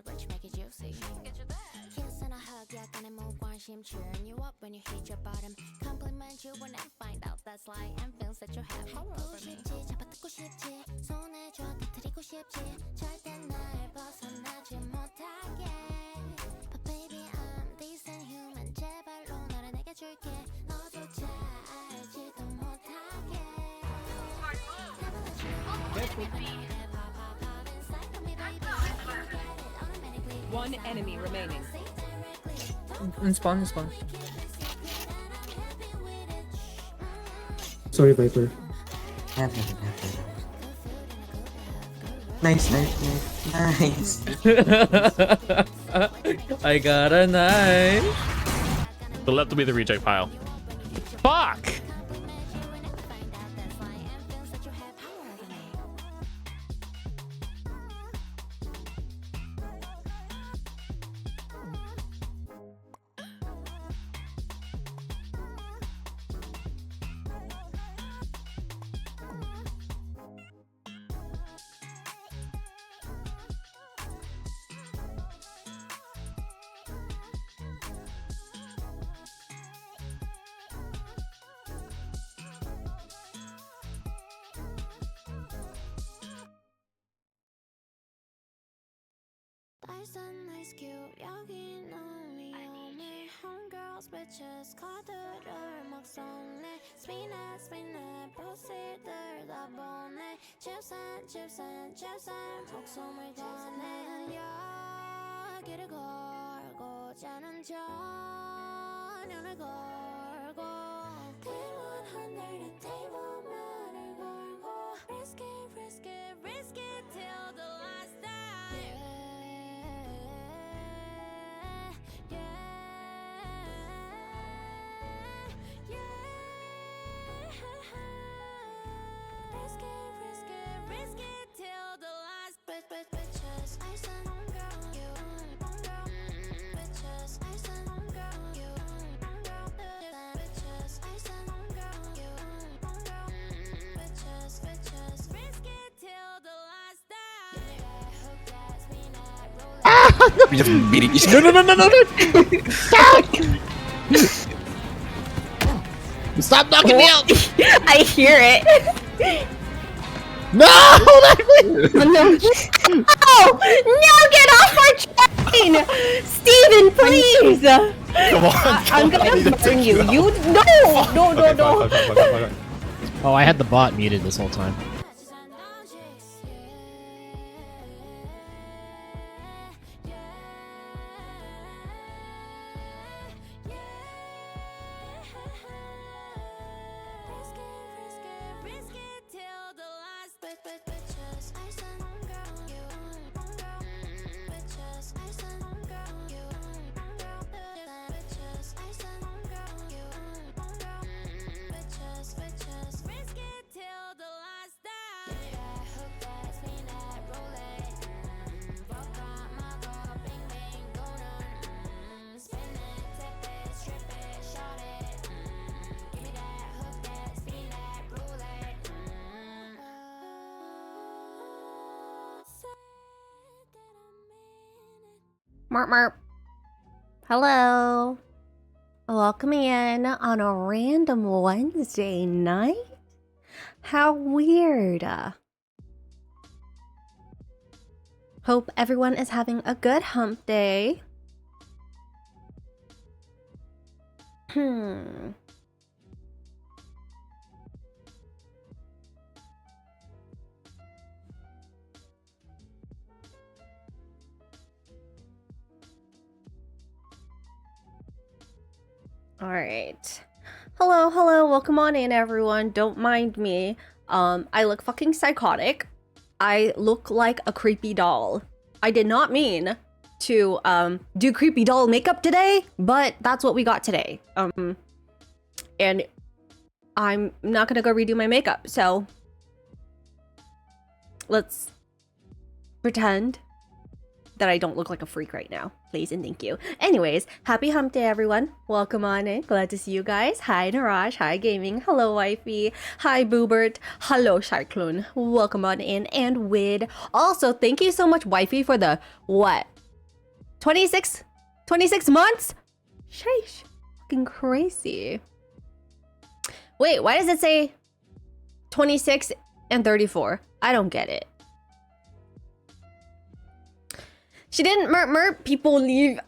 which make it juicy. Kiss and a hug, 약간의 무관심. Cheering you up when you hit your bottom. Compliment you when I find out that's lie and feels that you have all over me. 잡아뜯고 싶지, 손에 쥐어 터뜨리고 싶지. 절대 날 벗어나지 못하게. But baby I'm decent human. 제발로 너를 내게 줄게. 너조차 알지도 못하게. One enemy remaining. Spawn. Sorry, Viper. Nice. I got a knife. The left will be the reject pile. Fuck! Nice and nice cute 여기 너무 위험해 Homegirls bitches 카드를 막 쏘네 Spin it 보스들 다 보내 칩산 목숨을 거네 여기를 걸고 자는 전연을 걸고 T100 테이블만을 걸고 Risk it till the last time Risk it till the last bitches. I said homegirl, you bitches. I said homegirl, you bitches. I said homegirl, you bitches. Risk it till the last time. Hook that, spin that, roll it. We just beating each No! Stop knocking me out! I hear it. No! No! Oh! No! Get off our train! Steven, please! Come on, I'm gonna burn you. You no! No! Oh, I had the bot muted this whole time. Risk it till the last bitches. I said homegirl, you bitches. I said homegirl, you bitches. I said homegirl, you bitches. Risk it till the last time. Hook that, spin that, roll it. Rock on my go, bing bing, go on. Spin it, tip it, strip it, shot it. Give me that hook that, spin that, roll it. Marp. Hello. Welcome in on a random Wednesday night? How weird. Hope everyone is having a good hump day. Alright. Hello, welcome on in everyone. Don't mind me. I look fucking psychotic. I look like a creepy doll. I did not mean to do creepy doll makeup today, but that's what we got today. And I'm not gonna go redo my makeup, so let's pretend that I don't look like a freak right now. Please and thank you. Anyways, happy hump day, everyone. Welcome on in. Glad to see you guys. Hi, Narash. Hi, Gaming. Hello, Wifey. Hi, Boobert. Hello, Cyclone. Welcome on in. And Wid. Also, thank you so much, Wifey, for the, what, 26 months? Sheesh. Fucking crazy. Wait, why does it say 26 and 34? I don't get it. She didn't merp. People leave.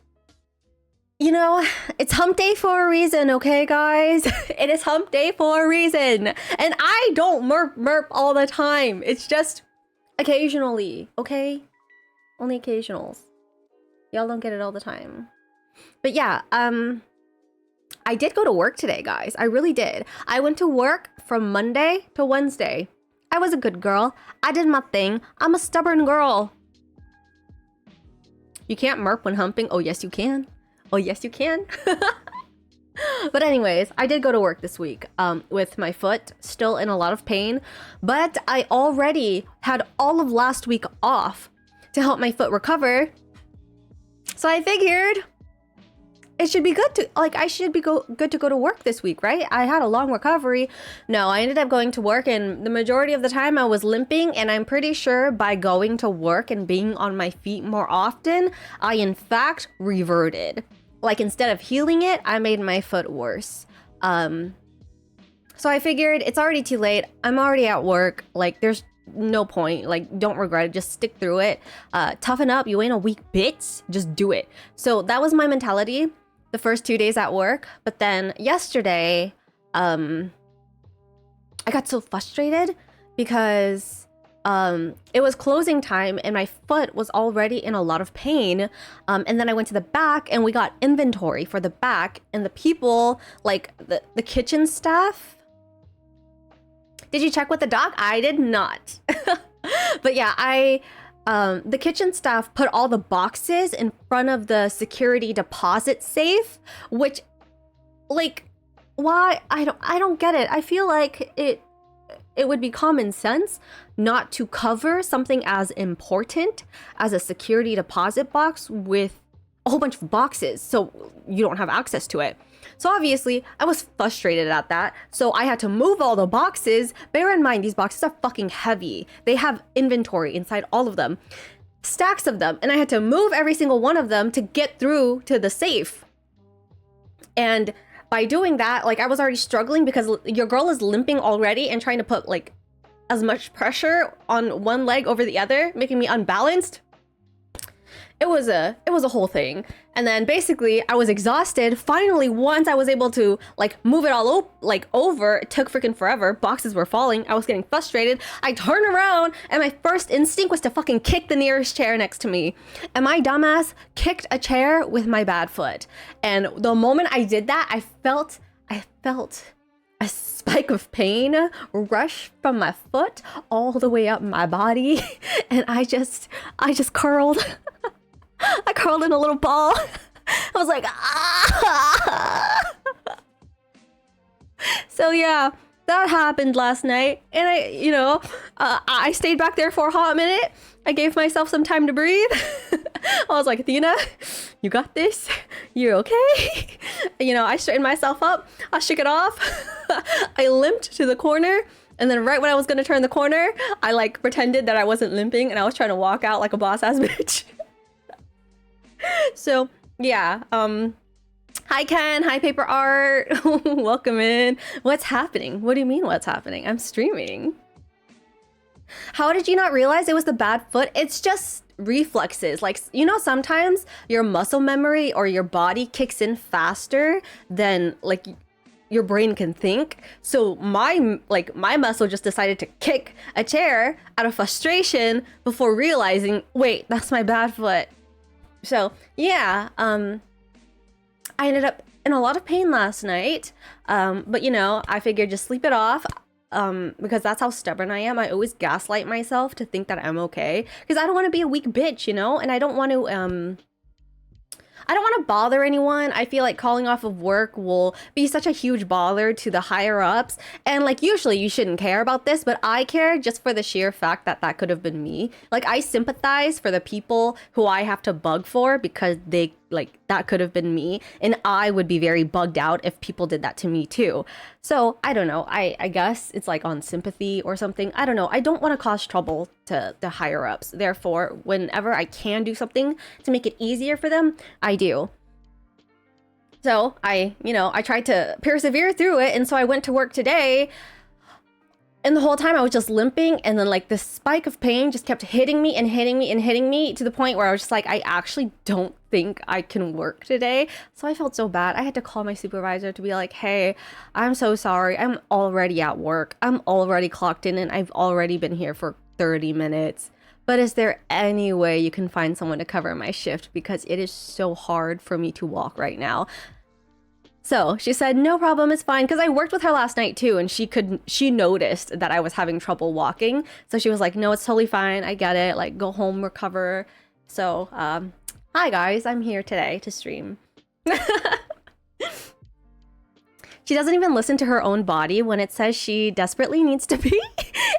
You know, it's hump day for a reason, okay, guys? It is hump day for a reason. And I don't merp all the time. It's just occasionally, okay? Only occasionals. Y'all don't get it all the time. But yeah, I did go to work today, guys. I really did. I went to work from Monday to Wednesday. I was a good girl. I did my thing. I'm a stubborn girl. You can't merp when humping. Oh, yes, you can. Oh, yes, you can. But anyways, I did go to work this week with my foot still in a lot of pain. But I already had all of last week off to help my foot recover. So I figured it should be good to, like, I should be good to go to work this week, right? I had a long recovery. No, I ended up going to work, and the majority of the time I was limping, and I'm pretty sure by going to work and being on my feet more often, I in fact reverted. Like, instead of healing it, I made my foot worse. So I figured it's already too late. I'm already at work. Like, there's no point. Like, don't regret it. Just stick through it. Toughen up. You ain't a weak bitch. Just do it. So that was my mentality the first 2 days at work. But then yesterday, I got so frustrated because it was closing time and my foot was already in a lot of pain. And then I went to the back and we got inventory for the back, and the people, like the kitchen staff. Did you check with the doc? I did not. But yeah, the kitchen staff put all the boxes in front of the security deposit safe, which, like, why? I don't get it. I feel like it would be common sense not to cover something as important as a security deposit box with a whole bunch of boxes so you don't have access to it. So obviously, I was frustrated at that. So I had to move all the boxes. Bear in mind, these boxes are fucking heavy. They have inventory inside all of them. Stacks of them. And I had to move every single one of them to get through to the safe. And by doing that, like, I was already struggling because your girl is limping already and trying to put, like, as much pressure on one leg over the other, making me unbalanced. It was a whole thing. And then basically I was exhausted. Finally, once I was able to, like, move it all over, it took freaking forever. Boxes were falling. I was getting frustrated. I turned around and my first instinct was to fucking kick the nearest chair next to me. And my dumbass kicked a chair with my bad foot. And the moment I did that, I felt a spike of pain rush from my foot all the way up my body. And I just curled. I curled in a little ball. I was like, ah! So yeah, that happened last night. And I stayed back there for a hot minute. I gave myself some time to breathe. I was like, Athena, you got this. You're okay. I straightened myself up. I shook it off. I limped to the corner. And then right when I was going to turn the corner, I, like, pretended that I wasn't limping. And I was trying to walk out like a boss-ass bitch. So yeah, hi Ken, hi Paper Art. Welcome in. What's happening? What do you mean what's happening? I'm streaming. How did you not realize it was the bad foot? It's just reflexes. Like, sometimes your muscle memory or your body kicks in faster than, like, your brain can think. So my muscle just decided to kick a chair out of frustration before realizing, wait, that's my bad foot. So yeah, I ended up in a lot of pain last night. But I figured just sleep it off. Because that's how stubborn I am. I always gaslight myself to think that I'm okay. Because I don't want to be a weak bitch, and I don't want to bother anyone. I feel like calling off of work will be such a huge bother to the higher ups. And, like, usually you shouldn't care about this, but I care just for the sheer fact that that could have been me. Like, I sympathize for the people who I have to bug for because they like that could have been me, and I would be very bugged out if people did that to me too. So I don't know, I guess it's like on sympathy or something. I don't know. I don't want to cause trouble to the higher ups, therefore whenever I can do something to make it easier for them, I do. So I tried to persevere through it, and so I went to work today, and the whole time I was just limping, and then like this spike of pain just kept hitting me and hitting me and hitting me to the point where I was just like, I actually don't think I can work today. So I felt so bad. I had to call my supervisor to be like, hey, I'm so sorry. I'm already at work. I'm already clocked in, and I've already been here for 30 minutes. But is there any way you can find someone to cover my shift? Because it is so hard for me to walk right now. So she said, no problem, it's fine. Because I worked with her last night too, and she noticed that I was having trouble walking. So she was like, no, it's totally fine. I get it. Like, go home, recover. So, hi guys, I'm here today to stream. She doesn't even listen to her own body when it says she desperately needs to pee.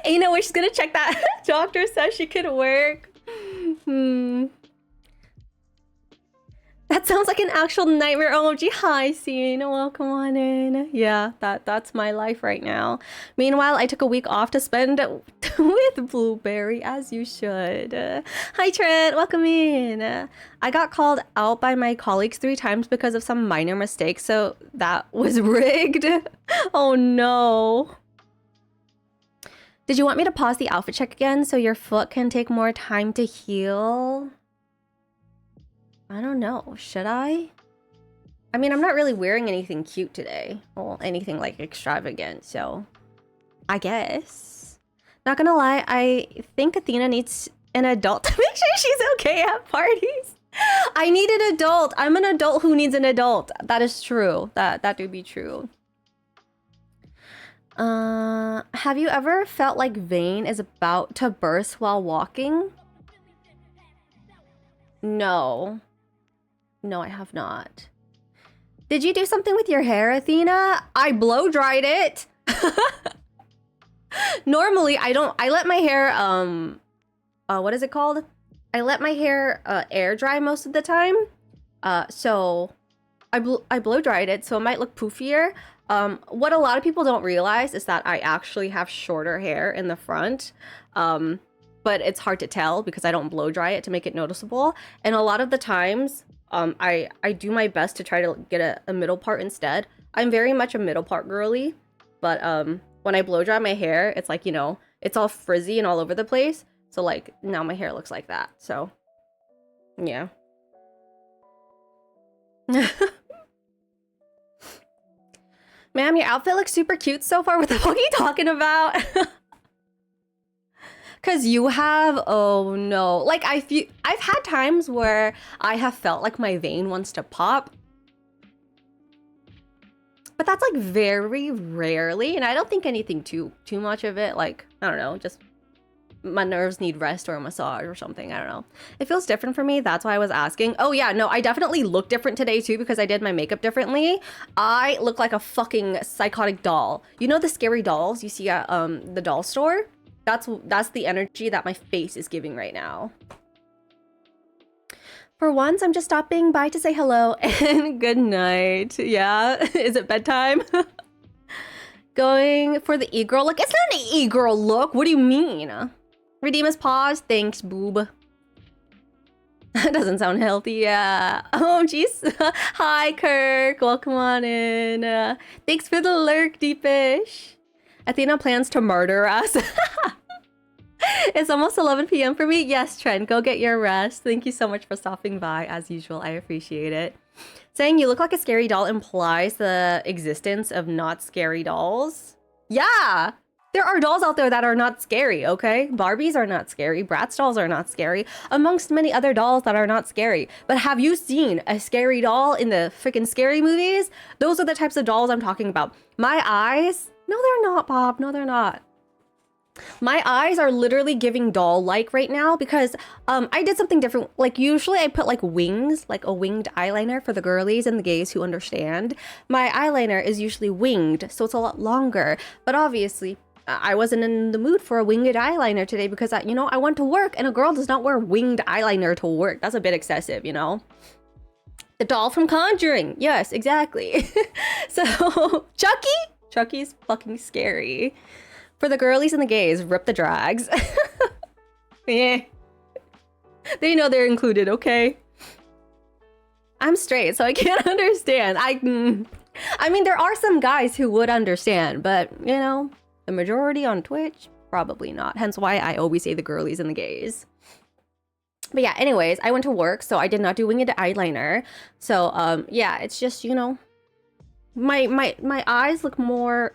And you know what? She's gonna check that. Doctor says she could work. That sounds like an actual nightmare. OMG, hi, Scene. Welcome on in. Yeah, that's my life right now. Meanwhile, I took a week off to spend with Blueberry, as you should. Hi, Trent. Welcome in. I got called out by my colleagues 3 times because of some minor mistakes, so that was rigged. Oh, no. Did you want me to pause the outfit check again so your foot can take more time to heal? I don't know. Should I? I mean, I'm not really wearing anything cute today. Well, anything like extravagant, so I guess. Not gonna lie, I think Athena needs an adult to make sure she's okay at parties. I need an adult. I'm an adult who needs an adult. That is true. That do be true. Have you ever felt like Vane is about to burst while walking? No. No, I have not. Did you do something with your hair, Athena? I blow dried it. Normally, I let my hair, what is it called? I let my hair air dry most of the time. So I blow dried it, so it might look poofier. What a lot of people don't realize is that I actually have shorter hair in the front. But it's hard to tell because I don't blow dry it to make it noticeable. And a lot of the times, I do my best to try to get a middle part instead. I'm very much a middle part girly, but when I blow dry my hair, it's like, you know, it's all frizzy and all over the place. So like now my hair looks like that. So yeah. Ma'am, your outfit looks super cute so far. What the fuck are you talking about? Cause you have, oh no. Like I've had times where I have felt like my vein wants to pop. But that's like very rarely, and I don't think anything too much of it. Like, I don't know, just my nerves need rest or a massage or something. I don't know. It feels different for me. That's why I was asking. Oh yeah, no, I definitely look different today too because I did my makeup differently. I look like a fucking psychotic doll. You know the scary dolls you see at the doll store? That's the energy that my face is giving right now. For once, I'm just stopping by to say hello and good night. Yeah, is it bedtime? Going for the e-girl look? It's not an e-girl look. What do you mean? Redeem as pause. Thanks, boob. That doesn't sound healthy. Yeah. Oh, jeez. Hi, Kirk. Welcome on in. Thanks for the lurk, Deepish. Athena plans to murder us. It's almost 11 p.m. for me. Yes, Trent, go get your rest. Thank you so much for stopping by. As usual, I appreciate it. Saying you look like a scary doll implies the existence of not scary dolls. Yeah, there are dolls out there that are not scary, okay? Barbies are not scary. Bratz dolls are not scary, amongst many other dolls that are not scary. But have you seen a scary doll in the freaking scary movies? Those are the types of dolls I'm talking about. My eyes... No, they're not, Bob. No, they're not. My eyes are literally giving doll-like right now because I did something different. Like, usually I put, like, wings, like a winged eyeliner for the girlies and the gays who understand. My eyeliner is usually winged, so it's a lot longer. But obviously, I wasn't in the mood for a winged eyeliner today because, you know, I went to work and a girl does not wear winged eyeliner to work. That's a bit excessive, you know? The doll from Conjuring. Yes, exactly. So, Chucky's fucking scary. For the girlies and the gays, rip the drags. Yeah. They know they're included, okay? I'm straight, so I can't understand. I mean, there are some guys who would understand, but, you know, the majority on Twitch, probably not. Hence why I always say the girlies and the gays. But yeah, anyways, I went to work, so I did not do winged eyeliner. So, yeah, it's just, you know, my eyes look more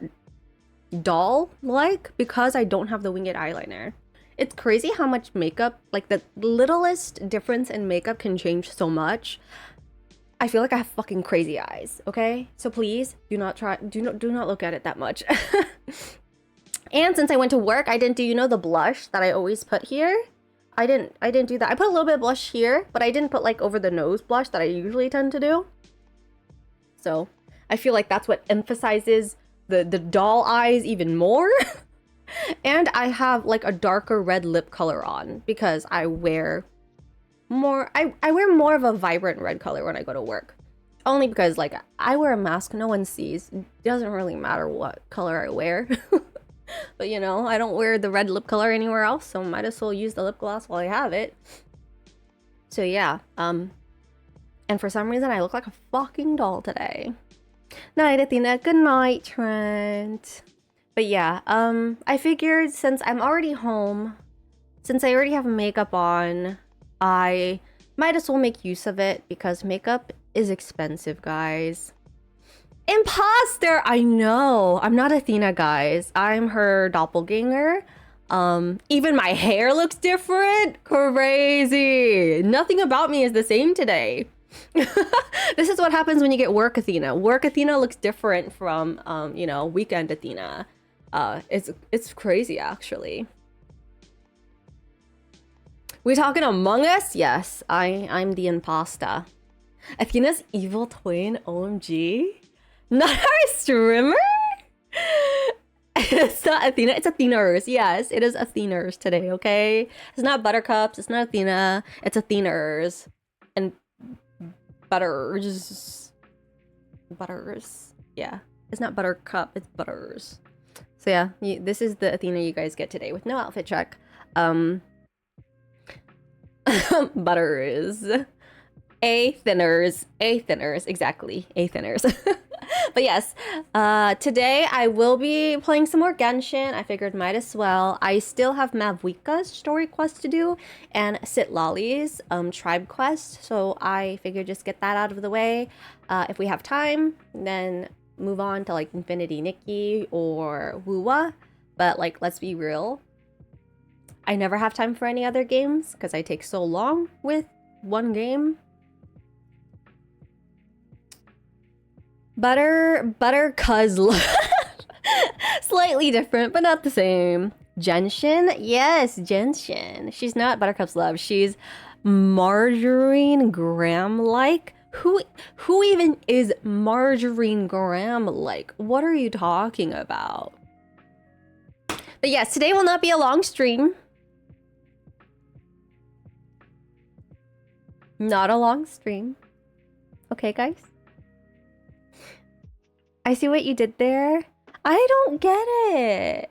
doll-like because I don't have the winged eyeliner. It's crazy how much makeup, like the littlest difference in makeup can change so much. I feel like I have fucking crazy eyes, okay? So please do not look at it that much. And since I went to work, I didn't do, you know, the blush that I always put here. I didn't do that. I put a little bit of blush here, but I didn't put like over the nose blush that I usually tend to do. So I feel like that's what emphasizes the doll eyes even more. And I have like a darker red lip color on because I wear more, I wear more of a vibrant red color when I go to work. Only because like I wear a mask no one sees. It doesn't really matter what color I wear. But you know, I don't wear the red lip color anywhere else, so might as well use the lip gloss while I have it. So yeah, and for some reason I look like a fucking doll today. Night, Athena. Good night, Trent. But yeah, I figured since I'm already home, since I already have makeup on, I might as well make use of it because makeup is expensive, guys. Imposter! I know. I'm not Athena, guys. I'm her doppelganger. Even my hair looks different. Crazy. Nothing about me is the same today. This is what happens when you get work Athena. Work Athena looks different from, you know, weekend Athena. It's crazy, actually. We talking Among Us? Yes, I'm the imposter. Athena's evil twin, OMG. Not our streamer? It's not Athena, it's Athenaers. Yes, it is Athenaers today, okay? It's not Buttercups, it's not Athena, it's Athenaers. And Butters. Yeah, it's not Buttercup, it's Butters. So yeah, this is the Athena you guys get today with no outfit check. Butters. A thinners, exactly, A thinners. But yes, today I will be playing some more Genshin. I figured might as well. I still have Mavuika's story quest to do and Sitlali's tribe quest. So I figured just get that out of the way. If we have time, then move on to like Infinity Nikki or Wuwa. But like, let's be real. I never have time for any other games because I take so long with one game. Butter cuz slightly different, but not the same. Genshin? Yes, Genshin. She's not Buttercup's love. She's Margarine Graham-like. Who even is Margarine Graham-like? What are you talking about? But yes, today will not be a long stream. Not a long stream. Okay, guys? I see what you did there. I don't get it.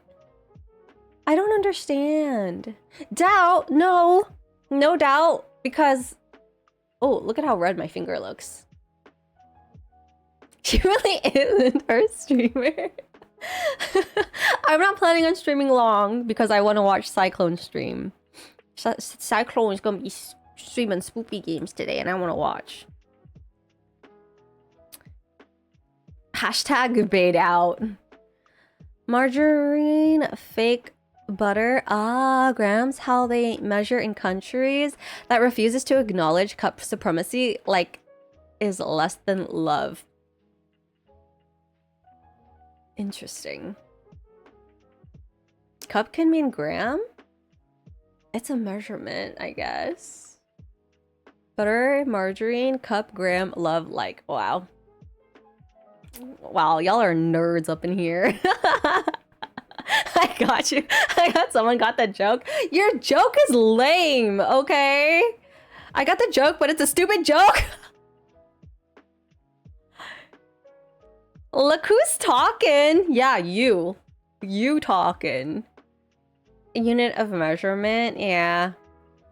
I don't understand. Doubt? No. No doubt. Because... Oh, look at how red my finger looks. She really isn't our streamer. I'm not planning on streaming long because I want to watch Cyclone stream. Cyclone is going to be streaming spoopy games today and I want to watch. Hashtag bait out. Margarine, fake butter. Ah, grams, how they measure in countries that refuses to acknowledge cup supremacy, like, is less than love. Interesting. Cup can mean gram? It's a measurement, I guess. Butter, margarine, cup, gram, love, like. Wow. Wow, y'all are nerds up in here. I got you. I got someone got that joke. Your joke is lame, okay? I got the joke, but it's a stupid joke. Look who's talking. Yeah, you. You talking. Unit of measurement, yeah.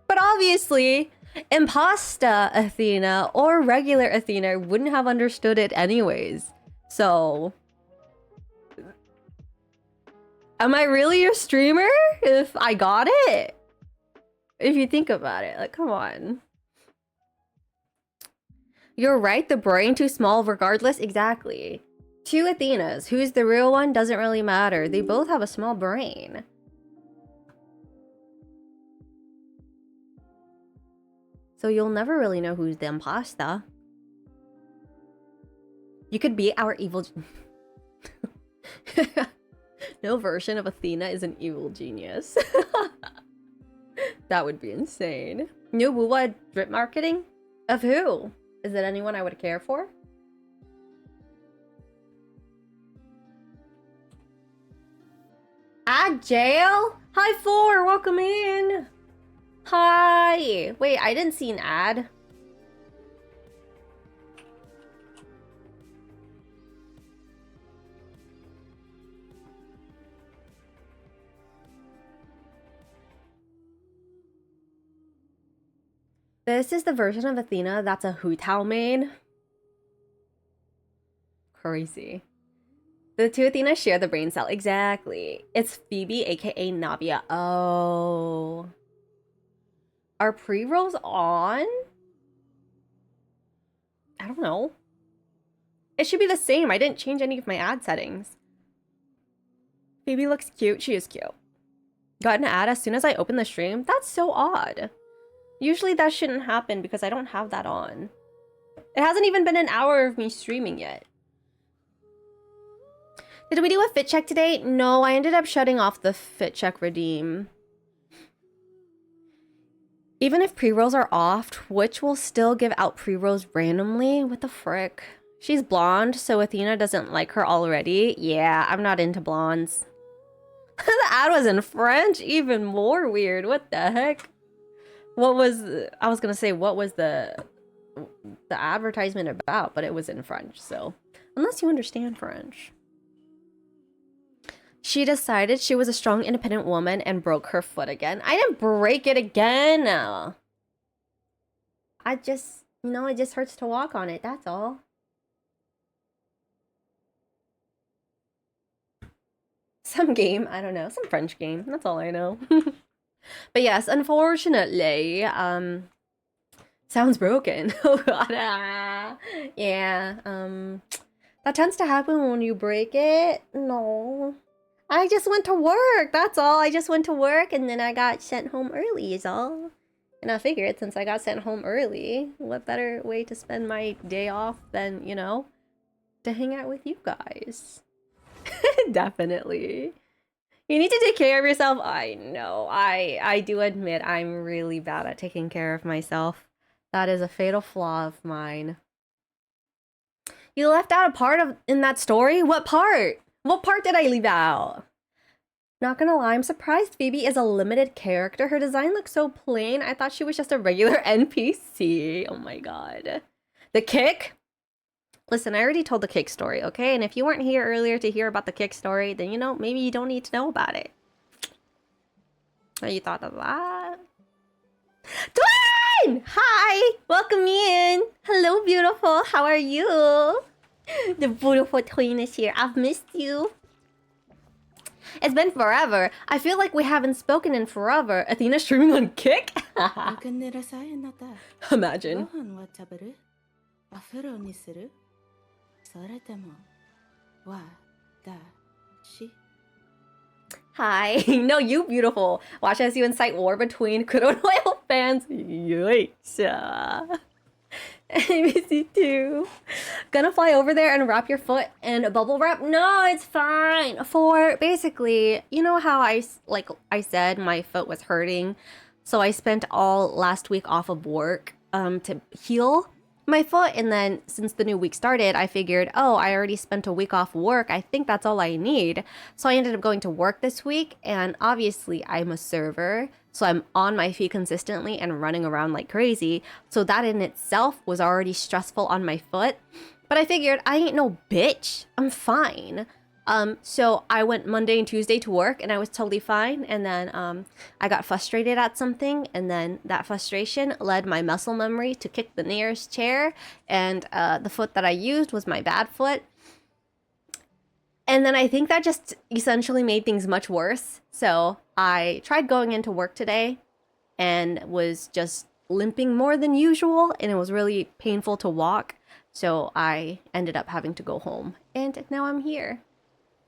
But obviously, Imposta Athena or regular Athena wouldn't have understood it anyways. So... Am I really a streamer if I got it? If you think about it, like, come on. You're right, the brain too small regardless, exactly. Two Athenas, who's the real one doesn't really matter. They both have a small brain. So you'll never really know who's the imposter. You could be our evil... No version of Athena is an evil genius. That would be insane. New Wuwa drip marketing? Of who? Is it anyone I would care for? At jail? Hi, 4, welcome in. Hi. Wait, I didn't see an ad. This is the version of Athena that's a Hu Tao main. Crazy. The two Athenas share the brain cell. Exactly. It's Phoebe, aka Navia. Oh. Are pre-rolls on? I don't know. It should be the same. I didn't change any of my ad settings. Phoebe looks cute. She is cute. Got an ad as soon as I opened the stream. That's so odd. Usually that shouldn't happen because I don't have that on. It hasn't even been an hour of me streaming yet. Did we do a fit check today? No, I ended up shutting off the fit check redeem. Even if pre-rolls are off, Twitch will still give out pre-rolls randomly. What the frick? She's blonde, so Athena doesn't like her already. Yeah, I'm not into blondes. The ad was in French? Even more weird. What the heck? What was... I was gonna say, what was the advertisement about? But it was in French, so... Unless you understand French. She decided she was a strong, independent woman and broke her foot again. I didn't break it again. I just, you know, it just hurts to walk on it. That's all. Some game. I don't know. Some French game. That's all I know. But yes, unfortunately, sounds broken. Oh god. Yeah. That tends to happen when you break it. No. I just went to work, that's all. I just went to work and then I got sent home early is all. And I figured since I got sent home early, what better way to spend my day off than, you know, to hang out with you guys. Definitely. You need to take care of yourself. I know. I do admit I'm really bad at taking care of myself. That is a fatal flaw of mine. You left out a part in that story? What part? What part did I leave out? Not gonna lie, I'm surprised Phoebe is a limited character. Her design looks so plain. I thought she was just a regular NPC. Oh my god. The kick? Listen, I already told the kick story, okay? And if you weren't here earlier to hear about the kick story, then, you know, maybe you don't need to know about it. Oh, you thought of that? Dwayne! Hi! Welcome in! Hello, beautiful. How are you? The beautiful twin is here. I've missed you. It's been forever. I feel like we haven't spoken in forever. Athena streaming on Kick? Imagine. Hi. No, you beautiful. Watch as you incite war between Kudo loyal fans. Yikes. I miss you too. Gonna fly over there and wrap your foot in bubble wrap? No, it's fine. For basically, you know how I said my foot was hurting, so I spent all last week off of work to heal my foot, and then since the new week started, I figured, oh, I already spent a week off work. I think that's all I need. So I ended up going to work this week, and obviously I'm a server, so I'm on my feet consistently and running around like crazy. So that in itself was already stressful on my foot. But I figured I ain't no bitch. I'm fine. So I went Monday and Tuesday to work and I was totally fine. And then I got frustrated at something, and then that frustration led my muscle memory to kick the nearest chair, and the foot that I used was my bad foot. And then I think that just essentially made things much worse. So I tried going into work today and was just limping more than usual, and it was really painful to walk. So I ended up having to go home, and now I'm here.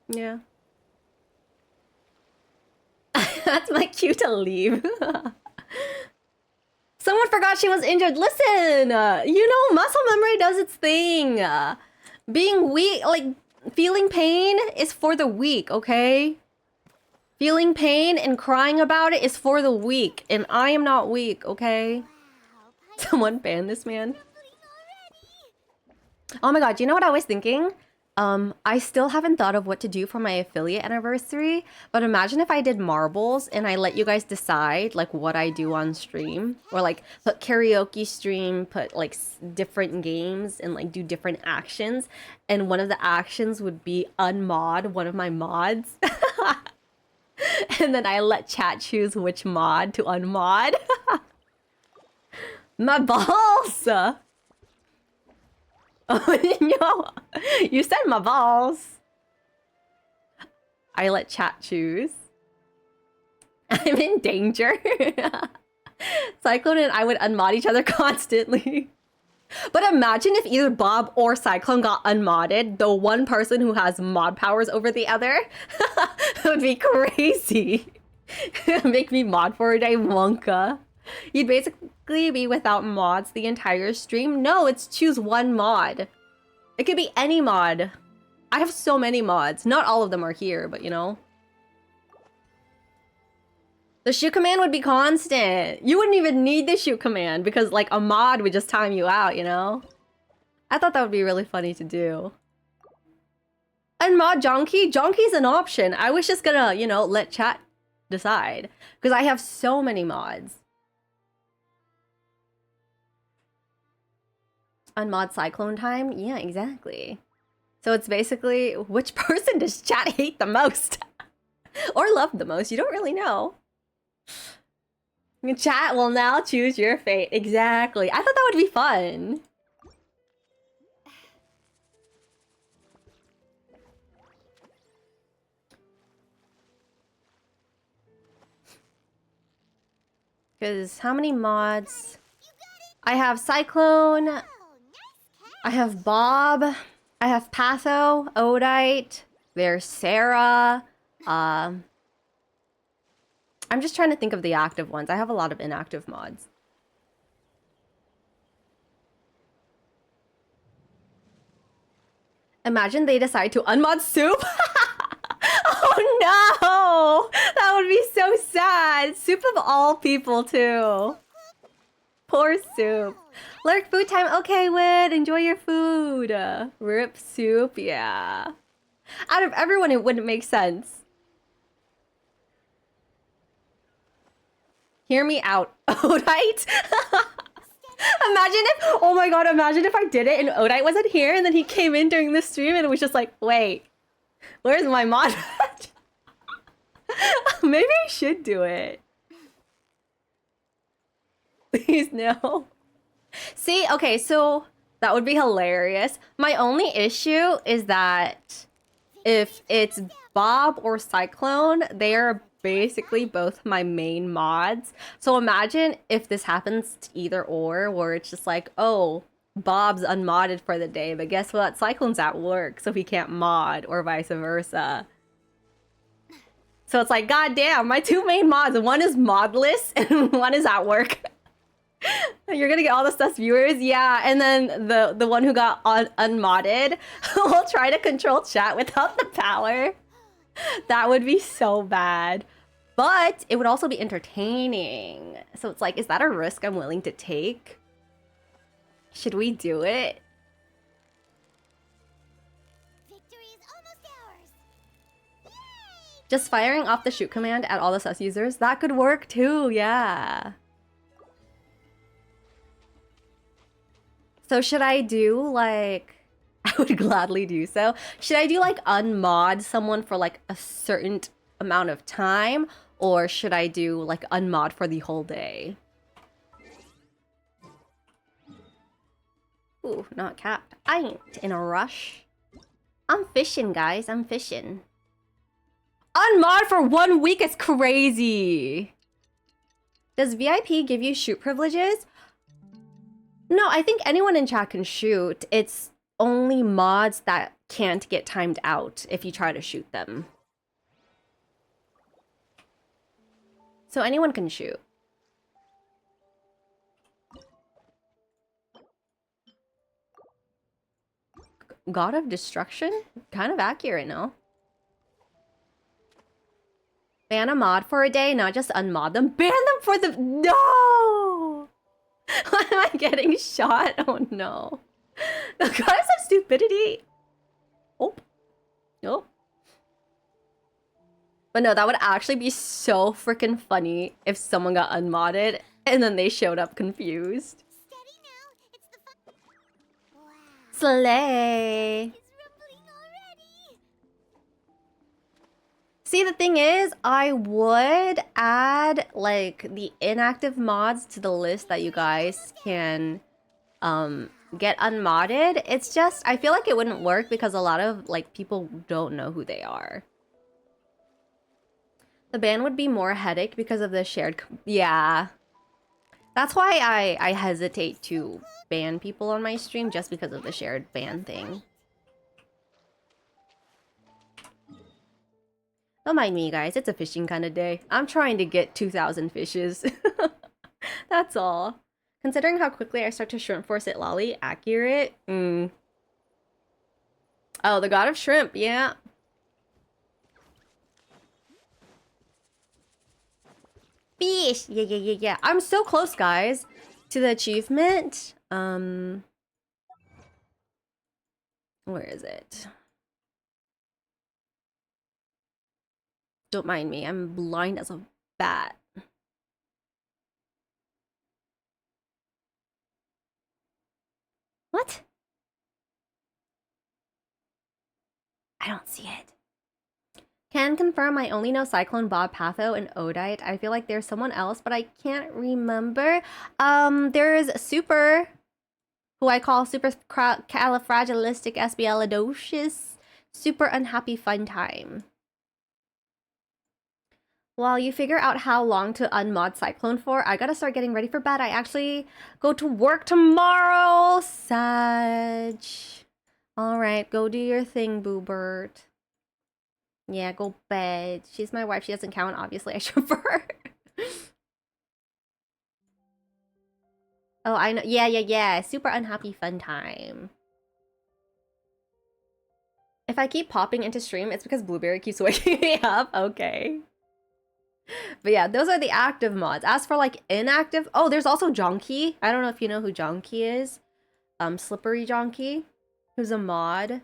Yeah. That's my cue to leave. Someone forgot she was injured. Listen, muscle memory does its thing. Being weak, like, feeling pain is for the weak, okay? Feeling pain and crying about it is for the weak, and I am not weak, okay? Someone ban this man. Oh my god, do you know what I was thinking? I still haven't thought of what to do for my affiliate anniversary, but imagine if I did marbles and I let you guys decide like what I do on stream, or like put karaoke stream, put like different games and like do different actions, and one of the actions would be unmod one of my mods. And then I let chat choose which mod to unmod. My balls! Oh, no. You said my balls. I let chat choose. I'm in danger. Cyclone and I would unmod each other constantly. But imagine if either Bob or Cyclone got unmodded, the one person who has mod powers over the other. It would be crazy. Make me mod for a day, Wonka. You'd basically be without mods the entire stream. No, it's choose one mod. It could be any mod. I have so many mods. Not all of them are here, but you know. The shoot command would be constant. You wouldn't even need the shoot command because like a mod would just time you out, you know? I thought that would be really funny to do. Unmod Jonky? Jonky's an option. I was just gonna, you know, let chat decide. Because I have so many mods. Unmod Cyclone time? Yeah, exactly. So it's basically, which person does chat hate the most? Or love the most? You don't really know. Chat will now choose your fate. Exactly. I thought that would be fun. Because how many mods? I have Cyclone. I have Bob. I have Patho, Odite. There's Sarah. I'm just trying to think of the active ones. I have a lot of inactive mods. Imagine they decide to unmod Soup. Oh no! That would be so sad. Soup of all people too. Poor Soup. Lurk food time. Okay, Wid. Enjoy your food. Rip Soup. Yeah. Out of everyone, it wouldn't make sense. Hear me out, Odite. Imagine if, oh my god, imagine if I did it and Odite wasn't here and then he came in during the stream and it was just like, wait, where's my mod? Maybe I should do it. Please no. See, okay, so that would be hilarious. My only issue is that if it's Bob or Cyclone, they are basically both my main mods. So imagine if this happens to either or, where it's just like, oh, Bob's unmodded for the day, but guess what? Cyclone's at work, so he can't mod, or vice versa. So it's like, goddamn, my two main mods, one is modless and one is at work. You're gonna get all the sus viewers, yeah, and then the one who got unmodded will try to control chat without the power. That would be so bad. But it would also be entertaining. So it's like, is that a risk I'm willing to take? Should we do it? Victory is almost ours. Yay! Just firing off the shoot command at all the sus users? That could work too, yeah. So should I do like I would gladly do so. Should I do like unmod someone for like a certain amount of time, or should I do like unmod for the whole day? Ooh, not capped. I ain't in a rush. I'm fishing, guys. I'm fishing. Unmod for 1 week is crazy. Does VIP give you shoot privileges? No, I think anyone in chat can shoot. It's only mods that can't get timed out if you try to shoot them. So anyone can shoot. God of Destruction? Kind of accurate, no? Ban a mod for a day, not just unmod them. Ban them for the... No! Why am I getting shot? Oh no. The goddess of stupidity. Oh. Nope. But no, that would actually be so freaking funny if someone got unmodded and then they showed up confused. Slay. See, the thing is, I would add like the inactive mods to the list that you guys can get unmodded. It's just, I feel like it wouldn't work because a lot of like people don't know who they are. The ban would be more headache because of the shared... Yeah. That's why I hesitate to ban people on my stream, just because of the shared ban thing. Don't mind me, guys. It's a fishing kind of day. I'm trying to get 2,000 fishes. That's all. Considering how quickly I start to shrimp force it lolly, accurate? Oh, the god of shrimp, yeah. Fish! Yeah. I'm so close, guys, to the achievement. Where is it? Don't mind me. I'm blind as a bat. What? I don't see it. Can confirm I only know Cyclone, Bob, Patho, and Odite. I feel like there's someone else, but I can't remember. There's Super, who I call Super Califragilistic Super Unhappy Fun Time. While you figure out how long to unmod Cyclone for, I gotta start getting ready for bed. I actually go to work tomorrow, Sag. Alright, go do your thing, Boobert. Yeah, go bed. She's my wife. She doesn't count. Obviously, I chauffeur. Oh, I know. Yeah. Super unhappy fun time. If I keep popping into stream, it's because Blueberry keeps waking me up. Okay. But yeah, those are the active mods. As for like inactive, oh, there's also Jonky. I don't know if you know who Jonky is. Slippery Jonky, who's a mod.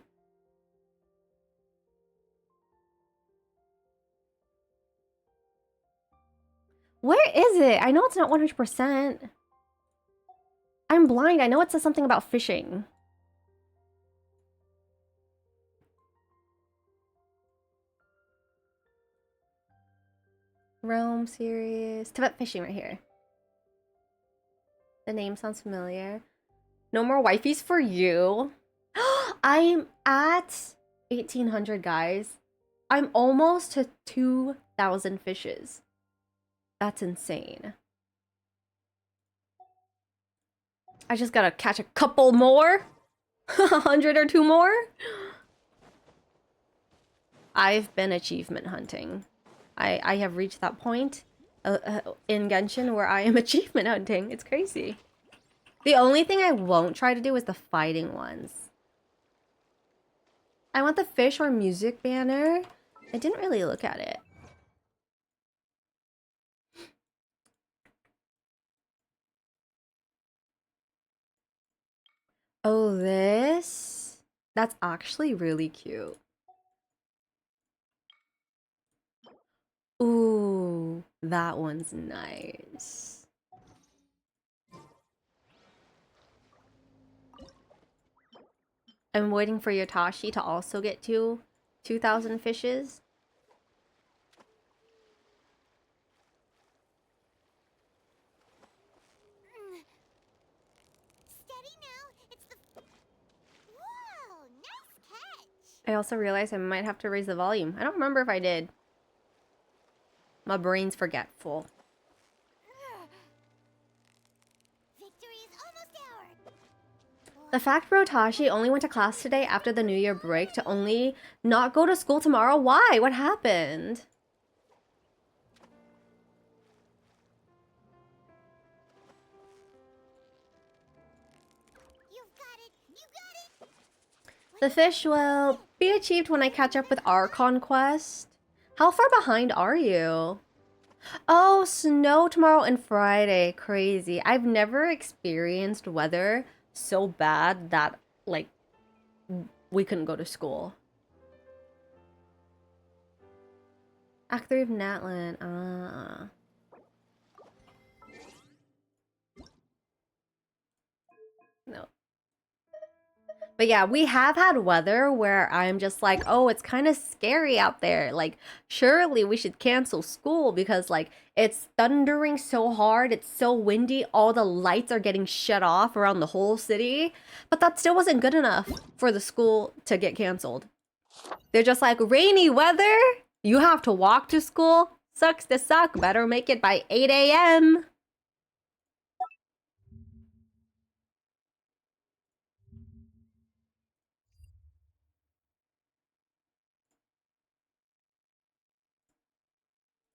Where is it? I know it's not 100%. I'm blind. I know it says something about fishing. Rome series. Tibet fishing right here. The name sounds familiar. No more wifeys for you. I'm at 1,800, guys. I'm almost to 2,000 fishes. That's insane. I just gotta catch a couple more. 100 or 2 more. I've been achievement hunting. I have reached that point in Genshin where I am achievement hunting. It's crazy. The only thing I won't try to do is the fighting ones. I want the fish or music banner. I didn't really look at it. Oh, this? That's actually really cute. Ooh, that one's nice. I'm waiting for Yotashi to also get to 2,000 fishes. Steady now. It's the. Whoa! Nice catch. I also realized I might have to raise the volume. I don't remember if I did. My brain's forgetful. Victory is almost ours. The fact Rotashi only went to class today after the New Year break to only not go to school tomorrow? Why? What happened? You've got it. You got it. The fish will be achieved when I catch up with our conquest. How far behind are you? Oh, snow tomorrow and Friday. Crazy. I've never experienced weather so bad that, like, we couldn't go to school. Act 3 of Natlan. No. But yeah, we have had weather where I'm just like, oh, it's kind of scary out there. Like, surely we should cancel school because, like, it's thundering so hard, it's so windy, all the lights are getting shut off around the whole city. But that still wasn't good enough for the school to get canceled. They're just like, rainy weather? You have to walk to school? Sucks to suck. Better make it by 8 a.m.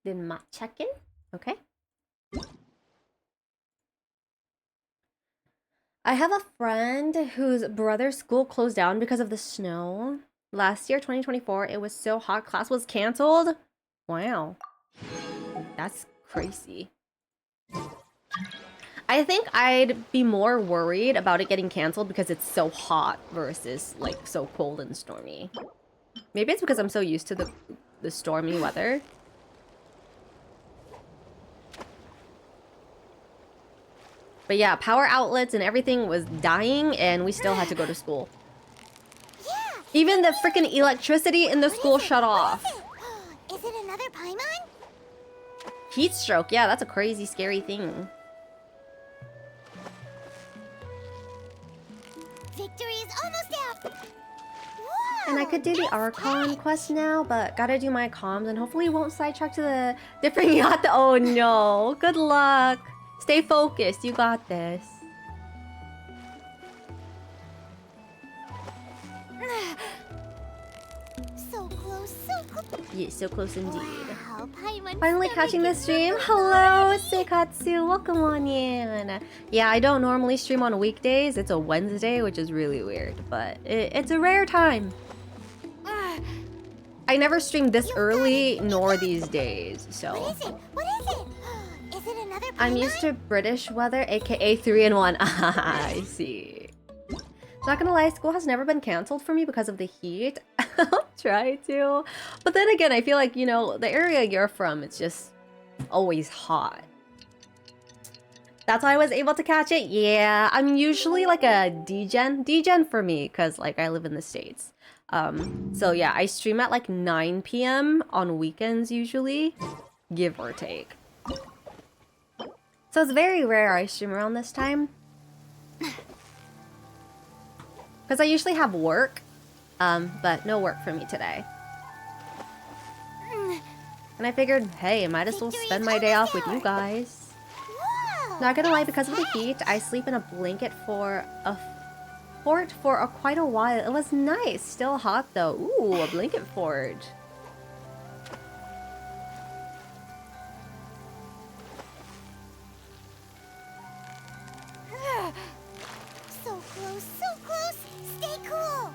Then my check-in. Okay. I have a friend whose brother's school closed down because of the snow. Last year, 2024, it was so hot, class was canceled. Wow. That's crazy. I think I'd be more worried about it getting canceled because it's so hot versus, like, so cold and stormy. Maybe it's because I'm so used to the stormy weather. But yeah, power outlets and everything was dying and we still had to go to school. Yeah. Even the freaking electricity in the What school is it? shut What off. Is it another Paimon? Heat stroke, yeah, that's a crazy, scary thing. Victory is almost out. Whoa, And I could do the nice Archon catch. quest now, but gotta do my comms and hopefully won't sidetrack to the different yacht. Oh no, good luck. Stay focused, you got this. So close, so close. Yeah, so close indeed. Wow, Paimon Finally stomach catching the is stream. so Hello, naughty. Seikatsu. Welcome on in. Yeah, I don't normally stream on weekdays. It's a Wednesday, which is really weird, but it's a rare time. I never stream this early nor these days, What so is it? What is it? Is it another Paimon? I'm used to British weather, aka 3 in 1. I see. Not gonna lie, school has never been canceled for me because of the heat. I'll try to. But then again, I feel like, you know, the area you're from, it's just always hot. That's why I was able to catch it? Yeah, I'm usually like a D-Gen. D-Gen for me, because like I live in the States. So yeah, I stream at like 9 p.m. on weekends usually, give or take. So it's very rare I stream around this time. Because I usually have work, but no work for me today. And I figured, hey, I might as well spend my day off with you guys. Whoa, Not gonna lie, nice because of the catch. heat, I sleep in a blanket for a fort for quite a while. It was nice. Still hot though. Ooh, a blanket fort. So close, so close. Stay cool.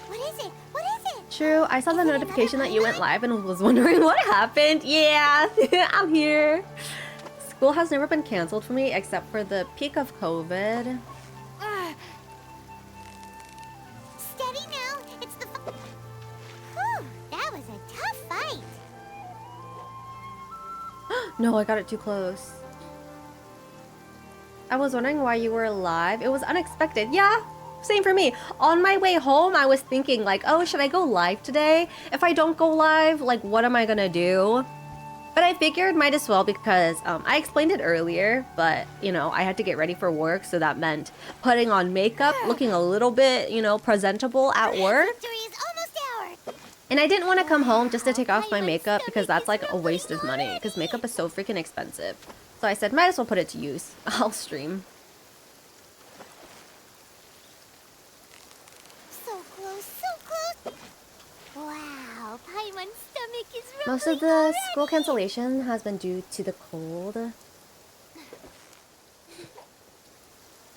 What is it? What is it? True, I saw the Is it notification another that you went Paimon? live and was wondering what happened. Yeah, I'm here. School has never been canceled for me except for the peak of COVID. Steady now. It's the. Whew, that was a tough fight. No, I got it too close. I was wondering why you were alive. It was unexpected. Yeah, Same for me. On my way home, I was thinking like, oh, should I go live today? If I don't go live, like, what am I gonna do? But I figured might as well because I explained it earlier, but, you know, I had to get ready for work, so that meant putting on makeup, looking a little bit, you know, presentable at work. Victory is almost ours. And I didn't want to come home just to take off my makeup because that's like a waste of money because makeup is so freaking expensive. So I said, might as well put it to use. I'll stream. So close, so close. Wow, Paimon's stomach is rumbling Most of the already. school cancellation has been due to the cold.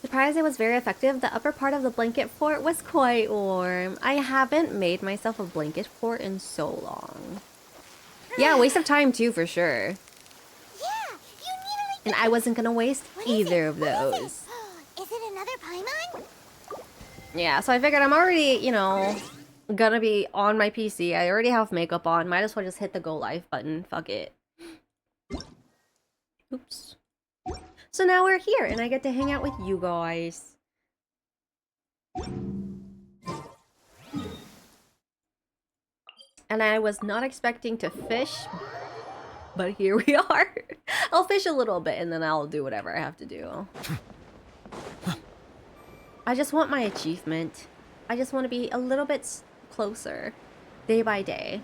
Surprised it was very effective. The upper part of the blanket fort was quite warm. I haven't made myself a blanket fort in so long. Yeah, waste of time too, for sure. Yeah, you nearly. And I wasn't gonna waste What is either it? of What is those. it? Is it another Paimon? Yeah, so I figured I'm already, you know, gonna be on my PC. I already have makeup on. Might as well just hit the go live button. Fuck it. Oops. So now we're here, and I get to hang out with you guys. And I was not expecting to fish, but here we are. I'll fish a little bit, and then I'll do whatever I have to do. I just want my achievement. I just want to be a little bit closer, day by day.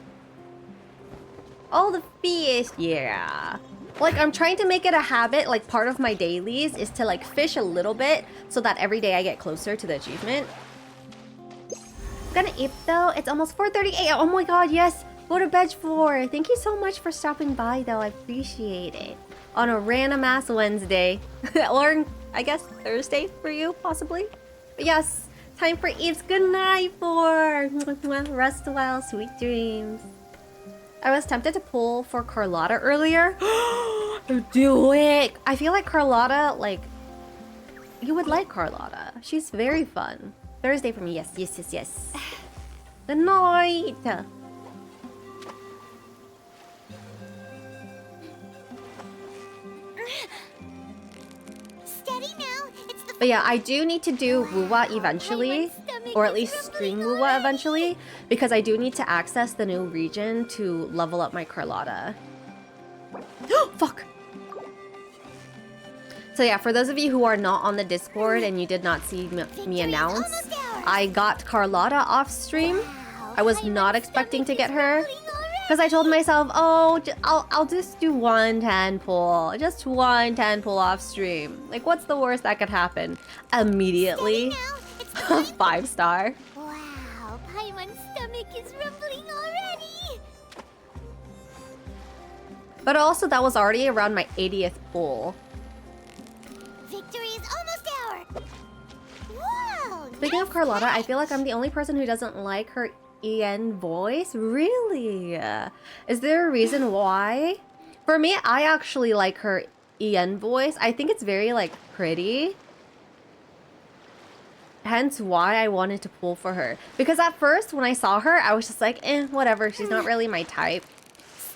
All the fish, yeah. Like, I'm trying to make it a habit, like, part of my dailies is to, like, fish a little bit so that every day I get closer to the achievement. Gonna eat, though. It's almost 4:38. Oh my god, yes. Go to bed for. Thank you so much for stopping by, though. I appreciate it. On a random-ass Wednesday. Or, I guess, Thursday for you, possibly. But yes, time for Eve's good night for. Rest well, sweet dreams. I was tempted to pull for Carlotta earlier. Do it! I feel like Carlotta, like, you would like Carlotta. She's very fun. Thursday for me, yes, yes, yes, yes. Good night! Steady now. It's the. But yeah, I do need to do Wuwa eventually, or at least stream Wuwa eventually, because I do need to access the new region to level up my Carlotta. Fuck! So yeah, for those of you who are not on the Discord and you did not see me announce, I got Carlotta off stream. I was not expecting to get her, because I told myself, oh, I'll just do one 10 pull. Just one 10 pull off stream. Like, what's the worst that could happen? Immediately, 5-star. Wow, Paimon's stomach is rumbling already. But also, that was already around my 80th pull. Victory is almost ours. Wow. Speaking of Carlotta, I feel like I'm the only person who doesn't like her EN voice. Really? Is there a reason why? For me, I actually like her EN voice. I think it's very, like, pretty. Hence why I wanted to pull for her. Because at first, when I saw her, I was just like, whatever. She's not really my type.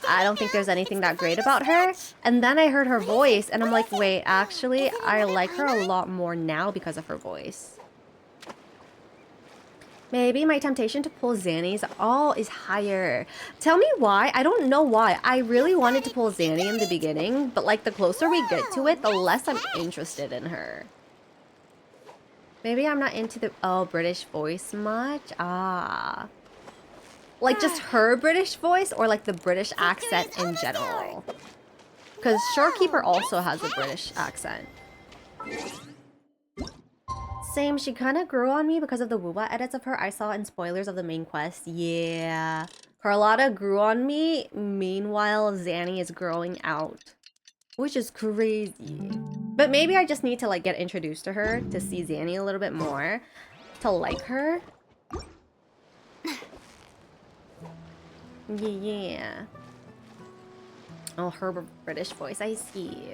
I don't think there's anything that great about her. And then I heard her voice, and I'm like, wait, actually, I like her a lot more now because of her voice. Maybe my temptation to pull Zanny's is higher. Tell me why. I don't know why. I really wanted to pull Zanny in the beginning, but like the closer we get to it, the less I'm interested in her. Maybe I'm not into the British voice much. Like just her British voice or like the British accent in general. Because Shorekeeper also has a British accent. Same, she kind of grew on me because of the Wuwa edits of her I saw in spoilers of the main quest. Yeah. Carlotta grew on me, meanwhile Zanny is growing out. Which is crazy. But maybe I just need to like get introduced to her to see Zanny a little bit more. To like her. Yeah. Oh, her British voice, I see.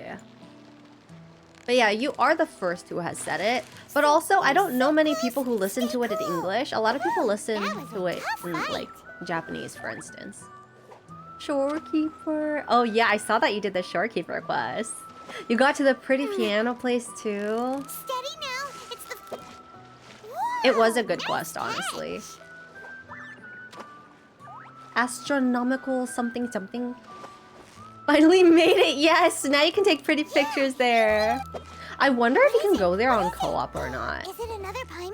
But yeah, you are the first who has said it. But also, I don't know many people who listen to it in English. A lot of people listen to it in, like, Japanese, for instance. Shorekeeper. Oh yeah, I saw that you did the Shorekeeper quest. You got to the pretty piano place too. Steady now. It's the. It was a good quest, honestly. Astronomical something something. Finally made it, yes! Now you can take pretty pictures there. I wonder if you can go there on co-op or not. Is it another Paimon?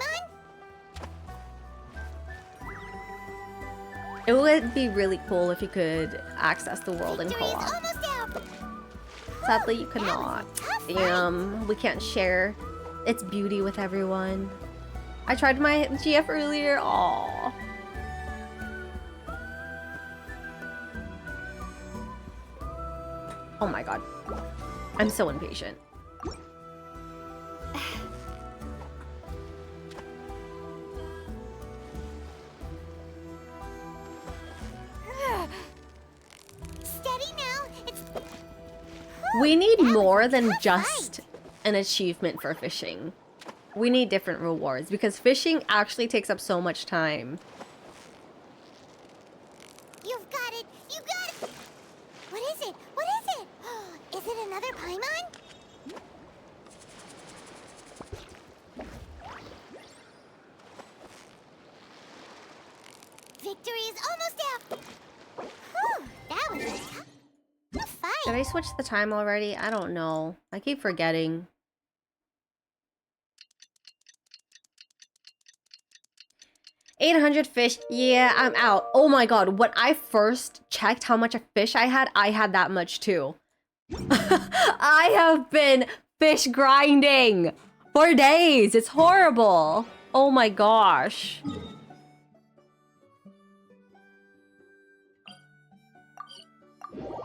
It would be really cool if you could access the world in Victory is co-op. almost out. Sadly, you cannot. We can't share its beauty with everyone. I tried my GF earlier. Aww. Oh my god. I'm so impatient. Steady now. It's We need more than just an achievement for fishing. We need different rewards because fishing actually takes up so much time. You've got it. You got it. What is it? What is it? Is it another Paimon? Victory is almost out. Whew, that was a tough fight. Did I switch the time already? I don't know. I keep forgetting. 800 fish. Yeah, I'm out. Oh my god, when I first checked how much fish I had that much too. I have been fish grinding for days. It's horrible. Oh my gosh.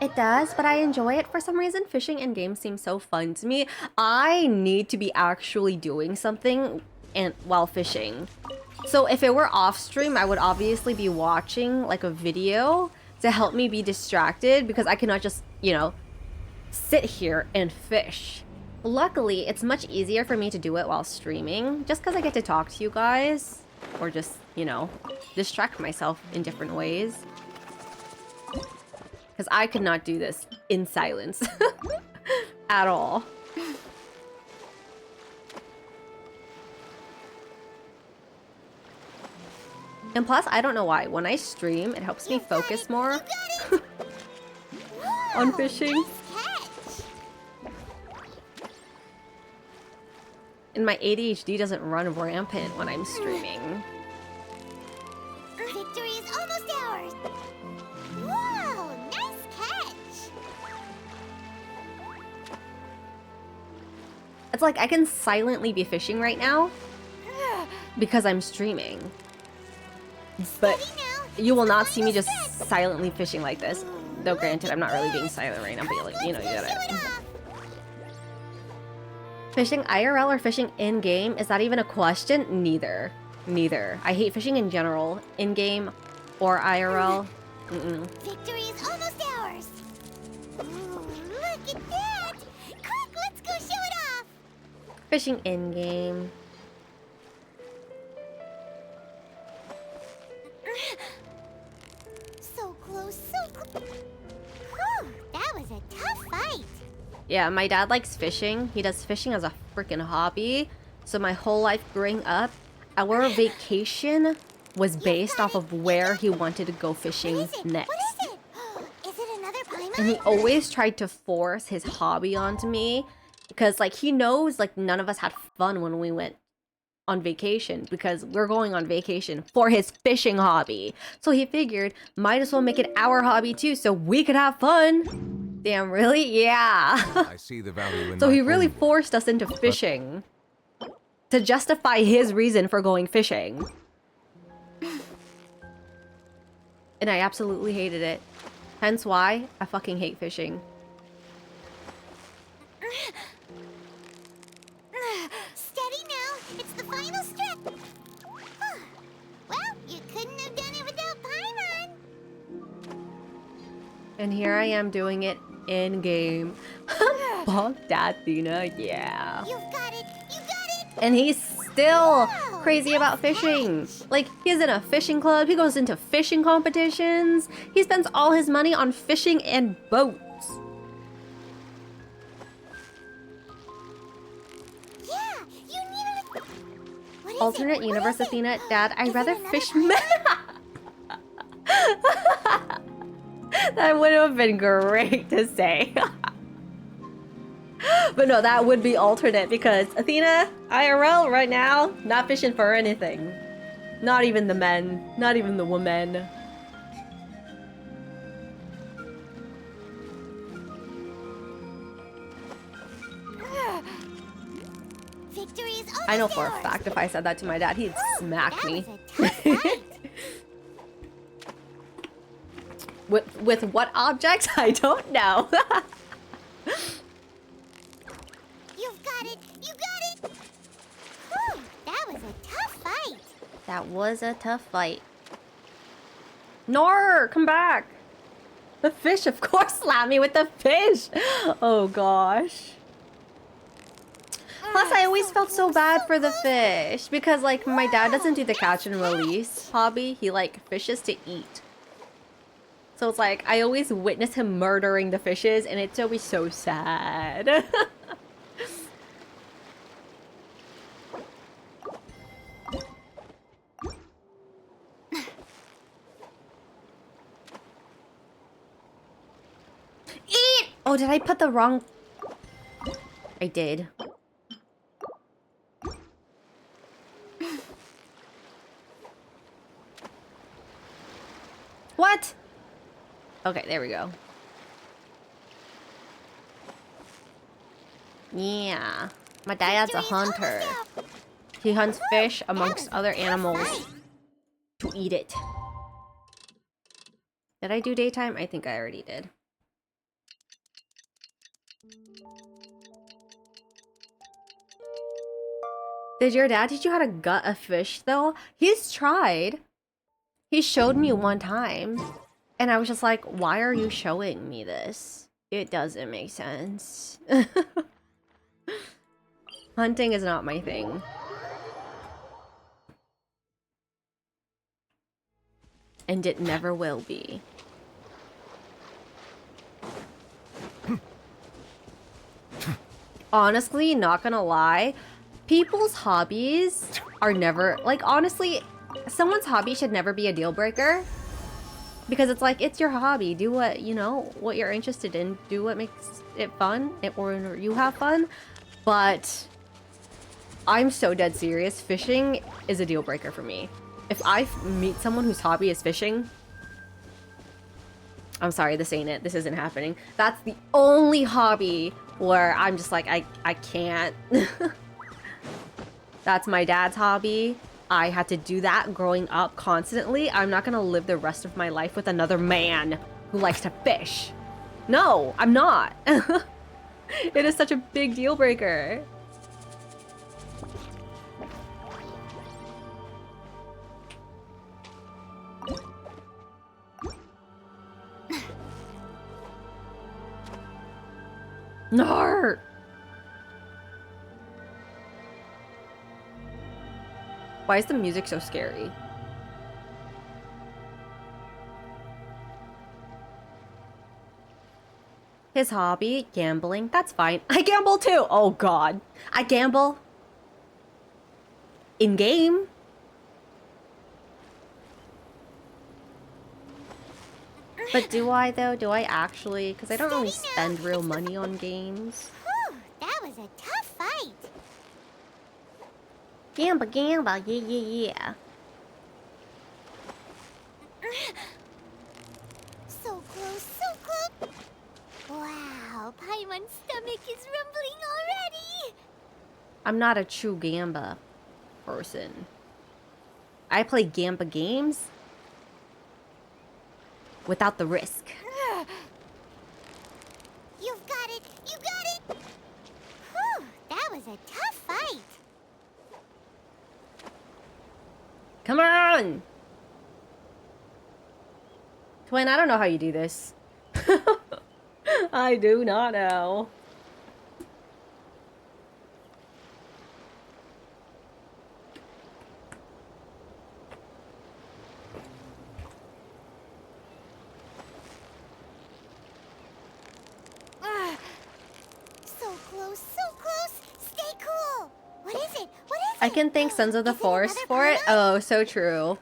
It does, but I enjoy it for some reason. Fishing in game seems so fun to me. I need to be actually doing something while fishing. So if it were off stream, I would obviously be watching like a video to help me be distracted because I cannot just, you know, sit here and fish. Luckily, it's much easier for me to do it while streaming just because I get to talk to you guys or just, you know, distract myself in different ways. Because I could not do this in silence at all. And plus, I don't know why. When I stream, it helps me focus more on fishing. And my ADHD doesn't run rampant when I'm streaming. Victory is almost ours. Whoa, nice catch. It's like I can silently be fishing right now because I'm streaming. But you will not see me just silently fishing like this. Though granted, I'm not really being silent right now, but like, you know, you get it. Fishing IRL or fishing in-game? Is that even a question? Neither. Neither. I hate fishing in general. In-game or IRL. Victory is almost ours. Ooh, look at that. Quick, let's go show it off. Fishing in-game. So close, so close. Whew, that was a tough fight. Yeah, my dad likes fishing. He does fishing as a freaking hobby. So my whole life growing up, our vacation was based off of where he wanted to go fishing next. What is it? Is it another Paimon? And he always tried to force his hobby onto me because like he knows like none of us had fun when we went on vacation because we're going on vacation for his fishing hobby. So he figured might as well make it our hobby too so we could have fun. Damn, really? Yeah. I see the value in So my he really own. forced us into fishing to justify his reason for going fishing. And I absolutely hated it. Hence why I fucking hate fishing. Steady now. It's the final strip. Well, you couldn't have done it without Paimon. And here I am doing it in game. Fuck that, Athena, yeah. You've got it. You got it. And he's still crazy about fishing. Like, he's in a fishing club, he goes into fishing competitions, he spends all his money on fishing and boats. Yeah, you needed it. What Alternate universe Athena, Dad, I'd rather fish men. That would have been great to say. But no, that would be alternate because Athena, IRL right now, not fishing for anything. Not even the men, not even the women. Victory is I know almost for a ours. fact if I said that to my dad, he'd smack That me. was a tough fight. With what object? I don't know. You've got it. You got it. Whew, that was a tough fight. That was a tough fight. Nor, come back. The fish, of course, slapped me with the fish. Oh gosh. Plus, I always felt so bad for the fish because, like, my dad doesn't do the catch and release hobby. He, like, fishes to eat. So it's like, I always witness him murdering the fishes, and it's always so sad. Eat! Oh, did I put the wrong... I did. What? Okay, there we go. Yeah. My dad's a hunter. He hunts fish amongst other animals to eat it. Did I do daytime? I think I already did. Did your dad teach you how to gut a fish, though? He's tried. He showed me one time. And I was just like, why are you showing me this? It doesn't make sense. Hunting is not my thing. And it never will be. Honestly, not gonna lie, people's hobbies are never, like, honestly, someone's hobby should never be a deal breaker. Because it's like, it's your hobby. Do what, you know, what you're interested in. Do what makes it fun, or you have fun. But I'm so dead serious. Fishing is a deal breaker for me. If I meet someone whose hobby is fishing, I'm sorry, this ain't it. This isn't happening. That's the only hobby where I'm just like, I can't. That's my dad's hobby. I had to do that growing up constantly. I'm not gonna live the rest of my life with another man who likes to fish. No, I'm not. It is such a big deal breaker. No. Why is the music so scary? His hobby, gambling. That's fine. I gamble too. Oh god. I gamble. In game. But do I though? Do I actually? Because I don't really spend real money on games. Whew, that was a tough fight. Gamble, gamble. Yeah, yeah, yeah. So close, so close. Wow, Paimon's stomach is rumbling already. I'm not a true Gamba person. I play Gamba games without the risk. You've got it, you got it. Whew, that was a tough fight. Come on! Twin, I don't know how you do this. I do not know. So close, so close. Stay cool. What is it? What is it? I can thank Sons of the Forest for it. Oh, so true.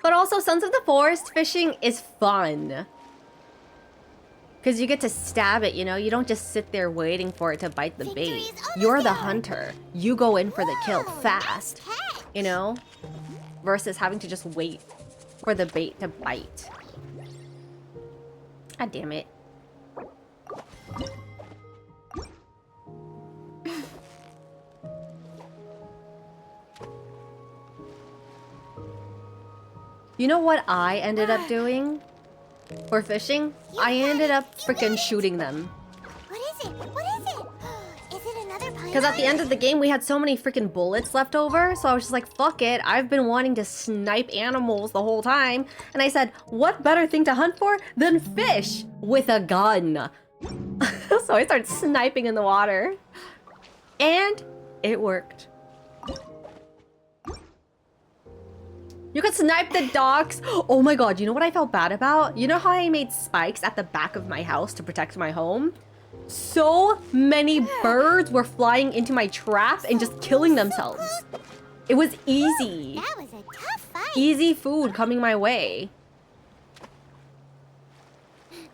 But also, Sons of the Forest fishing is fun. Because you get to stab it, you know? You don't just sit there waiting for it to bite the bait. You're the hunter. You go in for the kill fast. You know? Versus having to just wait for the bait to bite. God damn it. You know what I ended up doing for fishing? I ended up freaking shooting them. What is it? What is it? Is it another python? Because at the end of the game, we had so many freaking bullets left over. So I was just like, fuck it. I've been wanting to snipe animals the whole time. And I said, what better thing to hunt for than fish with a gun? So I started sniping in the water. And it worked. You could snipe the docks. Oh my god, you know what I felt bad about? You know how I made spikes at the back of my house to protect my home? So many birds were flying into my trap and just killing themselves. It was easy. That was a tough fight. Easy food coming my way.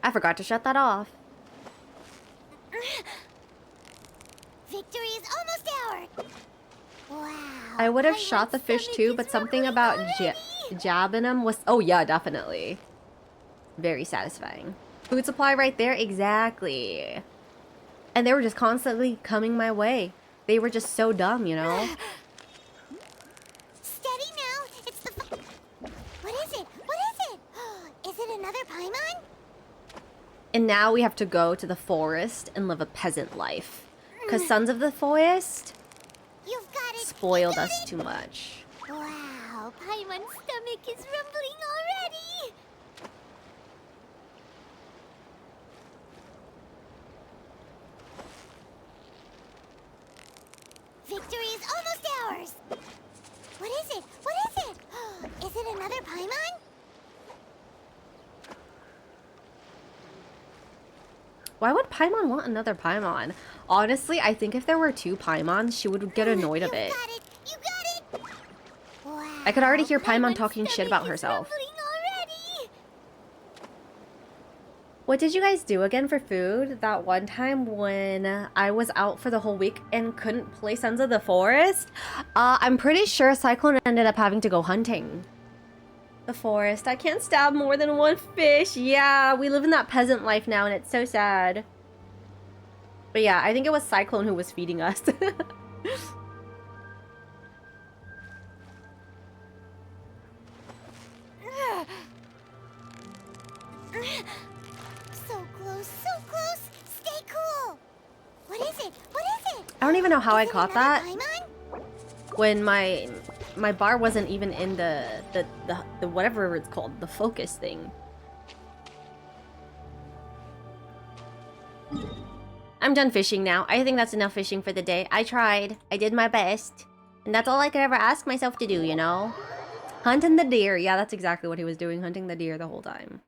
I forgot to shut that off. Victory is almost ours. Wow. I would have shot the fish too, but something about jabbing them was... Oh yeah, definitely. Very satisfying. Food supply right there, exactly. And they were just constantly coming my way. They were just so dumb, you know? Steady now. It's the... What is it? What is it? Is it another paimon? And now we have to go to the forest and live a peasant life. Because Sons of the Forest You've got it. spoiled us too much. Wow, Paimon's stomach is rumbling already. Victory is almost ours. What is it? What is it? Is it another Paimon? Why would Paimon want another Paimon? Honestly, I think if there were two Paimons, she would get annoyed of it. You got it. You got it. Wow, I could already hear Paimon Paimon's talking shit stomach about is herself. rumbling already. What did you guys do again for food that one time when I was out for the whole week and couldn't play Sons of the Forest? I'm pretty sure Cyclone ended up having to go hunting. The forest. I can't stab more than one fish. Yeah, we live in that peasant life now and it's so sad. But yeah, I think it was Cyclone who was feeding us. So close, so close. Stay cool. What is it? What is it? I don't even know how I Is it caught another that Paimon? when my bar wasn't even in the whatever it's called, the focus thing. I'm done fishing now. I think that's enough fishing for the day. I tried. I did my best. And that's all I could ever ask myself to do, you know? Hunting the deer. Yeah, that's exactly what he was doing. Hunting the deer the whole time.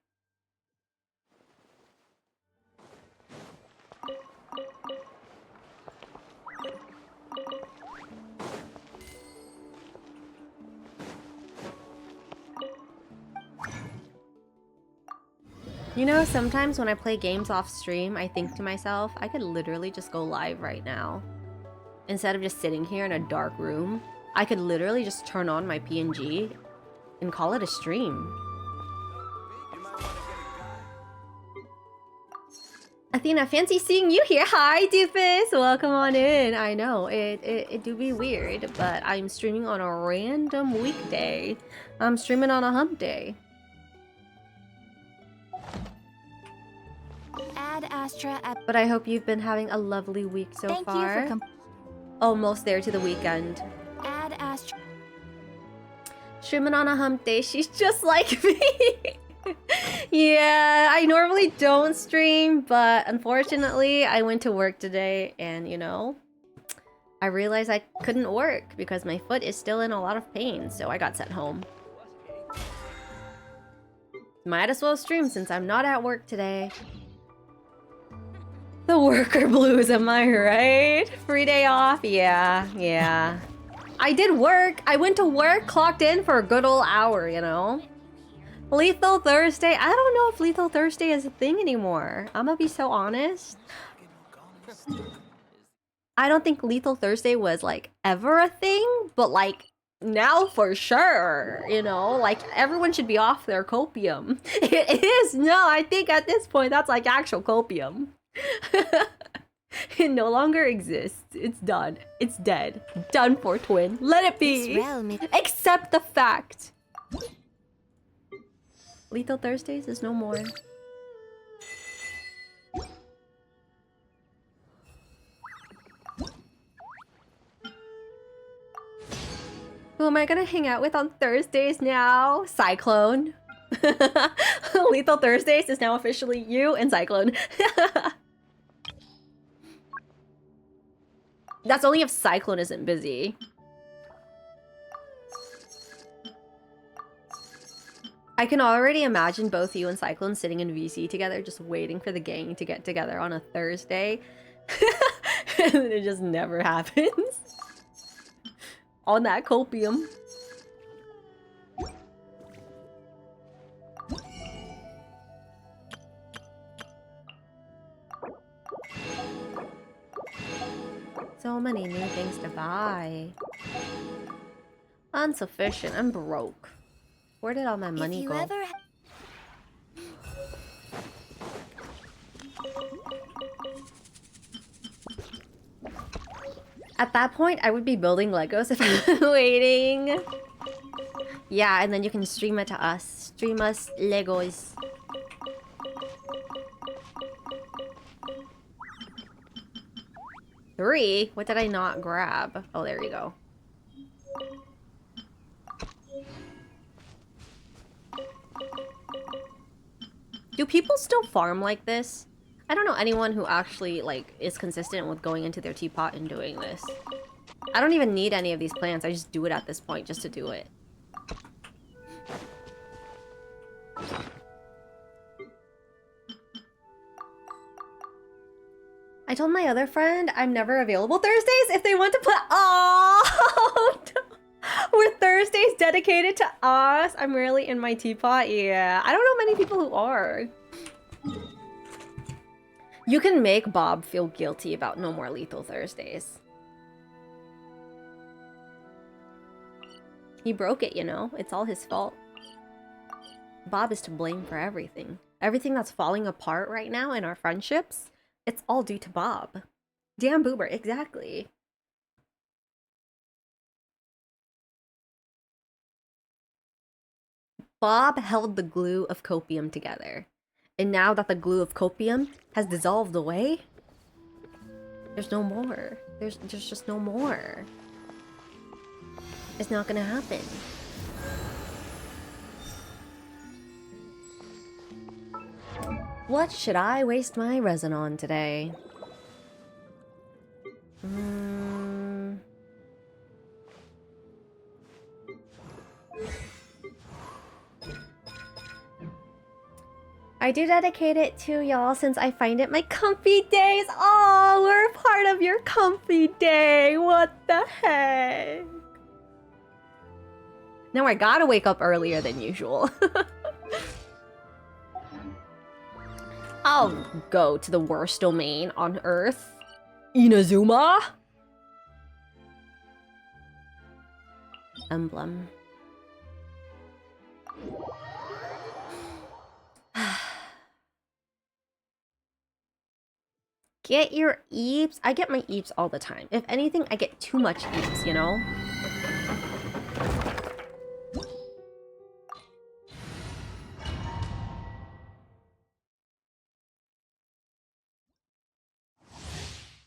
You know, sometimes when I play games off stream, I think to myself, I could literally just go live right now. Instead of just sitting here in a dark room, I could literally just turn on my PNG and call it a stream. Athena, fancy seeing you here. Hi, Doofus. Welcome on in. I know, it do be weird, but I'm streaming on a random weekday. I'm streaming on a hump day. Add Astra at But I hope you've been having a lovely week so Thank far. you for Almost there to the weekend. add Astra. Streaming on a hump day, she's just like me. Yeah, I normally don't stream, but unfortunately, I went to work today and, you know, I realized I couldn't work because my foot is still in a lot of pain, so I got sent home. Might as well stream since I'm not at work today. The worker blues, am I right? Free day off? Yeah, yeah. I did work. I went to work, clocked in for a good old hour, you know? Lethal Thursday? I don't know if Lethal Thursday is a thing anymore. I'm gonna be so honest. I don't think Lethal Thursday was like ever a thing, but like now for sure, you know? Like everyone should be off their copium. It is, no, I think at this point that's like actual copium. It no longer exists. It's done. It's dead. Done for, twin. Let it be. Accept the fact. Lethal Thursdays is no more. Who am I gonna hang out with on Thursdays now? Cyclone. Lethal Thursdays is now officially you and Cyclone. That's only if Cyclone isn't busy. I can already imagine both you and Cyclone sitting in VC together, just waiting for the gang to get together on a Thursday. And it just never happens. On that copium. So many new things to buy. Insufficient. I'm broke. Where did all my money go? At that point, I would be building Legos if I'm waiting. Yeah, and then you can stream it to us. Stream us Legos. Three? What did I not grab? Oh, there you go. Do people still farm like this? I don't know anyone who actually, like, is consistent with going into their teapot and doing this. I don't even need any of these plants. I just do it at this point just to do it. I told my other friend I'm never available Thursdays if they want to play. Oh, were Thursdays dedicated to us? I'm rarely in my teapot. Yeah, I don't know many people who are. You can make Bob feel guilty about no more Lethal Thursdays. He broke it, you know? It's all his fault. Bob is to blame for everything. Everything that's falling apart right now in our friendships, it's all due to Bob. Damn Boober, exactly. Bob held the glue of copium together. And now that the glue of copium has dissolved away, there's no more. There's just no more. It's not gonna happen. What should I waste my resin on today? I do dedicate it to y'all since I find it my comfy days. Oh, we're part of your comfy day. What the heck? Now I gotta wake up earlier than usual. I'll go to the worst domain on Earth. Inazuma? Emblem. Get your eeps? I get my eeps all the time. If anything, I get too much eeps, you know?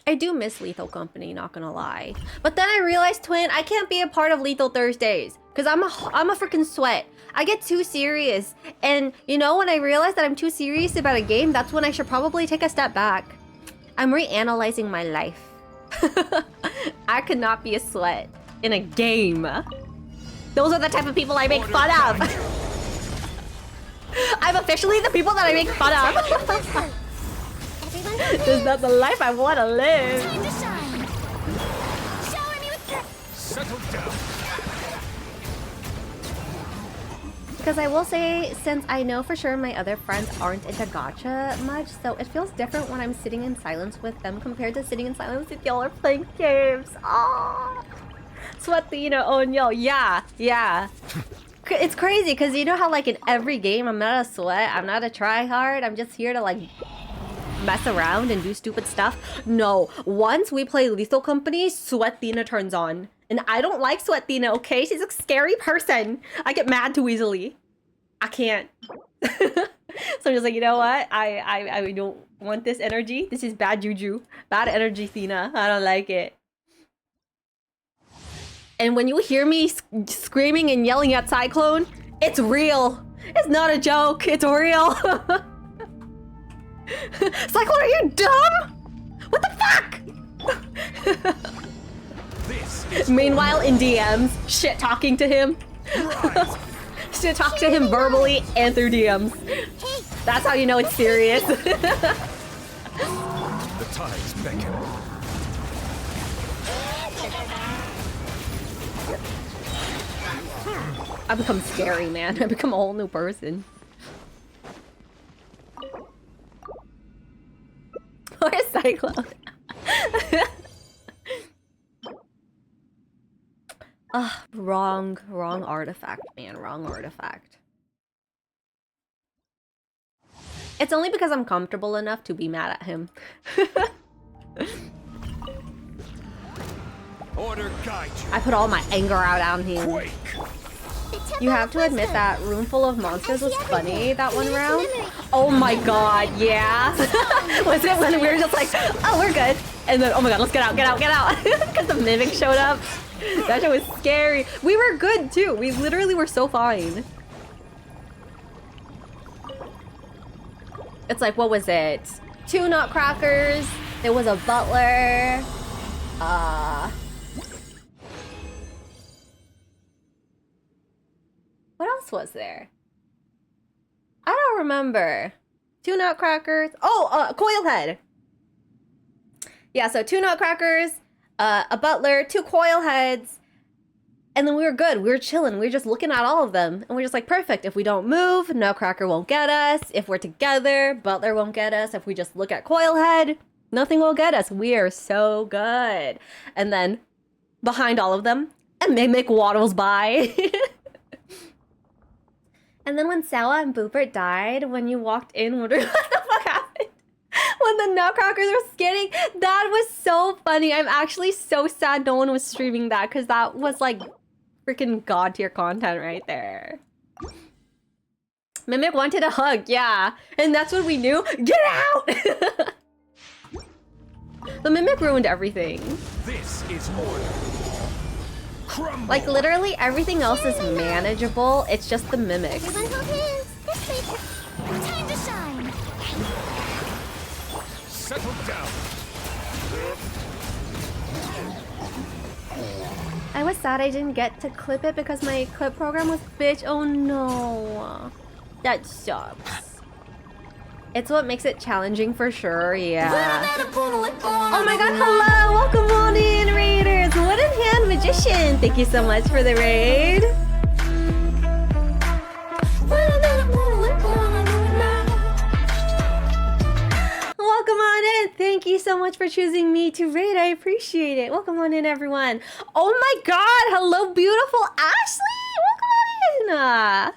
I do miss Lethal Company, not gonna lie. But then I realized, Twin, I can't be a part of Lethal Thursdays. Because I'm a freaking sweat. I get too serious. And, you know, when I realize that I'm too serious about a game, that's when I should probably take a step back. I'm reanalyzing my life. I could not be a sweat in a game. Those are the type of people I make fun of. I'm officially the people that I make fun of. This is not the life I want to live. Time to shine. Shower me with Settle down. Because I will say, since I know for sure my other friends aren't into gacha much, so it feels different when I'm sitting in silence with them compared to sitting in silence if y'all are playing games. Oh, Sweatina, oh no, yeah. It's crazy because you know how like in every game I'm not a sweat, I'm not a try hard, I'm just here to like mess around and do stupid stuff. No, once we play Lethal Company, Sweatina turns on. And I don't like Sweatina, okay? She's a scary person. I get mad too easily. I can't. So I'm just like, you know what? I don't want this energy. This is bad juju. Bad energy, Thina. I don't like it. And when you hear me screaming and yelling at Cyclone, it's real. It's not a joke. It's real. Cyclone, are you dumb? What the fuck? Meanwhile, in DMs, shit talking to him. Shit talk to him verbally and through DMs. That's how you know it's serious. The tides beckon. I become scary, man. I become a whole new person. Or a Cyclone. Wrong artifact, man. Wrong artifact. It's only because I'm comfortable enough to be mad at him. Order guide you. I put all my anger out on him. Quake. You have to admit that Room Full of Monsters was funny that one round. Oh my god, yeah. Was it when we were just like, oh, we're good. And then, oh my god, let's get out. Because the Mimic showed up. That shit was scary. We were good too. We literally were so fine. It's like, what was it? 2 nutcrackers. There was a butler. What else was there? I don't remember. 2 nutcrackers. Oh, Coilhead. Yeah, so 2 nutcrackers, a butler, 2 coil heads, and then we were good. We were chilling. We were just looking at all of them, and we are just like, perfect. If we don't move, nutcracker won't get us. If we're together, butler won't get us. If we just look at coil head, nothing will get us. We are so good. And then behind all of them, a Mimic waddles by. And then when Sawa and Boopert died, when you walked in, wondering what the fuck happened? When the nutcrackers were skinning, that was so funny. I'm actually so sad no one was streaming that, because that was like freaking god tier content right there. Mimic wanted a hug, yeah. And that's when we knew, get out! The Mimic ruined everything. This is order. Crumble. Like literally everything else is manageable, it's just the Mimics. everyone hold hands. This way. Time to shine. Settle down. I was sad I didn't get to clip it because my clip program was bitch. Oh no. That sucks. It's what makes it challenging for sure, yeah. Oh my god, hello! Welcome on in, Raiders! Wooden Hand Magician! Thank you so much for the raid. Welcome on in! Thank you so much for choosing me to raid. I appreciate it. Welcome on in, everyone. Oh my god! Hello, beautiful Ashley! Welcome on in!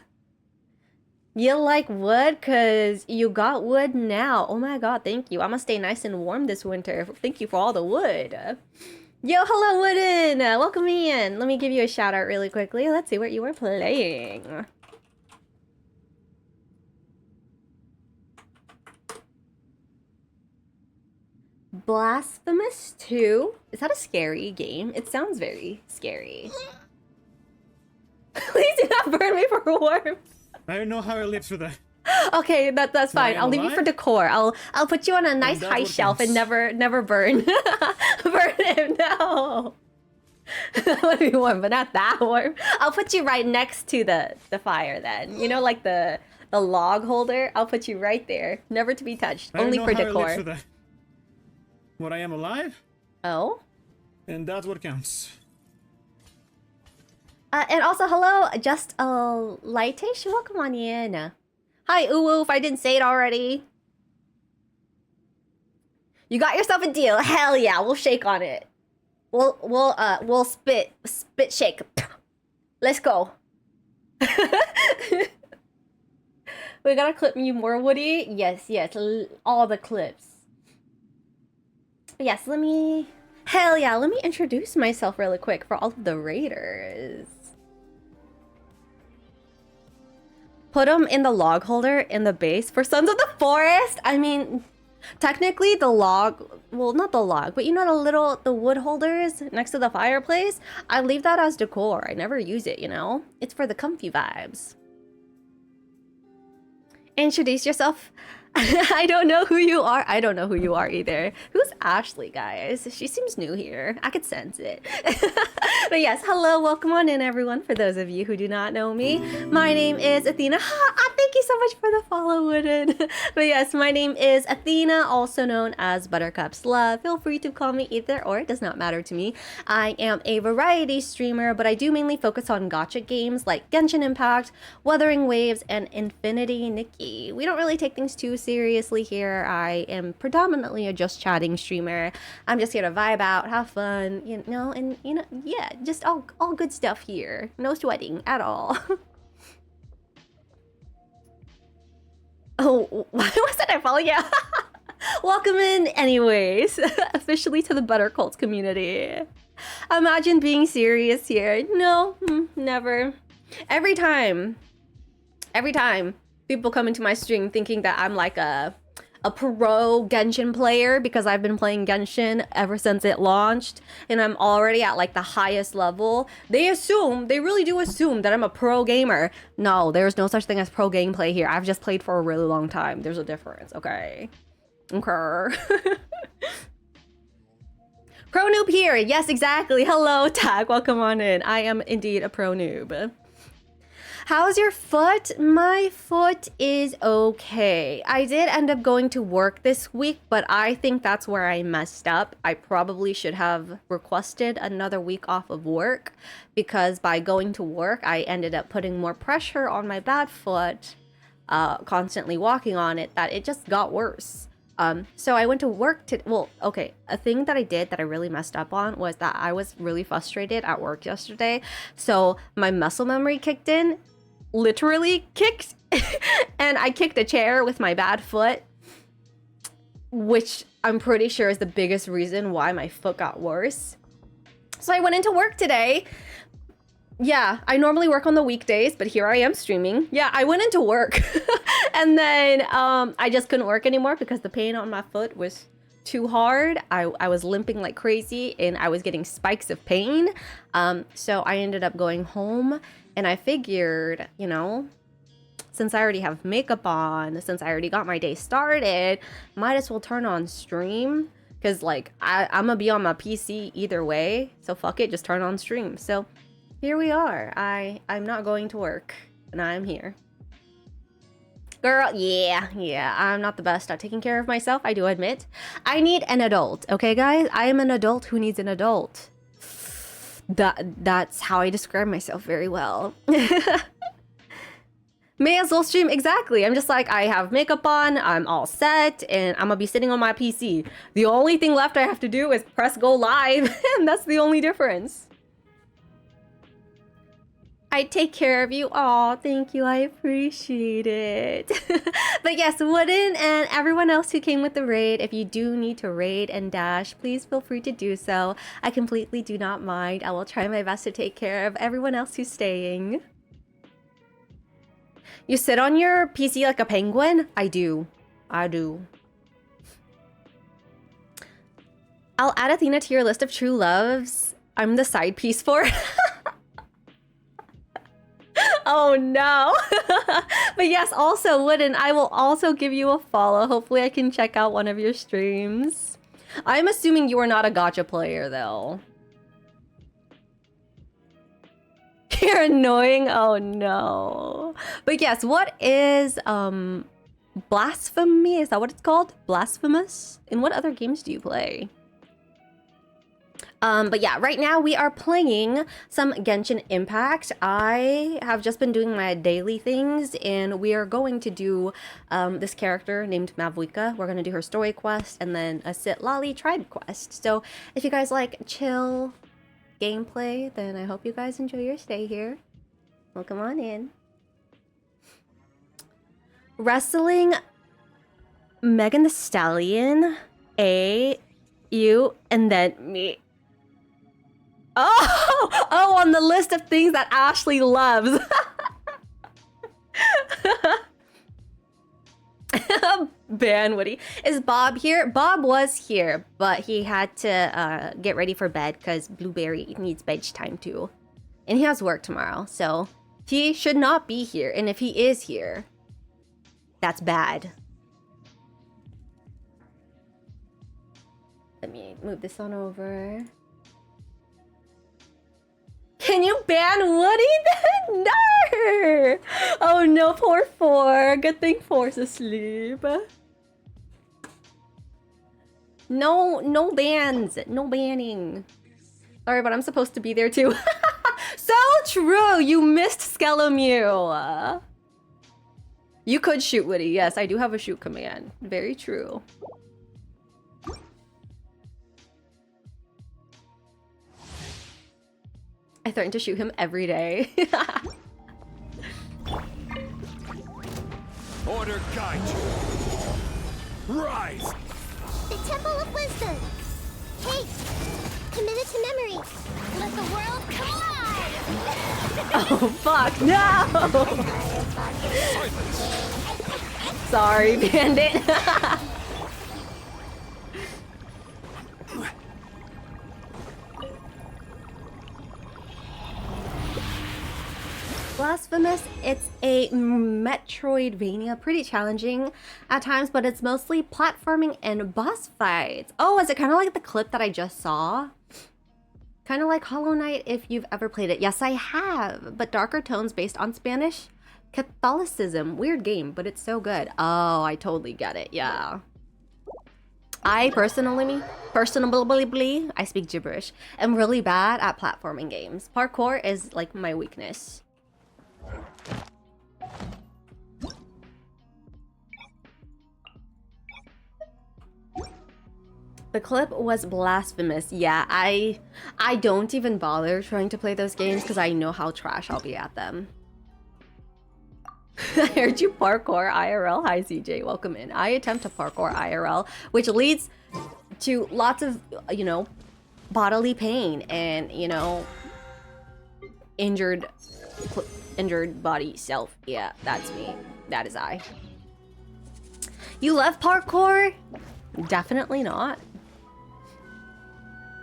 You like wood? Cause you got wood now. Oh my god, thank you. I'm gonna stay nice and warm this winter. Thank you for all the wood. Yo, hello, Wooden! Welcome in. Let me give you a shout out really quickly. Let's see what you were playing. Blasphemous 2? Is that a scary game? It sounds very scary. Please do not burn me for warmth. I don't know how I live through that. Okay, that's fine. I'll leave you for decor. I'll put you on a nice high shelf and never burn. Burn him, no. I want to be warm, but not that warm. I'll put you right next to the fire then. You know, like the log holder? I'll put you right there. Never to be touched. Only for decor. what I am alive, Oh. and that's what counts. And also, hello, just Lightish, welcome on in. Hi, Uwu, if I didn't say it already. You got yourself a deal. Hell yeah, we'll shake on it. We'll spit shake. Let's go. We gotta clip you more, Woody. Yes, all the clips. But yes, hell yeah, let me introduce myself really quick for all of the raiders. Put them in the log holder in the base for Sons of the Forest. I mean, technically the log, well, not the log, but you know the wood holders next to the fireplace? I leave that as decor. I never use it, you know? It's for the comfy vibes. Introduce yourself. I don't know who you are. I don't know who you are either. Who's Ashley, guys? She seems new here. I could sense it. But yes, hello, welcome on in, everyone. For those of you who do not know me, my name is Athena. Thank you so much for the follow, Wooden. But yes, my name is Athena, also known as Buttercup's Love. Feel free to call me either or, it does not matter to me. I am a variety streamer, but I do mainly focus on gacha games like Genshin Impact, Wuthering Waves, and Infinity Nikki. We don't really take things too seriously here. I am predominantly a just chatting streamer. I'm just here to vibe out, have fun, you know, and you know, yeah, just all good stuff here. No sweating at all. Oh, why wasn't I following you? Welcome in anyways, officially to the Butter Cult community. Imagine being serious here. No, never. Every time people come into my stream thinking that I'm like a pro Genshin player because I've been playing Genshin ever since it launched and I'm already at like the highest level. They really do assume that I'm a pro gamer. No, there's no such thing as pro gameplay here. I've just played for a really long time. There's a difference, okay? Okay. Pro noob here. Yes, exactly. Hello, Tag. Welcome on in. I am indeed a pro noob. How's your foot? My foot is okay. I did end up going to work this week, but I think that's where I messed up. I probably should have requested another week off of work because by going to work, I ended up putting more pressure on my bad foot, constantly walking on it, that it just got worse. So I went to work a thing that I did that I really messed up on was that I was really frustrated at work yesterday. So my muscle memory kicked in, literally kicked, and I kicked a chair with my bad foot, which I'm pretty sure is the biggest reason why my foot got worse. So I went into work today. Yeah, I normally work on the weekdays, but here I am streaming. Yeah, I went into work and then I just couldn't work anymore because the pain on my foot was too hard. I was limping like crazy and I was getting spikes of pain. So I ended up going home and I figured, you know, since I already have makeup on, since I already got my day started, might as well turn on stream. Because like I'm gonna be on my PC either way. So fuck it, just turn on stream. So here we are. I'm not going to work and I'm here. Girl, yeah, I'm not the best at taking care of myself, I do admit. I need an adult, okay guys? I am an adult who needs an adult. That's how I describe myself very well. May as well stream, exactly. I'm just like, I have makeup on, I'm all set, and I'm gonna be sitting on my PC. The only thing left I have to do is press go live, and that's the only difference. I take care of you. Oh, thank you. I appreciate it. But yes, Wooden and everyone else who came with the raid, if you do need to raid and dash, please feel free to do so. I completely do not mind. I will try my best to take care of everyone else who's staying. You sit on your PC like a penguin? I do. I do. I'll add Athena to your list of true loves. I'm the side piece for. Oh no. But yes, also Wooden, I will also give you a follow. Hopefully I can check out one of your streams. I'm assuming you are not a gacha player though. You're annoying. Oh no. But yes, what is Blasphemy, is that what it's called? Blasphemous? In what other games do you play? But yeah, right now we are playing some Genshin Impact. I have just been doing my daily things, and we are going to do this character named Mavuika. We're going to do her story quest and then a Sit Lolly tribe quest. So if you guys like chill gameplay, then I hope you guys enjoy your stay here. Welcome on in. Wrestling Megan the Stallion, you, and then me. Oh, on the list of things that Ashley loves. Ban Woody. Is Bob here? Bob was here, but he had to get ready for bed because Blueberry needs bedtime too. And he has work tomorrow, so he should not be here. And if he is here, that's bad. Let me move this on over. Can you ban Woody then? No! Oh no, poor Four. Good thing Four's asleep. No bans. No banning. Sorry, but I'm supposed to be there too. So true! You missed Skelemew. You could shoot Woody. Yes, I do have a shoot command. Very true. I threaten to shoot him every day. Order guide you. Rise. The Temple of Wisdom. Hey, commit it to memory. Let the world come alive. Oh fuck, no! Sorry, Bandit. Blasphemous, it's a Metroidvania, pretty challenging at times, but it's mostly platforming and boss fights. Oh, is it kind of like the clip that I just saw? Kind of like Hollow Knight if you've ever played it. Yes, I have, but darker tones based on Spanish Catholicism. Weird game, but it's so good. Oh, I totally get it, yeah. I personally, I speak gibberish, am really bad at platforming games. Parkour is like my weakness. The clip was blasphemous. Yeah, I don't even bother trying to play those games because I know how trash I'll be at them. I heard you parkour IRL. Hi CJ, welcome in. I attempt to parkour IRL, which leads to lots of, you know, bodily pain and, you know, injured body self. Yeah, that's me. That is I. You love parkour? Definitely not.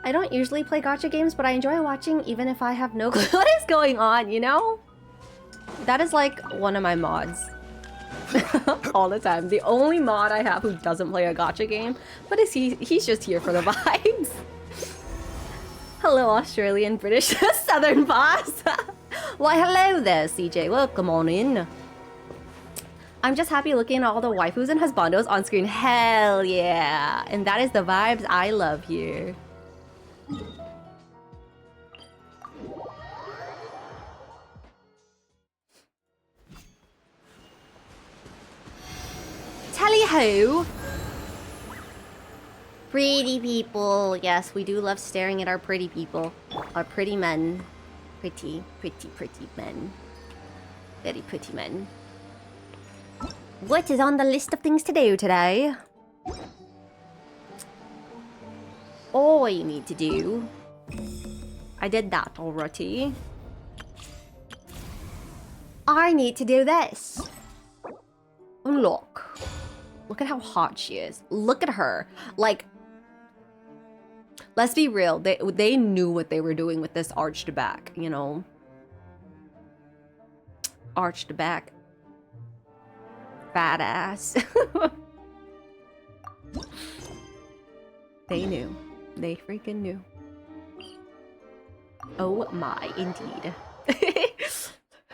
I don't usually play gacha games, but I enjoy watching even if I have no clue what is going on, you know? That is like one of my mods. All the time. The only mod I have who doesn't play a gacha game, but he's just here for the vibes. Hello, Australian, British, Southern boss. Why, hello there, CJ. Welcome on in. I'm just happy looking at all the waifus and husbandos on screen. Hell yeah. And that is the vibes I love here. Tally-ho! Pretty people. Yes, we do love staring at our pretty people. Our pretty men. Pretty men. Very pretty men. What is on the list of things to do today? All you need to do... I did that already. I need to do this. Unlock. Look at how hot she is. Look at her. Like... Let's be real. They knew what they were doing with this arched back, you know? Arched back. Fat ass. They knew. They freaking knew. Oh my, indeed.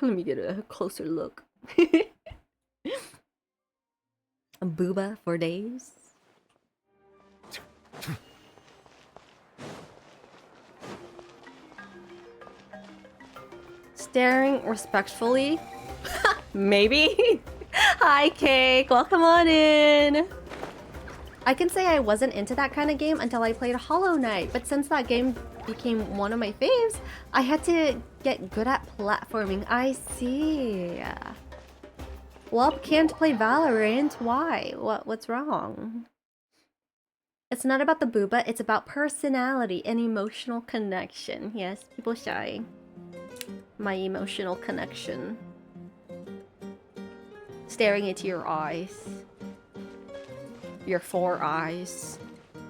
Let me get a closer look. A booba for days. Staring respectfully? Maybe? Hi, Cake. Welcome on in. I can say I wasn't into that kind of game until I played Hollow Knight, but since that game became one of my faves, I had to get good at platforming. I see. Well, can't play Valorant. Why? What's wrong? It's not about the booba, it's about personality and emotional connection. Yes, people shy. My emotional connection. Staring into your eyes. Your 4 eyes.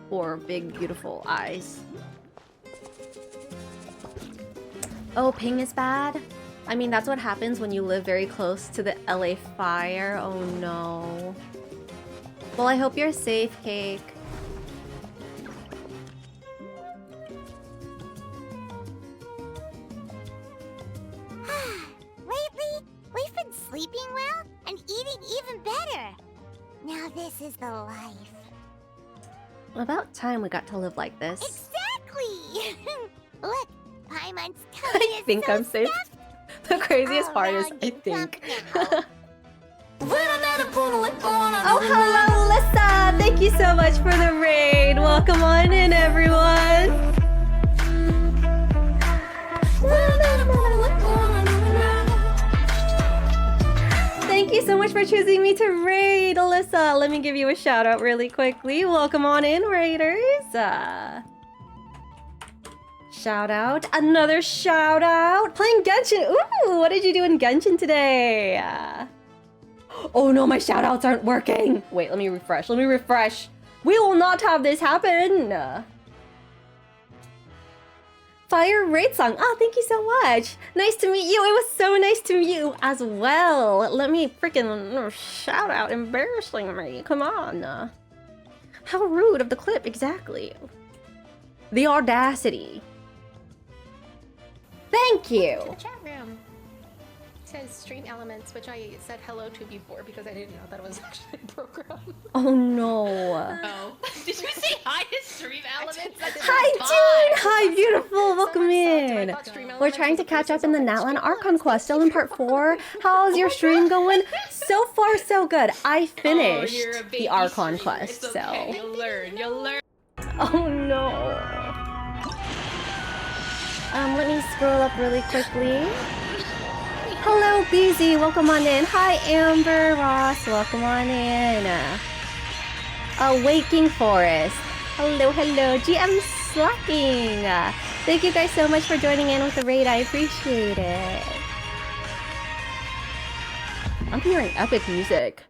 4 big, beautiful eyes. Oh, ping is bad? I mean, that's what happens when you live very close to the LA fire. Oh no. Well, I hope you're safe, Cake. Lately, we've been sleeping well and eating even better. Now this is the life. About time we got to live like this. Exactly! Look, Paimon's tummy I is think so I'm safe. stuffed. The craziest part is Around I you think. come Oh, hello, Alyssa! Thank you so much for the raid. Welcome on in, everyone. Thank you so much for choosing me to raid, Alyssa. Let me give you a shout out really quickly. Welcome on in, raiders. Shout out. Another shout out. Playing Genshin. Ooh, what did you do in Genshin today? Oh no, my shout outs aren't working. Wait, let me refresh. Let me refresh. We will not have this happen. Fire raid song. Oh, thank you so much. Nice to meet you. It was so nice to meet you as well. Let me freaking shout out. Embarrassing me. Come on. How rude of the clip. Exactly. The audacity. Thank you. To the chat room. It says stream elements, which I said hello to before because I didn't know that it was actually a program. Oh no. Oh. Did you say hi to stream elements? Hi, June! Hi, beautiful! Welcome in! We're trying to catch up in the Natlan Archon quest, still in part 4. How's your stream going? So far, so good. I finished the Archon quest, so... Okay. You'll learn, you'll learn. Oh no. Let me scroll up really quickly. Hello, BZ. Welcome on in. Hi, Amber Ross. Welcome on in. Waking Forest. Hello, hello. GM Slacking. Thank you guys so much for joining in with the raid. I appreciate it. I'm hearing epic music.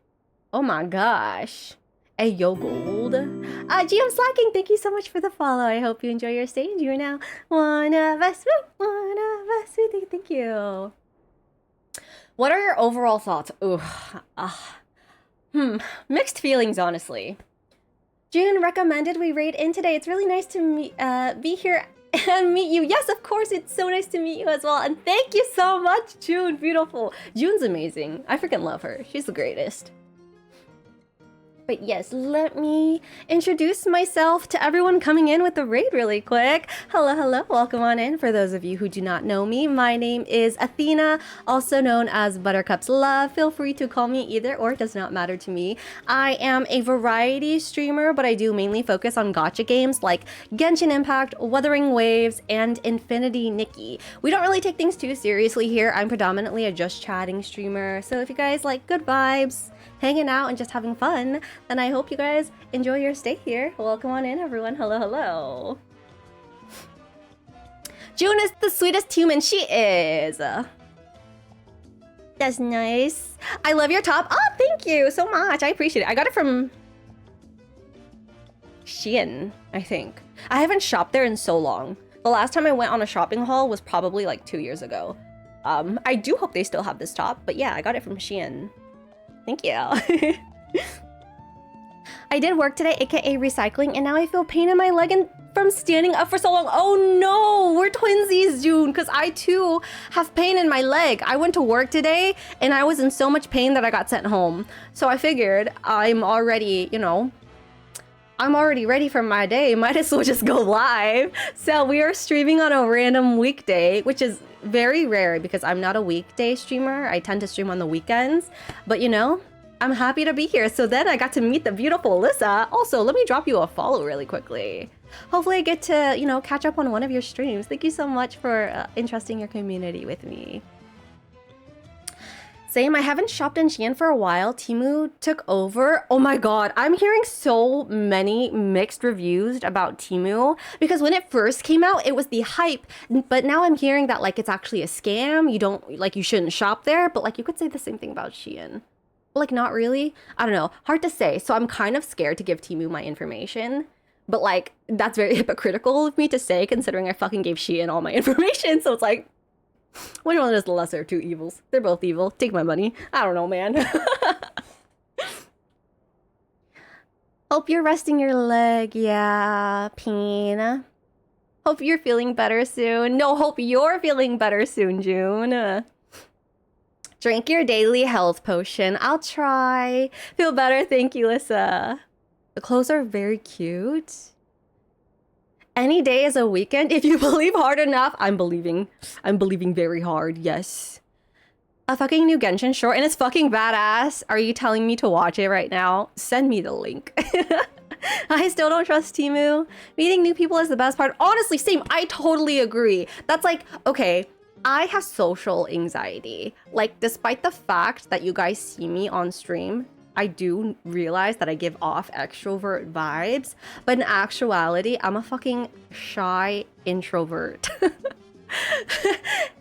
Oh my gosh. Hey, yo, gold. GM Slacking, thank you so much for the follow. I hope you enjoy your stay. You're now one of us. One of us. Thank you. What are your overall thoughts? Ooh. Mixed feelings, honestly. June recommended we raid in today. It's really nice to be here and meet you. Yes, of course, it's so nice to meet you as well. And thank you so much, June. Beautiful. June's amazing. I freaking love her. She's the greatest. But yes, let me introduce myself to everyone coming in with the raid really quick. Hello, hello, welcome on in. For those of you who do not know me, my name is Athena, also known as Buttercup's Love. Feel free to call me either or, it does not matter to me. I am a variety streamer, but I do mainly focus on gacha games like Genshin Impact, Wuthering Waves, and Infinity Nikki. We don't really take things too seriously here. I'm predominantly a just chatting streamer, so if you guys like good vibes, hanging out and just having fun, then I hope you guys enjoy your stay here. Welcome on in, everyone. Hello, hello. June is the sweetest human. She is. That's nice. I love your top. Oh, thank you so much. I appreciate it. I got it from Shein, I think. I haven't shopped there in so long. The last time I went on a shopping haul was probably like 2 years ago. I do hope they still have this top, but yeah, I got it from Shein. Thank you. I did work today, aka recycling, and now I feel pain in my leg and from standing up for so long. Oh no, we're twinsies, June, because I too have pain in my leg. I went to work today and I was in so much pain that I got sent home. So I figured I'm already, you know, I'm already ready for my day. Might as well just go live. So we are streaming on a random weekday, which is very rare because I'm not a weekday streamer. I tend to stream on the weekends, but you know, I'm happy to be here. So then I got to meet the beautiful Alyssa. Also, let me drop you a follow really quickly. Hopefully I get to, you know, catch up on one of your streams. Thank you so much for entrusting your community with me. Same, I haven't shopped in Shein for a while. Temu took over. Oh my god, I'm hearing so many mixed reviews about Temu because when it first came out, it was the hype. But now I'm hearing that like it's actually a scam. You don't, like, you shouldn't shop there. But like you could say the same thing about Shein. Like, not really. I don't know. Hard to say. So I'm kind of scared to give Temu my information. But like, that's very hypocritical of me to say considering I fucking gave Shein all my information. So it's like, which one is the lesser of two evils? They're both evil. Take my money. I don't know, man. Hope you're resting your leg. Yeah, Peen. Hope you're feeling better soon. No, hope you're feeling better soon, June. Drink your daily health potion. I'll try. Feel better. Thank you, Lissa. The clothes are very cute. Any day is a weekend. If you believe hard enough, I'm believing very hard. Yes. A fucking new Genshin short and it's fucking badass. Are you telling me to watch it right now? Send me the link. I still don't trust Temu. Meeting new people is the best part. Honestly, same. I totally agree. That's like, okay, I have social anxiety. Like, despite the fact that you guys see me on stream, I do realize that I give off extrovert vibes, but in actuality, I'm a fucking shy introvert.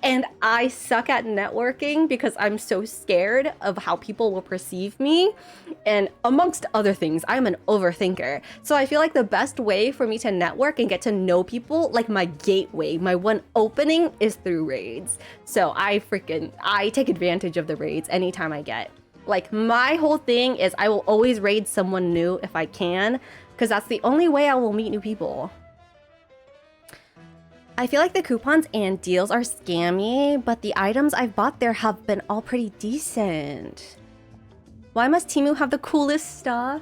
And I suck at networking because I'm so scared of how people will perceive me. And amongst other things, I'm an overthinker. So I feel like the best way for me to network and get to know people, like my gateway, my one opening is through raids. So I take advantage of the raids anytime I get. Like, my whole thing is I will always raid someone new if I can, because that's the only way I will meet new people. I feel like the coupons and deals are scammy, but the items I've bought there have been all pretty decent. Why must Temu have the coolest stuff?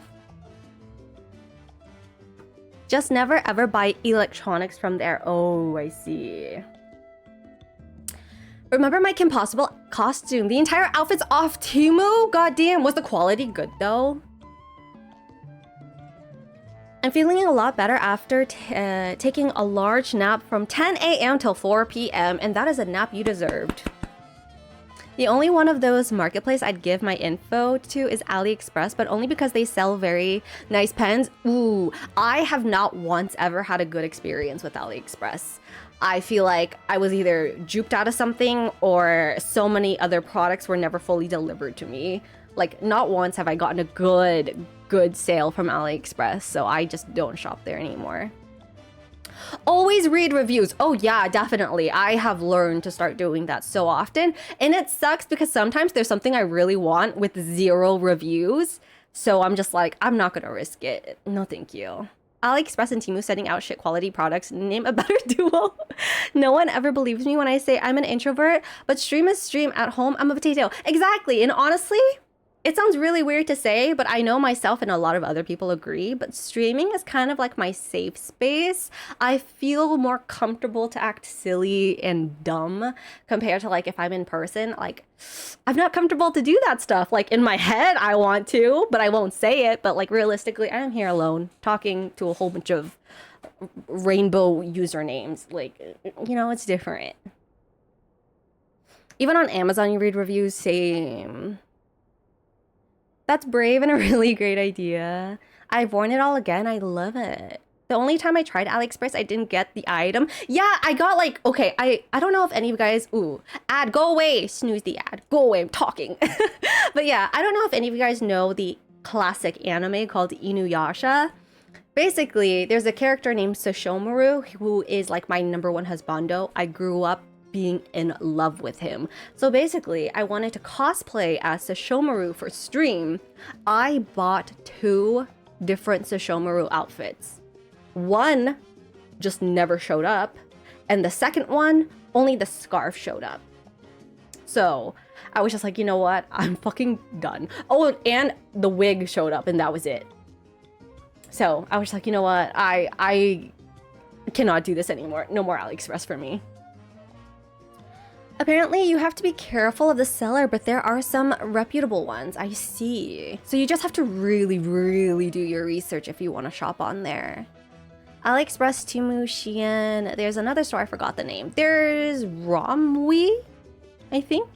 Just never ever buy electronics from there. Oh, I see. Remember my Kim Possible costume? The entire outfit's off Temu? Goddamn, was the quality good though? I'm feeling a lot better after taking a large nap from 10 a.m. till 4 p.m. and that is a nap you deserved. The only one of those marketplace I'd give my info to is AliExpress, but only because they sell very nice pens. Ooh, I have not once ever had a good experience with AliExpress. I feel like I was either duped out of something or so many other products were never fully delivered to me. Like, not once have I gotten a good sale from AliExpress, so I just don't shop there anymore. Always read reviews. Oh yeah, definitely. I have learned to start doing that so often. And it sucks because sometimes there's something I really want with 0 reviews. So I'm just like, I'm not gonna risk it. No, thank you. AliExpress and Temu sending out shit quality products. Name a better duo. No one ever believes me when I say I'm an introvert, but stream is stream. At home, I'm a potato. Exactly. And honestly, it sounds really weird to say, but I know myself and a lot of other people agree, but streaming is kind of like my safe space. I feel more comfortable to act silly and dumb compared to like if I'm in person. Like, I'm not comfortable to do that stuff. Like, in my head, I want to, but I won't say it. But like, realistically, I'm here alone talking to a whole bunch of rainbow usernames. Like, you know, it's different. Even on Amazon, you read reviews, same. That's brave and a really great idea. I've worn it all again. I love it. The only time I tried AliExpress, I didn't get the item. Yeah, I got like, okay, I don't know if any of you guys, ooh, ad, go away, snooze the ad, go away, I'm talking. But yeah, I don't know if any of you guys know the classic anime called Inuyasha. Basically, there's a character named Sesshomaru who is like my #1 husbando. I grew up being in love with him. So basically, I wanted to cosplay as Sesshomaru for stream. I bought 2 different Sesshomaru outfits. One just never showed up, and the second one, only the scarf showed up. So I was just like, you know what? I'm fucking done. Oh, and the wig showed up, and that was it. So I was like, you know what? I cannot do this anymore. No more AliExpress for me. Apparently, you have to be careful of the seller, but there are some reputable ones. I see. So you just have to really, really do your research if you want to shop on there. AliExpress, Temu, Shein. There's another store, I forgot the name. There's Romwe, I think.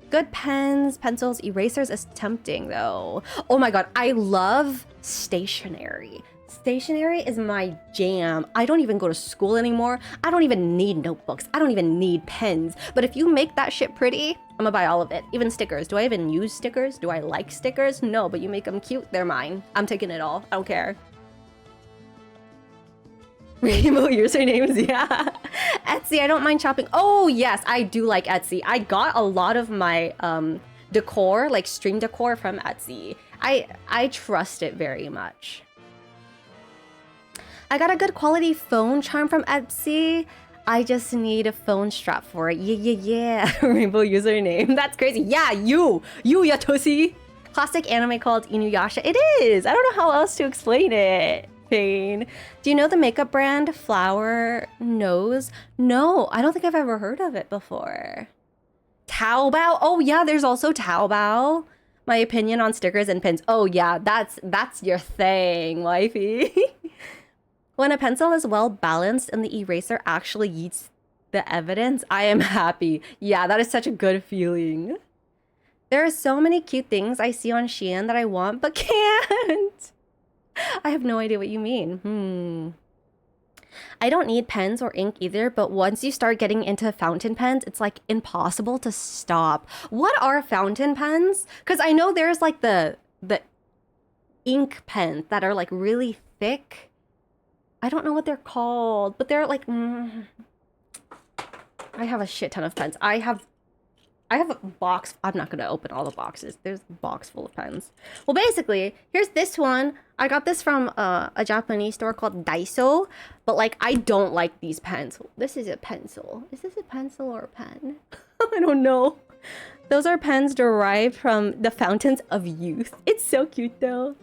Good pens, pencils, erasers is tempting though. Oh my god, I love stationery. Stationery is my jam. I don't even go to school anymore. I don't even need notebooks. I don't even need pens. But if you make that shit pretty, I'm gonna buy all of it. Even stickers. Do I even use stickers? Do I like stickers? No, but you make them cute, they're mine. I'm taking it all. I don't care. Rainbow usernames, yeah. Etsy, I don't mind shopping. Oh yes, I do like Etsy. I got a lot of my decor, like stream decor from Etsy. I trust it very much. I got a good quality phone charm from Etsy. I just need a phone strap for it. Yeah. Rainbow username. That's crazy. Yeah, you Yatoshi. Classic anime called Inuyasha. It is. I don't know how else to explain it. Pain. Do you know the makeup brand Flower Nose? No, I don't think I've ever heard of it before. Taobao? Oh yeah, there's also Taobao. My opinion on stickers and pins. Oh yeah, that's your thing, wifey. When a pencil is well balanced and the eraser actually eats the evidence, I am happy. Yeah, that is such a good feeling. There are so many cute things I see on Shein that I want but can't. I have no idea what you mean. I don't need pens or ink either, but once you start getting into fountain pens, it's like impossible to stop. What are fountain pens? Because I know there's like the ink pens that are like really thick. I don't know what they're called, but they're like... I have a shit ton of pens. I have a box. I'm not going to open all the boxes. There's a box full of pens. Well, basically, here's this one. I got this from a Japanese store called Daiso. But, like, I don't like these pens. This is a pencil. Is this a pencil or a pen? I don't know. Those are pens derived from the fountains of youth. It's so cute, though.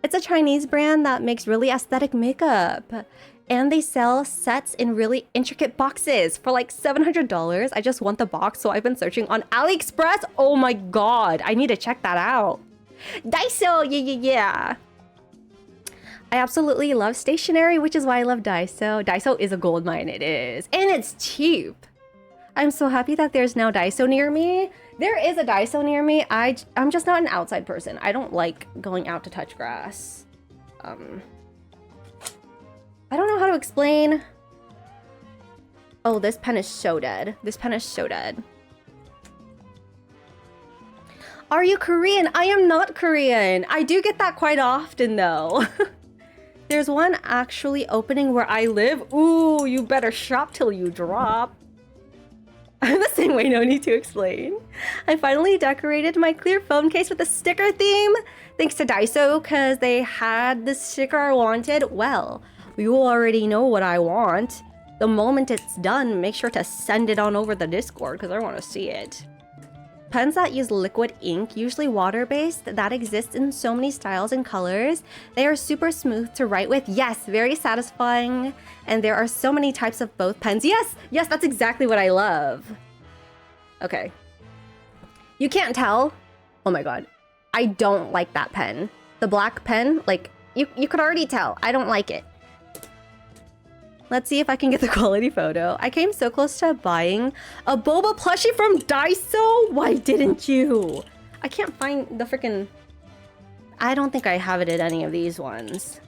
It's a Chinese brand that makes really aesthetic makeup. And they sell sets in really intricate boxes for like $700. I just want the box, so I've been searching on AliExpress. Oh my god, I need to check that out. Daiso, yeah. I absolutely love stationery, which is why I love Daiso. Daiso is a gold mine, it is. And it's cheap. I'm so happy that there's now Daiso near me. There is a Daiso near me. I'm just not an outside person. I don't like going out to touch grass. I don't know how to explain. Oh, this pen is so dead. This pen is so dead. Are you Korean? I am not Korean. I do get that quite often though. There's one actually opening where I live. Ooh, you better shop till you drop. I'm the same way, no need to explain. I finally decorated my clear phone case with a sticker theme. Thanks to Daiso, because they had the sticker I wanted. Well, you already know what I want. The moment it's done, make sure to send it on over the Discord, because I want to see it. Pens that use liquid ink, usually water-based, that exists in so many styles and colors. They are super smooth to write with. Yes, very satisfying. And there are so many types of both pens. Yes, that's exactly what I love. Okay. You can't tell. Oh my god. I don't like that pen. The black pen, like, you could already tell. I don't like it. Let's see if I can get the quality photo. I came so close to buying a boba plushie from Daiso. Why didn't you? I can't find the freaking... I don't think I have it in any of these ones.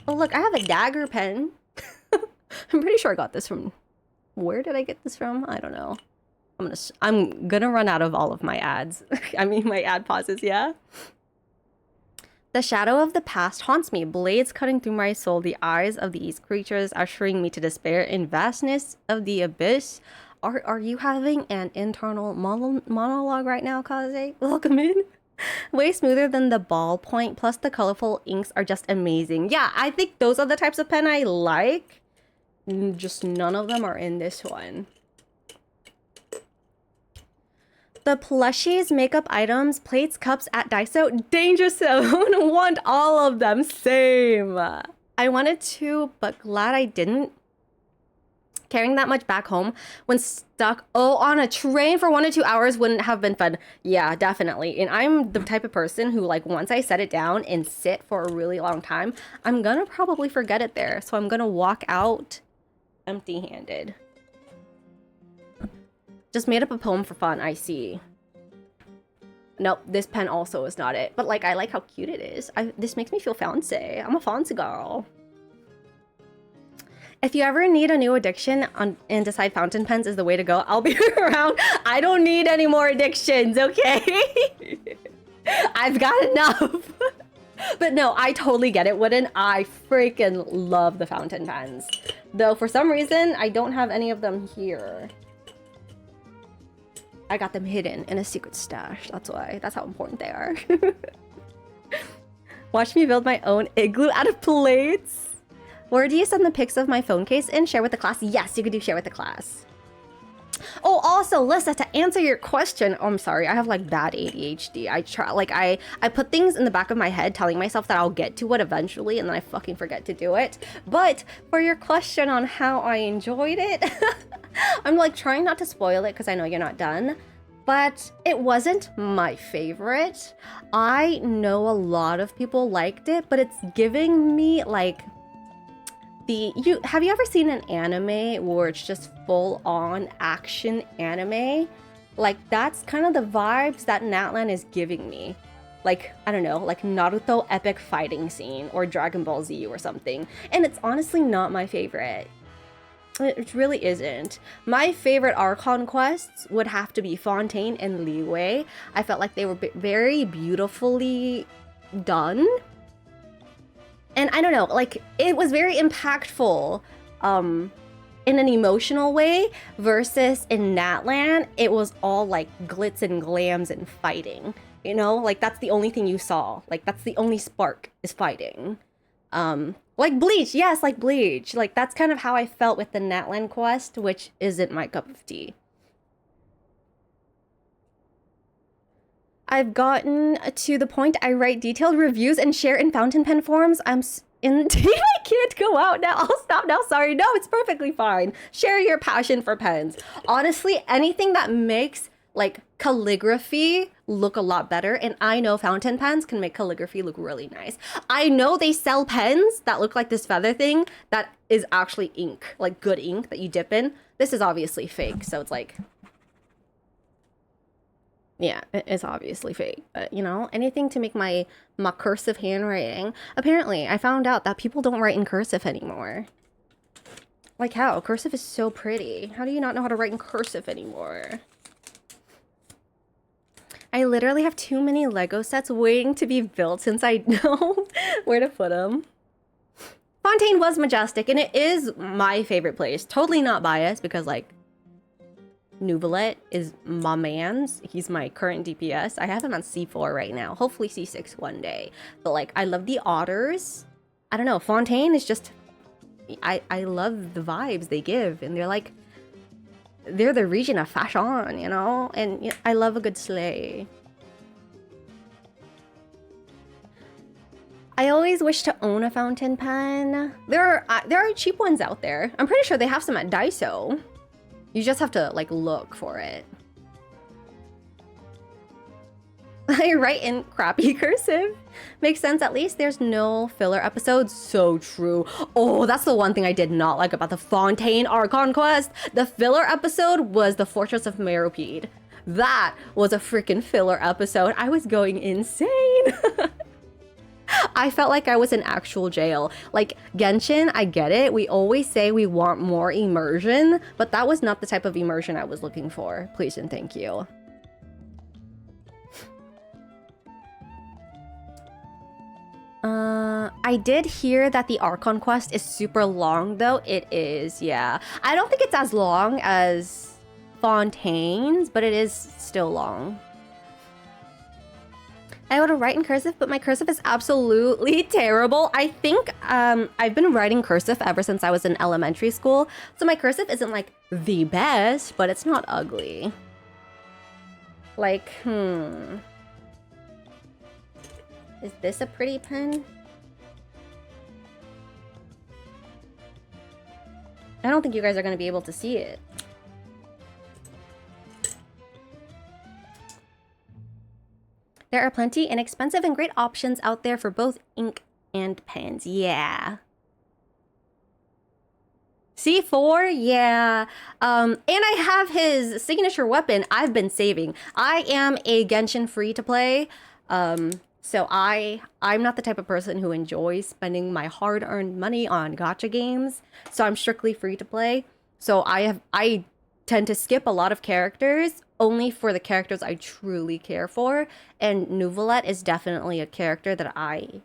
Oh look, I have a dagger pen. I'm pretty sure I got this from... Where did I get this from? I don't know. I'm gonna run out of all of my ads. I mean my ad pauses, yeah? The shadow of the past haunts me, blades cutting through my soul, the eyes of these creatures ushering me to despair in vastness of the abyss. Are you having an internal monologue right now, Kaze? Welcome in. Way smoother than the ballpoint, plus the colorful inks are just amazing. Yeah, I think those are the types of pen I like. Just none of them are in this one. The plushies, makeup items, plates, cups at Daiso. Danger Zone! Want all of them. Same. I wanted to, but glad I didn't. Carrying that much back home when stuck on a train for 1 to 2 hours wouldn't have been fun. Yeah, definitely. And I'm the type of person who, like, once I set it down and sit for a really long time, I'm gonna probably forget it there. So I'm gonna walk out empty-handed. Just made up a poem for fun, I see. Nope, this pen also is not it. But, like, I like how cute it is. This makes me feel fancy. I'm a fancy girl. If you ever need a new addiction and decide fountain pens is the way to go, I'll be around. I don't need any more addictions, okay? I've got enough. But no, I totally get it, Wooden. I freaking love the fountain pens. Though for some reason, I don't have any of them here. I got them hidden in a secret stash. That's why. That's how important they are. Watch me build my own igloo out of plates. Where do you send the pics of my phone case and share with the class? Yes, you could do share with the class. Oh, also, Lissa, to answer your question, oh, I'm sorry, I have like bad ADHD. I put things in the back of my head telling myself that I'll get to it eventually and then I fucking forget to do it. But for your question on how I enjoyed it, I'm like trying not to spoil it because I know you're not done. But it wasn't my favorite. I know a lot of people liked it, but it's giving me like have you ever seen an anime where it's just full on action anime? Like that's kind of the vibes that Natlan is giving me. Like, I don't know, like Naruto epic fighting scene or Dragon Ball Z or something. And it's honestly not my favorite. It really isn't. My favorite Archon quests would have to be Fontaine and Liyue. I felt like they were very beautifully done. And I don't know, like, it was very impactful in an emotional way versus in Natlan, it was all like glitz and glams and fighting, you know? Like, that's the only thing you saw. Like, that's the only spark is fighting. Like Bleach, yes, like Bleach. Like, that's kind of how I felt with the Natlan quest, which isn't my cup of tea. I've gotten to the point I write detailed reviews and share in fountain pen forums. I can't go out now. I'll stop now. Sorry. No, it's perfectly fine. Share your passion for pens. Honestly, anything that makes like calligraphy look a lot better. And I know fountain pens can make calligraphy look really nice. I know they sell pens that look like this feather thing that is actually ink, like good ink that you dip in. This is obviously fake. So it's like, yeah, it's obviously fake, but you know, anything to make my cursive handwriting. Apparently, I found out that people don't write in cursive anymore. Like how? Cursive is so pretty. How do you not know how to write in cursive anymore? I literally have too many Lego sets waiting to be built since I know where to put them. Fontaine was majestic, and it is my favorite place. Totally not biased because, like, Nuvalet is my man's. He's my current DPS. I have him on C4 right now. Hopefully C6 one day. But like, I love the otters. I don't know. Fontaine is just... I love the vibes they give. And they're like... They're the region of fashion, you know? And you know, I love a good sleigh. I always wish to own a fountain pen. There are cheap ones out there. I'm pretty sure they have some at Daiso. You just have to, like, look for it. I write in crappy cursive. Makes sense, at least there's no filler episodes. So true. Oh, that's the one thing I did not like about the Fontaine Archon quest. The filler episode was the Fortress of Meropide. That was a freaking filler episode. I was going insane. I felt like I was in actual jail. Like, Genshin, I get it. We always say we want more immersion, but that was not the type of immersion I was looking for. Please and thank you. I did hear that the Archon quest is super long, though. It is, yeah. I don't think it's as long as Fontaine's, but it is still long. I want to write in cursive, but my cursive is absolutely terrible. I think I've been writing cursive ever since I was in elementary school. So my cursive isn't like the best, but it's not ugly. Like, Is this a pretty pen? I don't think you guys are going to be able to see it. There are plenty inexpensive and great options out there for both ink and pens. Yeah. C4? Yeah. And I have his signature weapon I've been saving. I am a Genshin free-to-play. So I'm not the type of person who enjoys spending my hard-earned money on gacha games. So I'm strictly free-to-play. So I tend to skip a lot of characters only for the characters I truly care for, and Nuvolette is definitely a character that I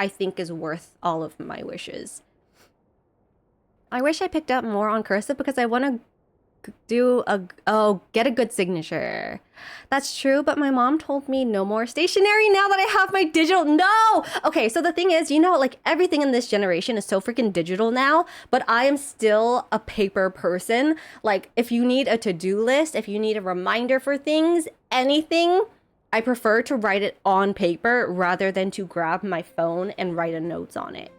think is worth all of my wishes. I wish I picked up more on cursive because I want to get a good signature. That's true, but my mom told me no more stationery now that I have my digital. No! Okay, so the thing is, you know, like everything in this generation is so freaking digital now, but I am still a paper person. Like if you need a to-do list, if you need a reminder for things, anything, I prefer to write it on paper rather than to grab my phone and write a notes on it.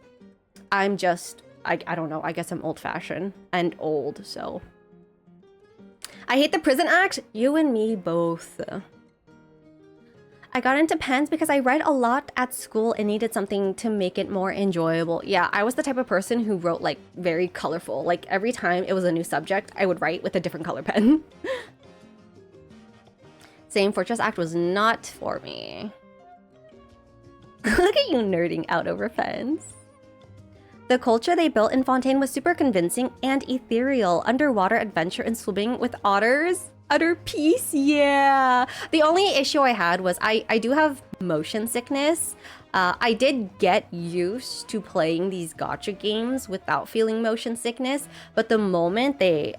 I'm just, I don't know, I guess I'm old-fashioned and old, so... I hate the prison act. You and me both. I got into pens because I read a lot at school and needed something to make it more enjoyable. Yeah, I was the type of person who wrote like very colorful. Like every time it was a new subject, I would write with a different color pen. Same, Fortress Act was not for me. Look at you nerding out over pens. The culture they built in Fontaine was super convincing and ethereal. Underwater adventure and swimming with otters. Utter peace, yeah. The only issue I had was I do have motion sickness. I did get used to playing these gacha games without feeling motion sickness, but the moment they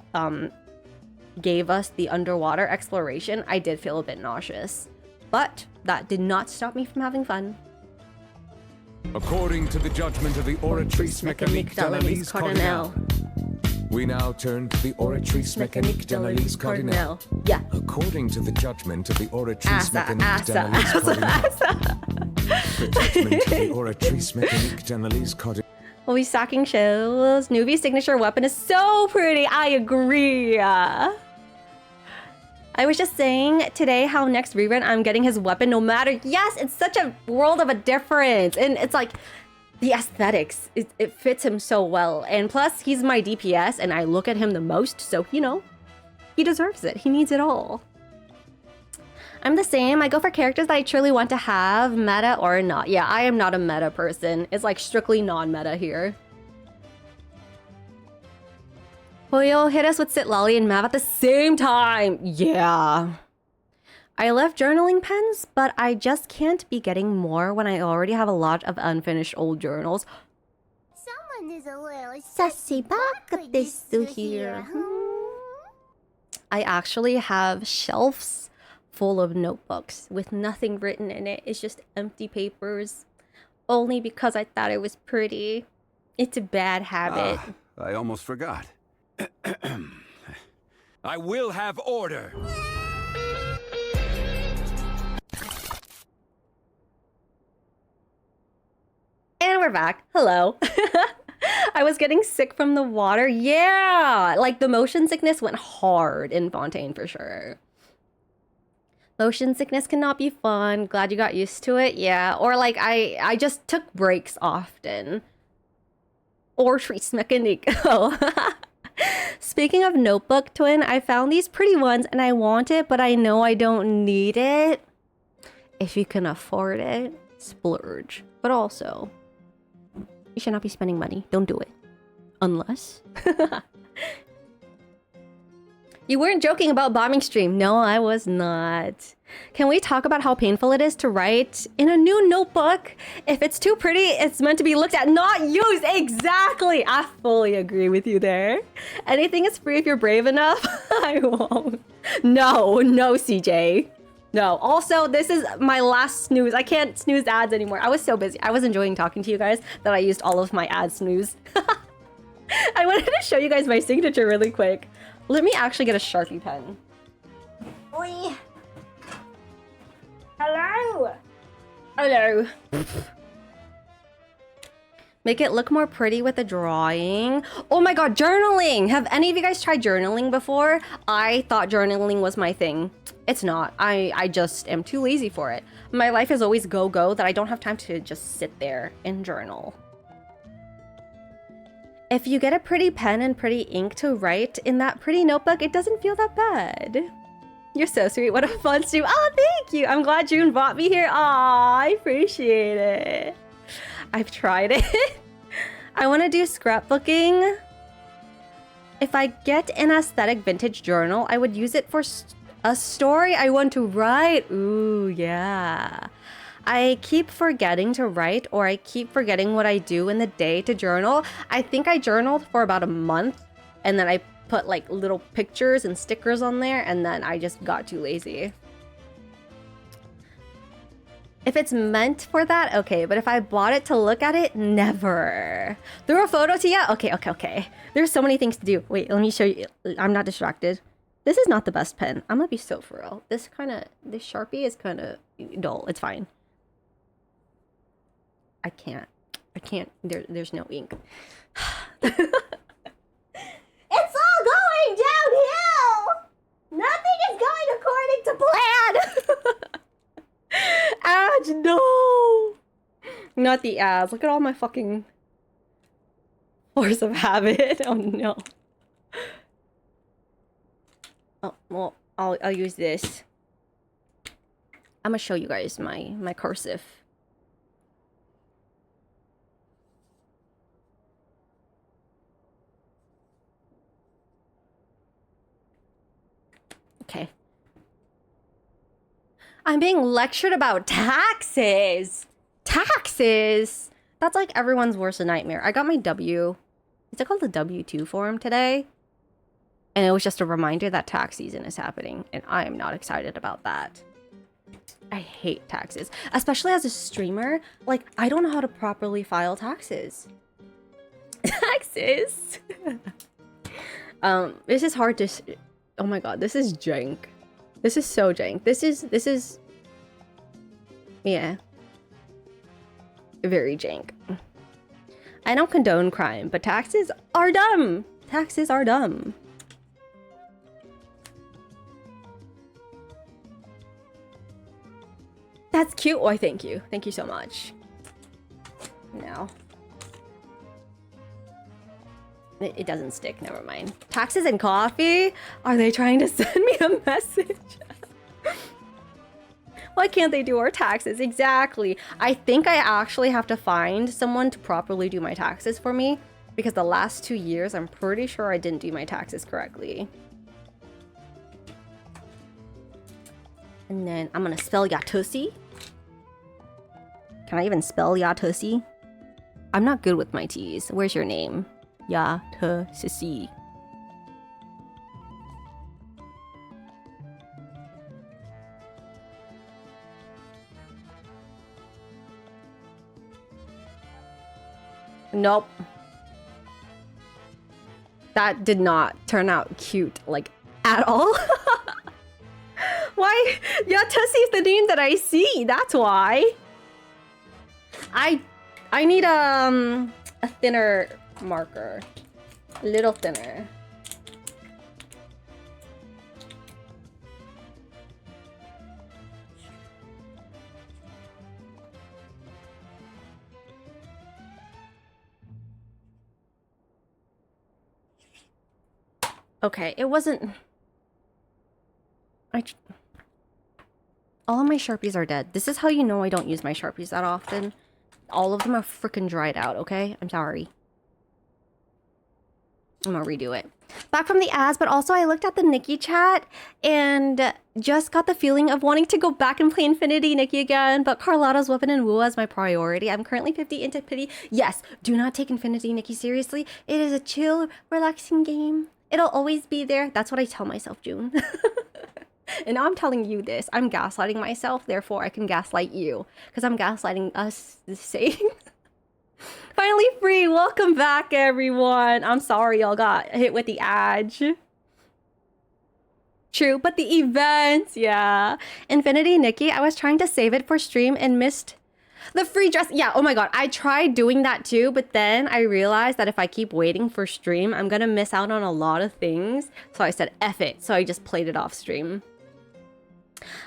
gave us the underwater exploration, I did feel a bit nauseous. But that did not stop me from having fun. According to the judgment of the Oratrice Mécanique d'Analyse Cardinale, we now turn to the Oratrice Mécanique d'Analyse Cardinale. Yeah. According to the judgment of the Oratrice Mécanique d'Analyse Cardinale. The judgment of the Oratrice Mécanique d'Analyse Cardinale. We'll be stacking shells. Nuvi's signature weapon is so pretty. I agree. I was just saying today how next rerun I'm getting his weapon no matter. Yes, it's such a world of a difference. And it's like the aesthetics, it fits him so well. And plus he's my DPS and I look at him the most. So, you know, he deserves it. He needs it all. I'm the same. I go for characters that I truly want to have, meta or not. Yeah, I am not a meta person. It's like strictly non-meta here. Hoyo hit us with Sitlolly and Mav at the same time. Yeah. I love journaling pens, but I just can't be getting more when I already have a lot of unfinished old journals. Someone is a little sassy back this here. I actually have shelves full of notebooks with nothing written in it. It's just empty papers. Only because I thought it was pretty. It's a bad habit. I almost forgot. I will have order. And we're back. Hello. I was getting sick from the water. Yeah, like the motion sickness went hard in Fontaine for sure. Motion sickness cannot be fun. Glad you got used to it. Yeah, or like I just took breaks often. Or Treats Mechanique. Oh. Speaking of notebook twin, I found these pretty ones and I want it, but I know I don't need it. If you can afford it, splurge. But also, you should not be spending money. Don't do it. Unless... You weren't joking about bombing stream. No, I was not. Can we talk about how painful it is to write in a new notebook? If it's too pretty, it's meant to be looked at, not used. Exactly. I fully agree with you there. Anything is free if you're brave enough. I won't. No, CJ. No. Also, this is my last snooze. I can't snooze ads anymore. I was so busy. I was enjoying talking to you guys that I used all of my ad snooze. I wanted to show you guys my signature really quick. Let me actually get a Sharpie pen. Oi. Hello. Hello. Make it look more pretty with the drawing. Oh my god, journaling! Have any of you guys tried journaling before? I thought journaling was my thing. It's not. I just am too lazy for it. My life is always go that I don't have time to just sit there and journal. If you get a pretty pen and pretty ink to write in that pretty notebook, it doesn't feel that bad. You're so sweet. What a fun stream. Oh, thank you. I'm glad June brought me here. Aw, I appreciate it. I've tried it. I want to do scrapbooking. If I get an aesthetic vintage journal, I would use it for a story I want to write. Ooh, yeah. I keep forgetting to write, or I keep forgetting what I do in the day to journal. I think I journaled for about a month, and then I put like little pictures and stickers on there, and then I just got too lazy. If it's meant for that, okay. But if I bought it to look at it, never. Through a photo to you? Okay. There's so many things to do. Wait, let me show you. I'm not distracted. This is not the best pen. I'm gonna be so for real. This Sharpie is kind of dull. It's fine. I can't. There's no ink. It's all going downhill! Nothing is going according to plan! Ads, no! Not the ads. Look at all my fucking force of habit. Oh no. Oh, well, I'll use this. I'm gonna show you guys my cursive. Okay. I'm being lectured about taxes. Taxes. That's like everyone's worst nightmare. I got my W. It's called the W-2 form today. And it was just a reminder that tax season is happening. And I am not excited about that. I hate taxes. Especially as a streamer. Like, I don't know how to properly file taxes. Taxes. This is hard to... Oh my god, this is jank. This is so jank. This is... Yeah. Very jank. I don't condone crime, but taxes are dumb. Taxes are dumb. That's cute. Why, thank you. Thank you so much. No. It doesn't stick. Never mind. Taxes and coffee? Are they trying to send me a message? Why can't they do our taxes? Exactly. I think I actually have to find someone to properly do my taxes for me, because the last 2 years, I'm pretty sure I didn't do my taxes correctly. And then I'm gonna spell Yatusi. Can I even spell Yatusi? I'm not good with my T's. Where's your name? Yatusi. Nope. That did not turn out cute, like, at all. Why? Yatusi is the name that I see. That's why. I need a thinner marker. A little thinner. Okay, it wasn't... All of my Sharpies are dead. This is how you know I don't use my Sharpies that often. All of them are freaking dried out, okay? I'm sorry. I'm gonna redo it. Back from the ads, but also I looked at the Nikki chat and just got the feeling of wanting to go back and play Infinity Nikki again, but Carlotta's Weapon and Wu is my priority. I'm currently 50 into pity. Yes, do not take Infinity Nikki seriously. It is a chill, relaxing game. It'll always be there. That's what I tell myself, June. And now I'm telling you this. I'm gaslighting myself, therefore I can gaslight you. Because I'm gaslighting us the same. Finally free! Welcome back, everyone! I'm sorry y'all got hit with the edge. True, but the events, yeah. Infinity Nikki, I was trying to save it for stream and missed the free dress. Yeah, oh my god, I tried doing that too, but then I realized that if I keep waiting for stream, I'm gonna miss out on a lot of things. So I said, F it. So I just played it off stream.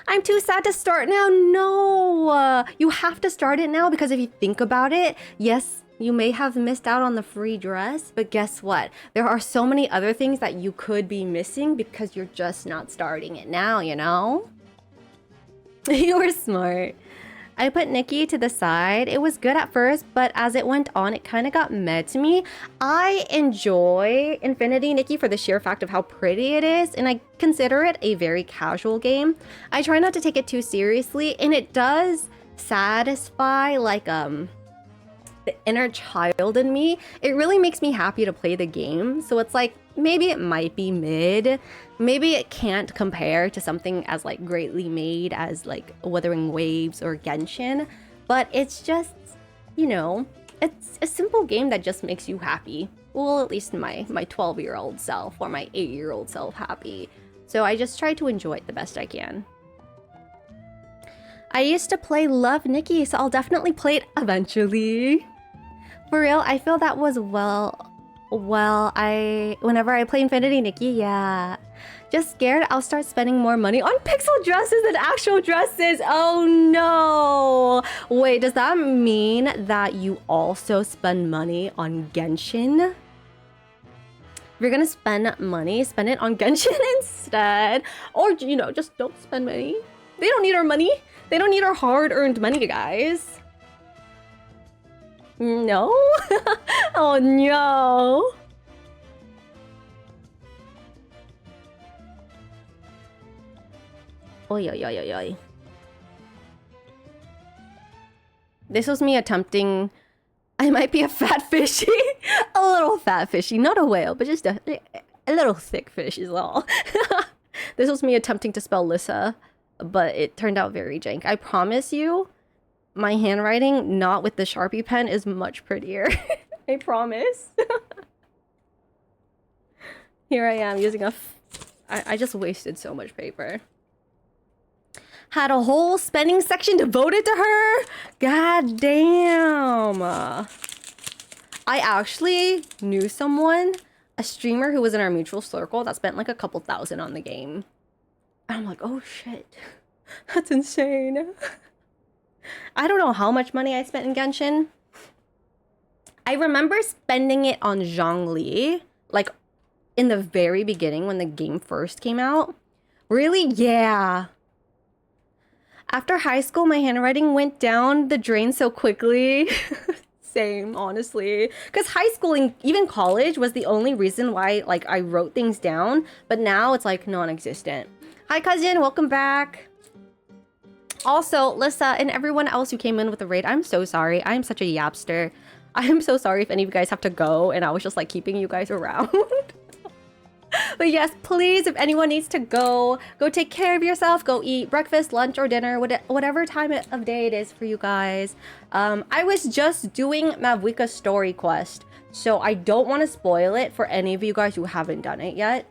I'm too sad to start now. No, you have to start it now because if you think about it, yes, you may have missed out on the free dress, but guess what? There are so many other things that you could be missing because you're just not starting it now, you know? You were smart. I put Nikki to the side. It was good at first, but as it went on, it kind of got meh to me. I enjoy Infinity Nikki for the sheer fact of how pretty it is, and I consider it a very casual game. I try not to take it too seriously, and it does satisfy, like, the inner child in me. It really makes me happy to play the game. So it's like, maybe it might be mid. Maybe it can't compare to something as like greatly made as like Wuthering Waves or Genshin. But it's just, you know, it's a simple game that just makes you happy. Well, at least my 12-year-old self or my 8-year-old self happy. So I just try to enjoy it the best I can. I used to play Love Nikki, so I'll definitely play it eventually. For real, I feel that was whenever I play Infinity Nikki, yeah. Just scared I'll start spending more money on pixel dresses than actual dresses. Oh no. Wait, does that mean that you also spend money on Genshin? If you're gonna spend money, spend it on Genshin instead. Or, you know, just don't spend money. They don't need our money. They don't need our hard-earned money, guys. No? Oh no. Oy, oy, oy, oy, oy. This was me attempting... I might be a fat fishy. A little fat fishy. Not a whale, but just a little thick fish is all. This was me attempting to spell Lissa, but it turned out very jank. I promise you, my handwriting, not with the Sharpie pen, is much prettier. I promise. Here I am using I just wasted so much paper. Had a whole spending section devoted to her? God damn. I actually knew someone, a streamer who was in our mutual circle that spent like a couple thousand on the game. And I'm like, oh shit. That's insane. I don't know how much money I spent in Genshin. I remember spending it on Zhongli, like in the very beginning when the game first came out. Really? Yeah. After high school, my handwriting went down the drain so quickly. Same, honestly. Because high school, even college, was the only reason why like I wrote things down. But now it's like non-existent. Hi, cousin. Welcome back. Also, Lissa and everyone else who came in with the raid, I'm so sorry. I'm such a yapster. I am so sorry if any of you guys have to go and I was just like keeping you guys around. But yes, please, if anyone needs to go take care of yourself. Go eat breakfast, lunch, or dinner, whatever time of day it is for you guys. I was just doing Mavuika's story quest, so I don't want to spoil it for any of you guys who haven't done it yet.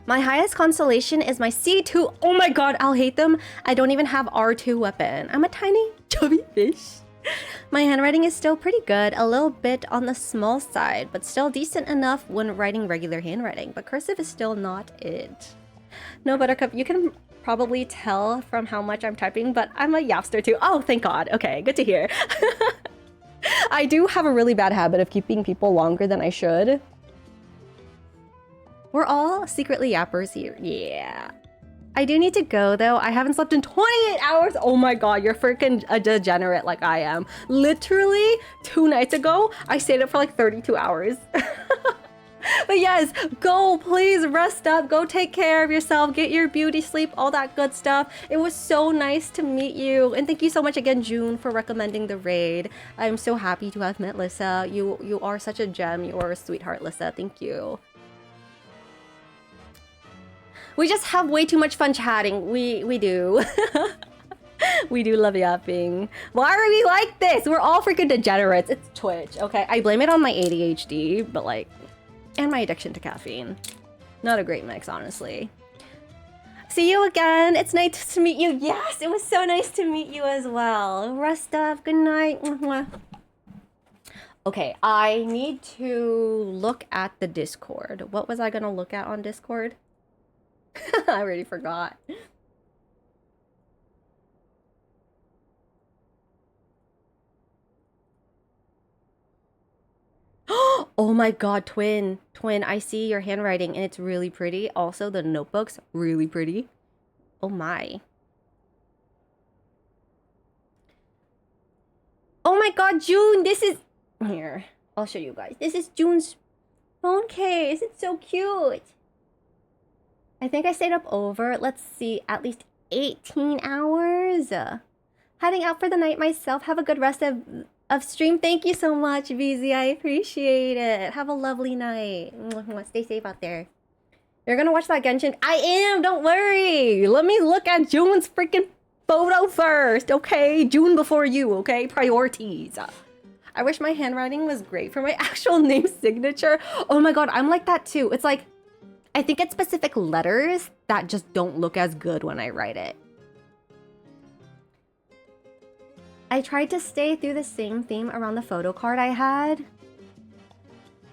My highest constellation is my C2. Oh my god, I'll hate them. I don't even have R2 weapon. I'm a tiny chubby fish. My handwriting is still pretty good, a little bit on the small side, but still decent enough when writing regular handwriting, but cursive is still not it. No, Buttercup, you can probably tell from how much I'm typing, but I'm a yapster too. Oh, thank god. Okay, good to hear. I do have a really bad habit of keeping people longer than I should. We're all secretly yappers here. Yeah. I do need to go though. I haven't slept in 28 hours. Oh my god, you're freaking a degenerate like I am. Literally 2 nights ago, I stayed up for like 32 hours. But yes, go, please rest up. Go take care of yourself. Get your beauty sleep, all that good stuff. It was so nice to meet you. And thank you so much again, June, for recommending the raid. I'm so happy to have met Lissa. You are such a gem. You are a sweetheart, Lissa. Thank you. We just have way too much fun chatting. We do. We do love yapping. Why are we like this? We're all freaking degenerates. It's Twitch, okay? I blame it on my ADHD, but like, and my addiction to caffeine. Not a great mix, honestly. See you again. It's nice to meet you. Yes, it was so nice to meet you as well. Rest up. Good night. Okay, I need to look at the Discord. What was I gonna look at on Discord? I already forgot. Oh my god, twin, I see your handwriting and it's really pretty. Also, the notebook's really pretty. Oh my. Oh my god, June, this is... Here, I'll show you guys. This is June's phone case. It's so cute. I think I stayed up over, let's see, at least 18 hours. Heading out for the night myself. Have a good rest of stream. Thank you so much, BZ. I appreciate it. Have a lovely night. Stay safe out there. You're gonna watch that Genshin? I am! Don't worry! Let me look at June's freaking photo first, okay? June before you, okay? Priorities. I wish my handwriting was great for my actual name signature. Oh my god, I'm like that too. It's like, I think it's specific letters that just don't look as good when I write it. I tried to stay through the same theme around the photo card I had.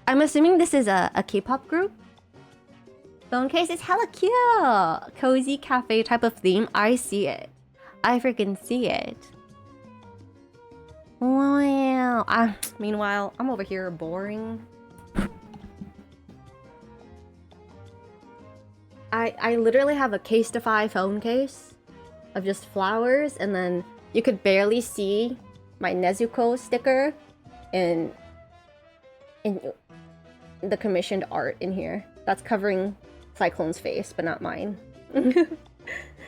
I'm assuming this is a K-pop group. Phone case is hella cute. Cozy cafe type of theme. I see it. I freaking see it. Wow. Meanwhile, I'm over here boring. I literally have a Casetify phone case of just flowers, and then you could barely see my Nezuko sticker in the commissioned art in here. That's covering Cyclone's face, but not mine.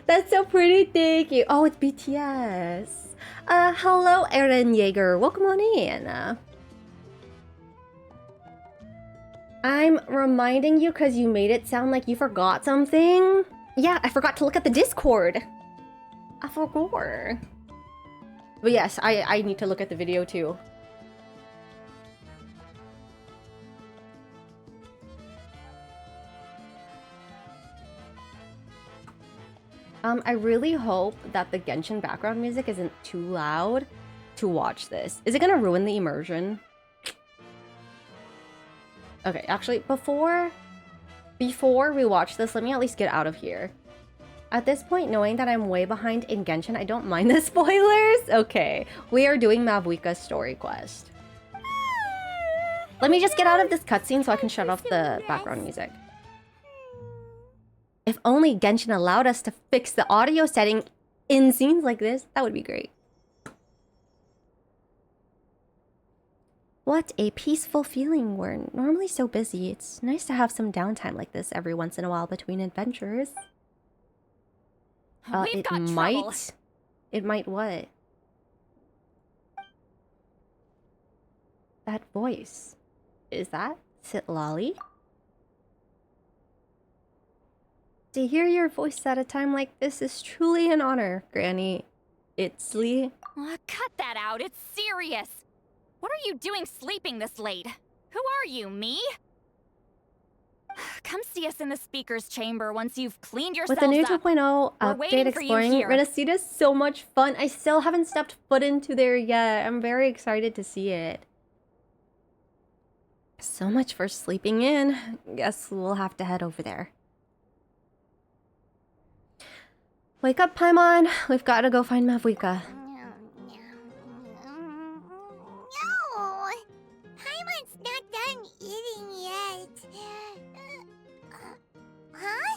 That's so pretty, thank you. Oh, it's BTS. Hello, Eren Yeager. Welcome on in. I'm reminding you because you made it sound like you forgot something. Yeah, I forgot to look at the Discord. I forgot. But yes, I need to look at the video too. I really hope that the Genshin background music isn't too loud to watch this. Is it gonna ruin the immersion? Okay, actually, before we watch this, let me at least get out of here. At this point, knowing that I'm way behind in Genshin, I don't mind the spoilers. Okay, we are doing Mavuika's story quest. Let me just get out of this cutscene so I can shut off the background music. If only Genshin allowed us to fix the audio setting in scenes like this, that would be great. What a peaceful feeling. We're normally so busy. It's nice to have some downtime like this every once in a while between adventures. It might what? That voice. Is that Sitlali? To hear your voice at a time like this is truly an honor, Granny. It's Lee. Cut that out, it's serious! What are you doing sleeping this late? Who are you, me? Come see us in the speaker's chamber once you've cleaned yourself up. With the new 2.0 update exploring Renacita is so much fun. I still haven't stepped foot into there yet. I'm very excited to see it. So much for sleeping in. Guess we'll have to head over there. Wake up, Paimon. We've got to go find Mavuika. No! Paimon's not done eating yet. Huh?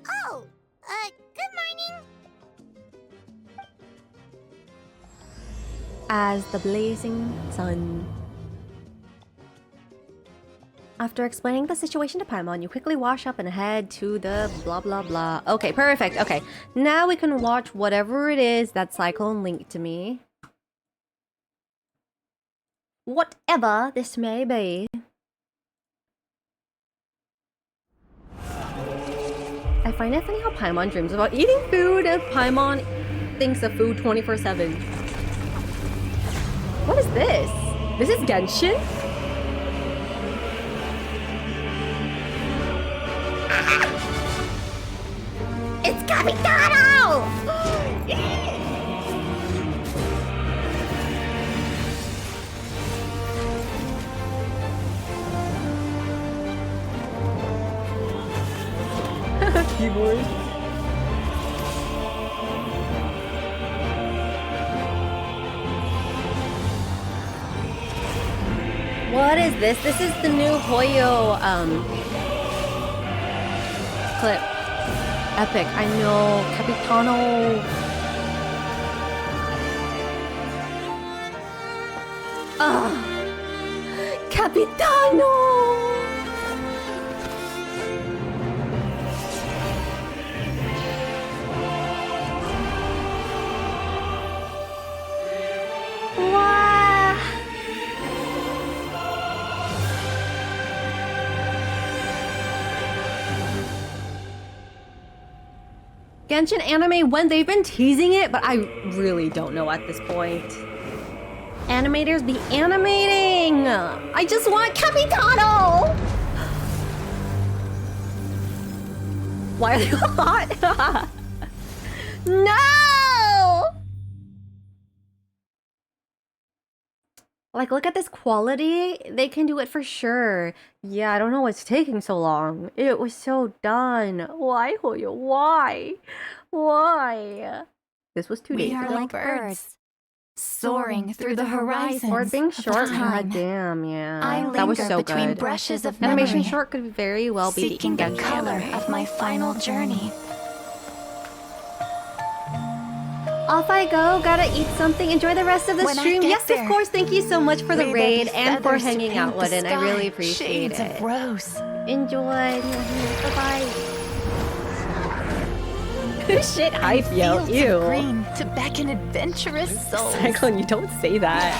Oh, good morning. As the blazing sun. After explaining the situation to Paimon, you quickly wash up and head to the blah blah blah. Okay, perfect. Okay, now we can watch whatever it is that Cyclone linked to me. Whatever this may be. I find it funny how Paimon dreams about eating food and Paimon thinks of food 24/7. What is this? This is Genshin? It's Capitano! Keyboard. What is this? This is the new Hoyo clip. Epic. I know. Capitano. Capitano! Wow. Genshin anime, when they've been teasing it, but I really don't know at this point. Animators be animating! I just want Capitano! Why are they hot? No! Like, look at this quality. They can do it for sure. Yeah, I don't know what's taking so long. It was so done. Why, Hoyo? Why? Why? This was 2 days We are ago. like birds, soaring through the horizons. Or being short, time. god damn, yeah. I That was linger so between good. brushes of Animation memory, short could very well be seeking the Genshin color anime. of my final journey. Off I go, gotta eat something. Enjoy the rest of the When I stream. get Yes, there, of course. Thank you so much for the may there raid be and for feathers to hanging out, paint the Wooden. I really sky, appreciate shades it. of rose. Enjoy. Bye-bye. Shit, hype, yo. Fields Ew. of green to beckon adventurous souls. Cyclone, you don't say that.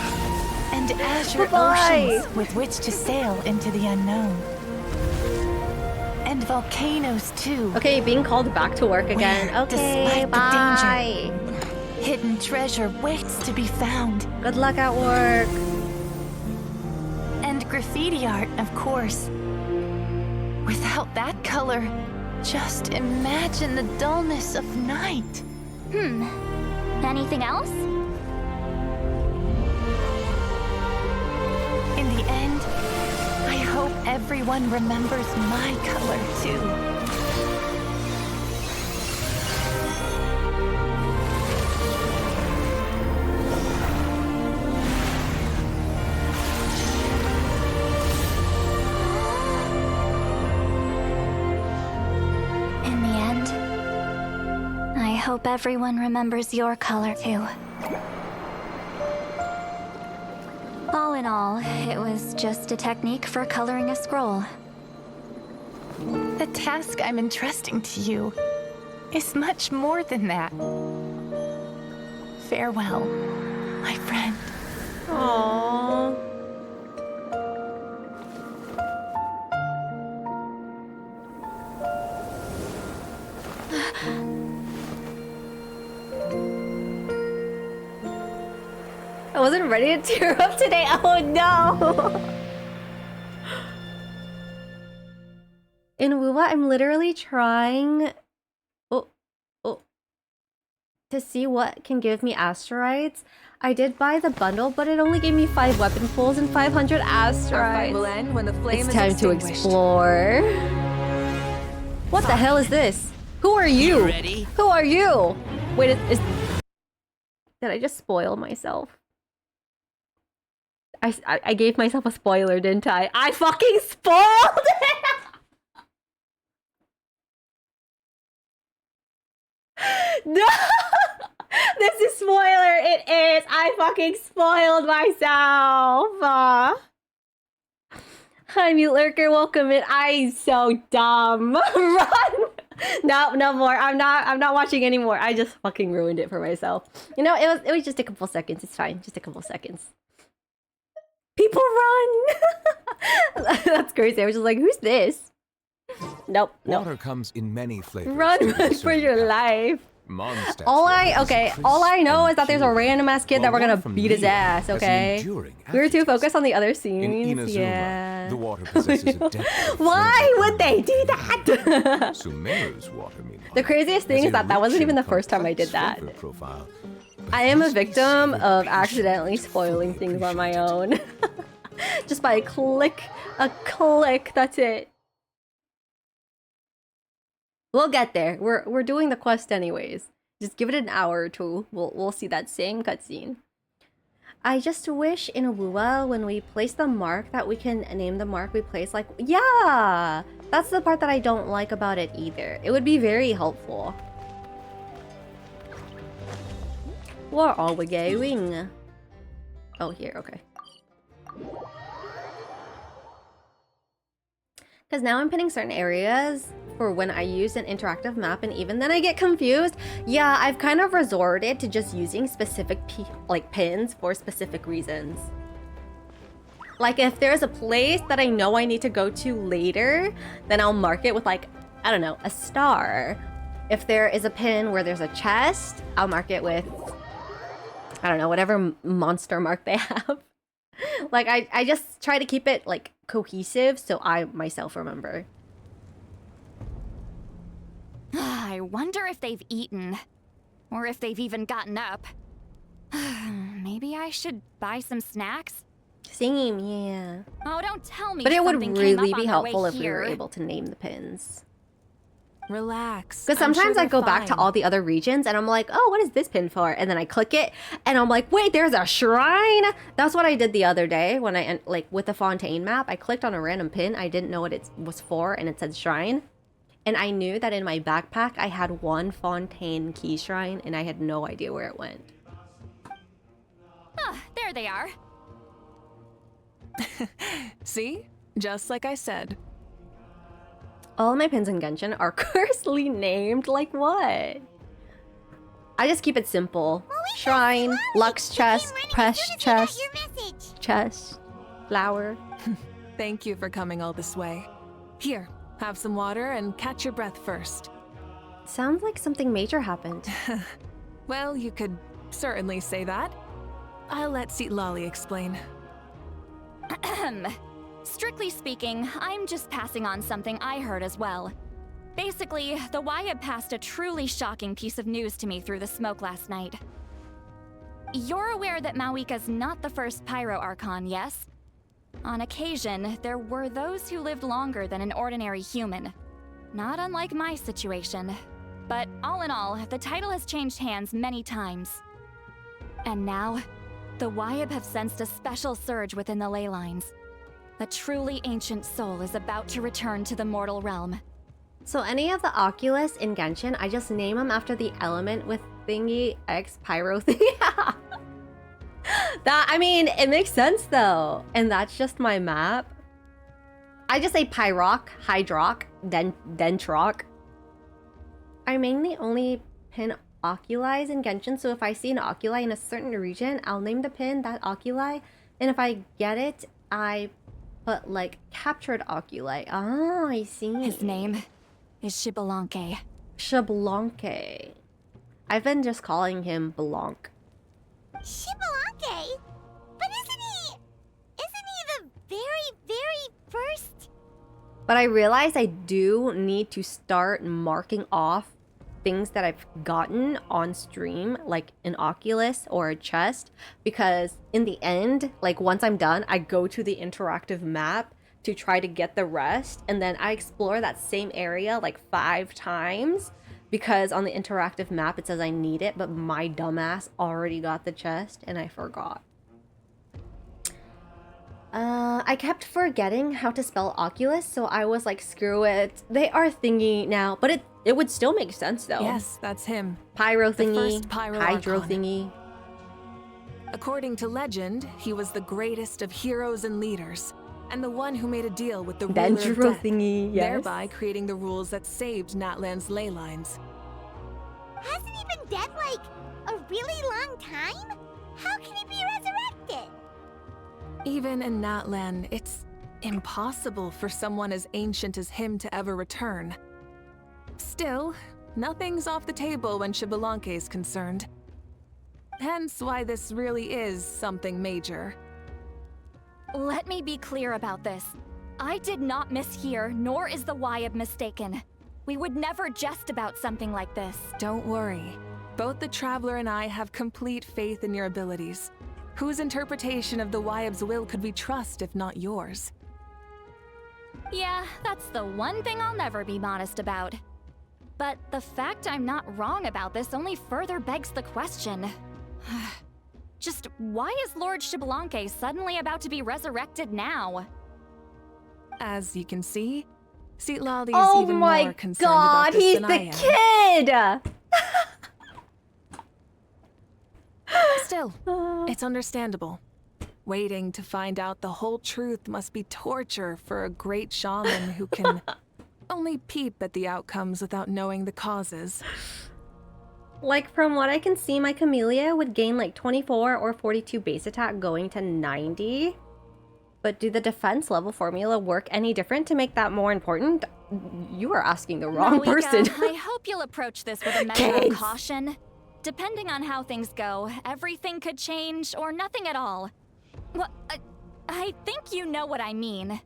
And azure Bye-bye. oceans with which to sail into the unknown. And volcanoes too. Okay, being called back to work again. Where, Okay, despite the bye. danger, hidden treasure waits to be found. Good luck at work. And graffiti art, of course. Without that color, just imagine the dullness of night. Anything else? In the end, I hope everyone remembers my color too. In the end, I hope everyone remembers your color too. All in all, it was just a technique for coloring a scroll. The task I'm entrusting to you is much more than that. Farewell, my friend. Aww. I wasn't ready to tear up today. Oh no! In Wuwa, I'm literally trying to see what can give me asteroids. I did buy the bundle, but it only gave me 5 weapon pulls and 500 asteroids. will end when the flame It's is time to extinguished. explore. What the hell is this? Who are you? ready? Who are you? Wait, is did I just spoil myself? I gave myself a spoiler, didn't I? I fucking spoiled it! No! This is spoiler, it is! I fucking spoiled myself! Hi, Mute Lurker, welcome in. I'm so dumb. Run! No more. I'm not watching anymore. I just fucking ruined it for myself. You know, it was just a couple seconds. It's fine. Just a couple seconds. People run! That's crazy. I was just like, who's this? Nope. Water comes in many flavors. Run for your life. Mondstadt All water is crisp I know and is that there's a pure, random ass kid while that we're gonna one from beat his Lille ass, has an okay? enduring We were too aftertaste. focused on the other In scenes. Inazuma, Yeah. the water possesses a depth of Why flavor would they do that? Sumeru's water, meanwhile, The craziest thing has is a that rich wasn't even and the first time I did complex that. flavor profile, but I am a must be victim savored of patiently accidentally to spoiling fully things on my appreciate it. own. Just by a click, that's it. We'll get there. We're doing the quest anyways. Just give it an hour or two. We'll see that same cutscene. I just wish in Awua, when we place the mark, that we can name the mark we place. Like, yeah, that's the part that I don't like about it either. It would be very helpful. Where are we going? Oh, here. Okay. Because now I'm pinning certain areas for when I use an interactive map, and even then I get confused. Yeah, I've kind of resorted to just using specific pins for specific reasons. Like if there's a place that I know I need to go to later, then I'll mark it with like, I don't know, a star. If there is a pin where there's a chest, I'll mark it with, I don't know, whatever monster mark they have. Like I just try to keep it like cohesive so I myself remember. I wonder if they've eaten. Or if they've even gotten up. Maybe I should buy some snacks? Same, yeah. Oh, don't tell me. But it would something came really up be on their way helpful if we were here. able to name the pins. Relax. Because I'm sometimes sure I go they're back to fine. all the other regions and I'm like, oh, what is this pin for? And then I click it and I'm like, wait, there's a shrine? That's what I did the other day when I, like, with the Fontaine map. I clicked on a random pin. I didn't know what it was for and it said shrine. And I knew that in my backpack, I had one Fontaine key shrine and I had no idea where it went. Ah, there they are. See? Just like I said. All my pins in Genshin are cursely named. Like what? I just keep it simple. Shrine, Lux chest, Press chest, chest, flower. Thank you for coming all this way. Here, have some water and catch your breath first. Sounds like something major happened. Well, you could certainly say that. I'll let Lolly explain. Strictly speaking, I'm just passing on something I heard as well. Basically, the Wyatt passed a truly shocking piece of news to me through the smoke last night. You're aware that Mavuika's not the first Pyro Archon, yes? On occasion, there were those who lived longer than an ordinary human. Not unlike my situation. But all in all, the title has changed hands many times. And now, the Wyatt have sensed a special surge within the ley lines. A truly ancient soul is about to return to the mortal realm. So any of the Oculus in Genshin, I just name them after the element with thingy X pyro thingy. That, I mean, it makes sense though. And that's just my map. I just say Pyroc, Hydroc, Dentroc. I mainly only pin Oculi in Genshin, so if I see an Oculi in a certain region, I'll name the pin that Oculi. And if I get it, I put like captured Oculi. Ah, I see. His name is Xbalanque. Xbalanque. I've been just calling him Blanc. Xbalanque? But isn't he the very first? But I realize I do need to start marking off things that I've gotten on stream, like an Oculus or a chest, because in the end, like once I'm done, I go to the interactive map to try to get the rest, and then I explore that same area like 5 times, because on the interactive map it says I need it, but my dumbass already got the chest and I forgot. I kept forgetting how to spell Oculus, so I was like, screw it. They are thingy now, but it would still make sense though. Yes, that's him. Pyro The thingy, first Pyro Hydro Archon. thingy. According to legend, he was the greatest of heroes and leaders, and the one who made a deal with the ruler of Dendro death, thingy, yes. thereby creating the rules that saved Natlan's ley lines. Hasn't he been dead like a really long time? How can he be resurrected? Even in Natlan, it's Impossible for someone as ancient as him to ever return. Still, nothing's off the table when Xbalanque is concerned. Hence why this really is something major. Let me be clear about this. I did not mishear, nor is the Wyab mistaken. We would never jest about something like this. Don't worry. Both the Traveler and I have complete faith in your abilities. Whose interpretation of the Wyab's will could we trust if not yours? Yeah, that's the one thing I'll never be modest about. But the fact I'm not wrong about this only further begs the question. Just why is Lord Xbalanque suddenly about to be resurrected now? As you can see, Citlali is Oh even my more concerned god, about this he's than I the am. kid! Still, it's understandable. Waiting to find out the whole truth must be torture for a great shaman who can only peep at the outcomes without knowing the causes. Like, from what I can see, my Camellia would gain like 24 or 42 base attack going to 90. But do the defense level formula work any different to make that more important? You are asking the wrong Mavuika, person. I hope you'll approach this with a measure of caution. Depending on how things go, everything could change or nothing at all. Well, I think you know what I mean.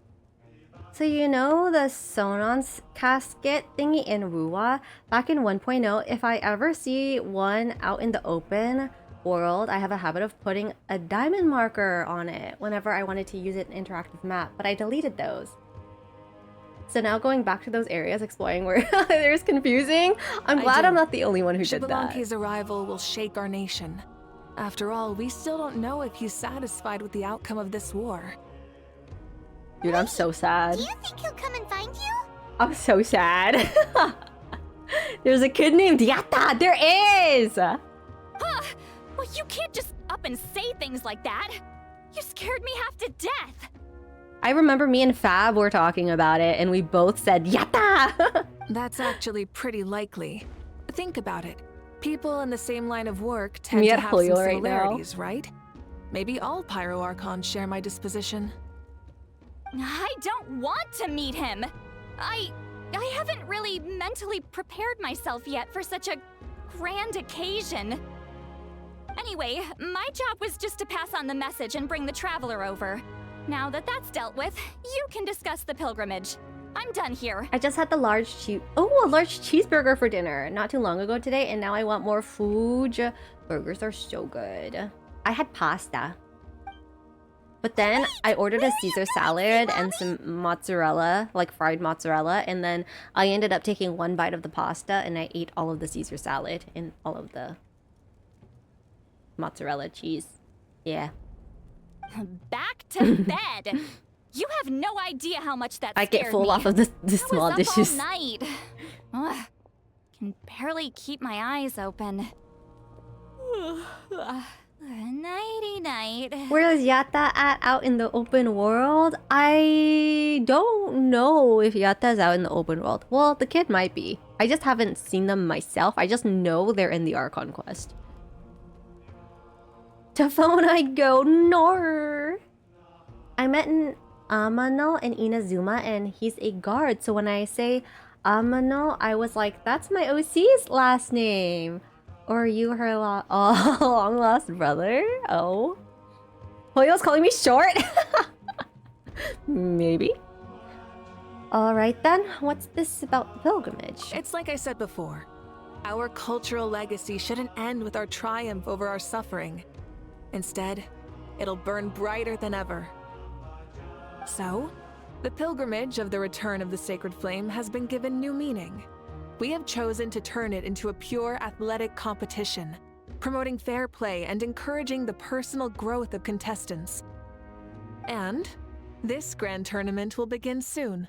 So you know the Sonon's casket thingy in Ruwa? Back in 1.0, if I ever see one out in the open world, I have a habit of putting a diamond marker on it whenever I wanted to use it in interactive map, but I deleted those. So now going back to those areas, exploring where there's confusing, I'm glad I'm not the only one who did that. Xbalanque's arrival will shake our nation. After all, we still don't know if he's satisfied with the outcome of this war. Dude, I'm so sad. Do you think he'll come and find you? I'm so sad. There's a kid named Yatta! There is! Huh. Well, you can't just up and say things like that. You scared me half to death. I remember me and Fab were talking about it, and we both said, Yatta! That's actually pretty likely. Think about it. People in the same line of work tend to have some similarities, right? Maybe all Pyro Archons share my disposition. I don't want to meet him. I haven't really mentally prepared myself yet for such a grand occasion. Anyway, my job was just to pass on the message and bring the Traveler over. Now that that's dealt with, you can discuss the pilgrimage. I'm done here. I just had the large large cheeseburger for dinner not too long ago today, and now I want more food. Burgers are so good. I had pasta. But then I ordered a Caesar salad and some mozzarella, like fried mozzarella, and then I ended up taking one bite of the pasta and I ate all of the Caesar salad and all of the mozzarella cheese. Yeah. Back to bed. You have no idea how much that scared I get full me. off of the small I was dishes. up all night. Ugh, can barely keep my eyes open. Nighty night. Where is Yatta at out in the open world? I don't know if Yatta's out in the open world. Well, the kid might be. I just haven't seen them myself. I just know they're in the Archon quest. To phone I go, nor. I met an Amano in Inazuma and he's a guard. So when I say Amano, I was like, that's my OC's last name. Or are you her long lost brother? Oh. Hoyo's calling me short? Maybe. Alright then, what's this about the pilgrimage? It's like I said before. Our cultural legacy shouldn't end with our triumph over our suffering. Instead, it'll burn brighter than ever. So, the pilgrimage of the return of the sacred flame has been given new meaning. We have chosen to turn it into a pure athletic competition, promoting fair play and encouraging the personal growth of contestants. And this grand tournament will begin soon.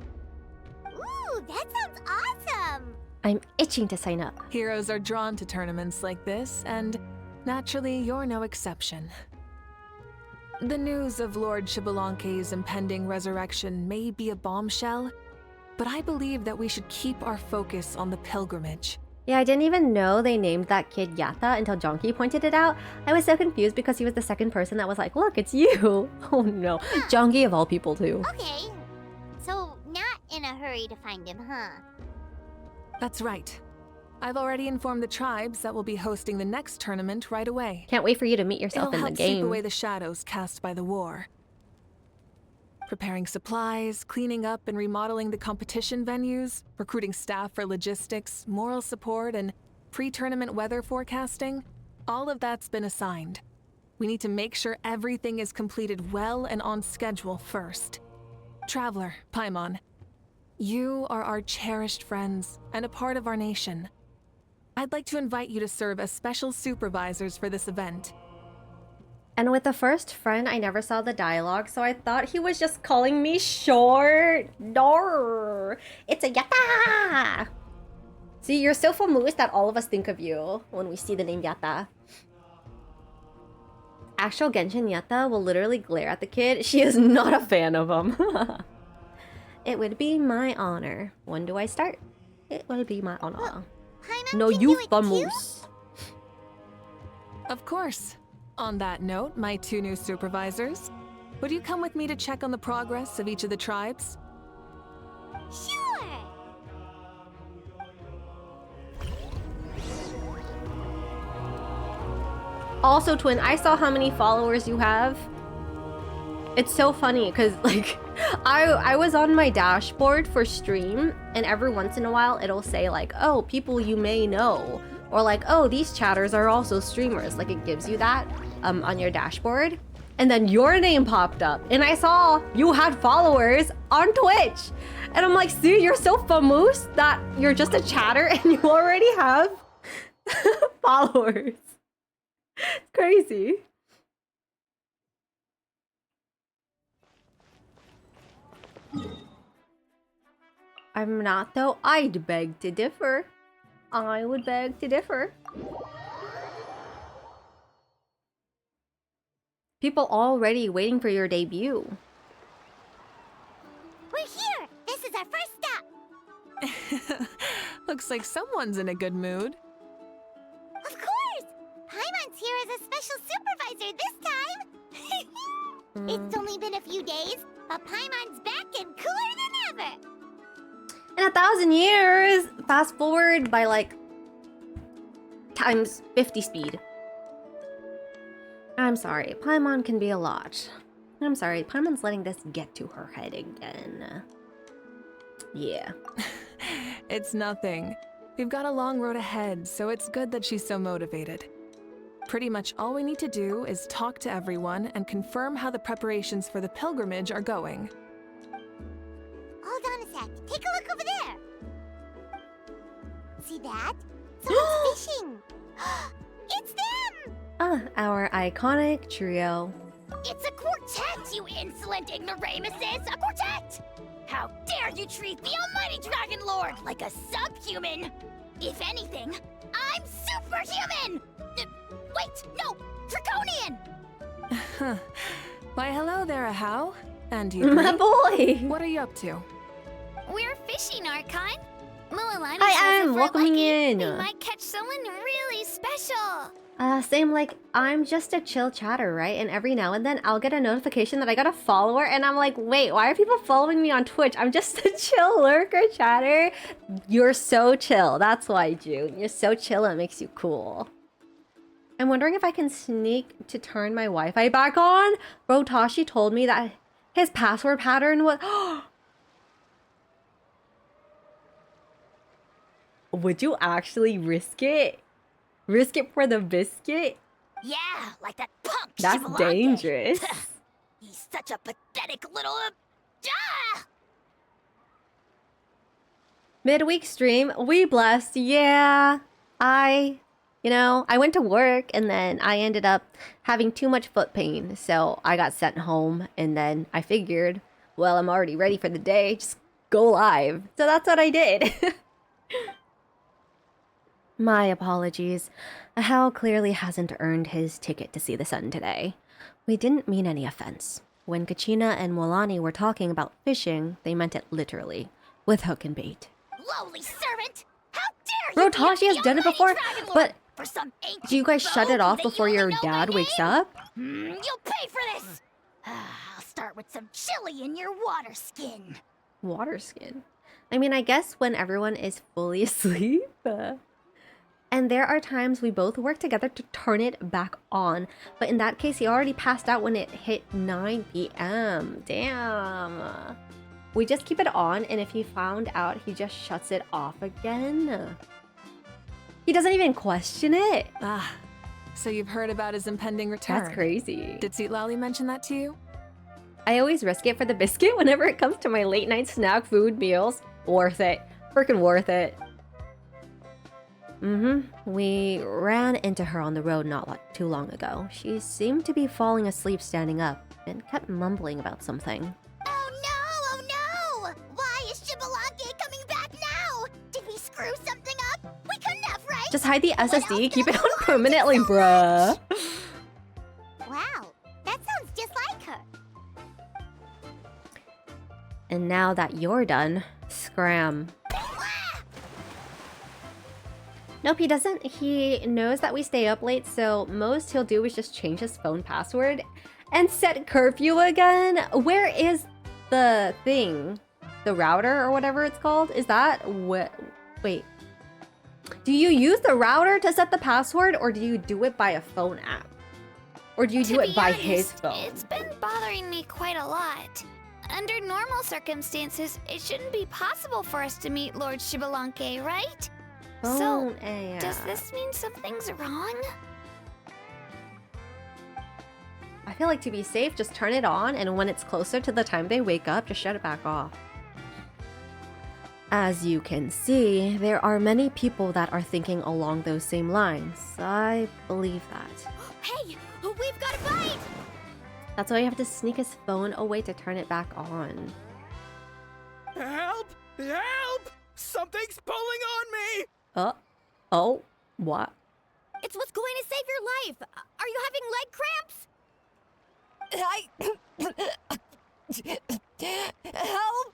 Ooh, that sounds awesome! I'm itching to sign up. Heroes are drawn to tournaments like this, and naturally, you're no exception. The news of Lord Xbalanque's impending resurrection may be a bombshell, but I believe that we should keep our focus on the pilgrimage. Yeah, I didn't even know they named that kid Yatta until Jonky pointed it out. I was so confused because he was the second person that was like, look, it's you. Oh no. Jonky of all people too. Okay, hurry to find him, huh? That's right. I've already informed the tribes that we'll be hosting the next tournament right away. Can't wait for you to meet yourself It'll in the help sweep game. away the shadows cast by the war. Preparing supplies, cleaning up and remodeling the competition venues, recruiting staff for logistics, moral support, and pre-tournament weather forecasting, all of that's been assigned. We need to make sure everything is completed well and on schedule first. Traveler, Paimon, you are our cherished friends and a part of our nation. I'd like to invite you to serve as special supervisors for this event. And with the first friend, I never saw the dialogue, so I thought he was just calling me short. No, it's a Yatta! See, you're so famous that all of us think of you when we see the name Yatta. Actual Genshin Yatta will literally glare at the kid. She is not a fan of him. It would be my honor. When do I start? It will be my honor. No, you famous. Of course. On that note, my 2 new supervisors, would you come with me to check on the progress of each of the tribes? Sure! Also, Twin, I saw how many followers you have. It's so funny because, like, I was on my dashboard for stream, and every once in a while it'll say, like, oh, people you may know. Or, like, oh, these chatters are also streamers. Like, it gives you that on your dashboard. And then your name popped up, and I saw you had followers on Twitch. And I'm like, see, you're so famous that you're just a chatter and you already have followers. It's crazy. I'm not, though. I'd beg to differ. I would beg to differ. People already waiting for your debut. We're here! This is our first stop! Looks like someone's in a good mood. Of course! Paimon's here as a special supervisor this time! It's only been a few days, but Paimon's back and cooler than ever! In 1,000 years! Fast forward by like times 50 speed. I'm sorry, Paimon can be a lot. I'm sorry, Paimon's letting this get to her head again. Yeah. It's nothing. We've got a long road ahead, so it's good that she's so motivated. Pretty much all we need to do is talk to everyone and confirm how the preparations for the pilgrimage are going. Hold on a sec. Take a look over there. See that? Someone's fishing. It's them! Our iconic trio. It's a quartet, you insolent ignoramuses! A quartet! How dare you treat the almighty Dragon Lord like a subhuman! If anything, I'm superhuman! Wait, no! Draconian! Why, hello there, Ahau. And you, My boy! What are you up to? We're fishing, Archon. Mualani Hi, says I'm if we're welcoming lucky, in. we might catch someone really special. Same, like, I'm just a chill chatter, right? And every now and then I'll get a notification that I got a follower, and I'm like, wait, why are people following me on Twitch? I'm just a chill lurker chatter. You're so chill. That's why, June. You're so chill, it makes you cool. I'm wondering if I can sneak to turn my Wi-Fi back on. Bro, Tashi told me that his password pattern was... Would you actually risk it? Risk it for the biscuit? Yeah, like that punk That's Shivalante. dangerous. He's such a pathetic little... Midweek stream, we blessed. Yeah, I went to work and then I ended up having too much foot pain. So I got sent home and then I figured, well, I'm already ready for the day. Just go live. So that's what I did. My apologies. Hal clearly hasn't earned his ticket to see the sun today. We didn't mean any offense. When Kachina and Molani were talking about fishing, they meant it literally, with hook and bait. Lowly servant! How dare you! Bro, Tashi has done it before, but for some ancient do you guys shut it off before your dad wakes up? You'll pay for this! I'll start with some chili in your water skin. Water skin? I mean, I guess when everyone is fully asleep. And there are times we both work together to turn it back on. But in that case, he already passed out when it hit 9 p.m. Damn. We just keep it on, and if he found out, he just shuts it off again. He doesn't even question it. Ah, so you've heard about his impending return. That's crazy. Did Sweet Lolly mention that to you? I always risk it for the biscuit whenever it comes to my late night snack food meals. Worth it. Freaking worth it. We ran into her on the road not too long ago. She seemed to be falling asleep standing up and kept mumbling about something. Oh no! Why is Shibalake coming back now? Did we screw something up? We couldn't have, right? Just hide the SSD, keep it on permanently, bruh. Wow, that sounds just like her. And now that you're done, scram. Nope, he doesn't. He knows that we stay up late, so most he'll do is just change his phone password and set curfew again. Where is the thing? The router or whatever it's called? Is that what? Wait. Do you use the router to set the password, or do you do it by a phone app? Or do you do it by his phone? It's been bothering me quite a lot. Under normal circumstances, it shouldn't be possible for us to meet Lord Shibalanke, right? So, does this mean something's wrong? I feel like to be safe, just turn it on, and when it's closer to the time they wake up, just shut it back off. As you can see, there are many people that are thinking along those same lines. I believe that. Hey, we've got a bite! That's why you have to sneak his phone away to turn it back on. Help! Help! Something's pulling on me! Oh, what? It's what's going to save your life! Are you having leg cramps? Help!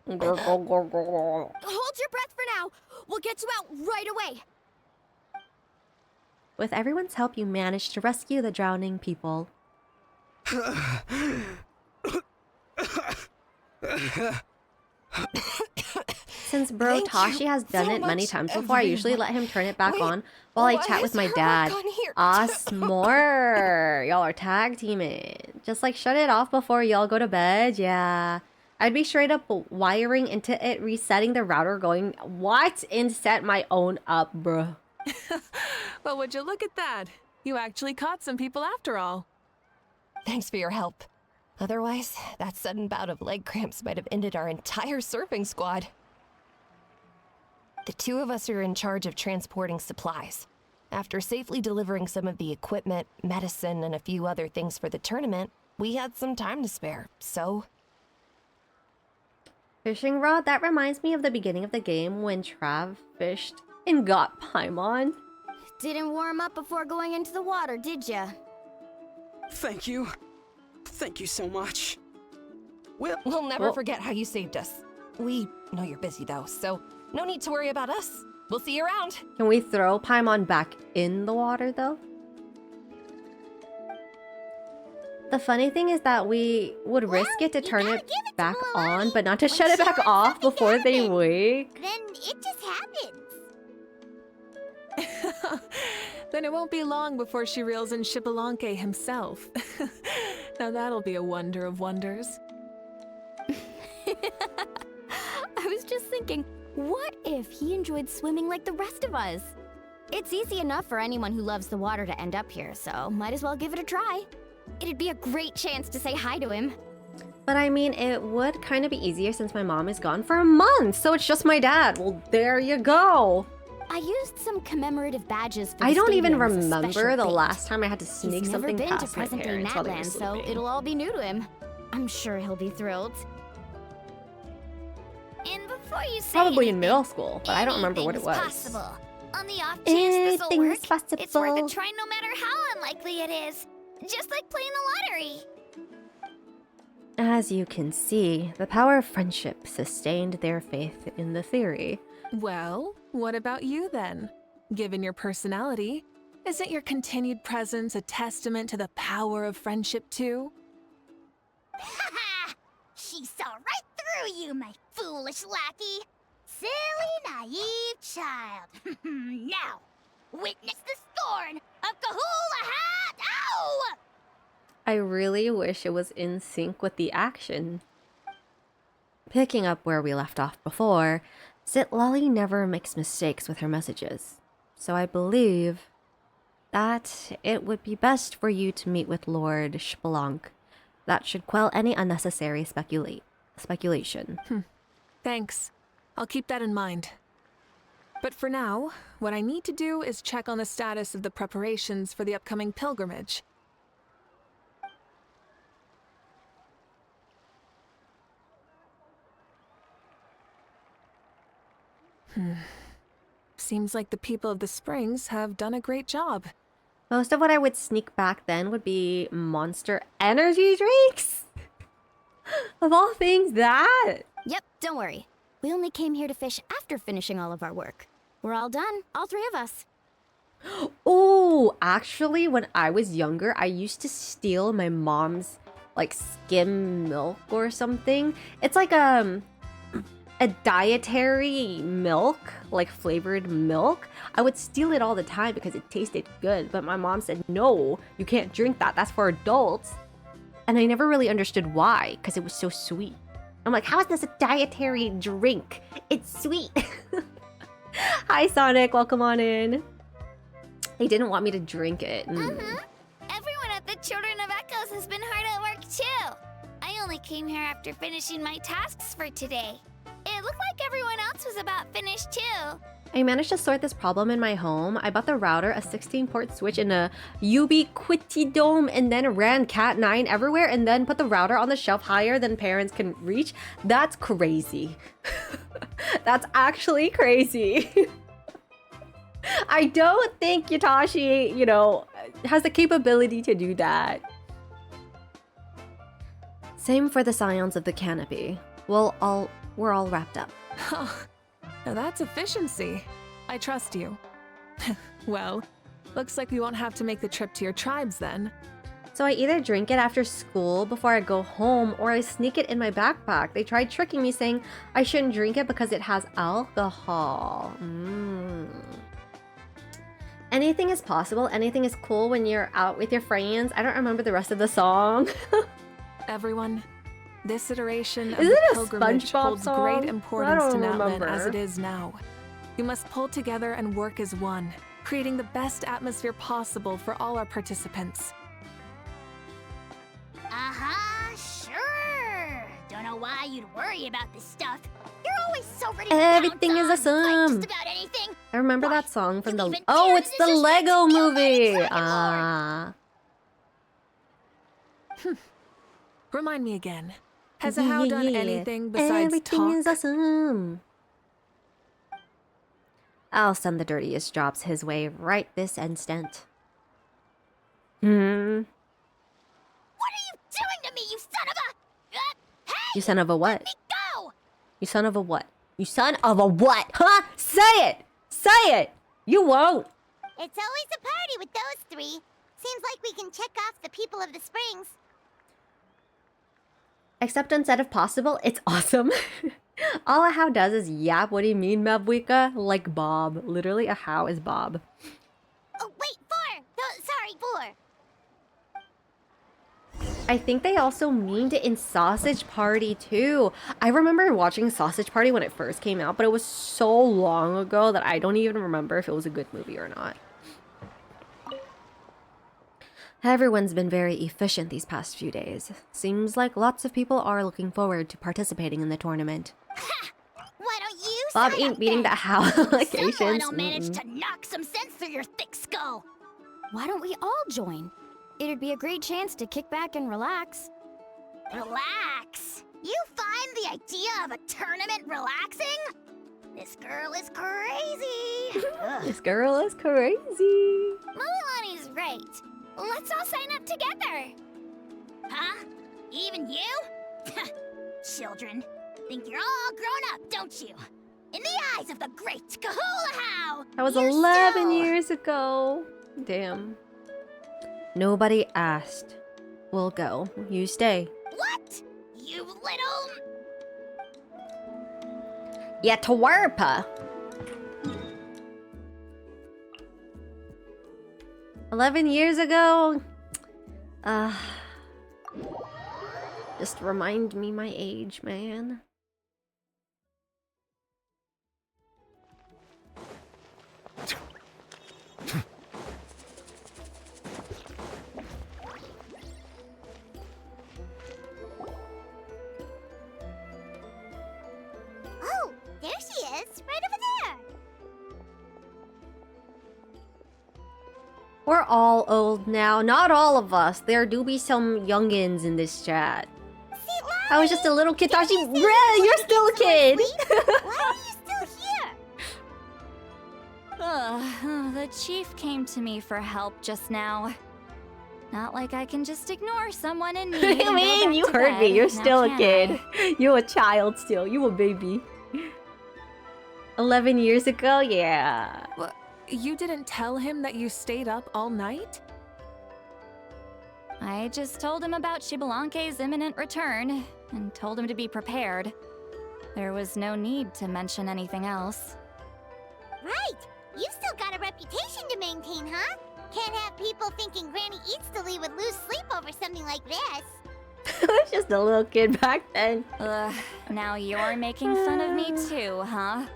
Hold your breath for now! We'll get you out right away! With everyone's help, you managed to rescue the drowning people. Since bro Tashi has done it many times before, I usually let him turn it back on while I chat with my dad. S'more! Y'all are tag teaming. Just like shut it off before y'all go to bed, yeah. I'd be straight up wiring into it, resetting the router, going, what? And set my own up, bruh. Well, would you look at that? You actually caught some people after all. Thanks for your help. Otherwise, that sudden bout of leg cramps might have ended our entire surfing squad. The two of us are in charge of transporting supplies. After safely delivering some of the equipment, medicine, and a few other things for the tournament, we had some time to spare, so... Fishing rod? That reminds me of the beginning of the game when Trav fished and got Paimon. Didn't warm up before going into the water, did ya? Thank you. Thank you so much. We'll never forget how you saved us. We know you're busy though, so no need to worry about us. We'll see you around. Can we throw Paimon back in the water though? The funny thing is that we would risk it to turn it back on, but not to shut it back off before they wake. Then it just happens. Then it won't be long before she reels in Shibalanke himself. Now that'll be a wonder of wonders. I was just thinking, what if he enjoyed swimming like the rest of us? It's easy enough for anyone who loves the water to end up here, so might as well give it a try. It'd be a great chance to say hi to him. But I mean, it would kind of be easier since my mom is gone for a month, so it's just my dad. Well, there you go. I used some commemorative badges for the I don't even stadium as a remember special the bait. last time I had to sneak He's something never been to past my present-day parents while they were Natland, so sleeping. it'll all be new to him. I'm sure he'll be thrilled. And before you say Probably in middle school, but I don't remember what it was. possible. On the off chance this'll work, Anything's possible. it's worth a try no matter how unlikely it is. Just like playing the lottery. As you can see, the power of friendship sustained their faith in the theory. Well, what about you then? Given your personality, isn't your continued presence a testament to the power of friendship too? She saw right through you, my foolish lackey. Silly, naive child. Now, witness the scorn of Kahula Hat! Ow! I really wish it was in sync with the action. Picking up where we left off before, Zitlali never makes mistakes with her messages. So I believe that it would be best for you to meet with Lord Spelunk. That should quell any unnecessary speculation. Thanks. I'll keep that in mind. But for now, what I need to do is check on the status of the preparations for the upcoming pilgrimage. Seems like the people of the Springs have done a great job. Most of what I would sneak back then would be Monster Energy drinks. Of all things, that. Yep, don't worry. We only came here to fish after finishing all of our work. We're all done, all three of us. Oh, actually, when I was younger, I used to steal my mom's like skim milk or something. It's like a dietary milk, like flavored milk. I would steal it all the time because it tasted good, but my mom said, no, you can't drink that. That's for adults. And I never really understood why, because it was so sweet. I'm like, how is this a dietary drink? It's sweet. Hi, Sonic. Welcome on in. They didn't want me to drink it. Everyone at the Children of Echoes has been hard at work, too. I only came here after finishing my tasks for today. It looked like everyone else was about finished, too. I managed to sort this problem in my home. I bought the router, a 16-port switch, and a Ubiquiti dome, and then ran Cat 9 everywhere, and then put the router on the shelf higher than parents can reach. That's crazy. That's actually crazy. I don't think Yatashi, has the capability to do that. Same for the scions of the canopy. We're all wrapped up. Now that's efficiency. I trust you. Well, looks like we won't have to make the trip to your tribes then. So I either drink it after school before I go home, or I sneak it in my backpack. They tried tricking me saying I shouldn't drink it because it has alcohol. Anything is possible. Anything is cool when you're out with your friends. I don't remember the rest of the song. Everyone, this iteration of Is the it a pilgrimage SpongeBob holds song? great I importance to don't Natlan remember. as it is now. You must pull together and work as one, creating the best atmosphere possible for all our participants. Sure. Don't know why you'd worry about this stuff. You're always so ready to Everything is pounce on, like, awesome. just about anything. I remember that song from the... Oh, it's the Lego movie! Ah. Remind me again. Has Ahau done anything besides Everything talk? is awesome. I'll send the dirtiest jobs his way right this instant. What are you doing to me, you son of a... hey! You son of a what? Let me go! You son of a what? You son of a what? Huh? Say it! Say it! You won't! It's always a party with those three. Seems like we can check off the people of the Springs. Except instead of possible, it's awesome. All a how does is yap. What do you mean, Mavuika? Like Bob. Literally, a how is Bob. Oh, wait, Four! Sorry, Four. I think they also memed it in Sausage Party too. I remember watching Sausage Party when it first came out, but it was so long ago that I don't even remember if it was a good movie or not. Everyone's been very efficient these past few days. Seems like lots of people are looking forward to participating in the tournament. Why don't you Bob sign ain't up beating then? the how allegations. Someone'll manage to knock some sense through your thick skull. Why don't we all join? It'd be a great chance to kick back and relax. Relax. You find the idea of a tournament relaxing? This girl is crazy. This girl is crazy. Mulilani's right. Let's all sign up together. Huh? Even you? Children, think you're all grown up, don't you? In the eyes of the great Kahula! That was you're 11 still... years ago. Damn. Nobody asked. We'll go. You stay. What? you little... Yeah, twerp. 11 years ago? Just remind me my age, man. Oh, there she is, right over there. We're all old now. Not all of us. There do be some youngins in this chat. I was just a little kid. Tashi, bruh, you're still a kid. Why are you still here? The chief came to me for help just now. Not like I can just ignore someone in need. What do you mean? You heard me. You're still a kid. You're a child still. You a baby. 11 years ago? Yeah. What? You didn't tell him that you stayed up all night? I just told him about Shibalanke's imminent return, and told him to be prepared. There was no need to mention anything else. Right. You've still got a reputation to maintain, huh? Can't have people thinking Granny Eatstily would lose sleep over something like this. I was just a little kid back then. Now you're making fun of me too, huh?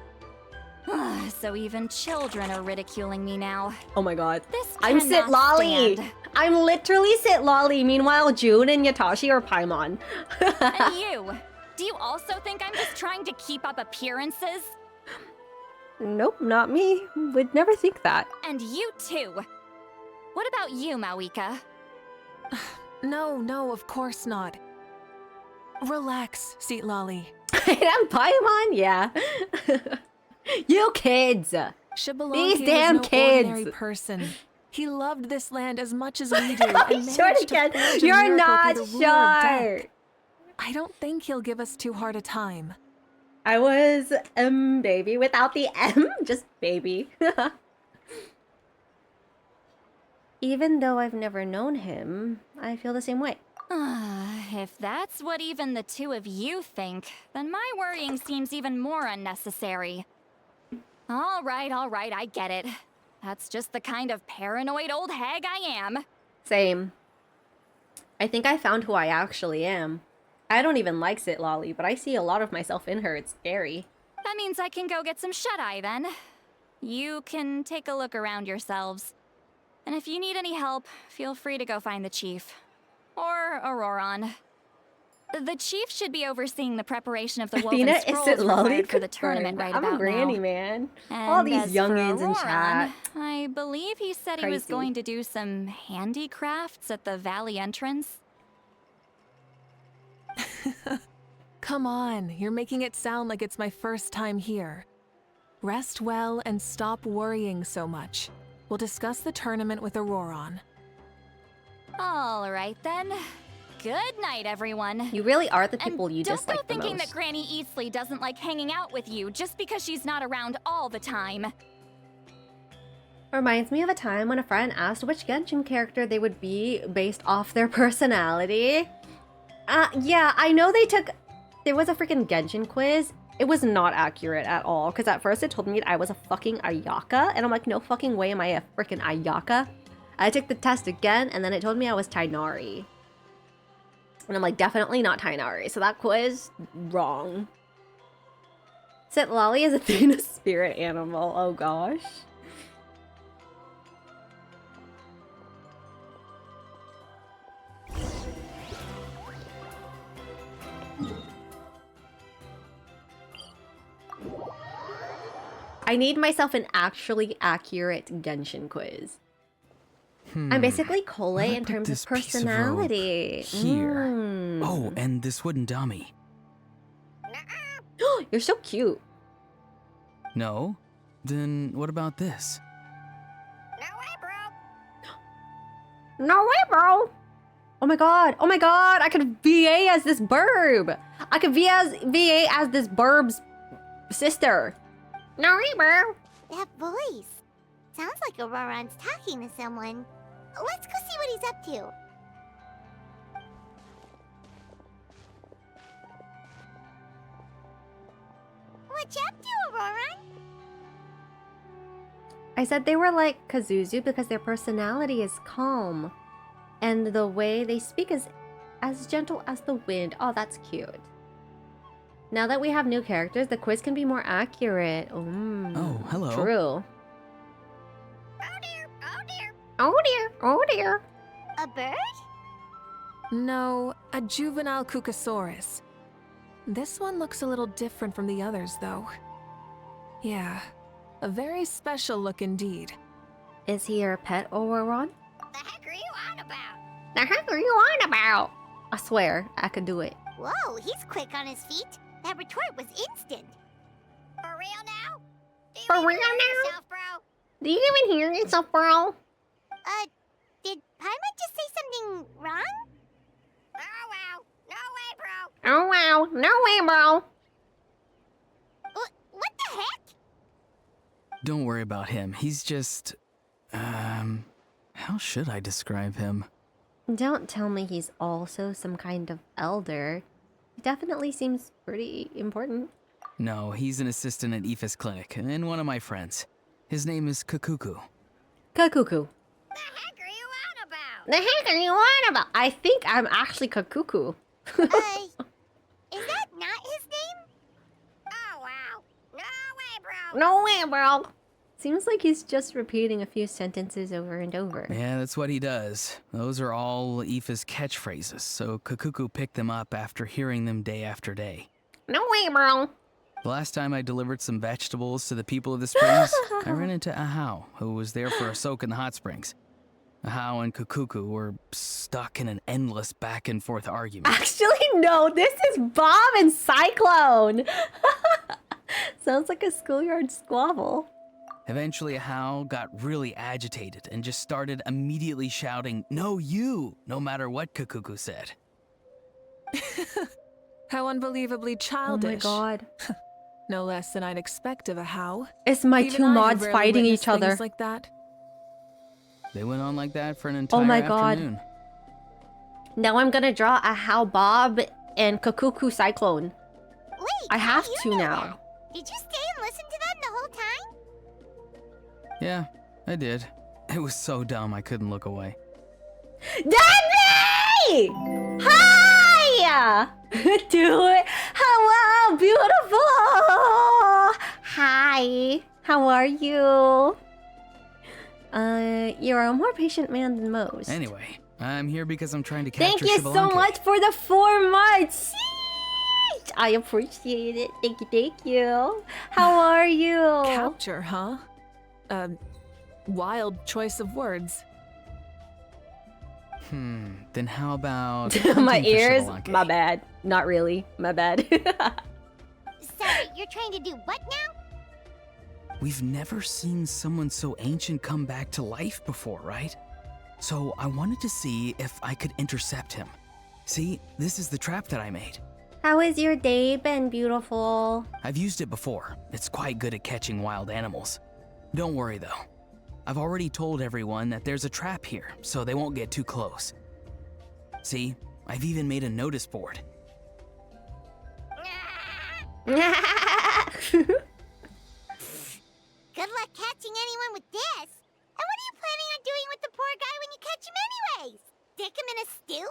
So even children are ridiculing me now. Oh my god. This I'm Sit cannot Lolly. stand. I'm literally Sit Lolly. Meanwhile, June and Yatashi are Paimon. And you? Do you also think I'm just trying to keep up appearances? Nope, not me. Would never think that. And you too. What about you, Mavuika? No, of course not. Relax, Seat Lolly. I'm Paimon? Yeah. You kids! These damn was no kids! ordinary person. He loved this land as much as we do. and Shorty managed to cat, forge a you're miracle not through the ruler of death. short! I don't think he'll give us too hard a time. I was baby without the M, just baby. Even though I've never known him, I feel the same way. If that's what even the two of you think, then my worrying seems even more unnecessary. All right, I get it. That's just the kind of paranoid old hag I am. Same. I think I found who I actually am. I don't even like Sit Lolly, but I see a lot of myself in her. It's scary. That means I can go get some shut-eye then. You can take a look around yourselves. And if you need any help, feel free to go find the chief. Or Auroron. The chief should be overseeing the preparation of the woven Athena, is scrolls Sit Lolly required for the tournament right I'm about a granny, now. man. And All these as for youngins in Auroron, chat. I believe he said he was Crazy. going to do some handicrafts at the valley entrance. Come on, you're making it sound like it's my first time here. Rest well and stop worrying so much. We'll discuss the tournament with Auroron. All right then. Good night, everyone. You really are the people and you don't dislike go the thinking most. that Granny Eatsley doesn't like hanging out with you just because she's not around all the time. Reminds me of a time when a friend asked which Genshin character they would be based off their personality. Yeah, I know there was a freaking Genshin quiz. It was not accurate at all, because at first it told me I was a fucking Ayaka, and I'm like, no fucking way am I a freaking Ayaka. I took the test again, and then it told me I was Tainari. And I'm like, definitely not Tainari, so that quiz, wrong. Sit Lolly is Athena's spirit animal, oh gosh. I need myself an actually accurate Genshin quiz. I'm basically Kole in terms of personality. Here. Oh, and this wooden dummy. You're so cute. No? Then what about this? No way, bro. Oh my god. Oh my god. I could VA as this burb. I could VA as this burb's sister. No way, bro. That voice. Sounds like Auroron's talking to someone. Let's go see what he's up to. what you up to, Aurora? I said they were like Kazuzu because their personality is calm. And the way they speak is as gentle as the wind. Oh, that's cute. Now that we have new characters, the quiz can be more accurate. Oh, hello. True. Oh dear, oh dear. Oh dear, oh dear. A bird? No, a juvenile Cucosaurus. This one looks a little different from the others, though. Yeah, a very special look indeed. Is he your pet, Ouran? The heck are you on about? The heck are you on about? I swear, I could do it. Whoa, he's quick on his feet. That retort was instant. For real now? For real now? Yourself, bro? Do you even hear yourself, bro? Did Paimon just say something wrong? Oh wow, no way, bro. Oh wow, no way, bro. What the heck? Don't worry about him. He's just... how should I describe him? Don't tell me he's also some kind of elder. He definitely seems pretty important. No, he's an assistant at Aoife's clinic, and one of my friends. His name is Kakuku. Kakuku. The heck are you on about? The heck are you on about? I think I'm actually Kakuku. Is that not his name? Oh wow, no way, bro. No way, bro. Seems like he's just repeating a few sentences over and over. Yeah, that's what he does. Those are all Aoife's catchphrases, so Kakuku picked them up after hearing them day after day. No way, bro. The last time I delivered some vegetables to the people of the springs, I ran into Ahau, who was there for a soak in the hot springs. Ahau and Kakuku were stuck in an endless back and forth argument. Actually, no, this is Bob and Cyclone. Sounds like a schoolyard squabble. Eventually, Ahau got really agitated and just started immediately shouting, "No, you!" no matter what Kakuku said. How unbelievably childish. Oh my god. No less than I'd expect of a How. It's my Even two I have mods rarely fighting witnessed each other. things like that. They went on like that for an entire Oh my god. afternoon. Now I'm gonna draw a How Bob and Kakuku Cyclone. Wait, I have how do to you know now. that? Did you stay and listen to them the whole time? Yeah, I did. It was so dumb I couldn't look away. Daddy! Hi! Do it. Hello, beautiful. Hi. How are you? You're a more patient man than most. Anyway, I'm here because I'm trying to capture Thank you so Xbalanque. much for the 4 months. Sheesh. I appreciate it. Thank you, thank you. How are you? Capture, huh? Wild choice of words. Then how about My hunting for ears? Xbalanque? My bad. Not really. My bad. Sorry, you're trying to do what now? We've never seen someone so ancient come back to life before, right? So I wanted to see if I could intercept him. See, this is the trap that I made. How has your day been, beautiful? I've used it before. It's quite good at catching wild animals. Don't worry though. I've already told everyone that there's a trap here, so they won't get too close. See, I've even made a notice board. Good luck catching anyone with this. And what are you planning on doing with the poor guy when you catch him anyways? Stick him in a stew?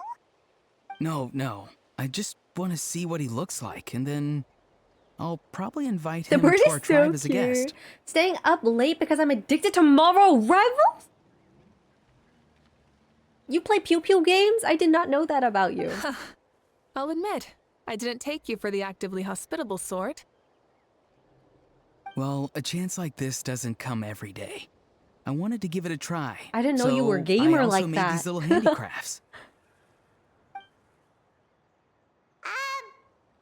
No. I just want to see what he looks like, and then I'll probably invite The him bird to our is tribe so as a guest. cute. Staying up late because I'm addicted to Marvel Rivals? You play Pew Pew games? I did not know that about you. I'll admit, I didn't take you for the actively hospitable sort. Well, a chance like this doesn't come every day. I wanted to give it a try. I didn't know you were a So gamer I also like made that. these little handicrafts.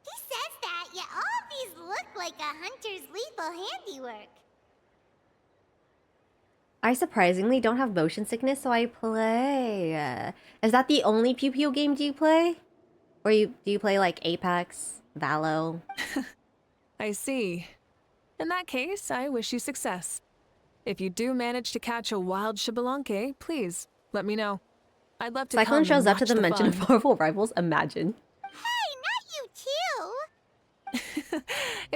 He says that, yet all of these look like a hunter's lethal handiwork. I surprisingly don't have motion sickness, so I play. Is that the only Pew Pew game do you play? Or do you play like Apex, Valo? I see. In that case, I wish you success. If you do manage to catch a wild Xbalanque, please let me know. I'd love to come Cyclone and shows up to watch the mention fun. of Marvel Rivals. Imagine. Hey, not you too!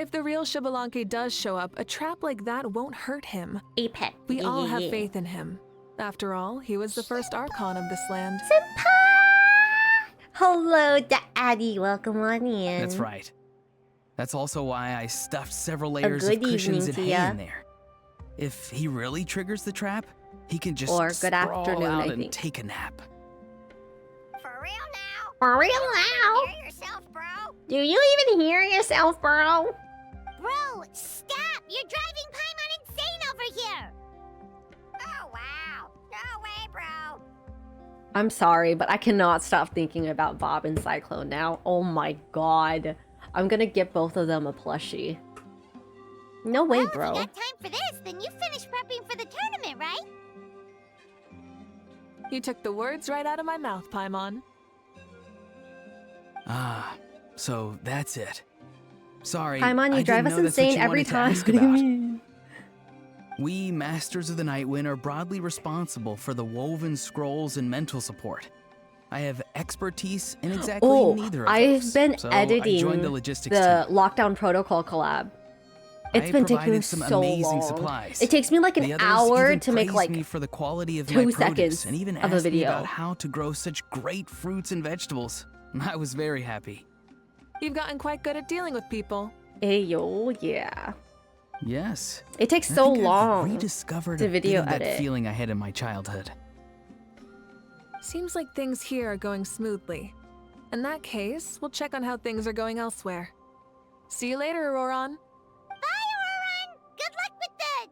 If the real Xbalanque does show up, a trap like that won't hurt him. Apex. We all have faith in him. After all, he was the first Archon of this land. Hello, Daddy. Welcome on in. That's right. That's also why I stuffed several layers of good cushions and evening to hay ya. in there. If he really triggers the trap, he can just Or good sprawl afternoon, out I and think. take a nap. For real now? For real now? Hear yourself, bro? Do you even hear yourself, bro? Bro, stop! You're driving Paimon insane over here! Oh, wow. No way, bro. I'm sorry, but I cannot stop thinking about Bob and Cyclone now. Oh my god. I'm gonna get both of them a plushie. No way, bro. If you got time for this, then you finished prepping for the tournament, right? You took the words right out of my mouth, Paimon. Ah, so that's it. Sorry, Paimon, I you drive didn't us know that's what insane you every wanted to time. ask What do you about. mean? We Masters of the Nightwind are broadly responsible for the woven scrolls and mental support. I have expertise in exactly neither of those. I've been so editing I joined the logistics the team. Lockdown Protocol collab. It's I been taking provided some so amazing long. supplies. It takes me like an The others hour even to make praised like me for the quality of 2 my produce seconds and even of a asked me video. about how to grow such great fruits and vegetables. I was very happy. You've gotten quite good at dealing with people. Ayo, yeah. Yes. It takes I so think I've long rediscovered to a bit video of that edit. feeling I had in my childhood. Seems like things here are going smoothly. In that case, we'll check on how things are going elsewhere. See you later, Auroron. Bye, Auroron! Good luck with the...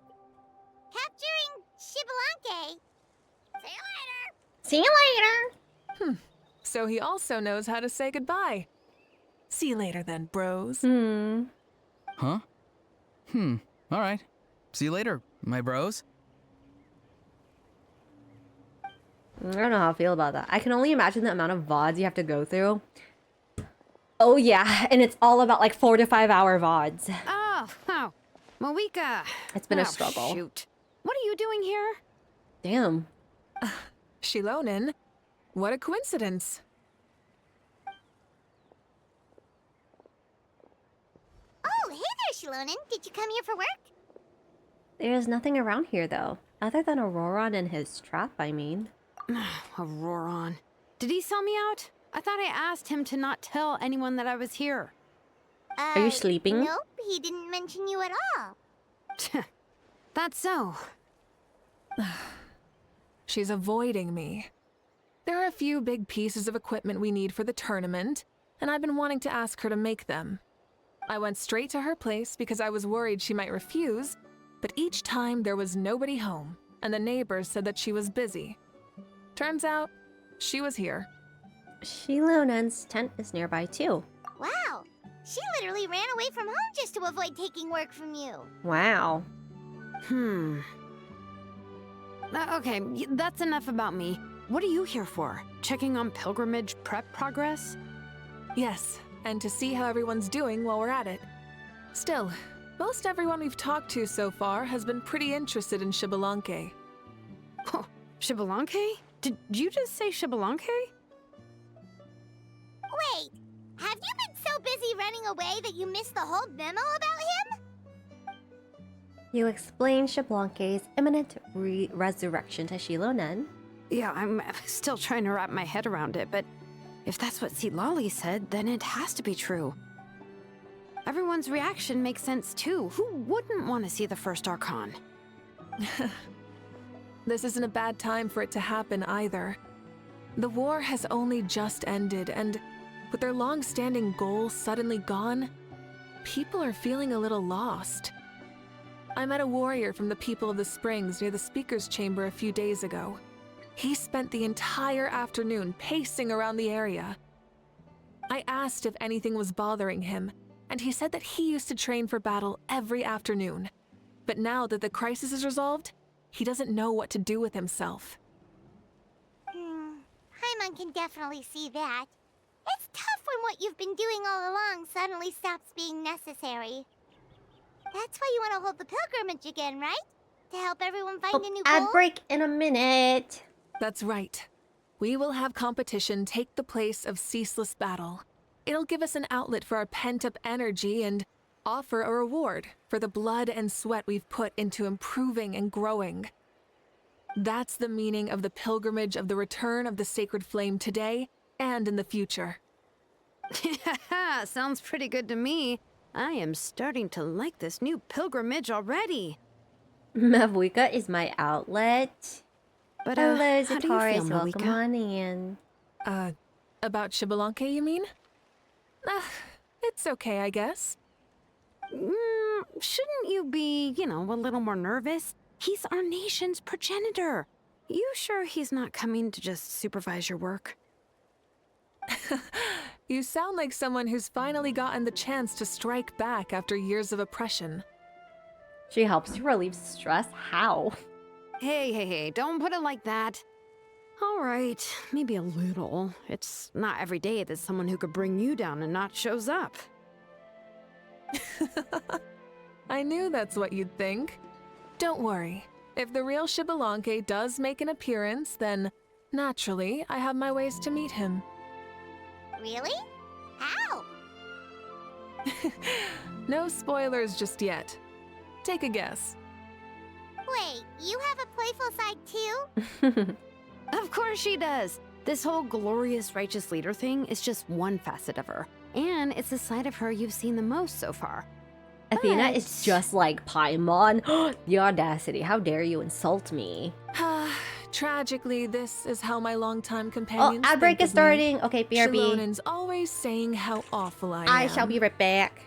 capturing Xbalanque. See you later! See you later! So he also knows how to say goodbye. See you later then, bros. Huh? All right. See you later, my bros. I don't know how I feel about that. I can only imagine the amount of VODs you have to go through. Oh yeah, and it's all about like 4 to 5 hour VODs. Oh, Mavuika. It's been a struggle. Shoot. What are you doing here? Damn. Shilonen, what a coincidence. Oh, hey there, Shilonen. Did you come here for work? There's nothing around here though. Other than Auroron and his trap, I mean. Auroron. Did he sell me out? I thought I asked him to not tell anyone that I was here. Are you sleeping? Nope, he didn't mention you at all. That's so. She's avoiding me. There are a few big pieces of equipment we need for the tournament, and I've been wanting to ask her to make them. I went straight to her place because I was worried she might refuse, but each time there was nobody home, and the neighbors said that she was busy. Turns out, she was here. Shilonen's tent is nearby too. Wow, she literally ran away from home just to avoid taking work from you. Wow. Okay, that's enough about me. What are you here for? Checking on pilgrimage prep progress? Yes, and to see how everyone's doing while we're at it. Still, most everyone we've talked to so far has been pretty interested in Xbalanque. Oh, Xbalanque? Did you just say Xbalanque? Wait, have you been so busy running away that you missed the whole memo about him? You explain Xbalanque's imminent resurrection to Shilonen. Yeah, I'm still trying to wrap my head around it, but if that's what Lolly said, then it has to be true. Everyone's reaction makes sense too. Who wouldn't want to see the first Archon? This isn't a bad time for it to happen either. The war has only just ended, and with their long-standing goals suddenly gone, people are feeling a little lost. I met a warrior from the People of the Springs near the Speaker's Chamber a few days ago. He spent the entire afternoon pacing around the area. I asked if anything was bothering him, and he said that he used to train for battle every afternoon. But now that the crisis is resolved, he doesn't know what to do with himself. Paimon can definitely see that. It's tough when what you've been doing all along suddenly stops being necessary. That's why you want to hold the pilgrimage again, right? To help everyone find a new goal? Ad break in a minute. That's right. We will have competition take the place of ceaseless battle. It'll give us an outlet for our pent-up energy and offer a reward for the blood and sweat we've put into improving and growing. That's the meaning of the pilgrimage of the return of the sacred flame today and in the future. Sounds pretty good to me. I am starting to like this new pilgrimage already. Mavuika is my outlet. But, hello, how do you feel, Zataris. Welcome Mavuika? on in. About Xbalanque, you mean? It's okay, I guess. Shouldn't you be, a little more nervous? He's our nation's progenitor. You sure he's not coming to just supervise your work? You sound like someone who's finally gotten the chance to strike back after years of oppression. She helps to relieve stress? How? Hey, don't put it like that. All right, maybe a little. It's not every day that someone who could bring you down and not shows up. I knew that's what you'd think. Don't worry. If the real Xbalanque does make an appearance, then naturally I have my ways to meet him. Really? How? No spoilers just yet. Take a guess. Wait, you have a playful side too? Of course she does. This whole glorious righteous leader thing is just one facet of her. And it's the side of her you've seen the most so far. Athena But- is just like Paimon. The audacity. How dare you insult me? Tragically, this is how my longtime Oh, companions ad break think is of me. starting. Okay, BRB. Shalonen's always saying how awful I am. I shall be right back.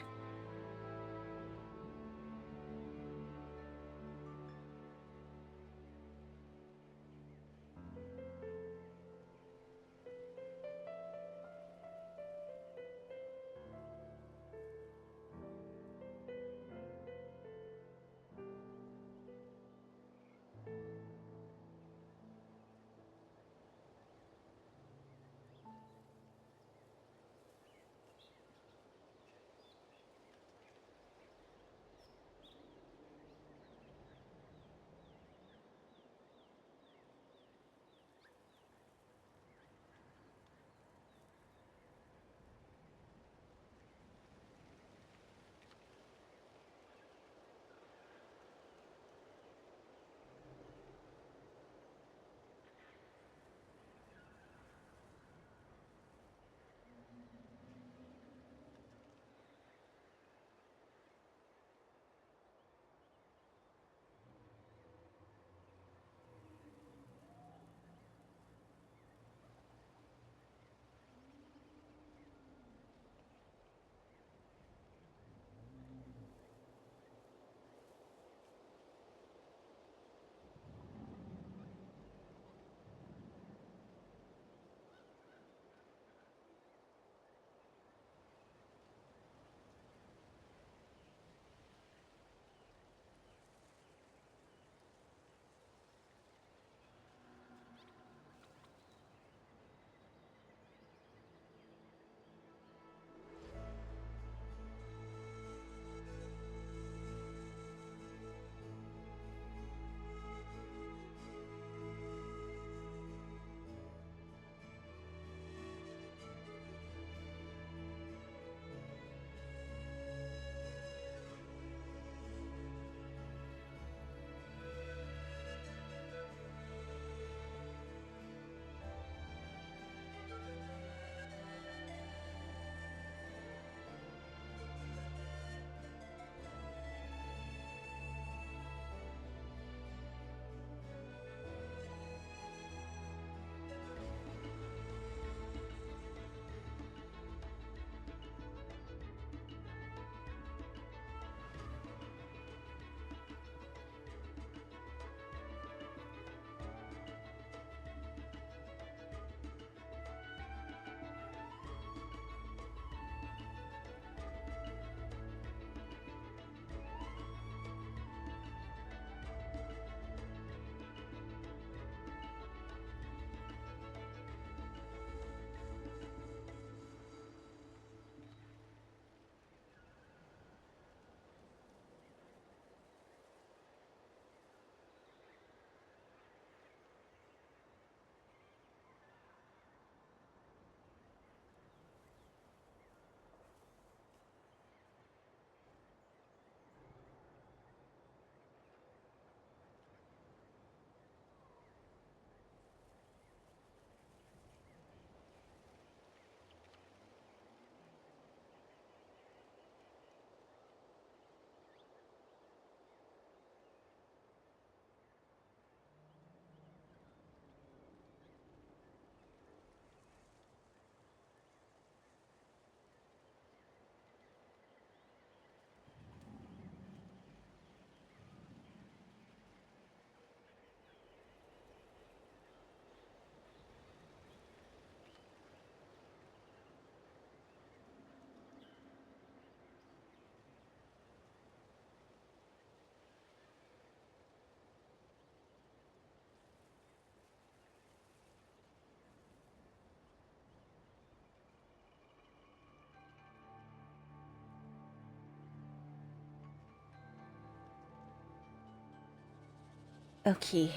Okay.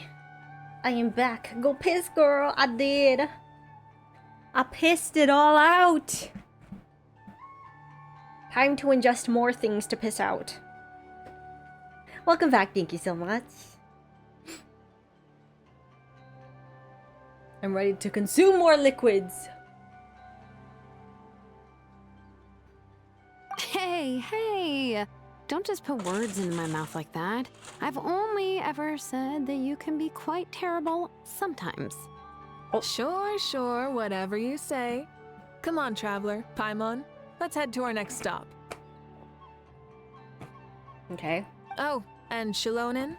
I am back. Go piss, girl. I did. I pissed it all out. Time to ingest more things to piss out. Welcome back. Thank you so much. I'm ready to consume more liquids. Hey, hey! Don't just put words into my mouth like that. I've only ever said that you can be quite terrible sometimes. Oh. Sure, whatever you say. Come on, traveler, Paimon. Let's head to our next stop. Okay. Oh, and Shilonen,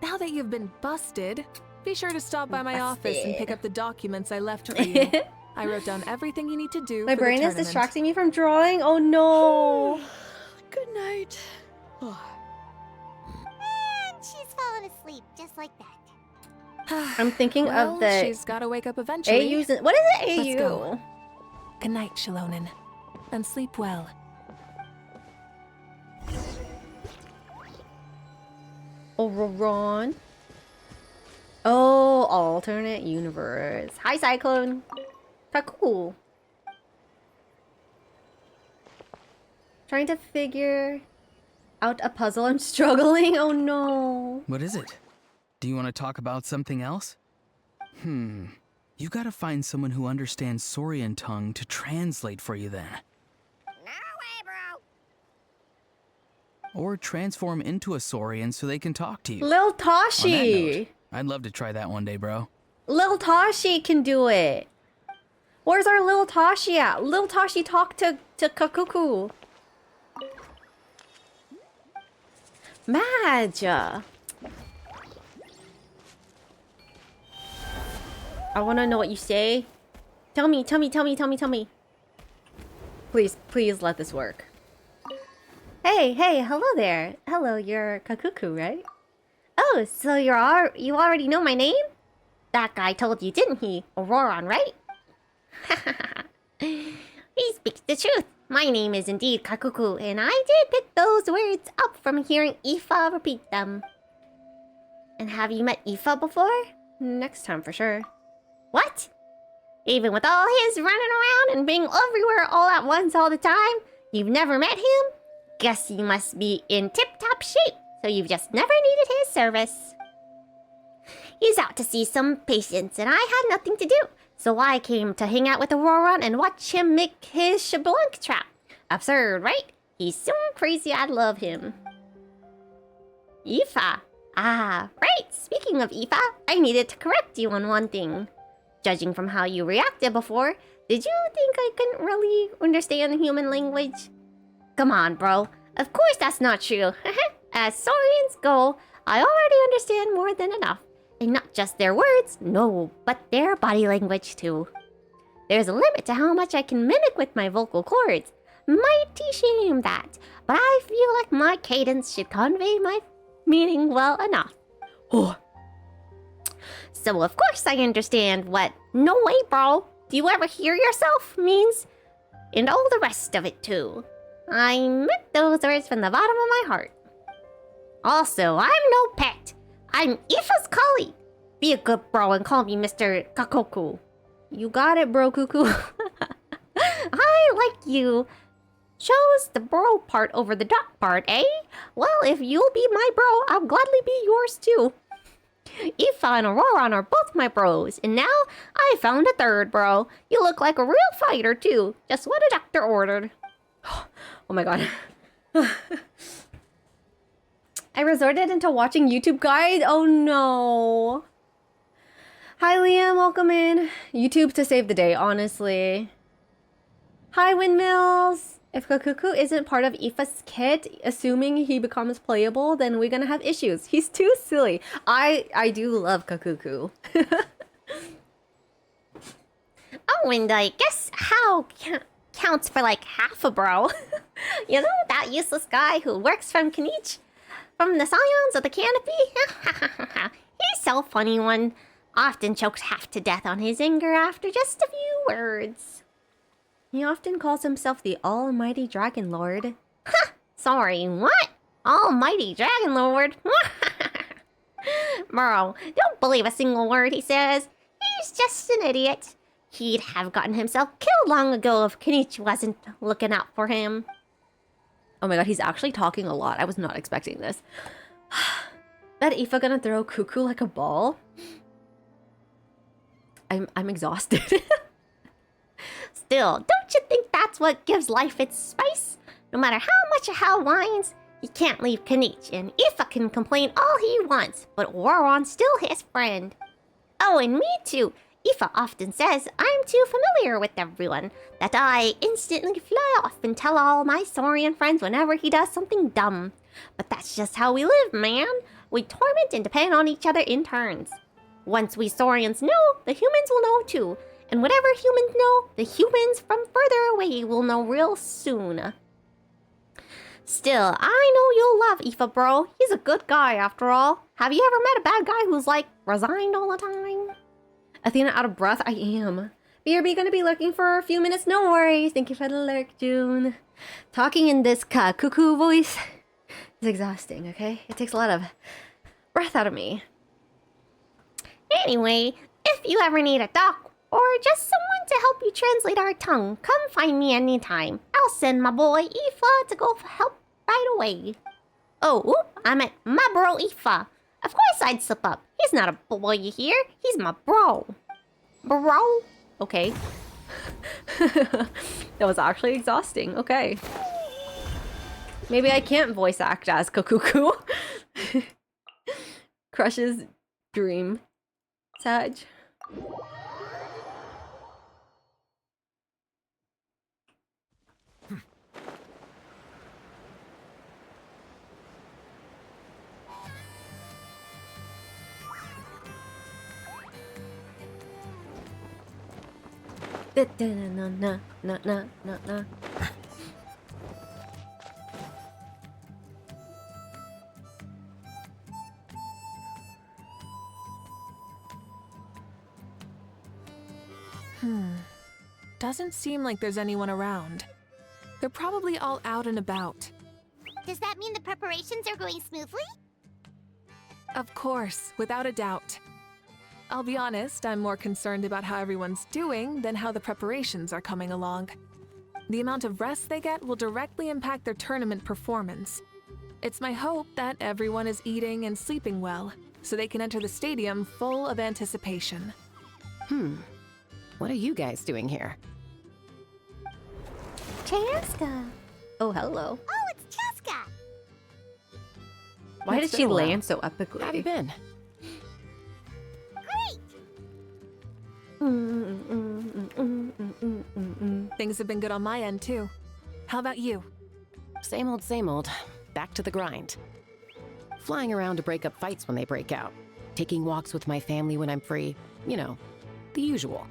now that you've been busted, be sure to stop by my office and pick up the documents I left for you. I wrote down everything you need to do. My for brain the is tournament. distracting me from drawing. Oh no. Good night. And she's fallen asleep just like that. I'm thinking Well, of the she's gotta wake up eventually. AU's. What is it? Let's AU. go. Good night, Shilonen, and sleep well. Overrun. Oh, alternate universe. Hi, Cyclone. Cool. Trying to figure out a puzzle. I'm struggling. Oh no. What is it? Do you want to talk about something else? You gotta find someone who understands Saurian tongue to translate for you then. No way, bro. Or transform into a Saurian so they can talk to you. Lil On that Toshi. note, I'd love to try that one day, bro. Lil Toshi can do it. Where's our Lil Toshi at? Lil Toshi talk to Kakuku. Madge. I want to know what you say. Tell me. Please let this work. Hey, hello there. Hello, you're Kakuku, right? Oh, so you already know my name? That guy told you, didn't he? Auroron, right? He speaks the truth. My name is indeed Kakuku, and I did pick those words up from hearing Aoife repeat them. And have you met Aoife before? Next time for sure. What? Even with all his running around and being everywhere all at once all the time, you've never met him? Guess he must be in tip-top shape, so you've just never needed his service. He's out to see some patients, and I had nothing to do, so I came to hang out with Auroron and watch him make his shablunk trap. Absurd, right? He's so crazy I'd love him. Aoife. Ah, right. Speaking of Aoife, I needed to correct you on one thing. Judging from how you reacted before, did you think I couldn't really understand human language? Come on, bro. Of course that's not true. As Saurians go, I already understand more than enough. And not just their words, no, but their body language too. There's a limit to how much I can mimic with my vocal cords. Mighty shame that, but I feel like my cadence should convey my meaning well enough. Oh. So of course I understand what "no way, bro, do you ever hear yourself" means, and all the rest of it too. I meant those words from the bottom of my heart. Also, I'm no pet. I'm Aoife's colleague. Be a good bro and call me Mr. Kakoku. You got it, bro cuckoo. I, like you, chose the bro part over the dot part, eh? Well, if you'll be my bro, I'll gladly be yours too. Aoife and Auroron are both my bros, and now I found a third bro. You look like a real fighter too, just what a doctor ordered. Oh my god. I resorted into watching YouTube guides. Oh no. Hi Liam, welcome in. YouTube to save the day, honestly. Hi Windmills. If Kakuku isn't part of Aoife's kit, assuming he becomes playable, then we're gonna have issues. He's too silly. I do love Kakuku. Oh, and I guess how counts for like half a bro. You know, that useless guy who works from Kanichi? From the Scions of the Canopy? He's so funny one. Often chokes half to death on his anger after just a few words. He often calls himself the Almighty Dragon Lord. Ha! Sorry, what? Almighty Dragon Lord? Bro, don't believe a single word he says. He's just an idiot. He'd have gotten himself killed long ago if Kenichi wasn't looking out for him. Oh my god, he's actually talking a lot. I was not expecting this. That Aoife gonna throw Cuckoo like a ball? I'm exhausted. Still, don't you think that's what gives life its spice? No matter how much a Hal whines, he can't leave Kenichi, and Aoife can complain all he wants, but Waron's still his friend. Oh, and me too. Aoife often says I'm too familiar with everyone, that I instantly fly off and tell all my Saurian friends whenever he does something dumb. But that's just how we live, man. We torment and depend on each other in turns. Once we Saurians know, the humans will know too. And whatever humans know, the humans from further away will know real soon. Still, I know you'll love Aoife, bro. He's a good guy after all. Have you ever met a bad guy who's like resigned all the time? Athena out of breath? I am. BRB gonna be lurking for a few minutes, no worries. Thank you for the lurk, June. Talking in this cuckoo voice is exhausting, okay? It takes a lot of breath out of me. Anyway, if you ever need a doc or just someone to help you translate our tongue, come find me anytime. I'll send my boy Aoife to go help right away. Oh, I meant my bro Aoife. Of course I'd slip up. He's not a boy, you hear? He's my bro. Bro? Okay. That was actually exhausting. Okay. Maybe I can't voice act as Kokuku. Crush's dream. Sag. Na. Doesn't seem like there's anyone around. They're probably all out and about. Does that mean the preparations are going smoothly? Of course, without a doubt. I'll be honest, I'm more concerned about how everyone's doing than how the preparations are coming along. The amount of rest they get will directly impact their tournament performance. It's my hope that everyone is eating and sleeping well, so they can enter the stadium full of anticipation. What are you guys doing here? Cheska. Oh, hello. Oh, it's Cheska. Why did she land so epically? How have you been? Things have been good on my end, too. How about you? Same old, same old. Back to the grind. Flying around to break up fights when they break out. Taking walks with my family when I'm free. You know, the usual.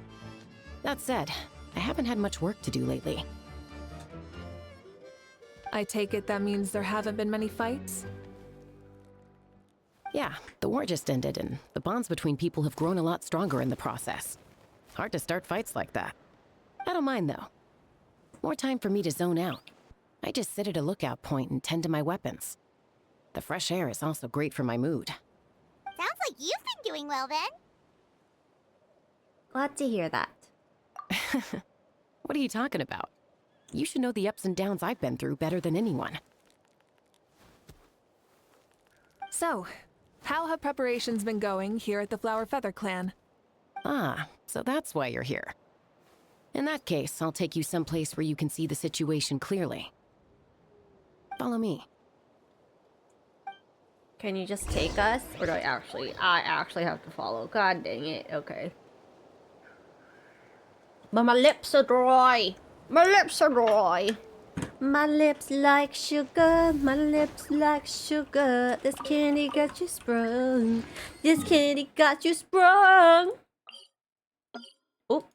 That said, I haven't had much work to do lately. I take it that means there haven't been many fights? Yeah, the war just ended, and the bonds between people have grown a lot stronger in the process. Hard to start fights like that. I don't mind, though. More time for me to zone out. I just sit at a lookout point and tend to my weapons. The fresh air is also great for my mood. Sounds like you've been doing well, then. Glad to hear that. What are you talking about? You should know the ups and downs I've been through better than anyone. So, how have preparations been going here at the Flower Feather Clan? Ah, so that's why you're here. In that case, I'll take you someplace where you can see the situation clearly. Follow me. Can you just take us? Or do I actually have to follow? God dang it. Okay. But my lips are dry. My lips are dry. My lips like sugar. My lips like sugar. This candy got you sprung. This candy got you sprung. Oh.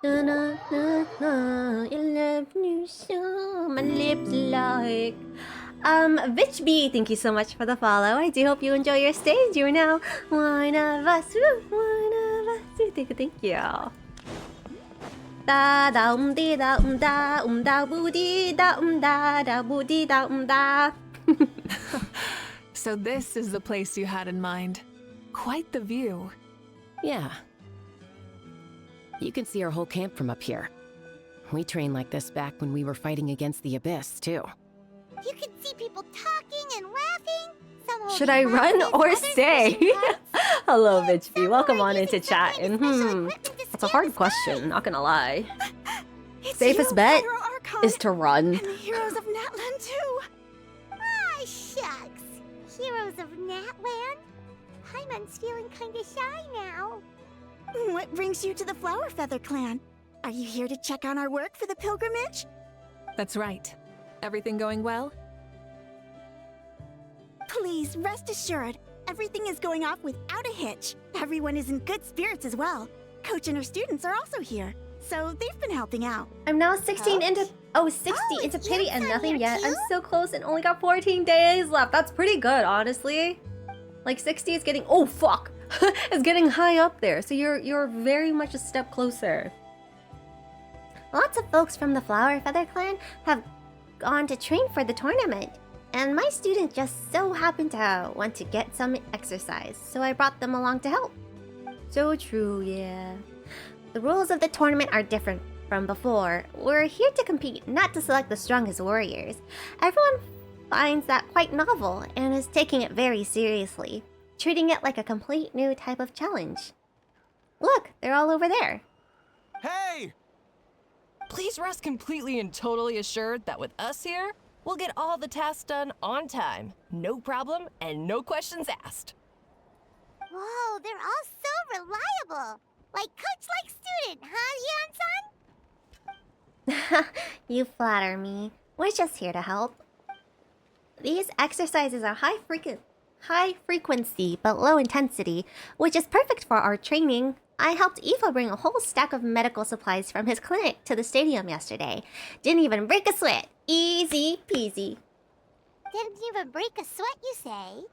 Na na na na. You love me so. My lips like. Vitch B, thank you so much for the follow. I do hope you enjoy your stage. You're now one of us. One of us. Thank you. Da da dee da da boo dee da da boo dee da. So this is the place you had in mind. Quite the view. Yeah. You can see our whole camp from up here. We trained like this back when we were fighting against the Abyss, too. You can see people talking and laughing. Some Should I run or stay? Hello, Bitch B. Welcome on into chat. And that's a hard question, not gonna lie. Safest bet is to run. And the heroes of Natland too. Ah, shucks. Heroes of Natland? Paimon's feeling kinda shy now. What brings you to the Flower Feather Clan? Are you here to check on our work for the pilgrimage? That's right. Everything going well? Please, rest assured, everything is going off without a hitch. Everyone is in good spirits as well. Coach and her students are also here, so they've been helping out. I'm now 16 into... Oh, 60 into pity and nothing yet. I'm so close and only got 14 days left. That's pretty good, honestly. Like 60 is getting... Oh, fuck! It's getting high up there, so you're very much a step closer. Lots of folks from the Flower Feather Clan have gone to train for the tournament. And my student just so happened to want to get some exercise, so I brought them along to help. So true, yeah. The rules of the tournament are different from before. We're here to compete, not to select the strongest warriors. Everyone finds that quite novel and is taking it very seriously, treating it like a complete new type of challenge. Look, they're all over there. Hey! Please rest completely and totally assured that with us here, we'll get all the tasks done on time. No problem and no questions asked. Whoa, they're all so reliable. Like coach like student, huh, Yan-san? You flatter me. We're just here to help. These exercises are high frequency but low intensity, which is perfect for our training. I helped Aoife bring a whole stack of medical supplies from his clinic to the stadium yesterday. Didn't even break a sweat. Easy peasy. Didn't even break a sweat, you say?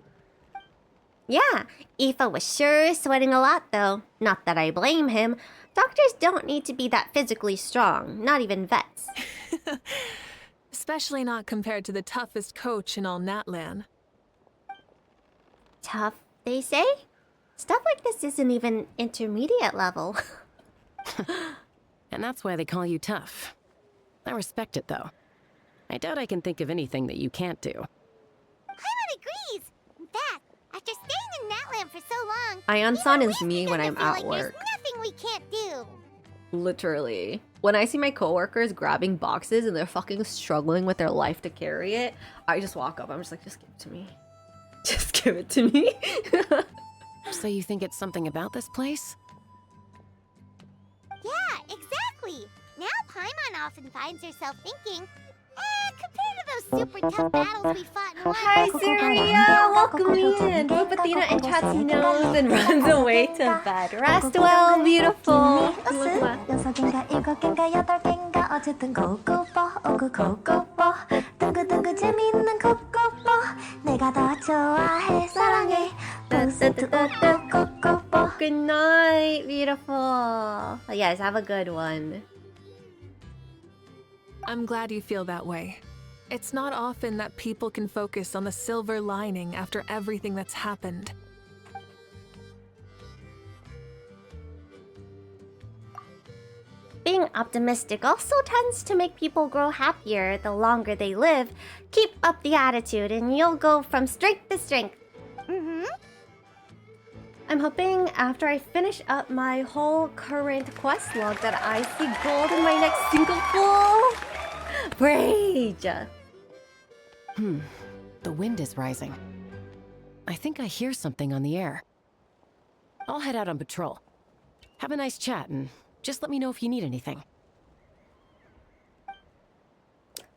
Yeah, Aoife was sure sweating a lot though. Not that I blame him. Doctors don't need to be that physically strong, not even vets. Especially not compared to the toughest coach in all Natlan. Tough, they say? Stuff like this isn't even intermediate level. And that's why they call you tough. I respect it, though. I doubt I can think of anything that you can't do. Paimon agrees! In fact, after staying in Natland for so long, Ion-san is me when I'm at like work. there's nothing we can't do. Literally. When I see my coworkers grabbing boxes and they're fucking struggling with their life to carry it, I just walk up. I'm just like, just give it to me. Just give it to me. So you think it's something about this place? Yeah, exactly. Now Paimon often finds herself thinking, compared to those super tough battles we fought in Hi, Syria! Welcome in! Hope Athena and Chatsy knows and runs away to bed. Rest well, beautiful! Good night, beautiful! Yes, have a good one. I'm glad you feel that way. It's not often that people can focus on the silver lining after everything that's happened. Being optimistic also tends to make people grow happier the longer they live. Keep up the attitude and you'll go from strength to strength. I'm hoping after I finish up my whole current quest log that I see gold in my next single full rage. The wind is rising. I think I hear something on the air. I'll head out on patrol. Have a nice chat and just let me know if you need anything.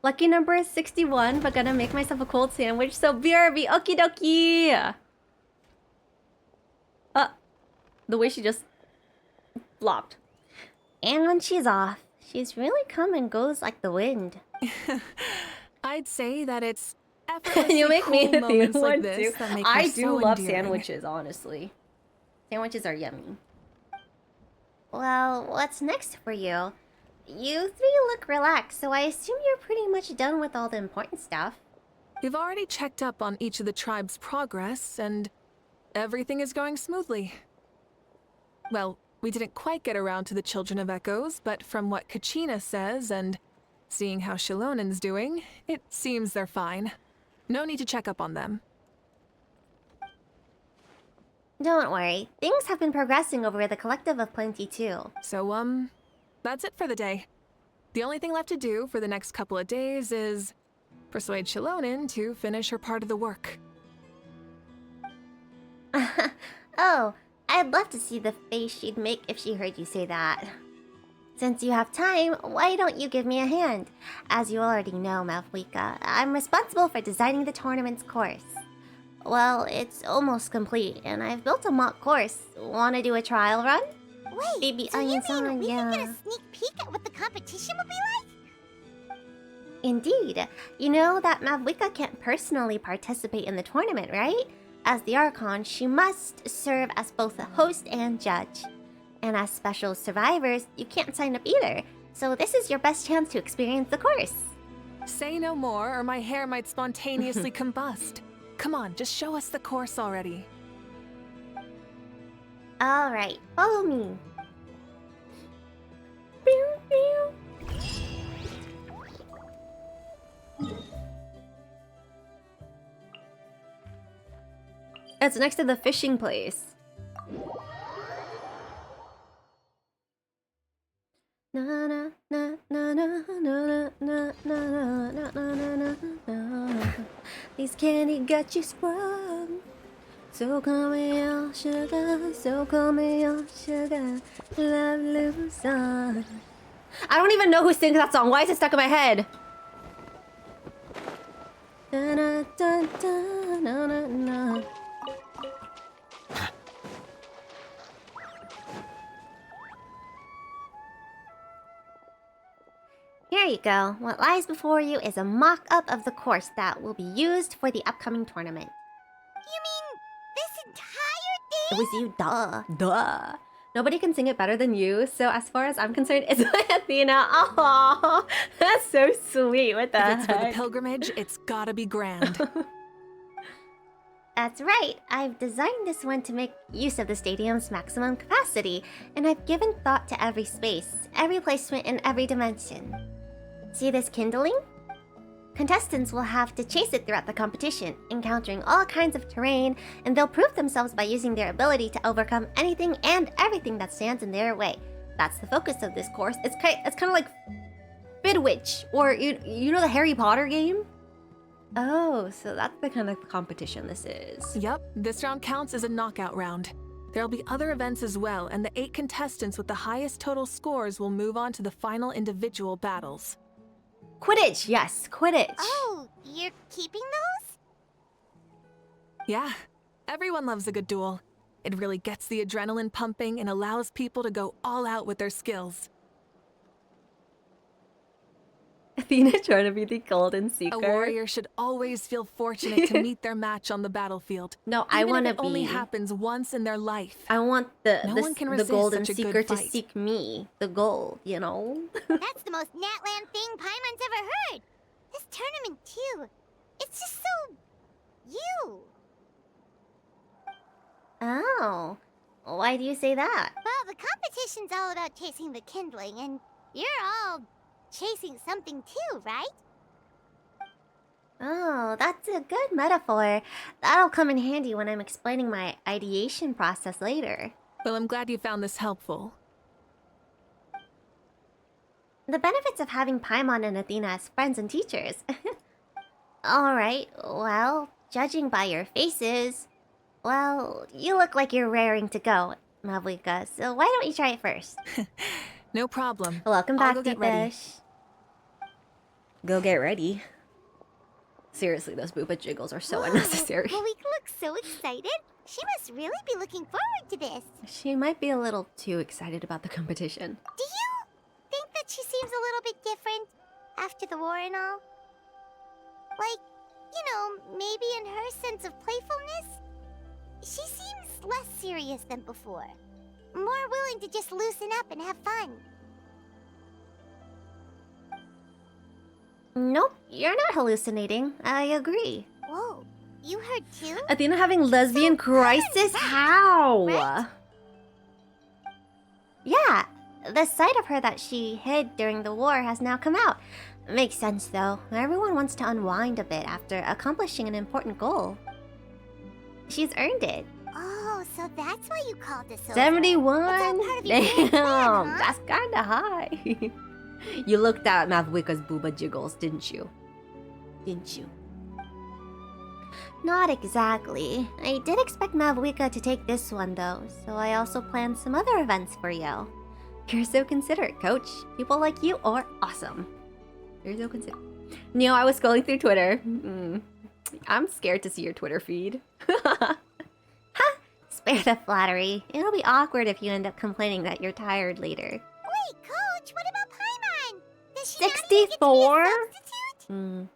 Lucky number is 61, but gonna make myself a cold sandwich, so BRB, okie dokie! The way she just flopped. And she's off. She's really come and goes like the wind. I'd say that it's you make me cool moments one like this too. that make I her do so love endearing. sandwiches, honestly. Sandwiches are yummy. Well, what's next for you? You three look relaxed, so I assume you're pretty much done with all the important stuff. We've already checked up on each of the tribe's progress, and everything is going smoothly. Well, we didn't quite get around to the Children of Echoes, but from what Kachina says and seeing how Shilonen's doing, it seems they're fine. No need to check up on them. Don't worry, things have been progressing over at the Collective of Plenty too. So, that's it for the day. The only thing left to do for the next couple of days is persuade Shilonen to finish her part of the work. Oh, I'd love to see the face she'd make if she heard you say that. Since you have time, why don't you give me a hand? As you already know, Mavuika, I'm responsible for designing the tournament's course. Well, it's almost complete, and I've built a mock course. Wanna do a trial run? Wait, Baby so you onions mean on, we yeah. can get a sneak peek at what the competition will be like? Indeed. You know that Mavuika can't personally participate in the tournament, right? As the Archon, she must serve as both a host and judge. And as special survivors, you can't sign up either. So this is your best chance to experience the course. Say no more, or my hair might spontaneously combust. Come on, just show us the course already. Alright, follow me. Pew, pew. It's next to the fishing place. Na na na na na na na na na na na. These candy got you sprung. So call me your sugar, so call me your sugar. Love lives on. I don't even know who sings that song. Why is it stuck in my head? Da da da da na na na. Here you go. What lies before you is a mock-up of the course that will be used for the upcoming tournament. You mean this entire thing? It was you, duh. Duh. Nobody can sing it better than you, so as far as I'm concerned, it's my Athena. Oh, that's so sweet. What the If heck? it's for the pilgrimage, it's gotta be grand. That's right. I've designed this one to make use of the stadium's maximum capacity, and I've given thought to every space, every placement, and every dimension. See this kindling? Contestants will have to chase it throughout the competition, encountering all kinds of terrain, and they'll prove themselves by using their ability to overcome anything and everything that stands in their way. That's the focus of this course. It's kind of like Bidwitch, or you know the Harry Potter game? Oh, so that's the kind of competition this is. Yep, this round counts as a knockout round. There'll be other events as well, and the 8 contestants with the highest total scores will move on to the final individual battles. Quidditch, yes, Quidditch. Oh, you're keeping those? Yeah, everyone loves a good duel. It really gets the adrenaline pumping and allows people to go all out with their skills. Athena trying to be the golden seeker. A warrior should always feel fortunate to meet their match on the battlefield. No, I want to be. It only happens once in their life. I want the golden such a seeker good to fight. seek me, the gold, you know? That's the most Natland thing Paimon's ever heard. This tournament, too. It's just so... you. Oh, why do you say that? Well, the competition's all about chasing the kindling, and you're all chasing something too, right? Oh, that's a good metaphor. That'll come in handy when I'm explaining my ideation process later. Well, I'm glad you found this helpful. The benefits of having Paimon and Athena as friends and teachers. Alright, well, judging by your faces, well, you look like you're raring to go, Mavuika, so why don't you try it first? No problem. Welcome I'll back, go get ready. Deepish. Go get ready. Seriously, those booba jiggles are so unnecessary. Mavuika looks so excited. She must really be looking forward to this. She might be a little too excited about the competition. Do you think that she seems a little bit different after the war and all? Like, you know, maybe in her sense of playfulness? She seems less serious than before. More willing to just loosen up and have fun. Nope, you're not hallucinating. I agree. Whoa, you heard too? Athena having lesbian crisis? How? Right? Yeah, the side of her that she hid during the war has now come out. Makes sense though. Everyone wants to unwind a bit after accomplishing an important goal. She's earned it. Oh, so that's why you called this over. 71? It's all part of your Damn, plan, huh? that's kinda high. You looked at Mavuika's booba jiggles, didn't you? Didn't you? Not exactly. I did expect Mavuika to take this one though, so I also planned some other events for you. You're so considerate, Coach. People like you are awesome. You're so considerate. Neo, I was scrolling through Twitter. I'm scared to see your Twitter feed. Ha! Spare the flattery. It'll be awkward if you end up complaining that you're tired later. Wait, Coach, what about Paimon? Does she 64? not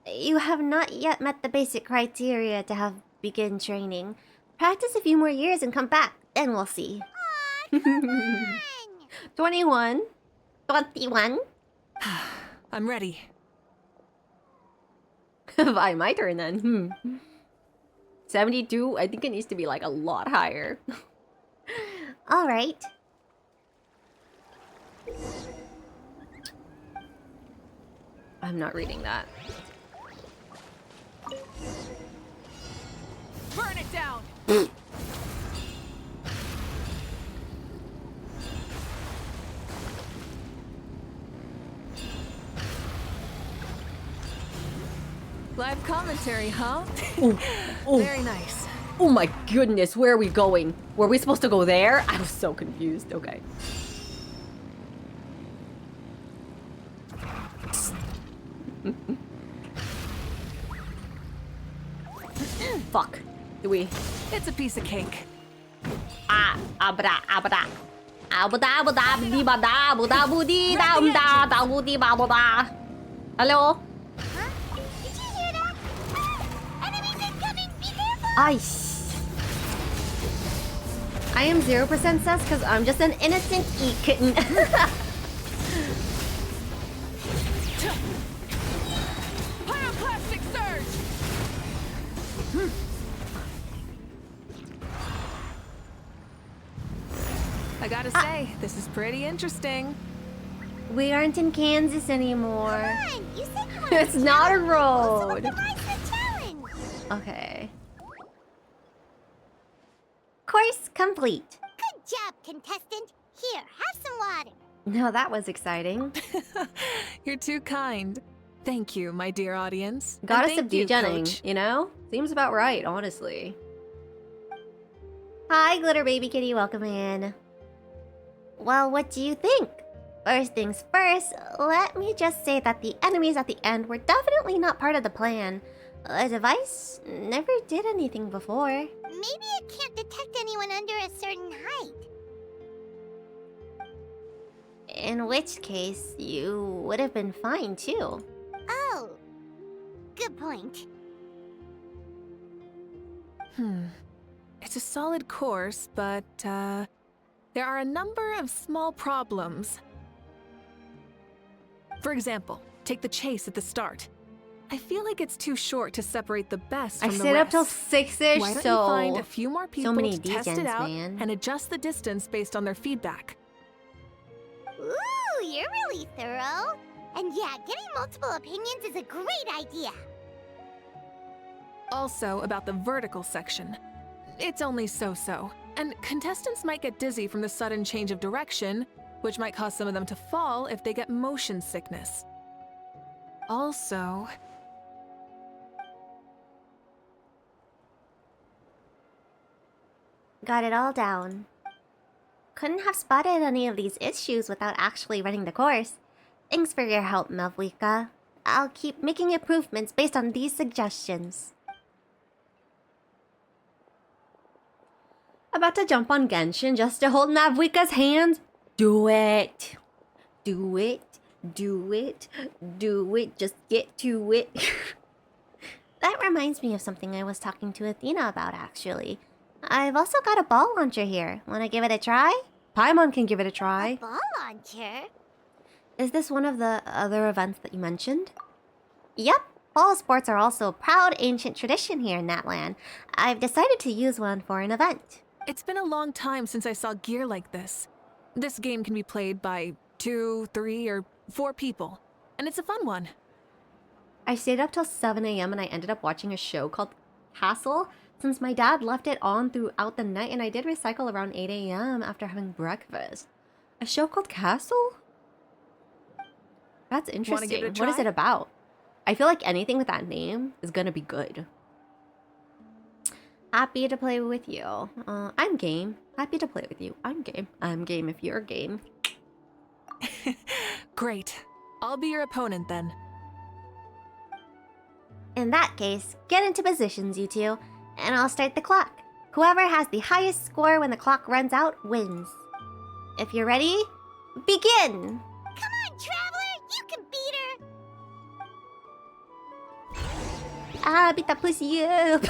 You have not yet met the basic criteria to have begin training. Practice a few more years and come back, then we'll see. 21. 21. I'm ready. By my turn then. 72? I think it needs to be like a lot higher. Alright. I'm not reading that. Burn it down! Live commentary, huh? Very nice. Oh my goodness, where are we going? Were we supposed to go there? I was so confused. Okay. Fuck. Do we? It's a piece of cake. Ah, abra, abra. Abuda, abuda, bidi, bada, buda, budi, da, da, da, budi, ba, buda. Hello? Did you hear that? Enemies incoming! Be careful! I am 0% sus because I'm just an innocent kitten. Pyroclastic surge! I gotta say, this is pretty interesting. We aren't in Kansas anymore. Come on, you said you wanted It's not a Also, road. optimize the challenge. Okay. Course complete. Good job, contestant. Here, have some water. Now that was exciting. You're too kind. Thank you, my dear audience. And Gotta thank subdue you, Jennings, Coach. you know? Seems about right, honestly. Hi, Glitter Baby Kitty, welcome in. Well, what do you think? First things first, let me just say that the enemies at the end were definitely not part of the plan. The device never did anything before. Maybe it can't detect anyone under a certain height. In which case, you would have been fine too. Oh, good point. It's a solid course, but, there are a number of small problems. For example, take the chase at the start. I feel like it's too short to separate the best I from the stayed up till rest. 6-ish, Why don't so... you find a few more people many to test it degens, out man. and adjust the distance based on their feedback? Ooh, you're really thorough. And yeah, getting multiple opinions is a great idea. Also, about the vertical section. It's only so-so, and contestants might get dizzy from the sudden change of direction, which might cause some of them to fall if they get motion sickness. Also... Got it all down. Couldn't have spotted any of these issues without actually running the course. Thanks for your help, Mavuika. I'll keep making improvements based on these suggestions. About to jump on Genshin just to hold Mavuika's hand? Do it. Do it. Do it. Do it. Just get to it. That reminds me of something I was talking to Athena about, actually. I've also got a ball launcher here. Wanna give it a try? Paimon can give it a try. Ball launcher? Is this one of the other events that you mentioned? Yep. Ball sports are also a proud ancient tradition here in that land. I've decided to use one for an event. It's been a long time since I saw gear like this. This game can be played by 2, 3, or 4 people, and it's a fun one. I stayed up till 7 a.m. and I ended up watching a show called Castle, since my dad left it on throughout the night, and I did recycle around 8 a.m. after having breakfast. A show called Castle? That's interesting. Give it a What is try? it about? I feel like anything with that name is gonna be good. Happy to play with you. I'm game. Happy to play with you. I'm game. I'm game if you're game. Great. I'll be your opponent then. In that case, get into positions, you two, and I'll start the clock. Whoever has the highest score when the clock runs out wins. If you're ready, begin! Come on, Traveler! You can beat her! Ah, beat that pussy up!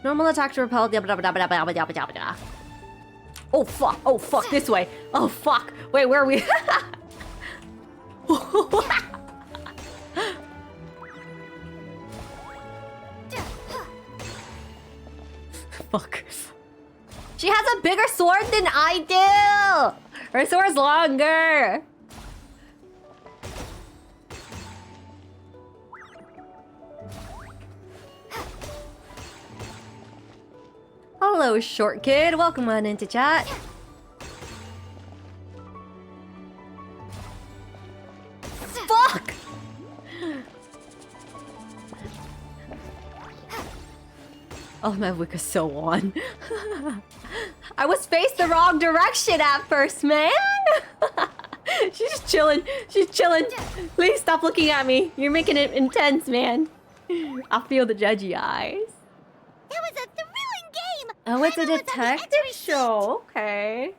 Normal attack to repel. Oh fuck! Oh fuck! This way! Oh fuck! Wait, where are we? Fuck. She has a bigger sword than I do! Her sword's longer! Hello, short kid. Welcome on into chat. Fuck! Oh, Mavuika's so on. I was faced the wrong direction at first, man! She's just chilling. She's chilling. Please stop looking at me. You're making it intense, man. I feel the judgy eyes. That was a thrilling game! Oh, it's a detective show. Okay.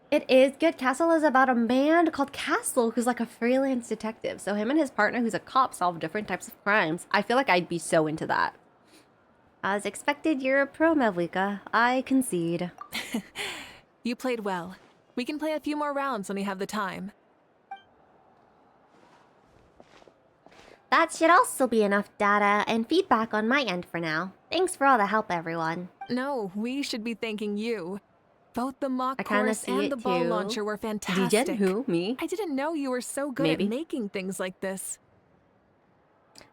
It is good. Castle is about a man called Castle who's like a freelance detective. So him and his partner, who's a cop, solve different types of crimes. I feel like I'd be so into that. As expected, you're a pro, Mavuika. I concede. You played well. We can play a few more rounds when we have the time. That should also be enough data and feedback on my end for now. Thanks for all the help, everyone. No, we should be thanking you. Both the mock I kinda course see and it the ball too. launcher were fantastic. DJ, who? Me? I didn't know you were so good Maybe. at making things like this.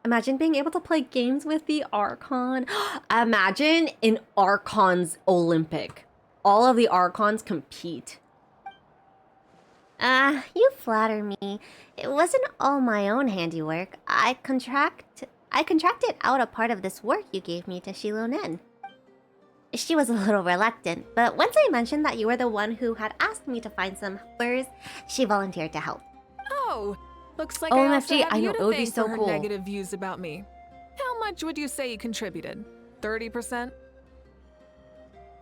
Imagine being able to play games with the Archon. Imagine an Archon's Olympic. All of the Archons compete. You flatter me. It wasn't all my own handiwork. I contracted out a part of this work you gave me to Shilonen. She was a little reluctant, but once I mentioned that you were the one who had asked me to find some helpers, she volunteered to help. Oh, looks like OMFG, I also have I you know, to it would be thank so for her cool. negative views about me. How much would you say you contributed? 30%?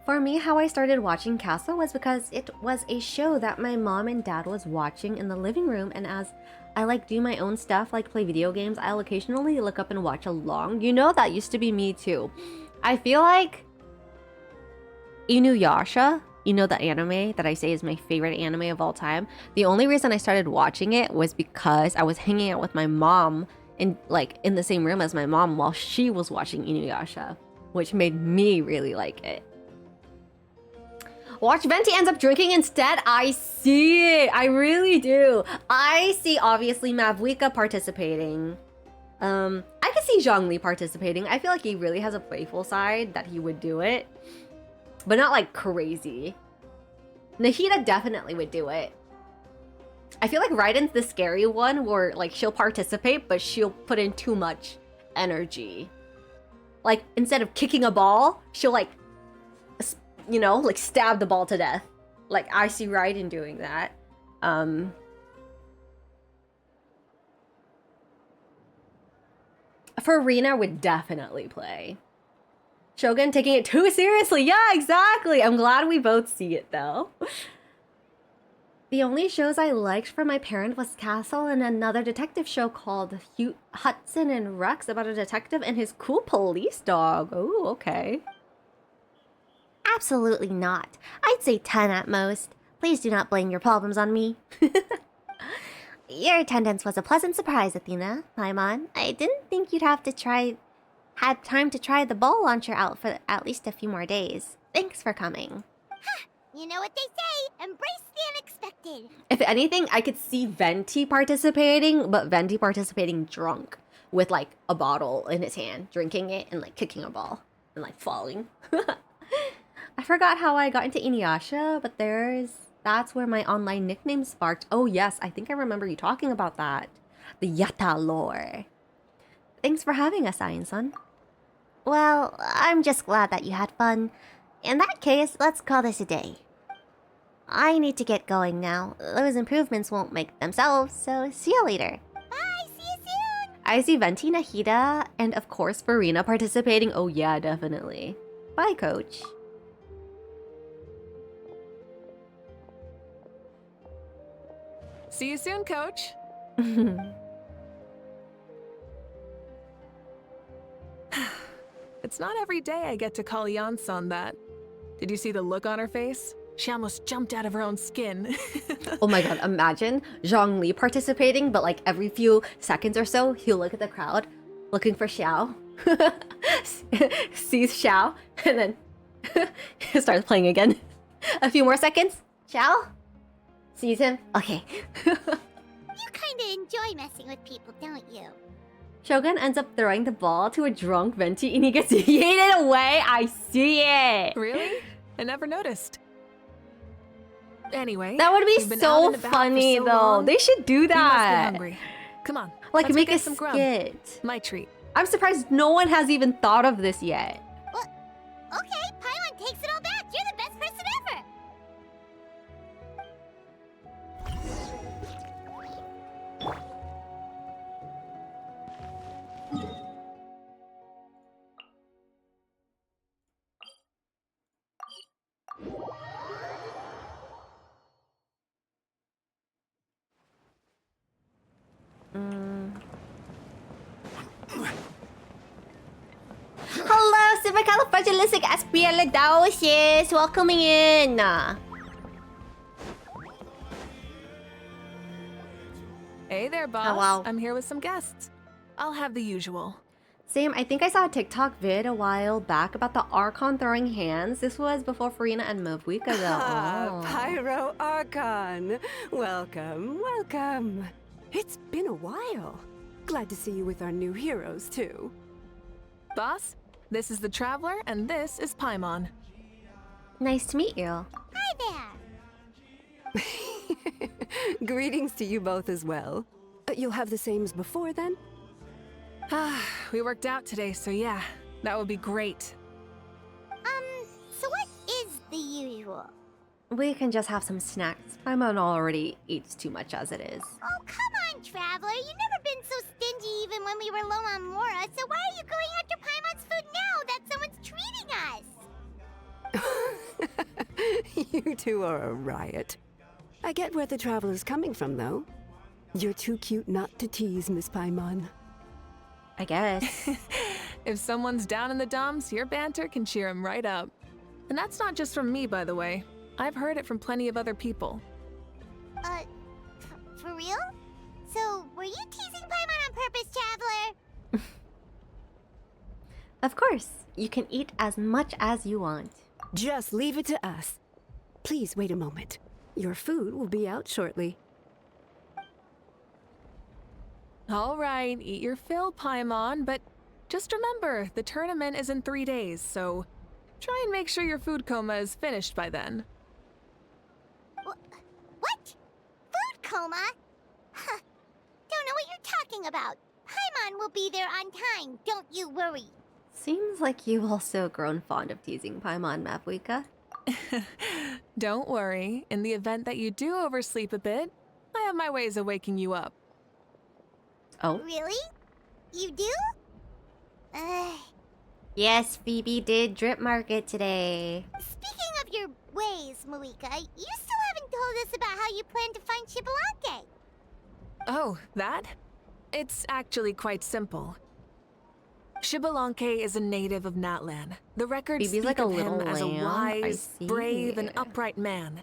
For me, how I started watching Castle was because it was a show that my mom and dad was watching in the living room, and as I like do my own stuff, like play video games, I'll occasionally look up and watch along. You know, that used to be me too. I feel like Inuyasha, you know, the anime that I say is my favorite anime of all time. The only reason I started watching it was because I was hanging out with my mom in the same room as my mom while she was watching Inuyasha, which made me really like it. Watch Venti ends up drinking instead. I see it. I really do. I see obviously Mavuika participating. I can see Zhongli participating. I feel like he really has a playful side that he would do it. But not like crazy. Nahida definitely would do it. I feel like Raiden's the scary one where like she'll participate, but she'll put in too much energy. Like instead of kicking a ball, she'll like, you know, like stab the ball to death. Like I see Raiden doing that. Farina would definitely play. Shogun taking it too seriously. Yeah, exactly. I'm glad we both see it though. The only shows I liked from my parent was Castle and another detective show called Hudson and Rex about a detective and his cool police dog. Oh, okay. Absolutely not. I'd say 10 at most. Please do not blame your problems on me. Your attendance was a pleasant surprise, Athena. Paimon, I didn't think you'd had time to try the ball launcher out for at least a few more days. Thanks for coming. You know what they say, embrace the unexpected. If anything, I could see Venti participating, but Venti participating drunk with like a bottle in his hand, drinking it and like kicking a ball and like falling. I forgot how I got into Inuyasha, but that's where my online nickname sparked. Oh yes, I think I remember you talking about that. The Yatta lore. Thanks for having us, Ayan-san. Well, I'm just glad that you had fun. In that case, let's call this a day. I need to get going now. Those improvements won't make themselves, so see you later. Bye, see you soon! I see Venti, Nahida, and of course Farina participating. Oh yeah, definitely. Bye, coach. See you soon, coach. It's not every day I get to call Yan-san that. Did you see the look on her face? She almost jumped out of her own skin. Oh my god, imagine Zhongli participating, but like every few seconds or so, he'll look at the crowd, looking for Xiao. Sees Xiao, and then starts playing again. A few more seconds. Xiao? Sees him. Okay. You kinda enjoy messing with people, don't you? Shogun ends up throwing the ball to a drunk Venti and he gets yeeted away. I see it. Really? I never noticed. Anyway, that would be you've been out so and about funny for so though. long. They should do You must be that. hungry. Come on. Like let's make go a get some grub. skit. My treat. I'm surprised no one has even thought of this yet. Okay, Paimon takes it all back. You're the best person ever. Hello, supercalifragilisticexpialidocious. Welcoming in. Hey there, boss. Hello. I'm here with some guests. I'll have the usual. Same, I think I saw a TikTok vid a while back about the Archon throwing hands. This was before Farina and Mavuika though. Oh. Pyro Archon. Welcome, welcome. It's been a while. Glad to see you with our new heroes, too. Boss, this is the Traveler, and this is Paimon. Nice to meet you. Hi there. Greetings to you both as well. You'll have the same as before, then? We worked out today, so yeah, that would be great. So what is the usual? We can just have some snacks. Paimon already eats too much as it is. Oh, come on, Traveler. You've never been so stingy even when we were low on Mora, so why are you going after Paimon's food now that someone's treating us? You two are a riot. I get where the Traveler's coming from, though. You're too cute not to tease, Miss Paimon. I guess. If someone's down in the dumps, your banter can cheer him right up. And that's not just from me, by the way. I've heard it from plenty of other people. For real? So, were you teasing Paimon on purpose, Traveler? Of course, you can eat as much as you want. Just leave it to us. Please wait a moment. Your food will be out shortly. All right, eat your fill, Paimon, but just remember, the tournament is in 3 days, so try and make sure your food coma is finished by then. What? Food coma? Huh. Don't know what you're talking about. Paimon will be there on time, don't you worry. Seems like you've also grown fond of teasing Paimon, Mavuika. Don't worry, in the event that you do oversleep a bit, I have my ways of waking you up. Oh? Really? You do? Yes, Phoebe did drip market today. Speaking of of your ways, Mavuika, you still haven't told us about how you plan to find Xbalanque. Oh, that? It's actually quite simple. Xbalanque is a native of Natlan. The records Phoebe's speak like a of him little as a lamb. I wise, see. brave, and upright man,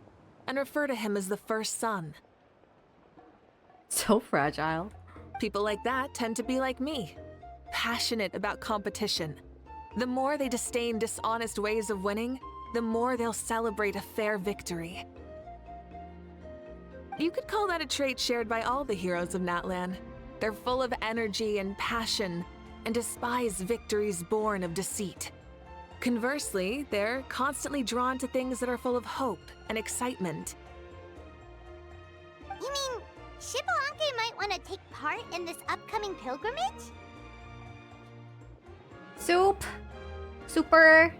and refer to him as the first son. So fragile. People like that tend to be like me, passionate about competition. The more they disdain dishonest ways of winning, the more they'll celebrate a fair victory. You could call that a trait shared by all the heroes of Natlan. They're full of energy and passion, and despise victories born of deceit. Conversely, they're constantly drawn to things that are full of hope and excitement. You mean Xbalanque might want to take part in this upcoming pilgrimage? Super.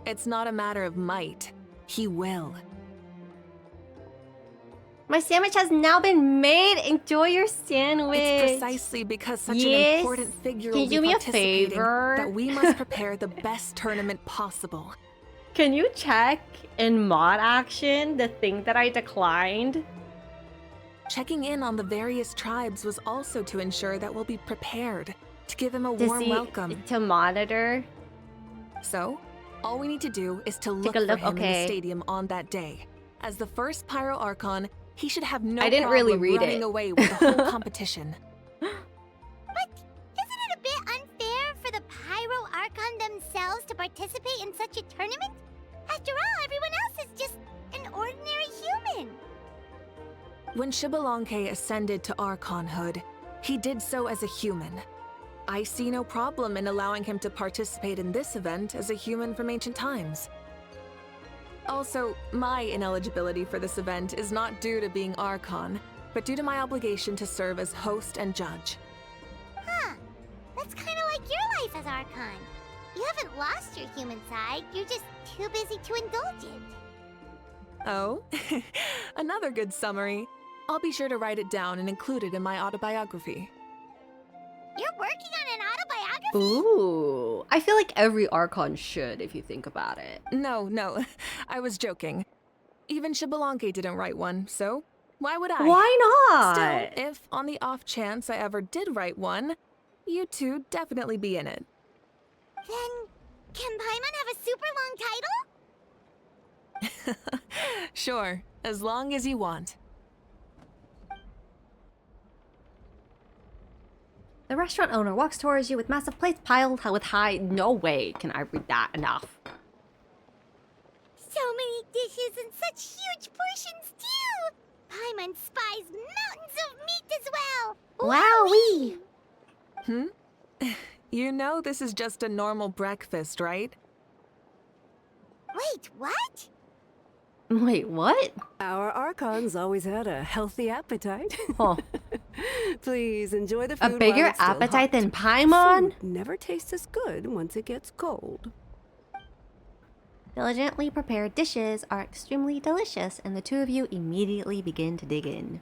It's not a matter of might. He will. My sandwich has now been made. Enjoy your sandwich. It's precisely because such an important figure Can will you do be me a participating favor? that we must prepare the best tournament possible. Can you check in mod action the thing that I declined? Checking in on the various tribes was also to ensure that we'll be prepared to give them a To warm see- welcome. To monitor. So, all we need to do is to look a look, for him in okay. the stadium on that day. As the first Pyro Archon, he should have no I didn't problem really read running it. away with the whole competition. But isn't it a bit unfair for the Pyro Archon themselves to participate in such a tournament? After all, everyone else is just an ordinary human. When Xbalanque ascended to Archonhood, he did so as a human. I see no problem in allowing him to participate in this event as a human from ancient times. Also, my ineligibility for this event is not due to being Archon, but due to my obligation to serve as host and judge. Huh. That's kind of like your life as Archon. You haven't lost your human side, you're just too busy to indulge it. Oh, another good summary. I'll be sure to write it down and include it in my autobiography. You're working on an autobiography? Ooh. I feel like every Archon should, if you think about it. No, I was joking. Even Xbalanque didn't write one, so why would I? Why not? Still, if on the off chance I ever did write one, you two definitely be in it. Then, can Paimon have a super long title? Sure, as long as you want. The restaurant owner walks towards you with massive plates piled with high. No way can I read that enough. So many dishes and such huge portions, too! Paimon spies mountains of meat as well! Wowee! You know this is just a normal breakfast, right? Wait, what? Wait, what? Our Archons always had a healthy appetite. Huh. Please enjoy the A food. bigger while it's still appetite hot. than Paimon? Food never tastes as good once it gets cold. Diligently prepared dishes are extremely delicious, and the two of you immediately begin to dig in.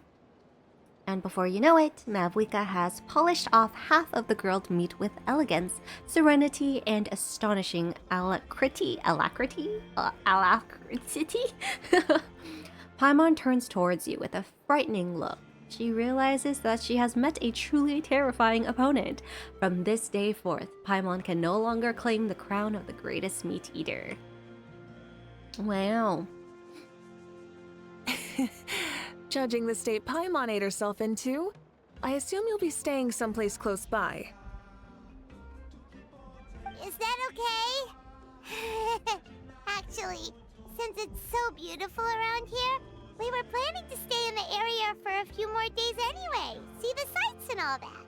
And before you know it, Mavuika has polished off half of the grilled meat with elegance, serenity, and astonishing alacrity. Paimon turns towards you with a frightening look. She realizes that she has met a truly terrifying opponent. From this day forth, Paimon can no longer claim the crown of the greatest meat eater. Wow. Judging the state Paimon ate herself into, I assume you'll be staying someplace close by. Is that okay? Actually, since it's so beautiful around here, we were planning to stay in the area for a few more days anyway. See the sights and all that.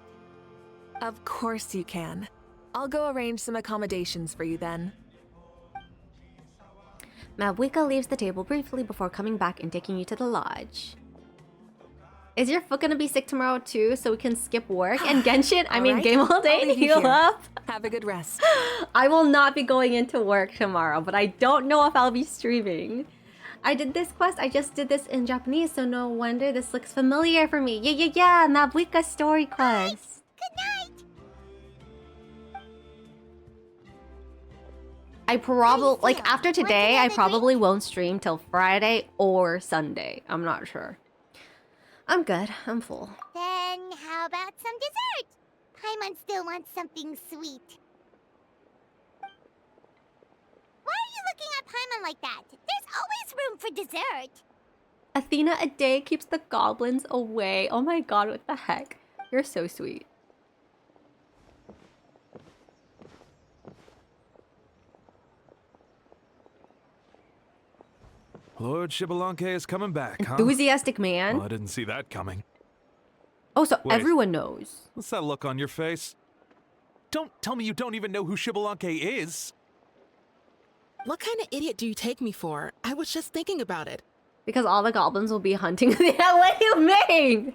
Of course you can. I'll go arrange some accommodations for you then. Mavuika leaves the table briefly before coming back and taking you to the lodge. Is your foot gonna be sick tomorrow too, so we can skip work and Genshin? I mean, Alright, game all day I'll to leave you heal here. up? Have a good rest. I will not be going into work tomorrow, but I don't know if I'll be streaming. I did this quest, I just did this in Japanese, so no wonder this looks familiar for me. Yeah, Mavuika story quest. Good night! I probably, like, after today, I probably won't stream till Friday or Sunday. I'm not sure. I'm good. I'm full. Then how about some dessert? Paimon still wants something sweet. Why are you looking at Paimon like that? There's always room for dessert. Athena a day keeps the goblins away. Oh my god, what the heck? You're so sweet. Lord Shibalanke is coming back, huh? Enthusiastic man. Well, I didn't see that coming. Oh, so Wait, everyone knows. what's that look on your face? Don't tell me you don't even know who Shibalanke is. What kind of idiot do you take me for? I was just thinking about it. Because all the goblins will be hunting. What do you mean?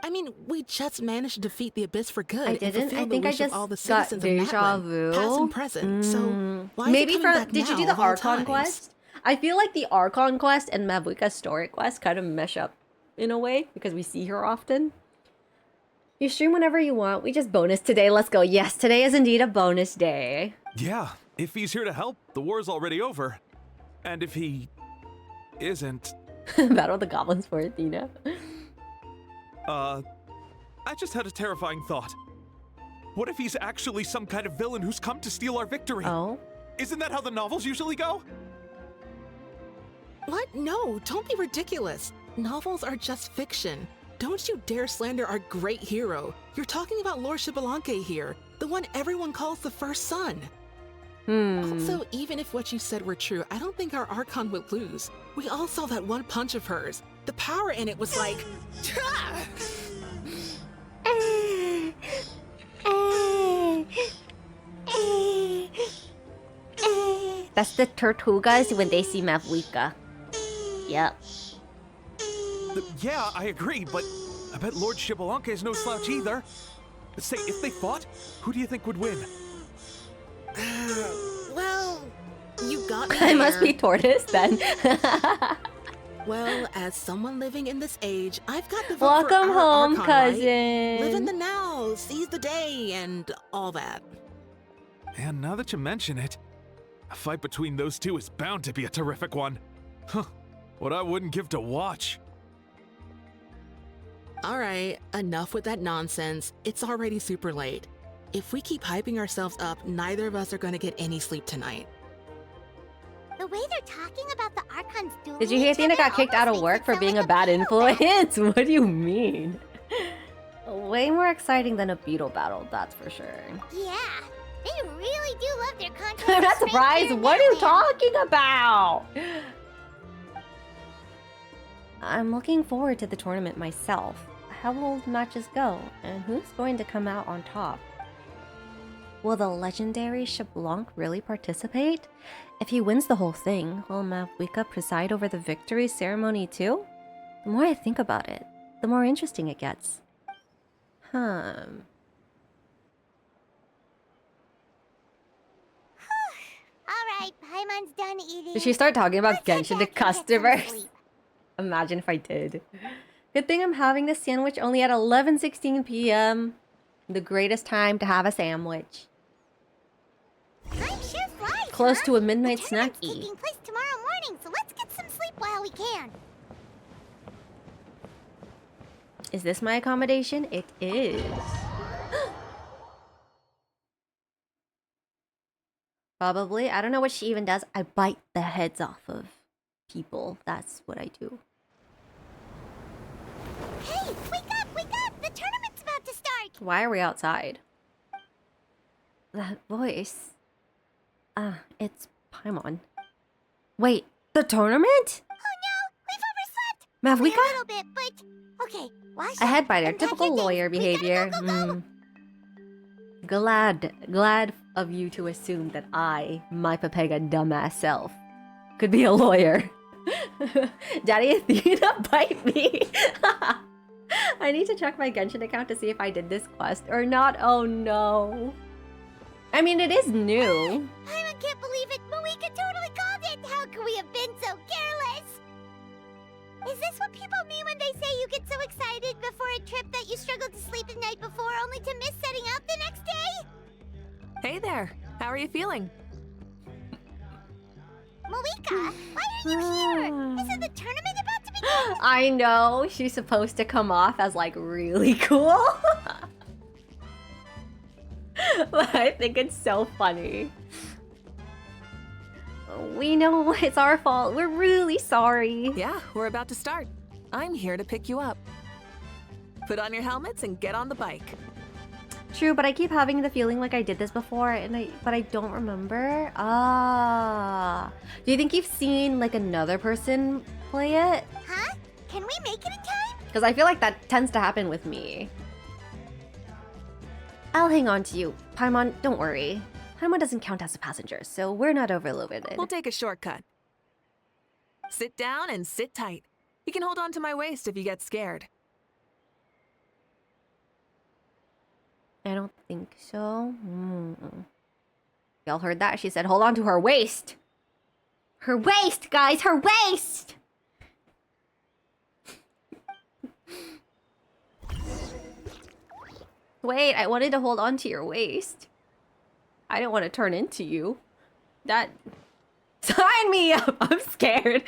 I mean, we just managed to defeat the Abyss for good. I and didn't. fulfill I the think I wish of just all the got citizens deja of Natlan, vu. past and present. So why Maybe is it coming from back did you now do the of all Archon times? quest? I feel like the Archon quest and Mavuika's story quest kind of mesh up in a way because we see her often. You stream whenever you want. We just bonus today. Let's go. Yes, today is indeed a bonus day. Yeah, if he's here to help, the war's already over. And if he isn't, Battle the goblins for Athena. I just had a terrifying thought. What if he's actually some kind of villain who's come to steal our victory? Oh? Isn't that how the novels usually go? What? No, don't be ridiculous. Novels are just fiction. Don't you dare slander our great hero. You're talking about Lord Shibalanke here, the one everyone calls the first son. Also, even if what you said were true, I don't think our Archon would lose. We all saw that one punch of hers. The power in it was like... That's the Tortugas when they see Mavuika. Yep. Yeah, I agree, but I bet Lord Shibalanke is no slouch either. Say, if they fought, who do you think would win? Well, you got me I must there. be Tortoise then. Well, as someone living in this age, I've got to vote Welcome for our home, Archon, right? cousin. Live in the now, seize the day, and all that. And now that you mention it, a fight between those two is bound to be a terrific one. Huh, what I wouldn't give to watch. All right, enough with that nonsense. It's already super late. If we keep hyping ourselves up, neither of us are going to get any sleep tonight. The way they're talking about the Archons dueling Did you hear each Athena other got kicked out of almost work makes for it being a sound bad like influence? What do you mean? Way more exciting than a beetle battle, that's for sure. Yeah, they really do love their contest. I'm not surprised. What are you talking about? I'm looking forward to the tournament myself. How will the matches go? And who's going to come out on top? Will the legendary Shibalanque really participate? If he wins the whole thing, will Mavuika preside over the victory ceremony too? The more I think about it, the more interesting it gets. Alright, Paimon's done eating. Did she start talking about Genshin to customers? Imagine if I did. Good thing I'm having this sandwich only at 11:16 p.m. The greatest time to have a sandwich. I'm sure flies, Close huh? to a midnight The tournament's snacky. taking place tomorrow morning, so let's get some sleep while we can. Is this my accommodation? It is. Probably. I don't know what she even does. I bite the heads off of people. That's what I do. Hey, wake up, wake up! The tournament's about to start! Why are we outside? That voice. It's Paimon. Wait, the tournament? Oh no, we've overslept! Mavuika? A little bit, but... Okay, wash A up headbiter, and pack typical your things. lawyer We gotta behavior. go. Glad of you to assume that I, my Pepega dumbass self, could be a lawyer. Daddy Athena, bite me! I need to check my Genshin account to see if I did this quest or not. Oh no. I mean, it is new. I can't believe it! Mavuika totally called it! How could we have been so careless? Is this what people mean when they say you get so excited before a trip that you struggled to sleep the night before only to miss setting out the next day? Hey there. How are are you feeling? Mavuika, why are you here? Isn't the tournament about to begin? I know, she's supposed to come off as like really cool. But I think it's so funny. We know it's our fault. We're really sorry. Yeah, we're about to start. I'm here to pick you up. Put on your helmets and get on the bike. True, but I keep having the feeling like I did this before, but I don't remember. Ah. Do you think you've seen like another person play it? Huh? Can we make it in time? Because I feel like that tends to happen with me. I'll hang on to you. Paimon, don't worry. Paimon doesn't count as a passenger, so we're not overloaded. We'll take a shortcut. Sit down and sit tight. You can hold on to my waist if you get scared. I don't think so. Y'all heard that? She said hold on to her waist. Her waist, guys, her waist! Wait, I wanted to hold on to your waist. I didn't want to turn into you. That... Sign me up! I'm scared.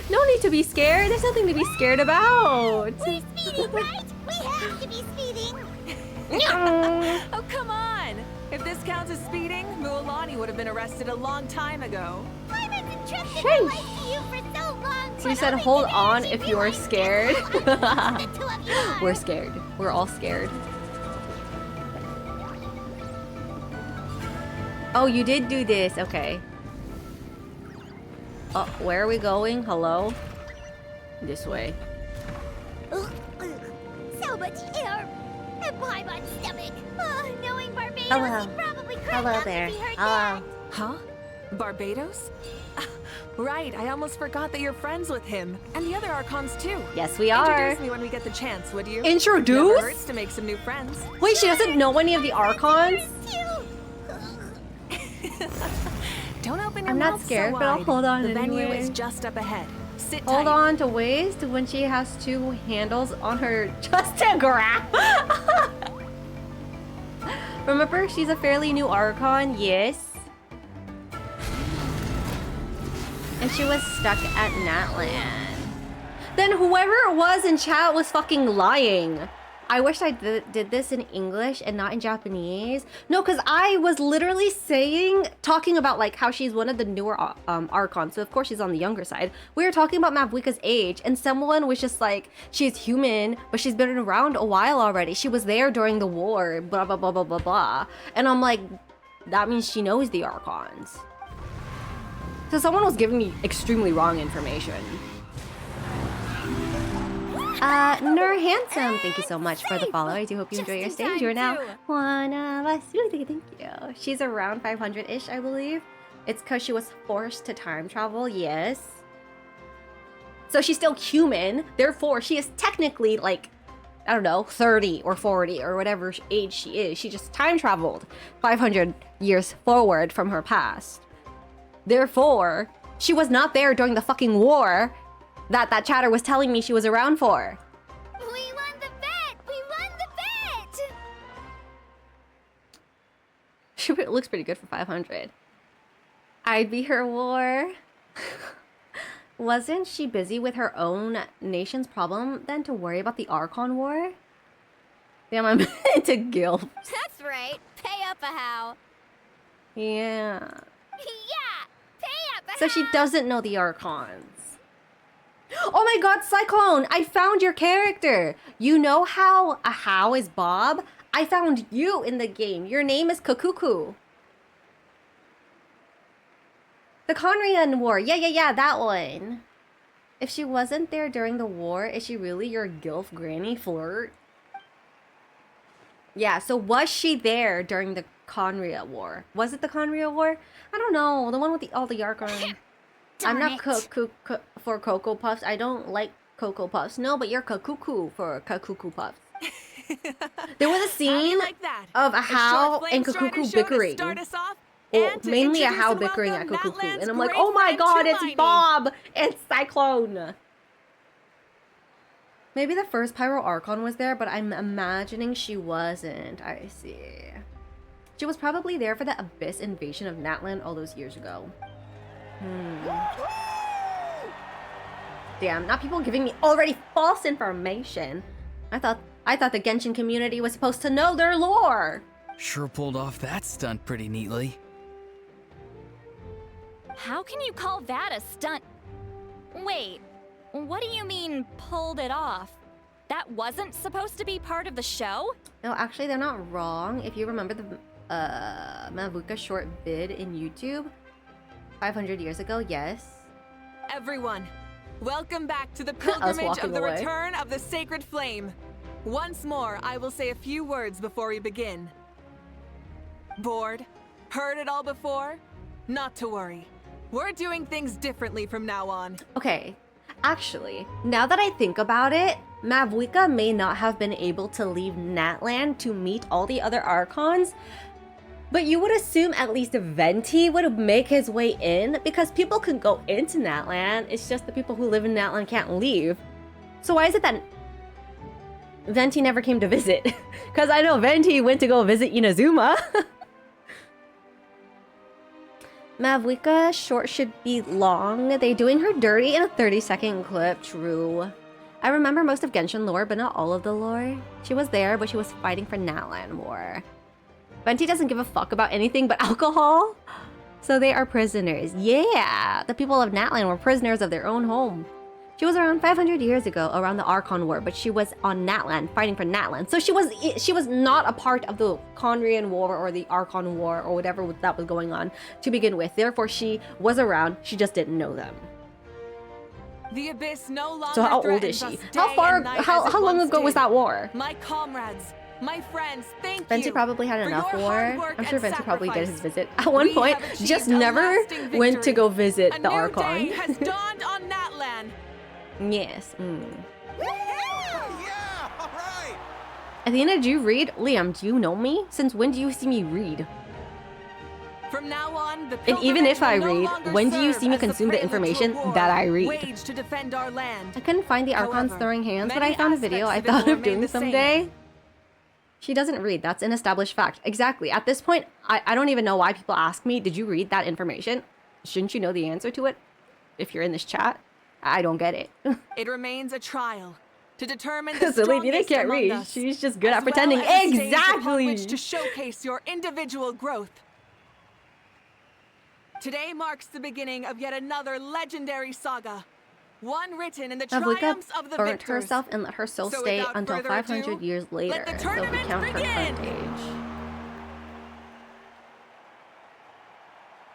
No need to be scared. There's nothing to be scared about. We're speeding, right? We have to be speeding. Oh, come on! If this counts as speeding, Mualani would have been arrested a long time ago. Paimon's entrusted her life to you for so long. She said hold on if you're scared. We're scared. We're all scared. Oh, you did do this. Okay. Oh, where are we going? Hello? This way. So much air. And Paimon's stomach. Knowing Barbados, Hello. he'd probably crack Hello up there. if he heard Hello. that. Huh? Barbados? Right, I almost forgot that you're friends with him. And the other Archons too. Yes, we are. Introduce me when we get the chance, would you? Introduce? Never hurts to make some new friends. Wait, she doesn't know any of the Archons? Don't open your I'm not mouth scared, so but I'll wide. hold on The venue anyway. is just up ahead. Sit Hold tight. on to waist when she has two handles on her just to grab. Remember, she's a fairly new Archon, yes. And she was stuck at Natland. Then whoever it was in chat was fucking lying. I wish I did this in English and not in Japanese. No, because I was literally talking about like how she's one of the newer Archons. So of course she's on the younger side. We were talking about Mavuika's age and someone was just like, she's human, but she's been around a while already. She was there during the war, blah, blah, blah, blah, blah, blah. And I'm like, that means she knows the Archons. So someone was giving me extremely wrong information. Nur Handsome, thank you so much for the follow. I do hope you enjoy your stage. You're now one of us. Really, thank you. She's around 500-ish, I believe. It's because she was forced to time travel, yes. So she's still human, therefore she is technically like, I don't know, 30 or 40 or whatever age she is. She just time traveled 500 years forward from her past. Therefore, she was not there during the fucking war that chatter was telling me she was around for. We won the bet! We won the bet! It looks pretty good for 500. I'd be her war. Wasn't she busy with her own nation's problem then to worry about the Archon war? Damn, I'm into guilt. That's right. Pay up a how. Yeah. Yeah! Pay up a So she doesn't know the Archons. Oh my god, Cyclone! I found your character! You know how a how is Bob? I found you in the game. Your name is Kakuku. The Conrian War. Yeah, that one. If she wasn't there during the war, is she really your gilf granny flirt? Yeah, so was she there during the Conria War? Was it the Conria War? I don't know. The one with all the Archon. I'm not for Cocoa Puffs. I don't like Cocoa Puffs. No, but you're Kakuku for Kakuku Puffs. There was a scene of a How and Kakuku bickering. Well, mainly a How bickering at Kakuku. And I'm like, oh my god, it's Bob! It's Cyclone! Maybe the first Pyro Archon was there, but I'm imagining she wasn't. I see. She was probably there for the Abyss invasion of Natlan all those years ago. Damn, not people giving me already false information. I thought the Genshin community was supposed to know their lore. Sure pulled off that stunt pretty neatly. How can you call that a stunt? Wait, what do you mean, pulled it off? That wasn't supposed to be part of the show? No, actually, they're not wrong. If you remember the Mavuika short vid in YouTube 500 years ago, yes. Everyone, welcome back to the pilgrimage of the return of the sacred flame. Once more, I will say a few words before we begin. Bored? Heard it all before? Not to worry. We're doing things differently from now on. Okay, actually, now that I think about it, Mavuika may not have been able to leave Natlan to meet all the other Archons, but you would assume at least Venti would make his way in, because people can go into Natlan, it's just the people who live in Natlan can't leave. So why is it that Venti never came to visit? Because I know Venti went to go visit Inazuma. Mavuika short should be long. They doing her dirty in a 30-second clip. True. I remember most of Genshin lore, but not all of the lore. She was there, but she was fighting for Natlan War. Venti doesn't give a fuck about anything but alcohol. So they are prisoners. Yeah! The people of Natlan were prisoners of their own home. She was around 500 years ago, around the Archon War, but she was on Natlan, fighting for Natlan. So she was not a part of the Conrian War or the Archon War or whatever that was going on to begin with. Therefore, she was around, she just didn't know them. The Abyss no longer So how old is she? How long ago was that war? My comrades, my friends, thank Venti you probably had for enough your war. hard work I'm sure and Venti probably did his sacrifice. visit. At one We point, have achieved just a never lasting went to victory. go visit A the new Archon. day has dawned on Natlan. Yes. Athena, do you read? Liam, do you know me? Since when do you see me read? From now on, the And even if I pilgrimage will read, no longer when do you serve see me as the consume the prelude to a information war that I read? waged to defend our land. I couldn't find the Archons However, throwing hands, but many I found a video I aspects of it thought will of remain doing the same. someday. She doesn't read. That's an established fact. Exactly. At this point, I don't even know why people ask me, did you read that information? Shouldn't you know the answer to it? If you're in this chat, I don't get it. It remains a trial to determine the So Lady strongest can't among read. us, She's just good as at pretending. well as a stage upon Exactly. which to showcase your individual growth. Today marks the beginning of yet another legendary saga, one written in the Mavuika triumphs of the burnt victors. herself and let her soul So stay without until further 500 ado, years later. let the So we tournament count her current begin. age.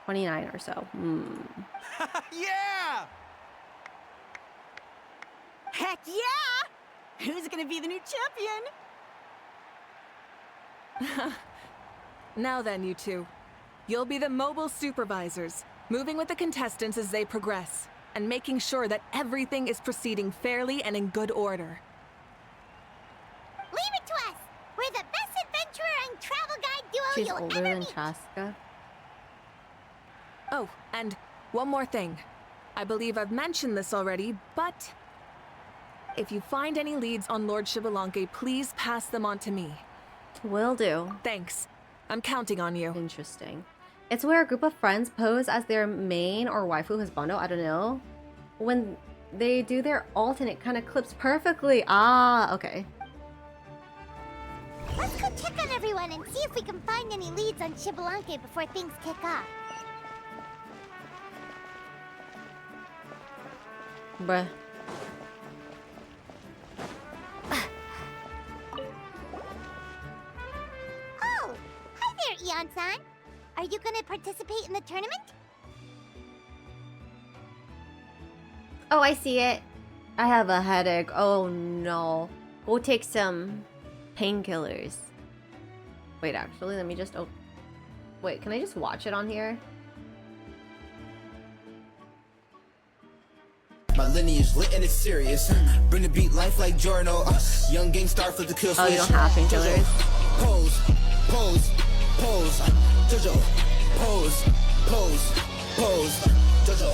29 or so. Yeah! Heck yeah! Who's gonna be the new champion? Now then, you two. You'll be the mobile supervisors, moving with the contestants as they progress, and making sure that everything is proceeding fairly and in good order. Leave it to us! We're the best adventurer and travel guide duo She's you'll older ever than meet! Chaska. Oh, and one more thing. I believe I've mentioned this already, but if you find any leads on Lord Xbalanque, please pass them on to me. Will do. Thanks. I'm counting on you. Interesting. It's where a group of friends pose as their main or waifu husbando, I don't know, when they do their alternate kind of clips perfectly. Ah, okay. Let's go check on everyone and see if we can find any leads on Xbalanque before things kick off. Bruh. Oh! Hi there, Eon-san! Are you gonna participate in the tournament? Oh, I see it. I have a headache. Oh no. Go take some painkillers. Wait, actually, let me just... Oh, wait, can I just watch it on here? My lineage lit and it's serious. Bring the beat life like Jorno. Young gang star flip the kill switch. Oh, you don't have painkillers? Pose, pose, pose. Jojo, pose, pose, pose. Jojo,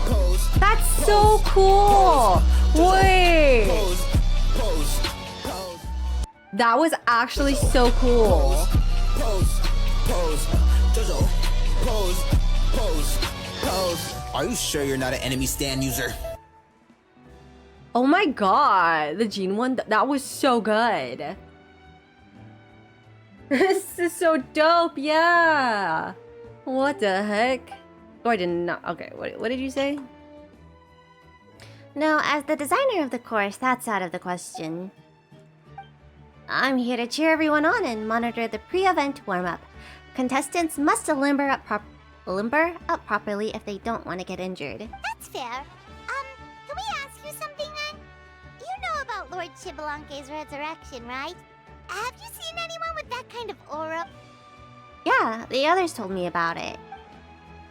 pose. That's so cool! Wait! Pose, pose, pose. That was actually so cool. Pose, pose. Jojo, pose, pose, pose. Are you sure you're not an enemy stand user? Oh my god, the Gene one, that was so good. This is so dope, yeah. What the heck? Oh, I did not. Okay, what did you say? No, as the designer of the course, that's out of the question. I'm here to cheer everyone on and monitor the pre-event warm-up. Contestants must limber up properly if they don't want to get injured. That's fair. Can we ask you something then? You know about Lord Xbalanque's resurrection, right? Have you seen anyone with that kind of aura? Yeah, the others told me about it.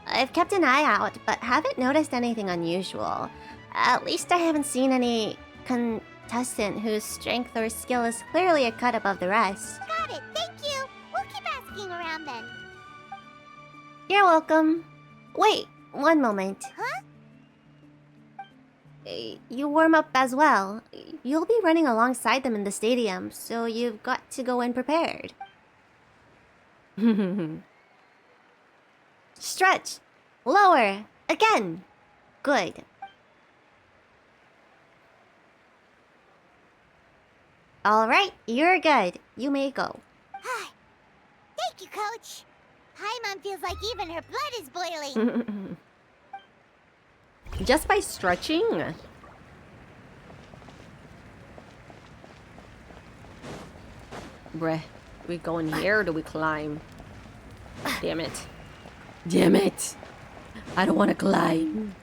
I've kept an eye out, but haven't noticed anything unusual. At least I haven't seen any contestant whose strength or skill is clearly a cut above the rest. Got it, thank you. We'll keep asking around then. You're welcome. Wait, one moment. Huh? You warm up as well. You'll be running alongside them in the stadium, so you've got to go in prepared. Stretch. Lower. Again. Good. Alright, you're good. You may go. Thank you, Coach. Paimon feels like even her blood is boiling. Just by stretching? Bruh, we go in here or do we climb? Damn it. Damn it. I don't want to climb.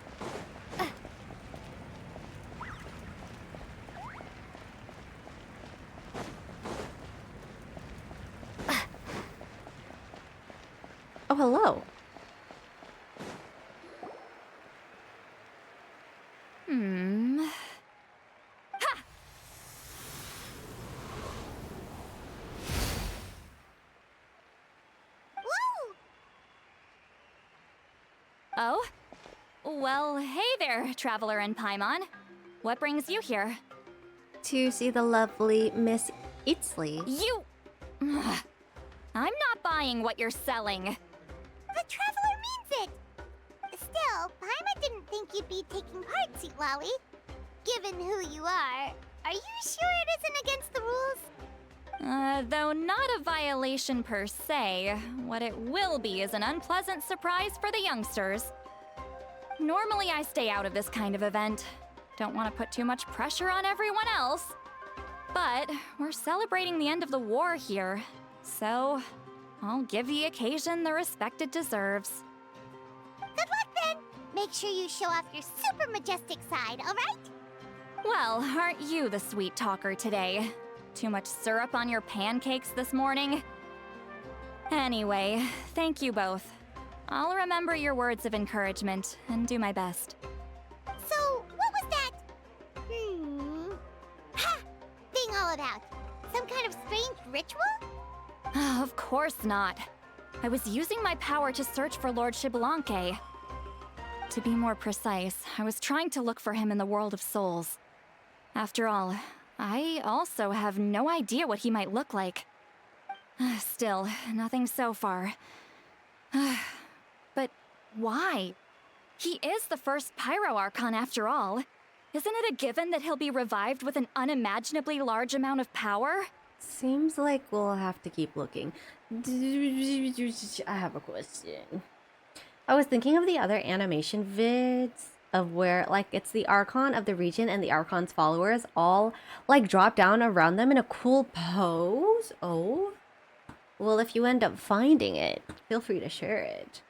Oh, hello. Oh? Well, hey there, Traveler and Paimon. What brings you here? To see the lovely Miss Itzley. You... I'm not buying what you're selling. The Traveler means it! Still, Paimon didn't think you'd be taking part, Sweet Lolly. Given who you are you sure it isn't against the rules? Though not a violation per se, what it will be is an unpleasant surprise for the youngsters. Normally I stay out of this kind of event. Don't want to put too much pressure on everyone else. But we're celebrating the end of the war here, so I'll give the occasion the respect it deserves. Good luck then! Make sure you show off your super majestic side, alright? Well, aren't you the sweet talker today? Too much syrup on your pancakes this morning? Anyway, thank you both. I'll remember your words of encouragement and do my best. So, what was that? Ha! Thing all about? Some kind of strange ritual? Of course not. I was using my power to search for Lord Xbalanque. To be more precise, I was trying to look for him in the world of souls. After all, I also have no idea what he might look like. Still, nothing so far. But why? He is the first Pyro Archon after all. Isn't it a given that he'll be revived with an unimaginably large amount of power? Seems like we'll have to keep looking. I have a question. I was thinking of the other animation vids of where, like, it's the Archon of the region and the Archon's followers all, like, drop down around them in a cool pose. Oh. Well, if you end up finding it, feel free to share it.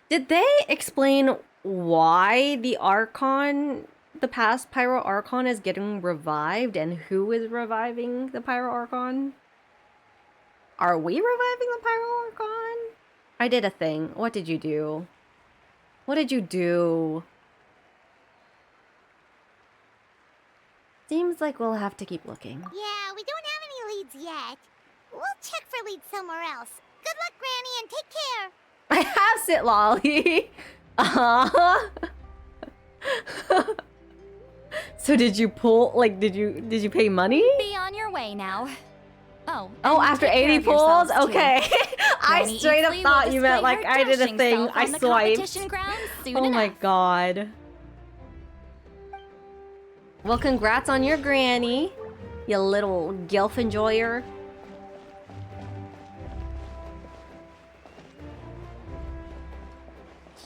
Did they explain why the Archon, the past Pyro Archon, is getting revived and who is reviving the Pyro Archon? Are we reviving the Pyro Archon? I did a thing. What did you do? What did you do? Seems like we'll have to keep looking. Yeah, we don't have any leads yet. We'll check for leads somewhere else. Good luck, Granny, and take care. I have Sit Lolly. So did you pull, like, did you pay money? Be on your way now. Oh. Oh, after 80 pulls? Okay. I Granny straight up Eatsley thought will you meant display like her I did a dashing thing. self I on the swiped. competition grounds soon Oh my enough. god. Well, congrats on your granny, you little gilf enjoyer.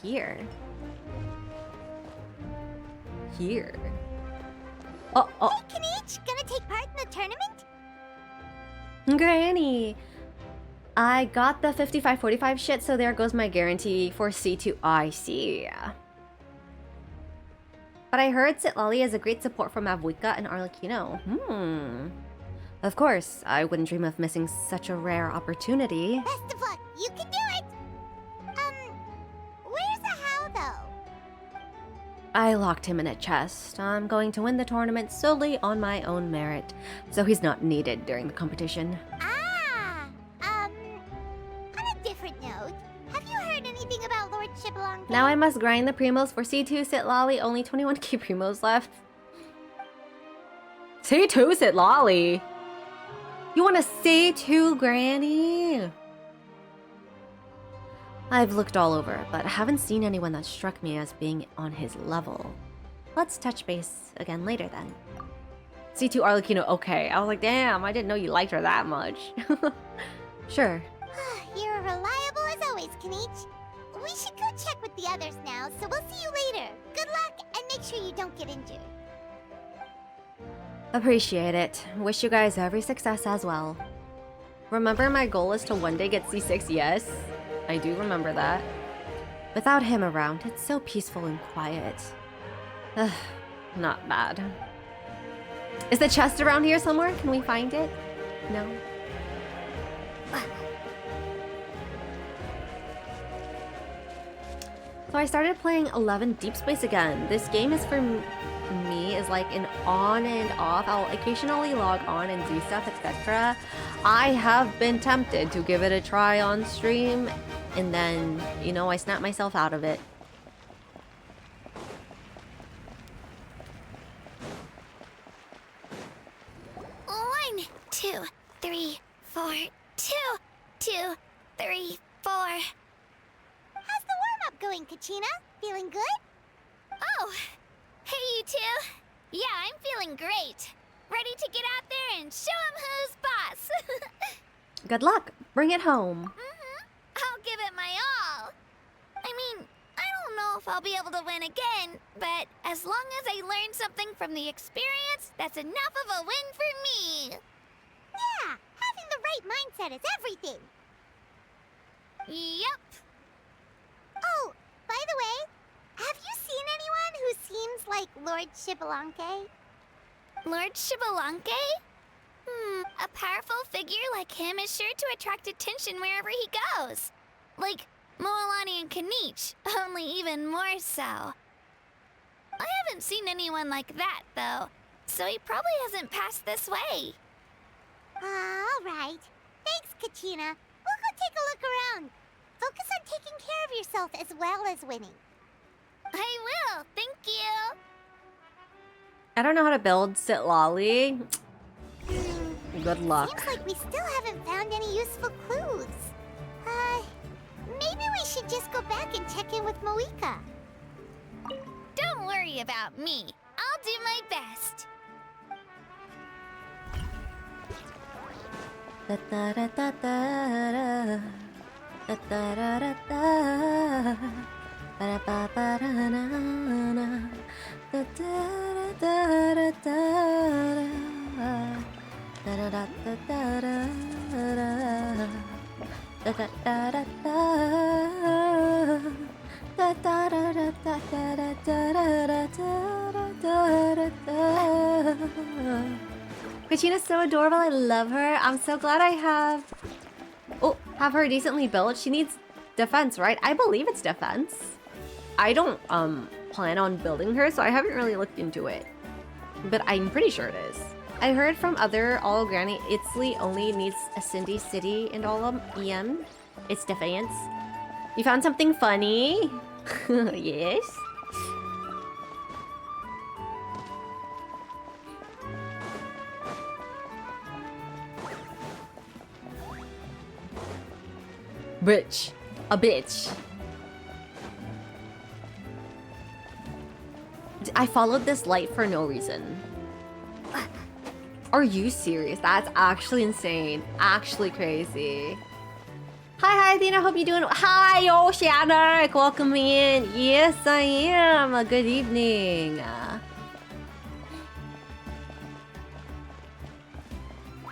Here. Here. Oh, oh. Hey, Kanich, gonna take part in the tournament? Granny. I got the 55-45 shit, so there goes my guarantee for C2IC. But I heard Sitlali is a great support for Mavuika and Arlecchino. Of course, I wouldn't dream of missing such a rare opportunity. Best of luck, you can do it! Where's the how, though? I locked him in a chest. I'm going to win the tournament solely on my own merit, so he's not needed during the competition. On a different note, have you heard anything about Lord Shibalong? Now I must grind the primos for C2 Sitlali. Only 21k primos left. C2 Sitlali? You want a C2 Granny? I've looked all over, but I haven't seen anyone that struck me as being on his level. Let's touch base again later then. C2 Arlecchino, okay. I was like, damn, I didn't know you liked her that much. Sure. You're reliable as always, Kanich. We should go check with the others now, so we'll see you later. Good luck, and make sure you don't get injured. Appreciate it. Wish you guys every success as well. Remember my goal is to one day get C6, yes? I do remember that. Without him around, it's so peaceful and quiet. Ugh, not bad. Is the chest around here somewhere? Can we find it? No? So I started playing 11 Deep Space again. This game is for me is like an on and off. I'll occasionally log on and do stuff, etc. I have been tempted to give it a try on stream, and then, you know, I snap myself out of it. One, 2, 3, 4, 2, 2, 3, 4. How's the warm-up going, Kachina? Feeling good? Oh, hey you two. Yeah, I'm feeling great. Ready to get out there and show 'em who's boss. Good luck. Bring it home. I'll give it my all. I mean, I don't know if I'll be able to win again, but as long as I learn something from the experience, that's enough of a win for me. Yeah, having the right mindset is everything. Yep. Oh, by the way, have you seen anyone who seems like Lord Shibalonke? Lord Shibalonke? A powerful figure like him is sure to attract attention wherever he goes. Like Moalani and Kanich, only even more so. I haven't seen anyone like that, though, so he probably hasn't passed this way. All right. Thanks, Kachina. We'll go take a look around. Focus on taking care of yourself as well as winning. I will, thank you. I don't know how to build Sitlali. Good luck. Seems like we still haven't found any useful clues. Maybe we should just go back and check in with Mavuika. Don't worry about me. I'll do my best. Da da da da da da da da da da ba ba ba da na na da da da da da da da da da da da da da da da Kachina's so adorable, I love her. I'm so glad I have her decently built. She needs defense, right? I believe it's defense. I don't plan on building her, so I haven't really looked into it. But I'm pretty sure it is. I heard from other all Granny Itzli only needs a Cindy City and all of EM. It's defense. You found something funny? Yes. Bitch. A bitch. I followed this light for no reason. Are you serious? That's actually insane. Actually crazy. Hi, Athena. Hope you're doing. Hi, Oceanic. Welcome in. Yes, I am. Good evening.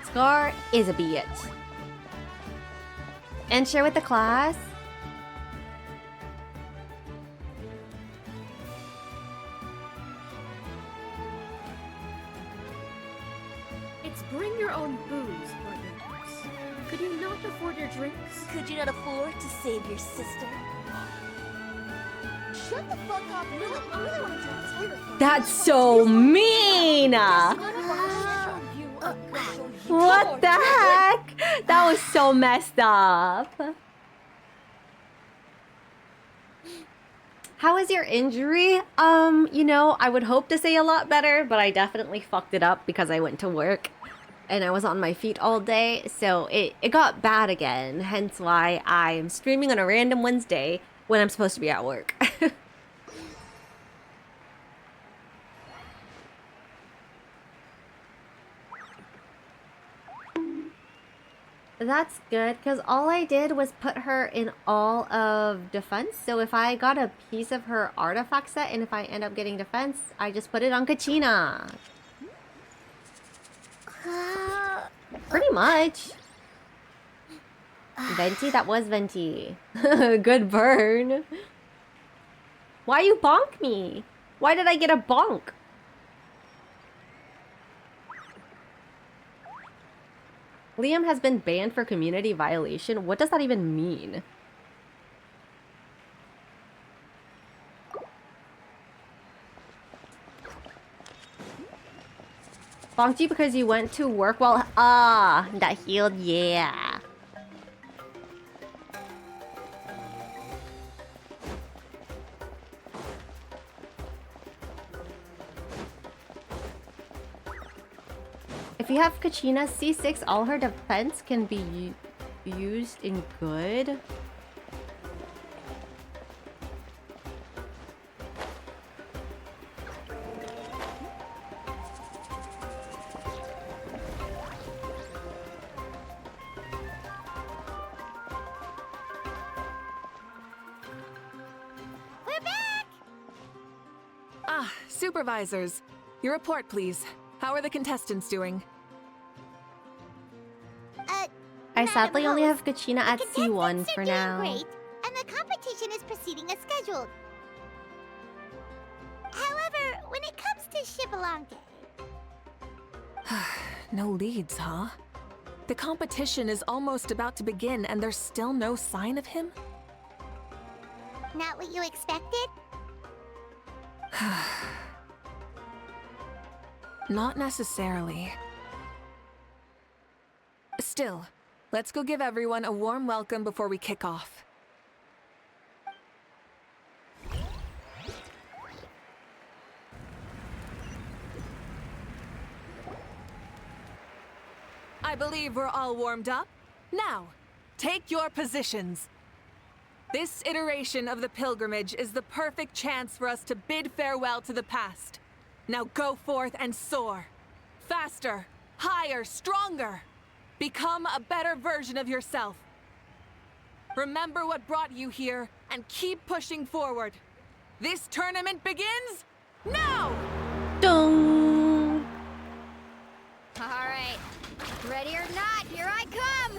Scar is a bitch. And share with the class. It's bring your own booze, partners. Could you not afford your drinks? Could you not afford to save your sister? Shut the fuck up. I really want to tell you. That's so mean. What the heck? That was so messed up. How was your injury? You know, I would hope to say a lot better, but I definitely fucked it up because I went to work and I was on my feet all day, so it got bad again, hence why I'm streaming on a random Wednesday when I'm supposed to be at work. That's good, because all I did was put her in all of defense. So if I got a piece of her artifact set and if I end up getting defense, I just put it on Kachina. Pretty much. Venti? That was Venti. Good burn. Why you bonk me? Why did I get a bonk? Liam has been banned for community violation. What does that even mean? Bonked you because you went to work while... Ah, that healed, yeah. If you have Kachina C6, all her defense can be used in good. We're back! Ah, supervisors. Your report, please. How are the contestants doing? I sadly only have Kachina at C1 for now. Great, and the competition is proceeding as scheduled. However, when it comes to Shibalanke... No leads, huh? The competition is almost about to begin and there's still no sign of him? Not what you expected? Not necessarily. Still, let's go give everyone a warm welcome before we kick off. I believe we're all warmed up. Now, take your positions. This iteration of the pilgrimage is the perfect chance for us to bid farewell to the past. Now go forth and soar. Faster, higher, stronger. Become a better version of yourself. Remember what brought you here and keep pushing forward. This tournament begins now! Dong! All right. Ready or not, here I come!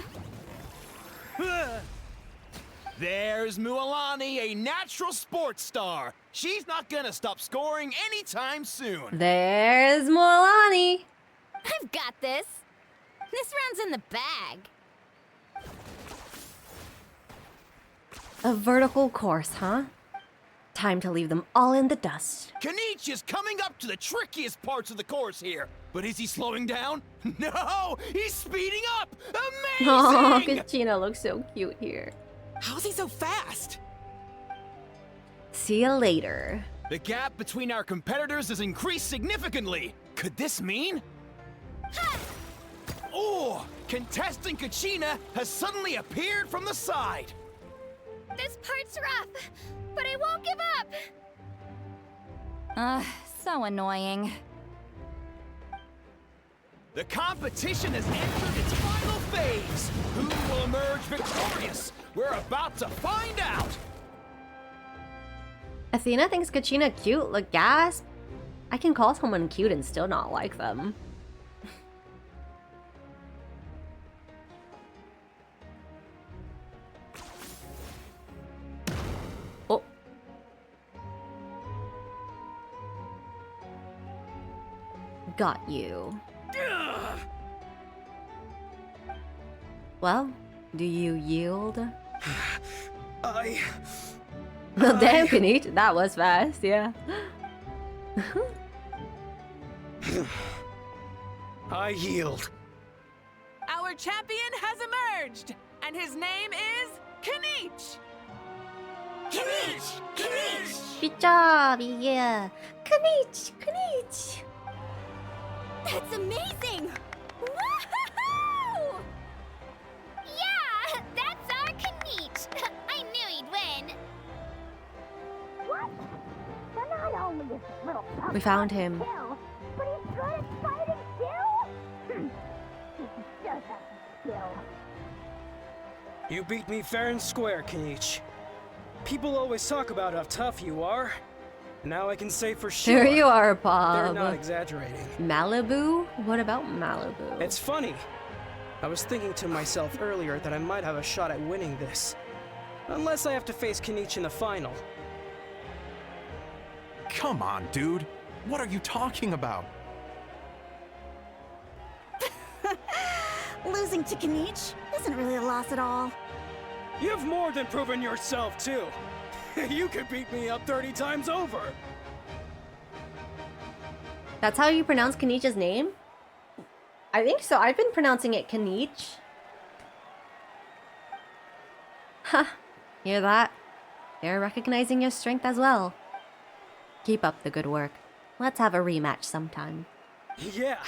There's Mualani, a natural sports star. She's not gonna stop scoring anytime soon. There's Mualani. I've got this. This round's in the bag. A vertical course, huh? Time to leave them all in the dust. Kanich is coming up to the trickiest parts of the course here. But is he slowing down? No! He's speeding up! Amazing! Oh, Kachina looks so cute here. How's he so fast? See you later. The gap between our competitors has increased significantly. Could this mean? Oh, Contestant Kachina has suddenly appeared from the side. This part's rough, but I won't give up. So annoying. The competition has entered its final phase. Who will emerge victorious? We're about to find out. Athena thinks Kachina cute, like gasp. I can call someone cute and still not like them. Oh. Got you. Well, do you yield? Damn, Kanich, that was fast, yeah. I yield. Our champion has emerged, and his name is Kanich. Kanich! Kanich! Good job, yeah. Kanich! Kanich! That's amazing! Woohoo! Yeah, that's our Kanich. I knew he'd win. What? So not only is this little pup We found him. skill, but he's good at fighting too? He does have skill. You beat me fair and square, Kanich. People always talk about how tough you are. Now I can say for sure. There you are, They're Bob. not exaggerating. Malibu? What about Malibu? It's funny. I was thinking to myself earlier that I might have a shot at winning this. Unless I have to face Kanich in the final. Come on, dude. What are you talking about? Losing to Kanich isn't really a loss at all. You've more than proven yourself, too. You could beat me up 30 times over. That's how you pronounce Kanich's name? I think so. I've been pronouncing it Kanich. Huh. Hear that? They're recognizing your strength as well. Keep up the good work. Let's have a rematch sometime. Yeah.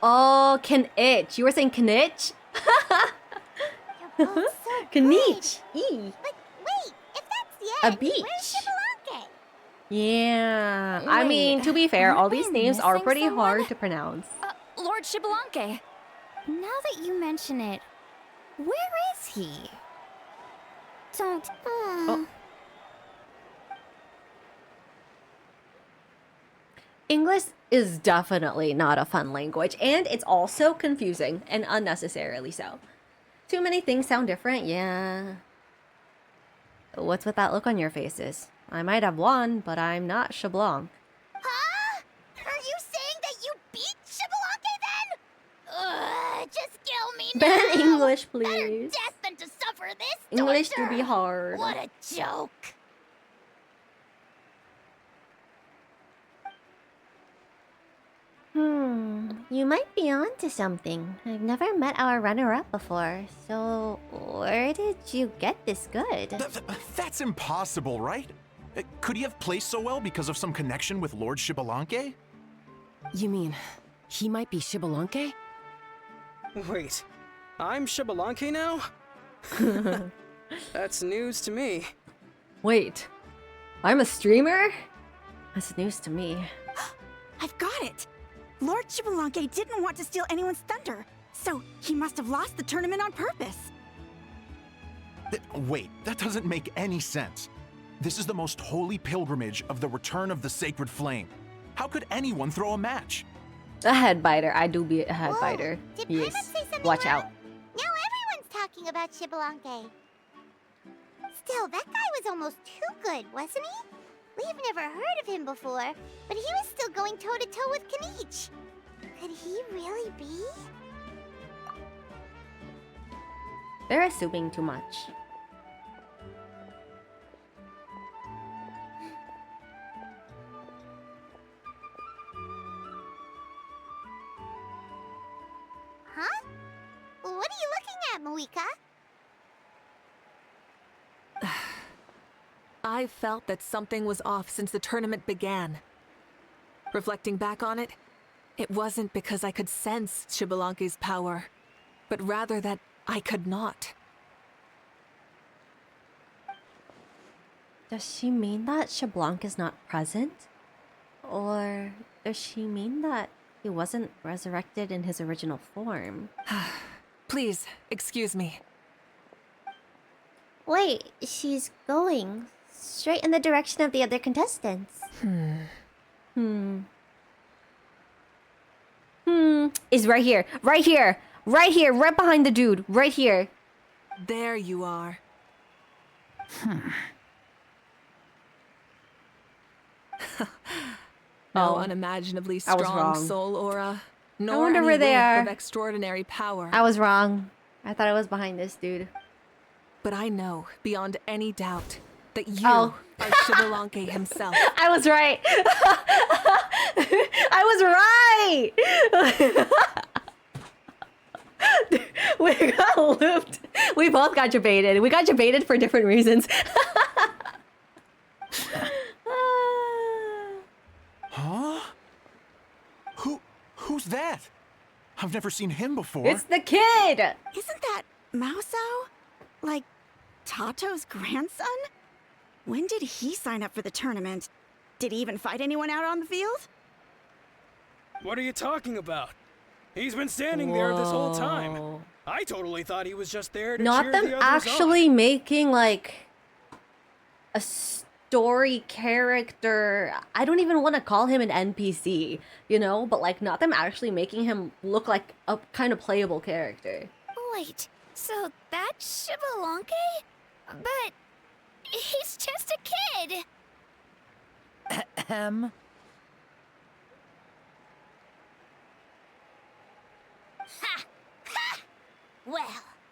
Oh, Kanich. You were saying Kanich? Kanich. E. But wait, if that's the A end, beach. where's Shibalake? Yeah. I mean, to be fair, all these names are pretty hard to pronounce. Lord Shibalanke. Now that you mention it, where is he? Don't. Oh. English is definitely not a fun language, and it's also confusing and unnecessarily so. Too many things sound different, yeah. What's with that look on your faces? I might have won, but I'm not Shablanc. Huh? Are you saying that you beat Shibalake then? Just kill me now! Better English, Better please. death than to suffer this English do torture. be hard. What a joke. You might be onto something. I've never met our runner-up before, so where did you get this good? That's impossible, right? Could he have placed so well because of some connection with Lord Shibalanke? You mean, he might be Shibalanke? Wait, I'm Shibalanke now? That's news to me. Wait, I'm a streamer? That's news to me. I've got it! Lord Shibalanke didn't want to steal anyone's thunder, so he must have lost the tournament on purpose. Wait, that doesn't make any sense. This is the most holy pilgrimage of the return of the sacred flame. How could anyone throw a match? A head biter. I do be a head biter. Did Yes. Paimon say something Watch wrong? out. Now everyone's talking about Shibalanke. Still, that guy was almost too good, wasn't he? We've never heard of him before, but he was still going toe-to-toe with Kanich. Could he really be? They're assuming too much. Huh? What are you looking at, Mavuika? I felt that something was off since the tournament began. Reflecting back on it, It wasn't because I could sense Xbalanque's power, but rather that I could not. Does she mean that Xbalanque is not present? Or does she mean that he wasn't resurrected in his original form? Please, excuse me. Wait, she's going straight in the direction of the other contestants. Is right here. Right here. Right here. Right behind the dude. Right here. There you are. No unimaginably I was strong wrong. soul aura, I nor wonder any where they whiff are. of extraordinary power. I was wrong. I thought it was behind this dude. But I know, beyond any doubt, that you Oh. are Xbalanque himself. I was right. I was right. We got looped. We both got debated. We got debated for different reasons. Huh? Who's that? I've never seen him before. It's the kid. Isn't that Mauso? Like, Tato's grandson? When did he sign up for the tournament? Did he even fight anyone out on the field? What are you talking about? He's been standing there this whole time. I totally thought he was just there to Not cheer them the others actually making like a story character. I don't even want to call him an NPC, you know, but like not them actually making him look like a kind of playable character. Wait, so that's Xbalanque? But he's just a kid. Ahem. Ha! Ha! Well,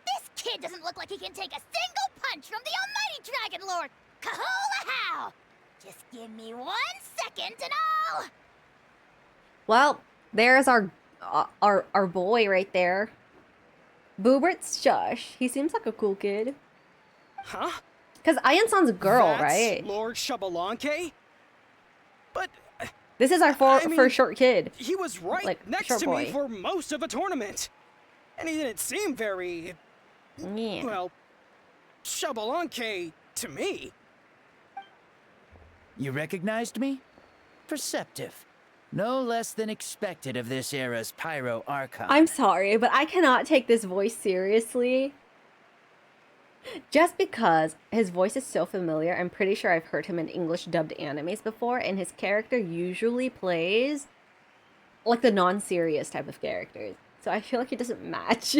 this kid doesn't look like he can take a single punch from the almighty Dragon Lord! Kahula how! Just give me 1 second and I'll... Well, there's our boy right there. Boobert's Shush. He seems like a cool kid. Huh? Because Ayansan's a girl, That's right? Lord Xbalanque? But This is our first short kid. he was right Like, next short to boy. me for most of the tournament. And he didn't seem very, Yeah. well, Xbalanque to me. You recognized me? Perceptive. No less than expected of this era's Pyro Archon. I'm sorry, but I cannot take this voice seriously. Just because his voice is so familiar, I'm pretty sure I've heard him in English dubbed animes before, and his character usually plays like the non-serious type of characters. So I feel like he doesn't match.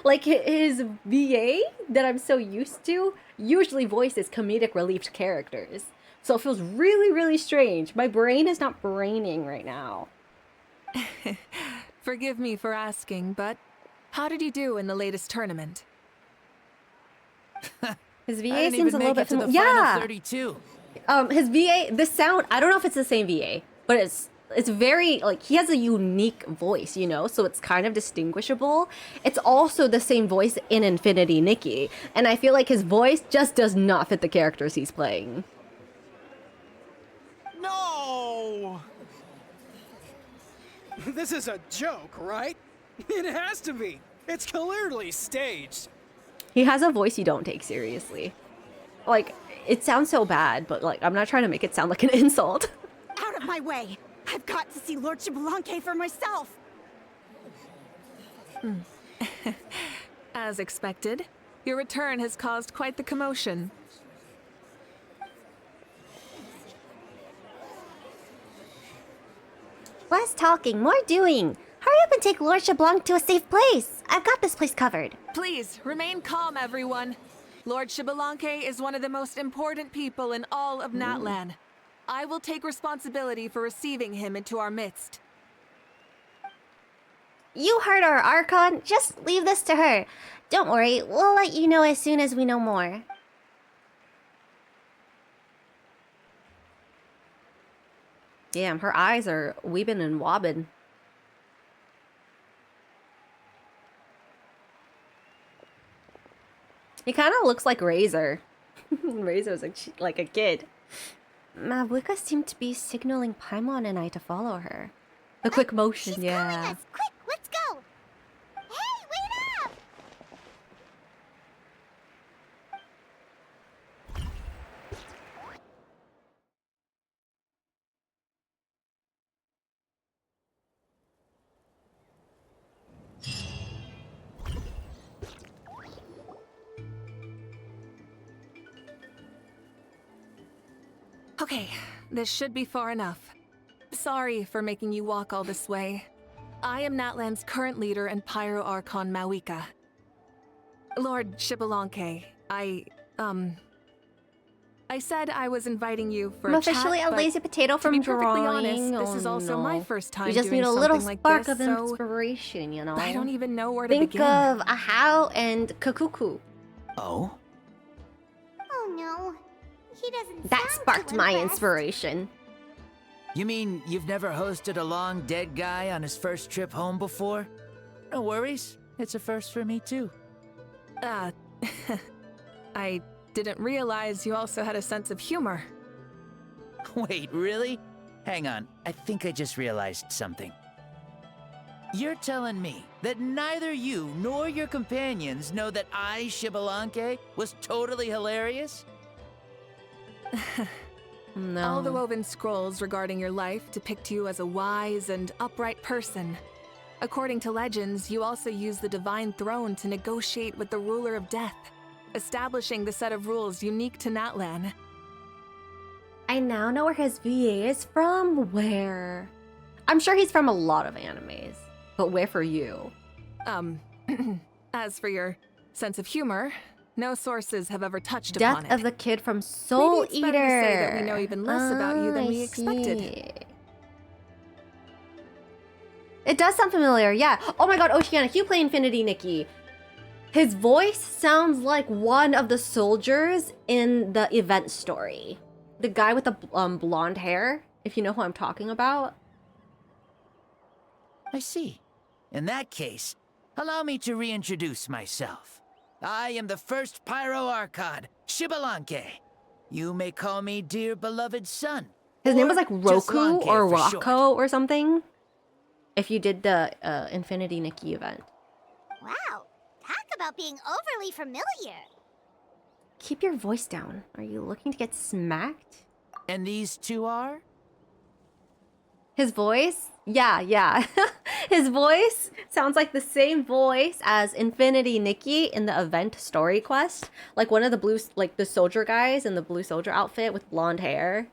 Like his VA that I'm so used to usually voices comedic relieved characters. So it feels really, really strange. My brain is not braining right now. Forgive me for asking, but how did you do in the latest tournament? His I VA didn't seems even a little make bit it to the yeah. final 32. His VA, the sound, I don't know if it's the same VA, but it's very, like, he has a unique voice, you know, so it's kind of distinguishable. It's also the same voice in Infinity Nikki, and I feel like his voice just does not fit the characters he's playing. No! This is a joke, right? It has to be. It's clearly staged. He has a voice you don't take seriously. Like, it sounds so bad, but, like, I'm not trying to make it sound like an insult. Out of my way! I've got to see Lord Xbalanque for myself! As expected, your return has caused quite the commotion. Less talking, more doing. Hurry up and take Lord Xbalanque to a safe place. I've got this place covered. Please, remain calm, everyone. Lord Xbalanque is one of the most important people in all of Natlan. I will take responsibility for receiving him into our midst. You heard our Archon. Just leave this to her. Don't worry, we'll let you know as soon as we know more. Damn, her eyes are weeping and wobbing. He kind of looks like Razor. Razor's like a kid. Mavuika seemed to be signaling Paimon and I to follow her. The quick motion, yeah. Calling us. Quick, let's go. Hey, wait up! Okay, this should be far enough. Sorry for making you walk all this way. I am Natlan's current leader and Pyro Archon Mavuika. Lord Xbalanque, I said I was inviting you for I'm a chat, officially a but lazy potato to from be perfectly drawing. honest, this is also my no. first time We just doing need a little something like spark this, of so inspiration, you know? I don't even know where to Think begin. of Ahau and Kakuku. Oh? Oh no. He doesn't That sound sparked too my impressed. inspiration. You mean you've never hosted a long dead guy on his first trip home before? No worries. It's a first for me, too. I didn't realize you also had a sense of humor. Wait, really? Hang on. I think I just realized something. You're telling me that neither you nor your companions know that I, Xbalanque, was totally hilarious? No. All the woven scrolls regarding your life depict you as a wise and upright person. According to legends, you also use the divine throne to negotiate with the ruler of death, establishing the set of rules unique to Natlan. I now know where his VA is from. Where? I'm sure he's from a lot of animes. But where for you? As for your sense of humor, no sources have ever touched Death upon it. of the kid from Soul Maybe it's Eater. better to say that we know even less about you than I we expected. see. It does sound familiar, yeah. Oh my god, Oceana, can you play Infinity Nikki? His voice sounds like one of the soldiers in the event story. The guy with the blonde hair, if you know who I'm talking about. I see. In that case, allow me to reintroduce myself. I am the first Pyro Archon, Xbalanque. You may call me dear beloved son. His name was or like just Roku Lanque or for short. Rocco or something. If you did the Infinity Nikki event. Wow. Talk about being overly familiar. Keep your voice down. Are you looking to get smacked? And these two are? His voice? Yeah. His voice sounds like the same voice as Infinity Nikki in the event story quest. Like one of the blue, like the soldier guys in the blue soldier outfit with blonde hair.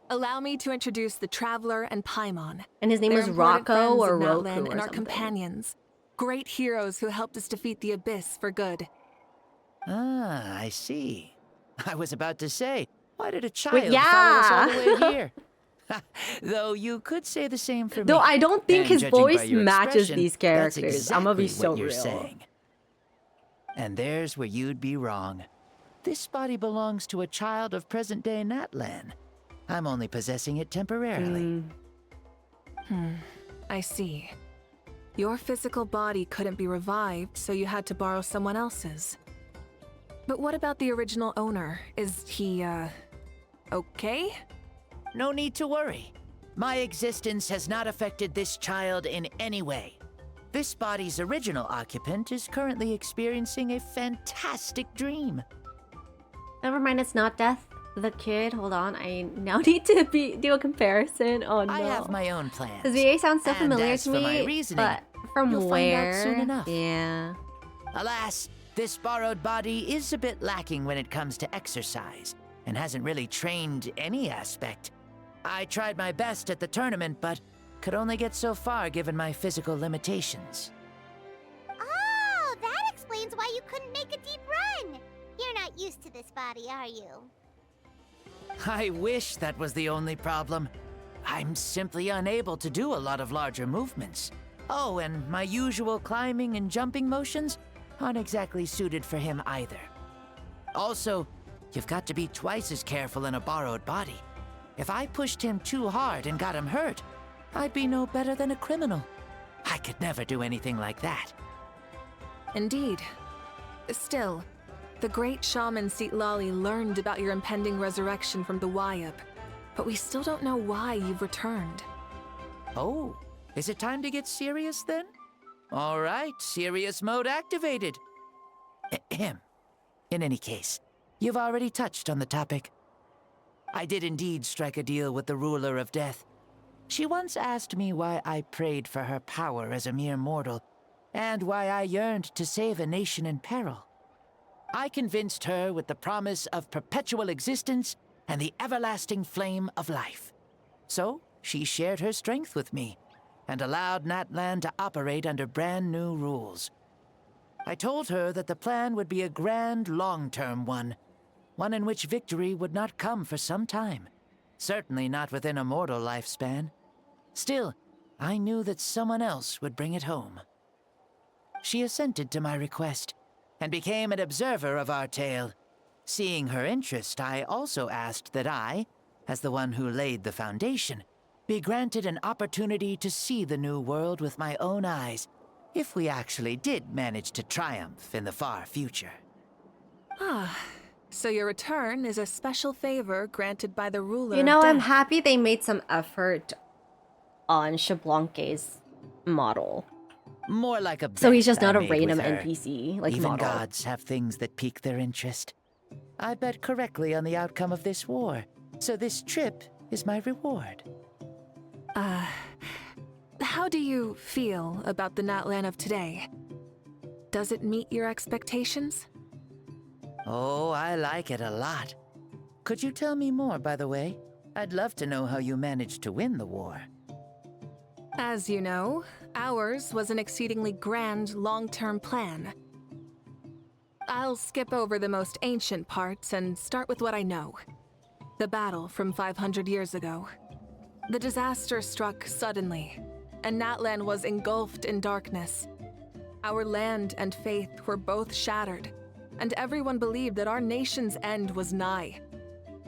Allow me to introduce the Traveler and Paimon. And his name They're was important Rocco friends or of Roku Natlan or and our something. companions. Great heroes who helped us defeat the Abyss for good. Ah, I see. I was about to say, why did a child Wait, follow us all the yeah. way here? Though you could say the same for me. Though I don't think And his judging by voice your matches expression, these that's characters. I'm gonna be exactly so what you're real. saying. And there's where you'd be wrong. This body belongs to a child of present-day Natlan. I'm only possessing it temporarily. I see. Your physical body couldn't be revived, so you had to borrow someone else's. But what about the original owner? Is he, okay? No need to worry. My existence has not affected this child in any way. This body's original occupant is currently experiencing a fantastic dream. Never mind, it's not Death the kid. Hold on, I now need to do a comparison. Oh no. I have my own plans. His VA sounds so And familiar as to for me, my reasoning, but from you'll where? find out soon enough. Yeah. Alas, this borrowed body is a bit lacking when it comes to exercise, and hasn't really trained any aspect. I tried my best at the tournament, but could only get so far given my physical limitations. Oh, that explains why you couldn't make a deep run. You're not used to this body, are you? I wish that was the only problem. I'm simply unable to do a lot of larger movements. Oh, and my usual climbing and jumping motions aren't exactly suited for him either. Also, you've got to be twice as careful in a borrowed body. If I pushed him too hard and got him hurt, I'd be no better than a criminal. I could never do anything like that. Indeed. Still, the great shaman Lali learned about your impending resurrection from the Wayab, but we still don't know why you've returned. Oh, is it time to get serious then? All right, serious mode activated. Ahem. In any case, you've already touched on the topic. I did indeed strike a deal with the ruler of death. She once asked me why I prayed for her power as a mere mortal, and why I yearned to save a nation in peril. I convinced her with the promise of perpetual existence and the everlasting flame of life. So, she shared her strength with me, and allowed Natlan to operate under brand new rules. I told her that the plan would be a grand, long-term one in which victory would not come for some time. Certainly not within a mortal lifespan. Still, I knew that someone else would bring it home. She assented to my request, and became an observer of our tale. Seeing her interest, I also asked that I, as the one who laid the foundation, be granted an opportunity to see the new world with my own eyes, if we actually did manage to triumph in the far future. Ah, so your return is a special favor granted by the ruler You know, of I'm death. happy they made some effort on Xbalanque's model. More like a So he's bet just not I a made random with her. NPC, like Even model. gods have things that pique their interest. I bet correctly on the outcome of this war, so this trip is my reward. How do you feel about the Natlan of today? Does it meet your expectations? Oh, I like it a lot. Could you tell me more, by the way? I'd love to know how you managed to win the war. As you know, ours was an exceedingly grand, long-term plan. I'll skip over the most ancient parts and start with what I know. The battle from 500 years ago. The disaster struck suddenly, and Natlan was engulfed in darkness. Our land and faith were both shattered, and everyone believed that our nation's end was nigh.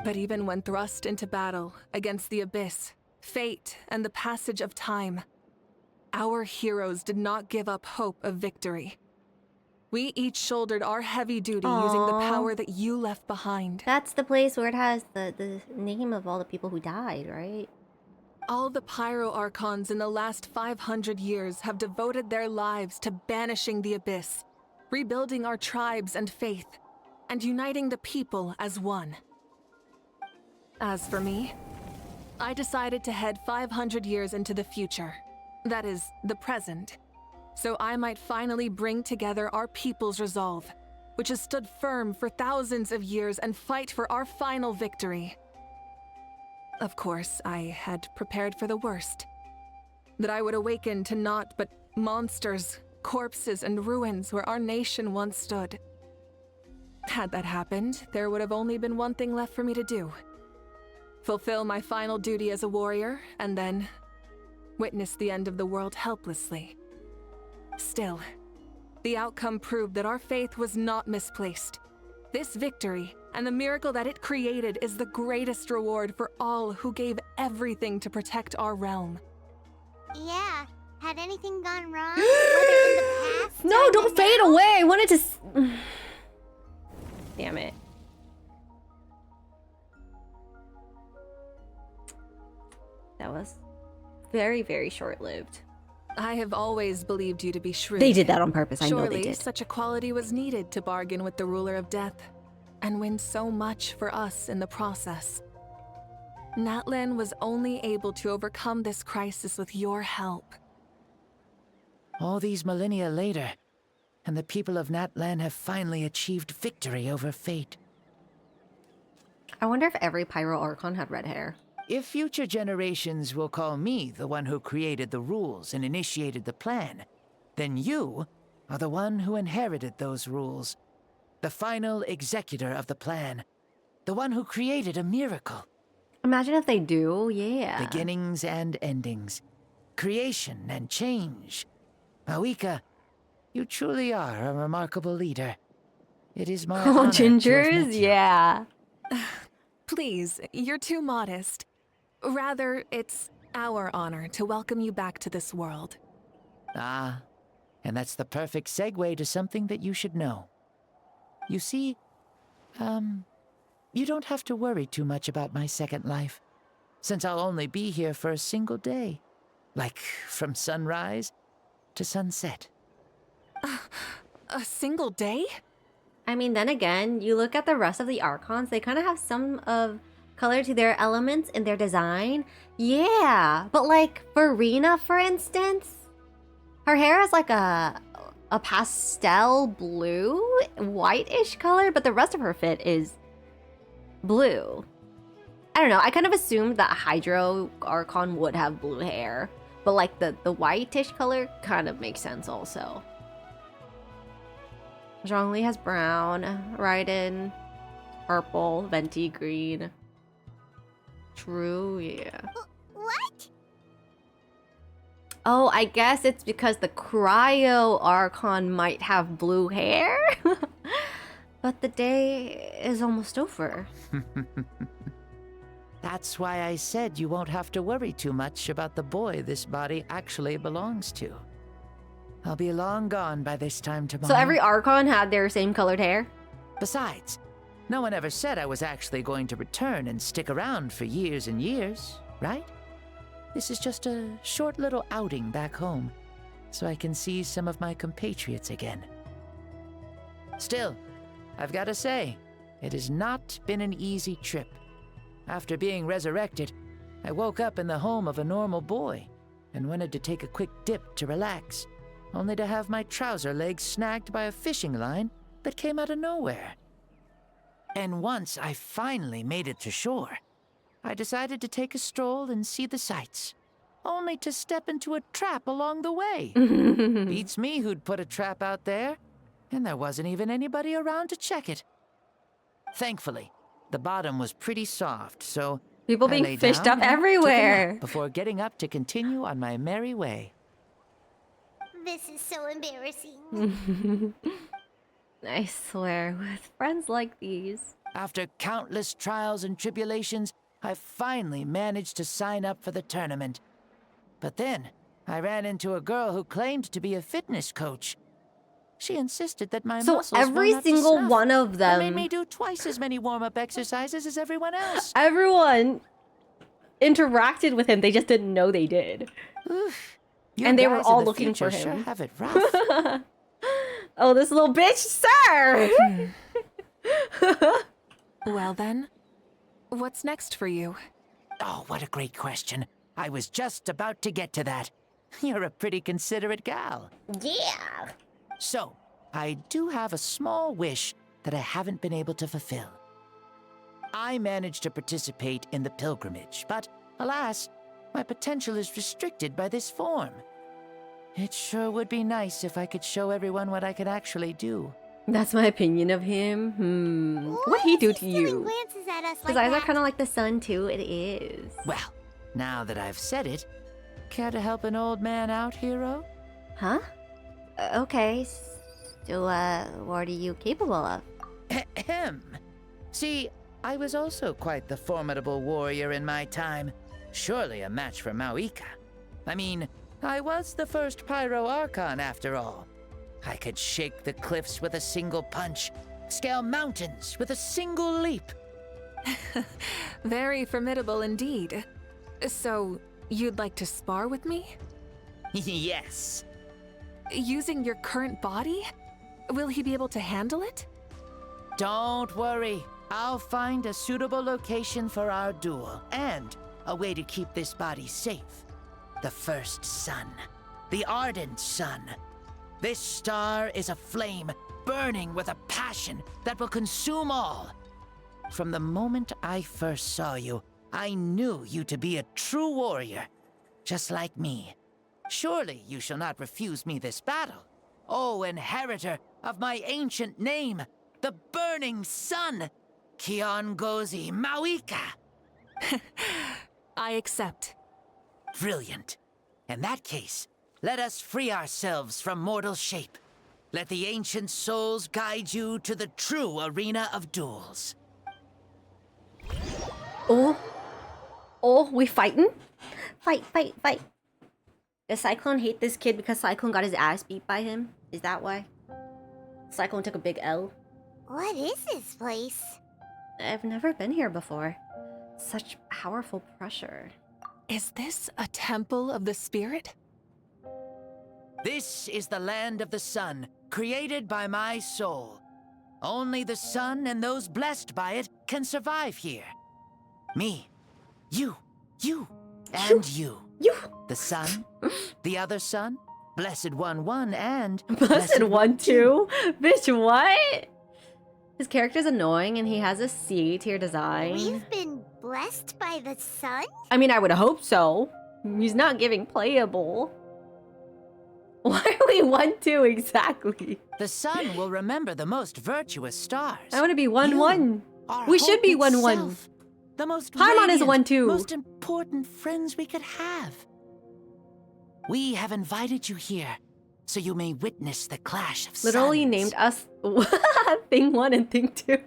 But even when thrust into battle against the abyss, fate, and the passage of time, our heroes did not give up hope of victory. We each shouldered our heavy duty using the Aww. power that you left behind. That's the place where it has the name of all the people who died, right? All the Pyro Archons in the last 500 years have devoted their lives to banishing the abyss, rebuilding our tribes and faith, and uniting the people as one. As for me, I decided to head 500 years into the future, that is, the present, so I might finally bring together our people's resolve, which has stood firm for thousands of years, and fight for our final victory. Of course, I had prepared for the worst. That I would awaken to naught but monsters, corpses, and ruins where our nation once stood. Had that happened, there would have only been one thing left for me to do. Fulfill my final duty as a warrior, and then witness the end of the world helplessly. Still, the outcome proved that our faith was not misplaced. This victory, and the miracle that it created, is the greatest reward for all who gave everything to protect our realm. Yeah. Had anything gone wrong? Whether in the past No, don't fade away. I wanted to. Damn it. That was very, very short-lived. I have always believed you to be shrewd. They did that on purpose. I know Surely, they did. such a quality was needed to bargain with the ruler of death, and win so much for us in the process. Natlan was only able to overcome this crisis with your help. All these millennia later, and the people of Natlan have finally achieved victory over fate. I wonder if every Pyro Archon had red hair. If future generations will call me the one who created the rules and initiated the plan, then you are the one who inherited those rules. The final executor of the plan. The one who created a miracle. Imagine if they do, yeah. Beginnings and endings. Creation and change. Mavuika, you truly are a remarkable leader. It is my honor to have met Gingers? you. Yeah. Please, you're too modest. Rather, it's our honor to welcome you back to this world. Ah, and that's the perfect segue to something that you should know. You see, you don't have to worry too much about my second life, since I'll only be here for a single day. Like from sunrise to sunset. A single day? I mean, then again, you look at the rest of the Archons, they kind of have some of color to their elements in their design. Yeah, but like Verena, for instance, her hair is like a pastel blue, whitish color, but the rest of her fit is blue. I don't know, I kind of assumed that Hydro Archon would have blue hair, but like the whitish color kind of makes sense also. Zhongli has brown, Raiden purple, venti green. True, yeah. What? Oh, I guess it's because the Cryo Archon might have blue hair? But the day is almost over. That's why I said you won't have to worry too much about the boy this body actually belongs to. I'll be long gone by this time tomorrow. So every Archon had their same colored hair? Besides, no one ever said I was actually going to return and stick around for years and years, right? This is just a short little outing back home, so I can see some of my compatriots again. Still, I've got to say, it has not been an easy trip. After being resurrected, I woke up in the home of a normal boy and wanted to take a quick dip to relax, only to have my trouser legs snagged by a fishing line that came out of nowhere. And once I finally made it to shore, I decided to take a stroll and see the sights, only to step into a trap along the way. Beats me who'd put a trap out there, and there wasn't even anybody around to check it. Thankfully, the bottom was pretty soft, so people I being lay fished down up and took a everywhere. nap before getting up to continue on my merry way. This is so embarrassing. I swear, with friends like these. After countless trials and tribulations, I finally managed to sign up for the tournament. But then, I ran into a girl who claimed to be a fitness coach. She insisted that my muscles every weren't up to single snuff, one of them and made me do twice as many warm-up exercises as everyone else. Everyone interacted with him, they just didn't know they did. And they were all looking for him. Sure have it rough. Oh, this little bitch, sir! Well then, what's next for you? Oh, what a great question. I was just about to get to that. You're a pretty considerate gal. Yeah. So, I do have a small wish that I haven't been able to fulfill. I managed to participate in the pilgrimage, but alas, my potential is restricted by this form. It sure would be nice if I could show everyone what I could actually do. That's my opinion of him. What'd he do to you? His eyes are kind of like the sun too, it is. Well, now that I've said it, care to help an old man out, hero? Huh? Okay, so what are you capable of? Ahem. See, I was also quite the formidable warrior in my time. Surely a match for Mavuika. I mean, I was the first Pyro Archon after all. I could shake the cliffs with a single punch, scale mountains with a single leap. Very formidable indeed. So, you'd like to spar with me? Yes. Using your current body? Will he be able to handle it? Don't worry. I'll find a suitable location for our duel, and a way to keep this body safe. The first sun. The ardent sun. This star is a flame, burning with a passion that will consume all. From the moment I first saw you, I knew you to be a true warrior, just like me. Surely you shall not refuse me this battle, O inheritor of my ancient name, the Burning Sun, Kiongozi Mavuika. I accept. Brilliant. In that case, let us free ourselves from mortal shape. Let the ancient souls guide you to the true arena of duels. Oh, we fighting? Fight. Does Cyclone hate this kid because Cyclone got his ass beat by him? Is that why? Cyclone took a big L? What is this place? I've never been here before. Such powerful pressure. Is this a temple of the spirit? This is the land of the sun, created by my soul. Only the sun and those blessed by it can survive here. Me, you, and you. The sun, the other sun, Blessed 1-1, and Blessed 1-2? Bitch, what? His character's annoying and he has a C tier design. We've been blessed by the sun? I mean, I would hope so. He's not giving playable. Why are we 1-2 exactly? The sun will remember the most virtuous stars. I want to be 1-1. We should be 1-1. The most Paimon is radiant, 1-2. most important friends we could have. We have invited you here, so you may witness the clash of Literally suns. named us Thing 1 and Thing 2.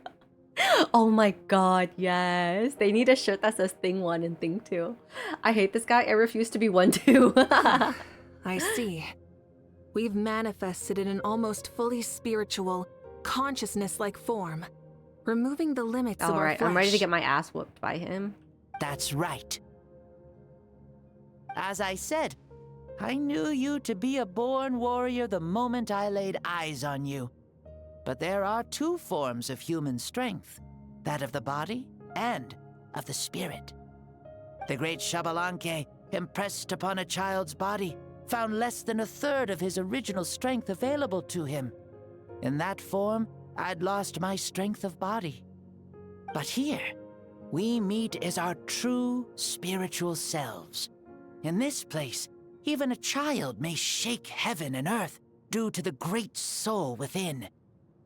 Oh my god, yes. They need a shirt that says Thing 1 and Thing 2. I hate this guy. I refuse to be 1-2. I see. We've manifested in an almost fully spiritual, consciousness-like form, removing the limits of our Alright, flesh. I'm ready to get my ass whooped by him. That's right. As I said, I knew you to be a born warrior the moment I laid eyes on you. But there are two forms of human strength, that of the body and of the spirit. The great Xbalanque, impressed upon a child's body, found less than a third of his original strength available to him. In that form, I'd lost my strength of body. But here, we meet as our true spiritual selves. In this place, even a child may shake heaven and earth due to the great soul within.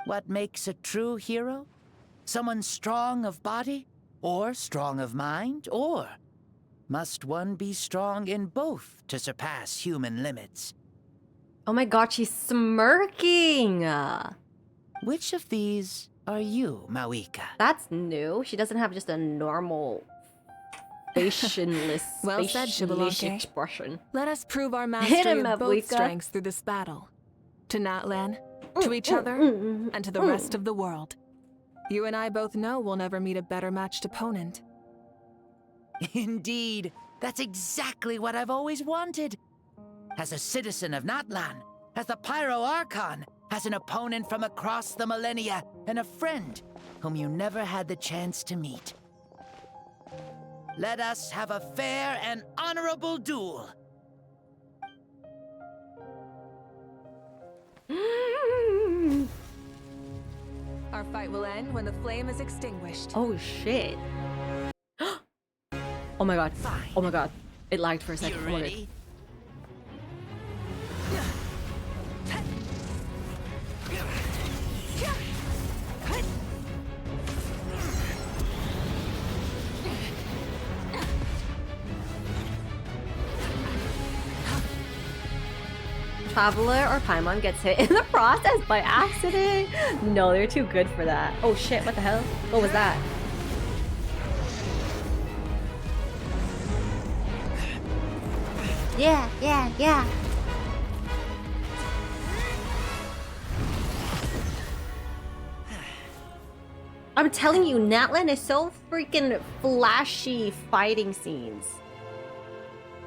What makes a true hero? Someone strong of body, or strong of mind, or must one be strong in both to surpass human limits? Oh my god, she's smirking! Which of these are you, Mavuika? That's new. She doesn't have just a normal facialist, Well said, facialish Xbalanque. expression. Let us prove our Hit mastery him, of both Mavuika. strengths through this battle. To Natlan, to each other, and to the rest of the world. You and I both know we'll never meet a better matched opponent. Indeed, that's exactly what I've always wanted. As a citizen of Natlan, as the Pyro Archon, as an opponent from across the millennia, and a friend whom you never had the chance to meet. Let us have a fair and honorable duel. Our fight will end when the flame is extinguished. Oh shit. Oh my god. Oh my god. It lagged for a second. Oh my god. Traveler or Paimon gets hit in the process by accident? No, they're too good for that. Oh shit, what the hell? What was that? Yeah, yeah, yeah. I'm telling you, Natlan is so freaking flashy fighting scenes.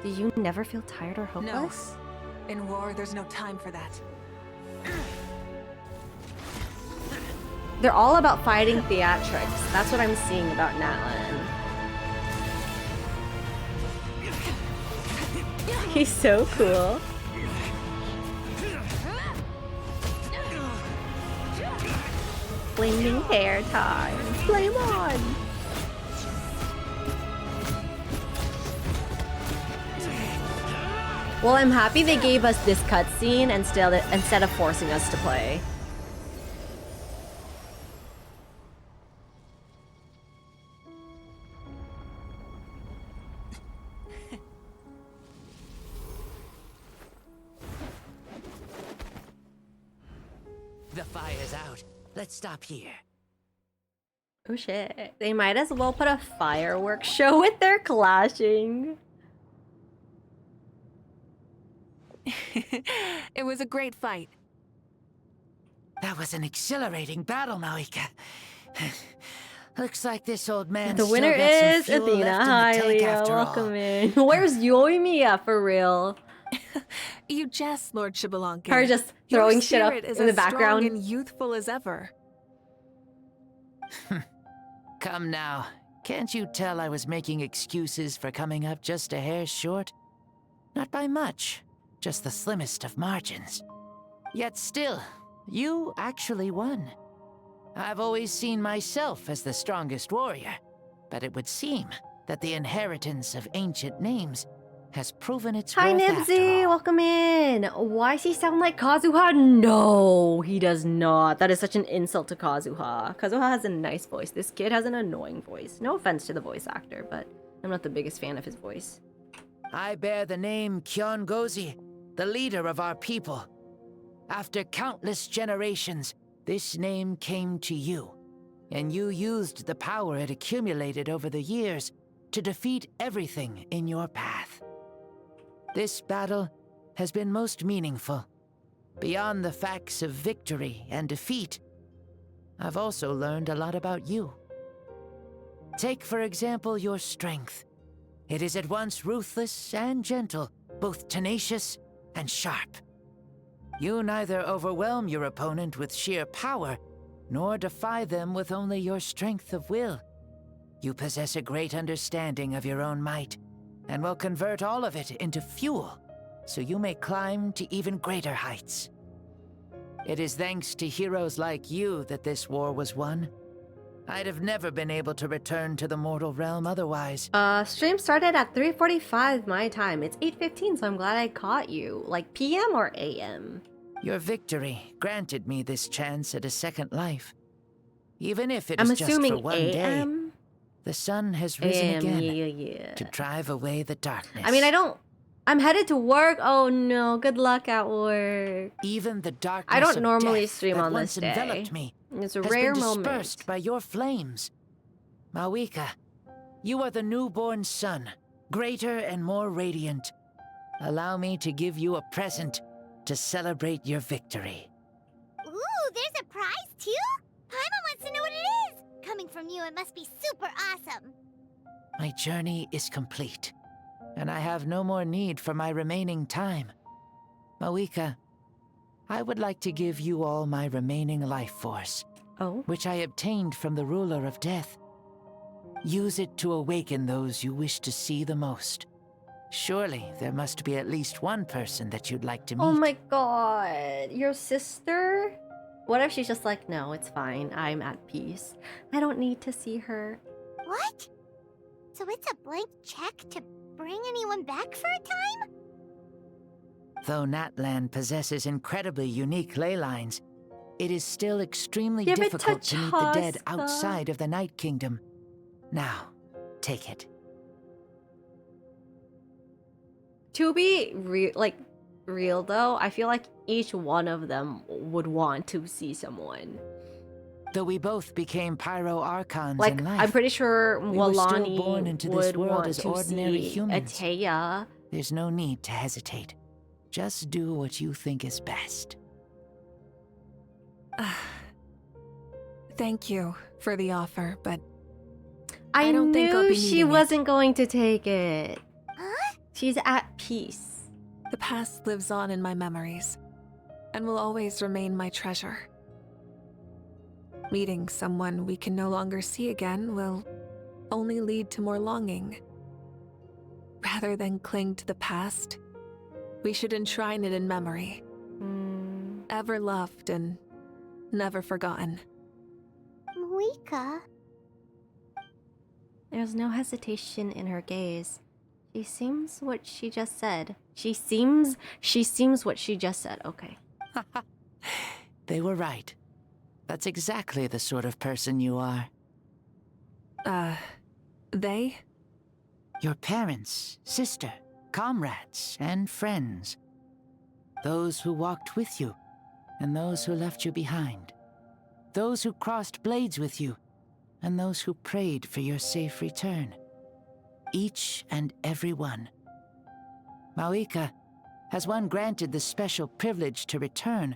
Do you never feel tired or hopeless? No. In war, there's no time for that. They're all about fighting theatrics. That's what I'm seeing about Natlan. He's so cool. Flaming hair time. Flame on! Well, I'm happy they gave us this cutscene instead of forcing us to play. The fire's out. Let's stop here. Oh shit. They might as well put a fireworks show with their clashing. It was a great fight. That was an exhilarating battle, Mavuika. Looks like this old man The winner is Athena. Hi, Leah. Welcome in. Where's Yoimiya for real? You jest, Lord Xbalanque. Her just throwing shit up is in the as background. strong and youthful as ever. Come now. Can't you tell I was making excuses for coming up just a hair short? Not by much, just the slimmest of margins. Yet still, you actually won. I've always seen myself as the strongest warrior, but it would seem that the inheritance of ancient names has proven its Hi, worth after Nibsy. all. Welcome in. Why does he sound like Kazuha? No, he does not. That is such an insult to Kazuha. Kazuha has a nice voice. This kid has an annoying voice. No offense to the voice actor, but I'm not the biggest fan of his voice. I bear the name Kiongozi, the leader of our people. After countless generations, this name came to you, and you used the power it accumulated over the years to defeat everything in your path. This battle has been most meaningful. Beyond the facts of victory and defeat, I've also learned a lot about you. Take, for example, your strength. It is at once ruthless and gentle, both tenacious and sharp. You neither overwhelm your opponent with sheer power, nor defy them with only your strength of will. You possess a great understanding of your own might, and will convert all of it into fuel, so you may climb to even greater heights. It is thanks to heroes like you that this war was won. I'd have never been able to return to the mortal realm otherwise. Stream started at 3:45 my time. It's 8:15, so I'm glad I caught you. Like PM or AM? Your victory granted me this chance at a second life. Even if it I'm is just assuming for one AM? day, the sun has risen AM, again yeah. to drive away the darkness. I mean, I'm headed to work. Oh no, good luck at work. Even the darkness I don't of normally death stream that on once this day. enveloped me It's a has rare been moment. dispersed by your flames. Mavuika, you are the newborn sun, greater and more radiant. Allow me to give you a present to celebrate your victory. Ooh, there's a prize too? Paimon wants to know what it is. Coming from you, it must be super awesome. My journey is complete, and I have no more need for my remaining time. Mavuika, I would like to give you all my remaining life force, which I obtained from the ruler of death. Use it to awaken those you wish to see the most. Surely there must be at least one person that you'd like to meet. Oh my god, your sister? What if she's just like, no, it's fine. I'm at peace. I don't need to see her. What? So it's a blank check to bring anyone back for a time? Though Natlan possesses incredibly unique ley lines, it is still extremely Give it difficult to to meet the dead Chasta. outside of the Night Kingdom. Now, take it. To be real though, I feel like each one of them would want to see someone. Though we both became Pyro Archons Like, in life, I'm pretty sure we were still born Walani into this would world want as to ordinary see humans. Ateya. There's no need to hesitate. Just do what you think is best. Thank you for the offer, but I don't think I'll knew be she needing it. wasn't going to take it. She's at peace. The past lives on in my memories, and will always remain my treasure. Meeting someone we can no longer see again will only lead to more longing. Rather than cling to the past, we should enshrine it in memory. Ever loved and never forgotten. Mavuika. There's no hesitation in her gaze. She seems what she just said. She seems what she just said. Okay. They were right. That's exactly the sort of person you are. They? Your parents, sister, comrades, and friends. Those who walked with you, and those who left you behind. Those who crossed blades with you, and those who prayed for your safe return. Each and every one. Mavuika, has one granted the special privilege to return,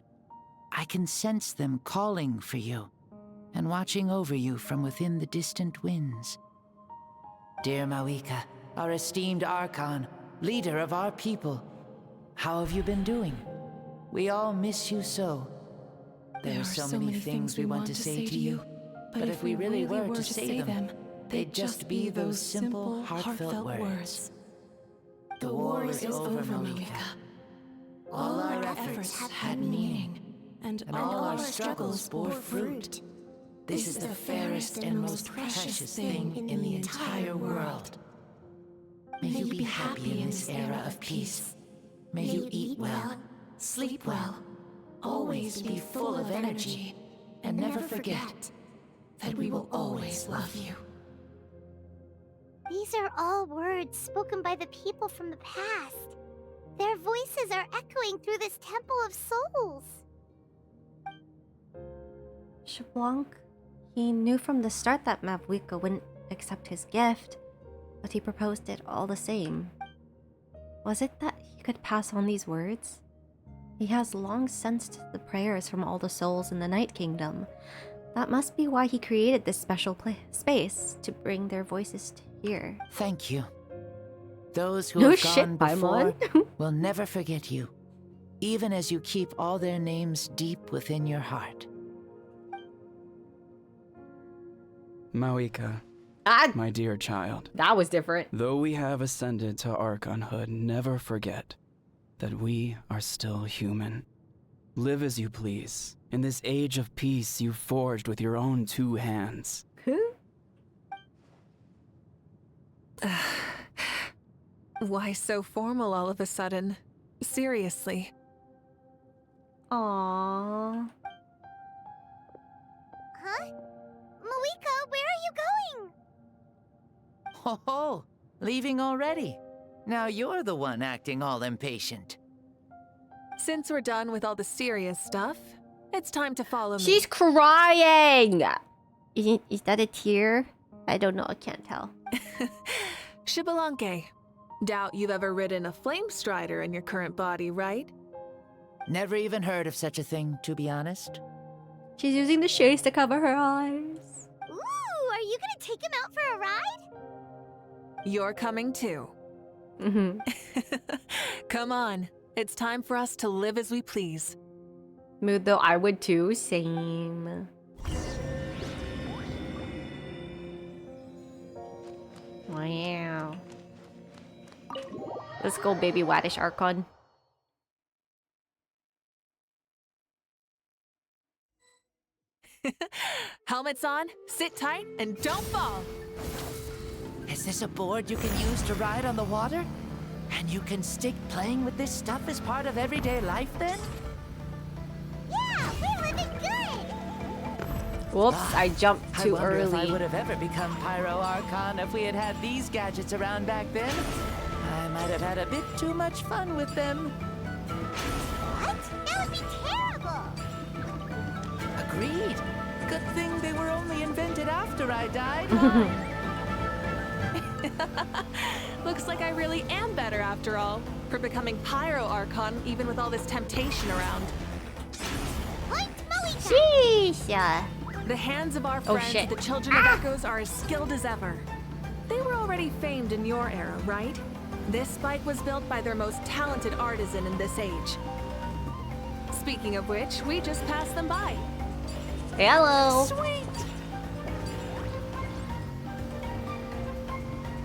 I can sense them calling for you, and watching over you from within the distant winds. Dear Mavuika, our esteemed Archon, leader of our people, how have you been doing? We all miss you so. There are so many things we want to say to you, but if we really were to say them, they'd just be those simple, heartfelt words. The war is over, Mavuika. All our efforts had meaning, and all our struggles bore fruit. This is the fairest and most precious thing in the entire world. May you be happy in this era of peace. May you eat well, sleep well, always be full of energy, and never forget that we will always love you. These are all words spoken by the people from the past. Their voices are echoing through this Temple of Souls. Shablanc, he knew from the start that Mavuika wouldn't accept his gift, but he proposed it all the same. Was it that he could pass on these words? He has long sensed the prayers from all the souls in the Night Kingdom. That must be why he created this special space to bring their voices to here. Thank you. Those who No have shit, gone before Paimon. will never forget you, even as you keep all their names deep within your heart. Mavuika, my dear child. That was different. Though we have ascended to Archonhood, never forget that we are still human. Live as you please, in this age of peace you forged with your own 2 hands. Why so formal all of a sudden? Seriously. Aww. Huh? Mavuika, where are you going? Ho ho! Leaving already? Now you're the one acting all impatient. Since we're done with all the serious stuff, it's time to follow me. She's crying! Is that a tear? I don't know, I can't tell. Shibalanke, doubt you've ever ridden a flame strider in your current body, right? Never even heard of such a thing, to be honest. She's using the shades to cover her eyes. Ooh, are you gonna take him out for a ride? You're coming too. Come on, it's time for us to live as we please. Mood though, I would too, same. Wow. Let's go, baby Waddish Archon. Helmets on, sit tight, and don't fall. Is this a board you can use to ride on the water? And you can stick playing with this stuff as part of everyday life then? Yeah, we're living good! Whoops, I jumped too I wonder early. if I would have ever become Pyro Archon if we had had these gadgets around back then. I might have had a bit too much fun with them. What? That would be terrible! Agreed. Good thing they were only invented after I died, huh? Looks like I really am better after all, for becoming Pyro Archon even with all this temptation around. Point Mavuika! Sheesh! The hands of our Oh, friends, shit. the Children of Echoes, are as skilled as ever. They were already famed in your era, right? This spike was built by their most talented artisan in this age. Speaking of which, we just passed them by. Hello! Sweet!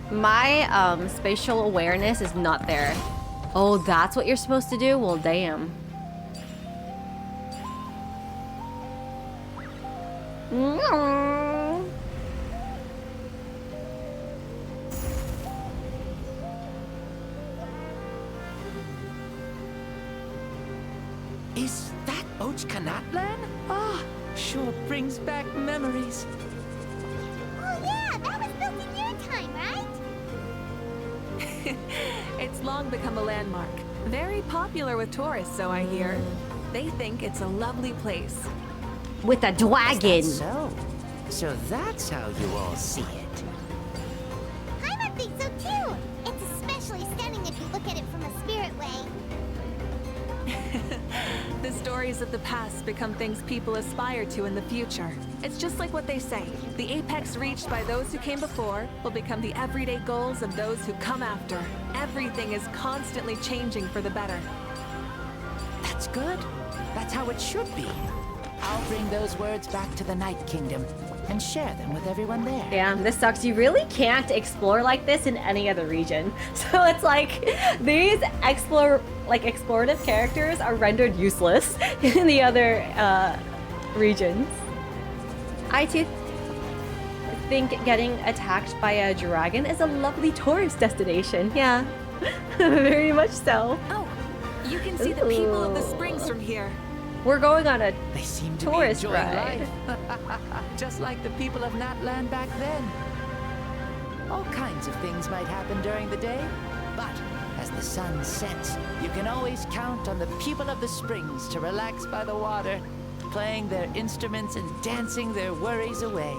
My spatial awareness is not there. Oh, that's what you're supposed to do? Well, damn. Is that Ochkanatlan? Ah, sure brings back memories. Oh yeah, that was built in your time, right? It's long become a landmark. Very popular with tourists, so I hear. They think it's a lovely place. With a dragon! So that's how you all see it. Paimon thinks so too! It's especially stunning if you look at it from a spirit way. The story stories of the past become things people aspire to in the future. It's just like what they say. The apex reached by those who came before will become the everyday goals of those who come after. Everything is constantly changing for the better. That's good. That's how it should be. I'll bring those words back to the Night Kingdom and share them with everyone there. Damn, this sucks. You really can't explore like this in any other region. So it's like these explorative characters are rendered useless in the other regions. I too think getting attacked by a dragon is a lovely tourist destination. Yeah, very much so. Oh, you can see the people of the springs from here. We're going on a They seem to tourist be enjoying ride. life. Just like the people of Natland back then. All kinds of things might happen during the day, but as the sun sets, you can always count on the people of the springs to relax by the water, playing their instruments and dancing their worries away.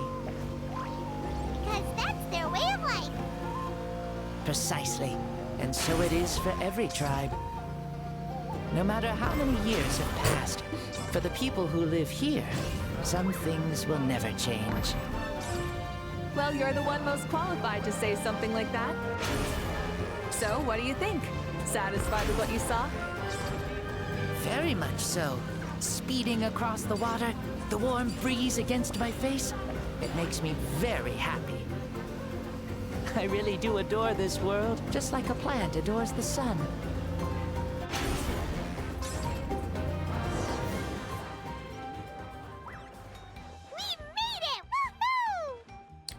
Because that's their way of life. Precisely. And so it is for every tribe. No matter how many years have passed, for the people who live here, some things will never change. Well, you're the one most qualified to say something like that. So, what do you think? Satisfied with what you saw? Very much so. Speeding across the water, the warm breeze against my face, it makes me very happy. I really do adore this world, just like a plant adores the sun.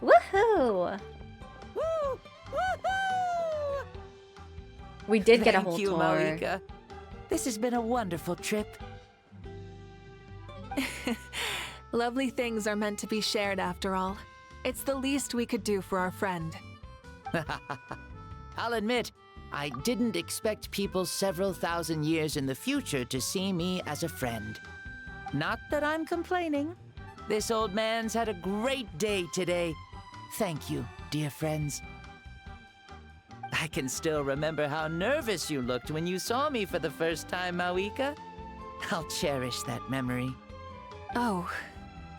Woohoo! We did get a whole Thank you, tour. Mavuika. This has been a wonderful trip. Lovely things are meant to be shared after all. It's the least we could do for our friend. I'll admit, I didn't expect people several thousand years in the future to see me as a friend. Not that I'm complaining. This old man's had a great day today. Thank you, dear friends. I can still remember how nervous you looked when you saw me for the first time, Mavuika. I'll cherish that memory. Oh,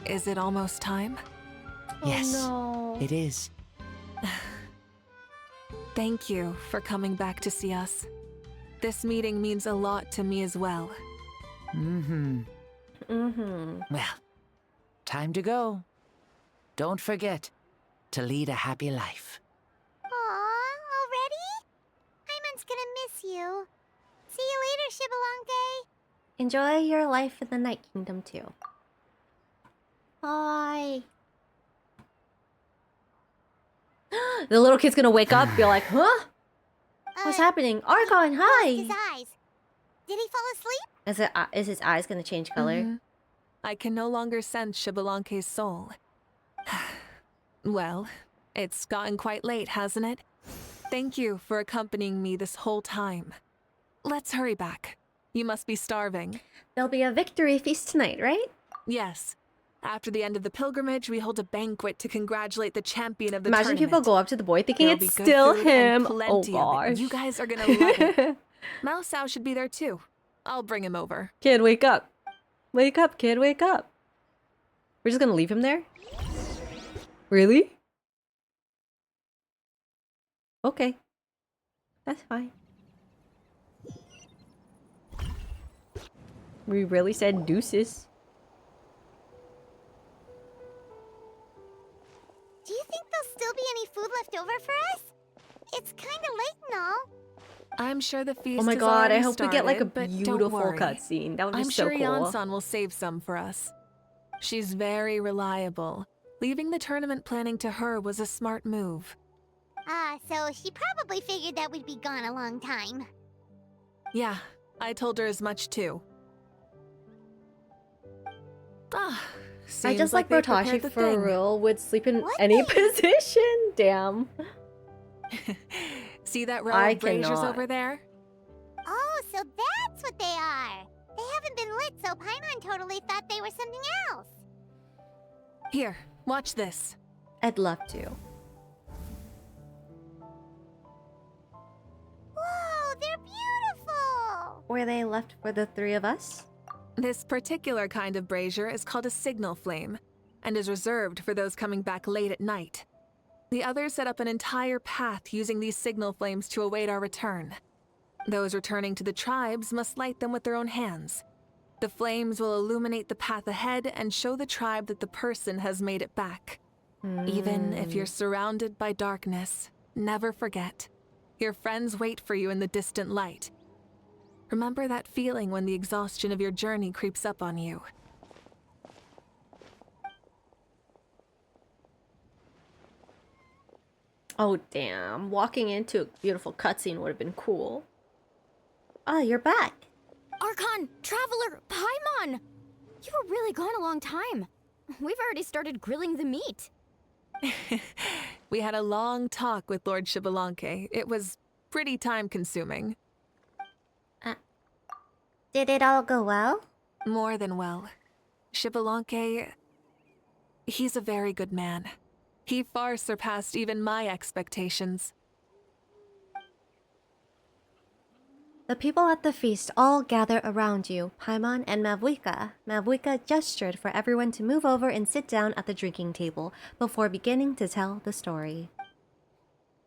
is it almost time? Yes, Oh, no. it is. Thank you for coming back to see us. This meeting means a lot to me as well. Mm-hmm. Well, time to go. Don't forget to lead a happy life. Aw, already? Paimon's gonna miss you. See you later, Shibalonke. Enjoy your life in the Night Kingdom too. Bye. The little kid's gonna wake up, be like, huh? What's happening? Argon, hi! His eyes. Did he fall asleep? Is his eyes gonna change color? Mhm. I can no longer sense Shibalonke's soul. Well, it's gotten quite late, hasn't it? Thank you for accompanying me this whole time. Let's hurry back. You must be starving. There'll be a victory feast tonight, right? Yes. After the end of the pilgrimage, we hold a banquet to congratulate the champion of the Imagine tournament. people go up to the boy thinking There'll be it's good still food and him. Oh plenty of it. gosh. You guys are gonna love it. Mao Sao should be there too. I'll bring him over. Kid, wake up. Wake up, kid, wake up. We're just gonna leave him there? Really? Okay. That's fine. We really said deuces. Do you think there'll still be any food left over for us? It's kinda late and all. I'm sure the feast Oh my has god, I already hope we get like a started, but don't beautiful worry. cutscene. That would be I'm so sure cool. Yan-san will save some for us. She's very reliable. Leaving the tournament planning to her was a smart move. So she probably figured that we'd be gone a long time. Yeah, I told her as much too. I seems just like they Rotashi prepared the for thing. real would sleep in any position. Damn. See that row I of braziers cannot. over there? Oh, so that's what they are. They haven't been lit, so Paimon totally thought they were something else. Here, watch this. I'd love to. Whoa, they're beautiful! Were they left for the three of us? This particular kind of brazier is called a signal flame, and is reserved for those coming back late at night. The others set up an entire path using these signal flames to await our return. Those returning to the tribes must light them with their own hands. The flames will illuminate the path ahead and show the tribe that the person has made it back. Even if you're surrounded by darkness, never forget. Your friends wait for you in the distant light. Remember that feeling when the exhaustion of your journey creeps up on you. Oh, damn. Walking into a beautiful cutscene would have been cool. Ah, you're back. Archon, Traveler, Paimon! You were really gone a long time. We've already started grilling the meat. We had a long talk with Lord Xbalanque. It was pretty time-consuming. Did it all go well? More than well. Xbalanque, he's a very good man. He far surpassed even my expectations. The people at the feast all gather around you, Paimon and Mavuika. Mavuika gestured for everyone to move over and sit down at the drinking table before beginning to tell the story.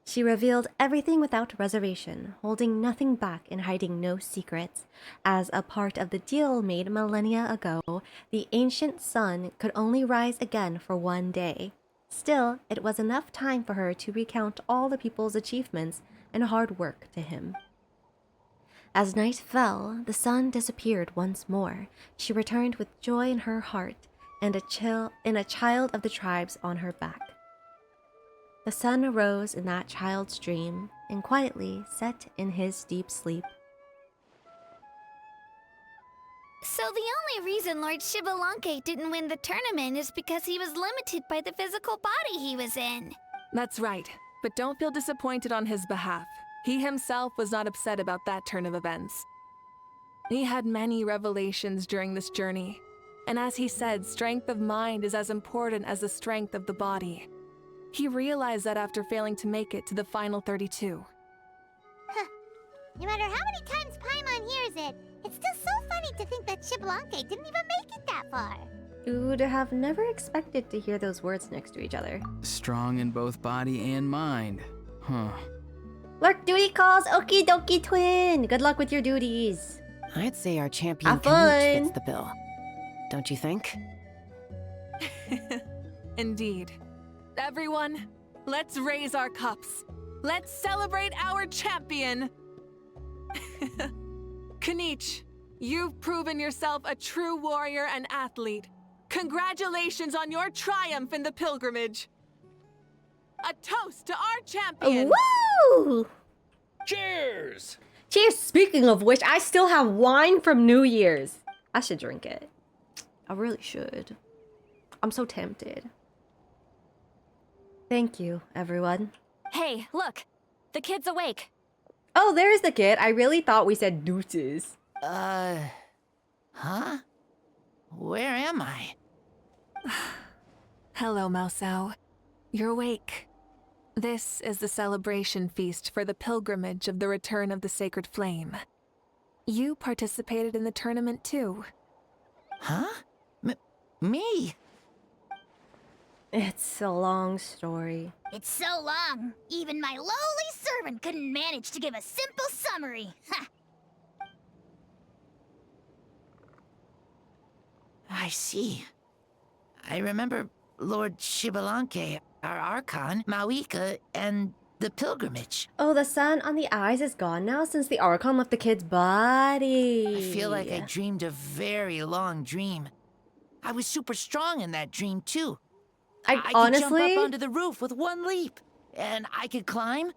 She revealed everything without reservation, holding nothing back and hiding no secrets. As a part of the deal made millennia ago, the ancient sun could only rise again for one day. Still, it was enough time for her to recount all the people's achievements and hard work to him. As night fell, the sun disappeared once more. She returned with joy in her heart and a child of the tribes on her back. The sun arose in that child's dream and quietly set in his deep sleep. So the only reason Lord Xbalanque didn't win the tournament is because he was limited by the physical body he was in. That's right, but don't feel disappointed on his behalf. He himself was not upset about that turn of events. He had many revelations during this journey, and as he said, strength of mind is as important as the strength of the body. He realized that after failing to make it to the final 32. Huh. No matter how many times Paimon hears it, it's still so funny to think that Xbalanque didn't even make it that far. You would have never expected to hear those words next to each other. Strong in both body and mind. Huh. Work duty calls, okie dokie twin. Good luck with your duties. I'd say our champion Have fun. Canute fits the bill. Don't you think? Indeed. Everyone, let's raise our cups. Let's celebrate our champion. Canute, you've proven yourself a true warrior and athlete. Congratulations on your triumph in the pilgrimage. A toast to our champion! Woo! Cheers! Cheers! Speaking of which, I still have wine from New Year's. I should drink it. I really should. I'm so tempted. Thank you, everyone. Hey, look! The kid's awake. Oh, there's the kid. I really thought we said deuces. Huh? Where am I? Hello, Mausau. You're awake. This is the celebration feast for the pilgrimage of the return of the sacred flame. You participated in the tournament too. Huh? Me? It's a long story. It's so long, even my lowly servant couldn't manage to give a simple summary. Ha! I see. I remember Lord Xbalanque, our Archon, Mavuika, and the pilgrimage. Oh, the sun on the eyes is gone now since the Archon left the kid's body. I feel like I dreamed a very long dream. I was super strong in that dream, too. I could honestly jump up onto the roof with one leap, and I could climb,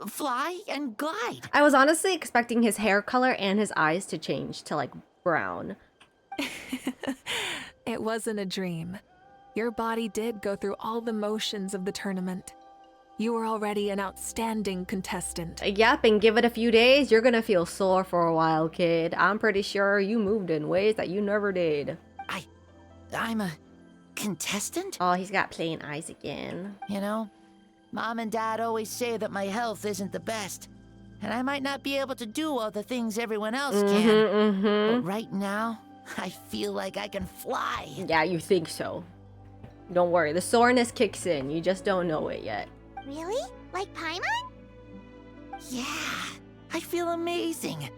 fly, and glide. I was honestly expecting his hair color and his eyes to change to like brown. It wasn't a dream. Your body did go through all the motions of the tournament. You were already an outstanding contestant. Yep, and give it a few days, you're gonna feel sore for a while, kid. I'm pretty sure you moved in ways that you never did. I'm a contestant? Oh, he's got plain eyes again. You know, Mom and Dad always say that my health isn't the best, and I might not be able to do all the things everyone else can. But right now, I feel like I can fly. Yeah, you think so. Don't worry, the soreness kicks in. You just don't know it yet. Really? Like Paimon? Yeah, I feel amazing.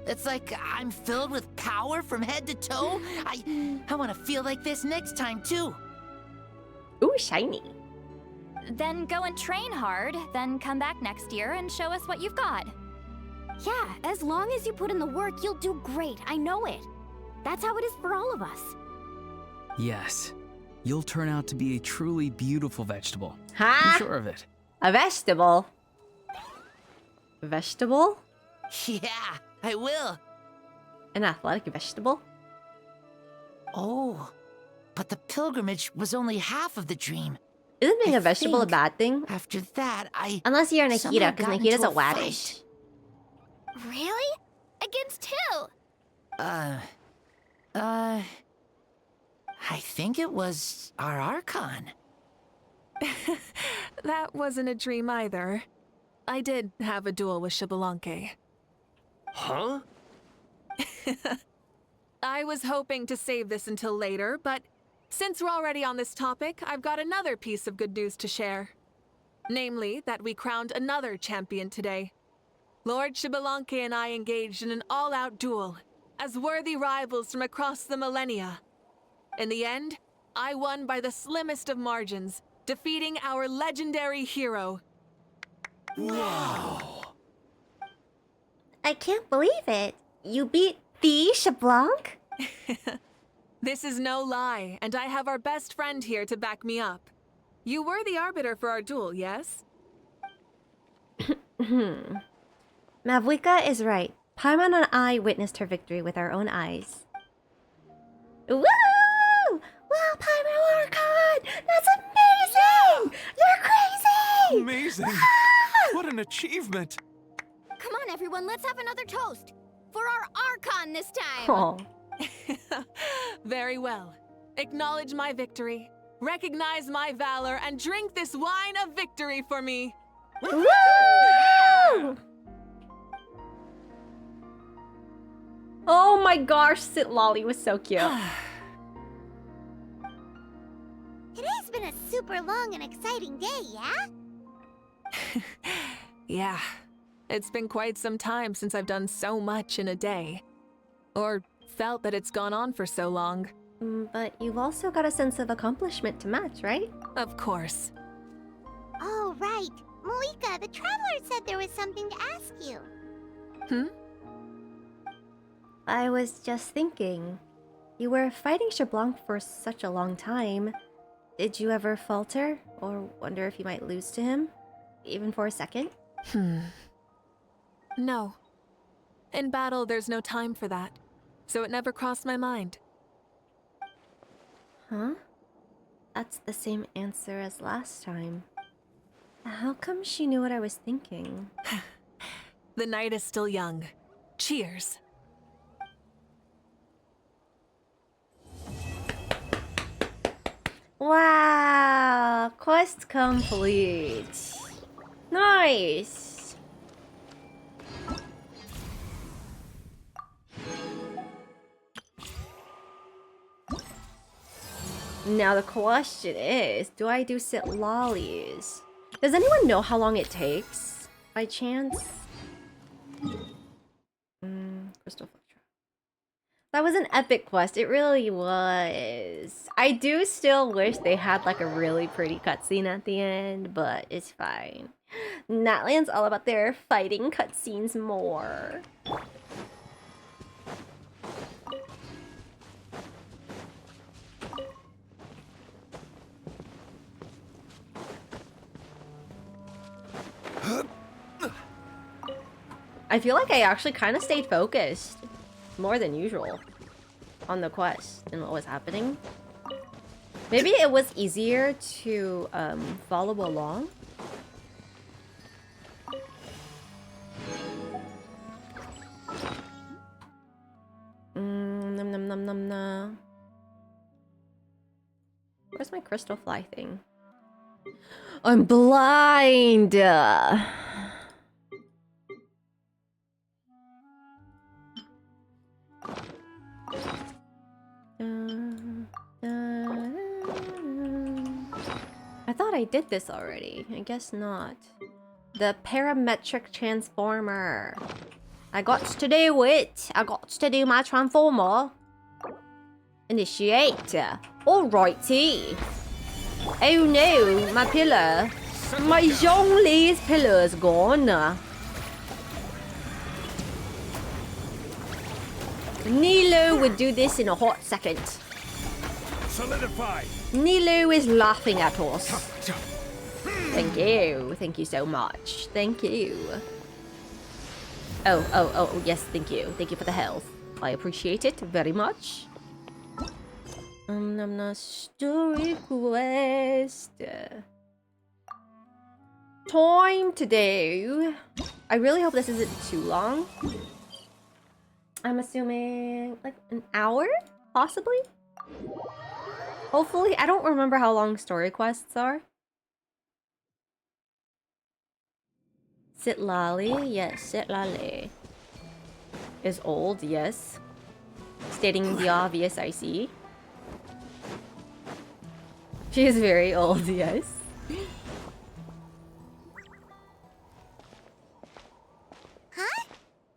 It's like I'm filled with power from head to toe. I want to feel like this next time too. Ooh, shiny. Then go and train hard, then come back next year and show us what you've got. Yeah, as long as you put in the work, you'll do great. I know it. That's how it is for all of us. Yes. You'll turn out to be a truly beautiful vegetable. Ha! I'm sure of it. A vegetable? Vegetable? Yeah, I will. An athletic vegetable? Oh, but the pilgrimage was only half of the dream. Isn't being a vegetable a bad thing? After that, Unless you're Nikita, somehow because got Nikita's into a fight. waddish. Really? Against who? I think it was our Archon. That wasn't a dream either. I did have a duel with Xbalanque. Huh? I was hoping to save this until later, but since we're already on this topic, I've got another piece of good news to share. Namely, that we crowned another champion today. Lord Xbalanque and I engaged in an all-out duel, as worthy rivals from across the millennia. In the end, I won by the slimmest of margins, defeating our legendary hero. Wow. I can't believe it. You beat the Xbalanque? This is no lie, and I have our best friend here to back me up. You were the arbiter for our duel, yes? Mavuika is right. Paimon and I witnessed her victory with our own eyes. Woo! Wow, Paimon Archon! That's amazing! You're crazy! Amazing! What an achievement! Come on, everyone, let's have another toast. For our Archon this time. Oh. Very well. Acknowledge my victory, recognize my valor, and drink this wine of victory for me. Woo! Oh my gosh, Sit Lolly was so cute. Today's been a super long and exciting day, yeah? Yeah, it's been quite some time since I've done so much in a day. Or felt that it's gone on for so long. But you've also got a sense of accomplishment to match, right? Of course. Oh, right. Mavuika, the Traveler said there was something to ask you. I was just thinking. You were fighting Xbalanque for such a long time. Did you ever falter? Or wonder if you might lose to him? Even for a second? No. In battle, there's no time for that. So it never crossed my mind. Huh? That's the same answer as last time. How come she knew what I was thinking? The night is still young. Cheers. Wow! Quest complete. Nice! Now the question is, do I do sit lollies? Does anyone know how long it takes? By chance? Crystal Fletcher. That was an epic quest. It really was. I do still wish they had like a really pretty cutscene at the end, but it's fine. Natland's all about their fighting cutscenes more. I feel like I actually kind of stayed focused more than usual on the quest and what was happening. Maybe it was easier to follow along. Nom nom nom nom nom. Where's my crystal fly thing? I'm blind! I thought I did this already. I guess not. The parametric transformer. I got to do it. I got to do my transformer. Initiate. Alrighty. Oh no, my pillar. My Zhongli's pillar's gone. Nilo would do this in a hot second. Solidify. Nilo is laughing at us. Thank you. Thank you so much. Thank you. Oh, yes, thank you. Thank you for the health. I appreciate it very much. I'm not story quest. Time to do. I really hope this isn't too long. I'm assuming like an hour, possibly. Hopefully, I don't remember how long story quests are. Sitlali, yes, Sitlali is old, yes. Stating the obvious, I see. She is very old, yes. Huh?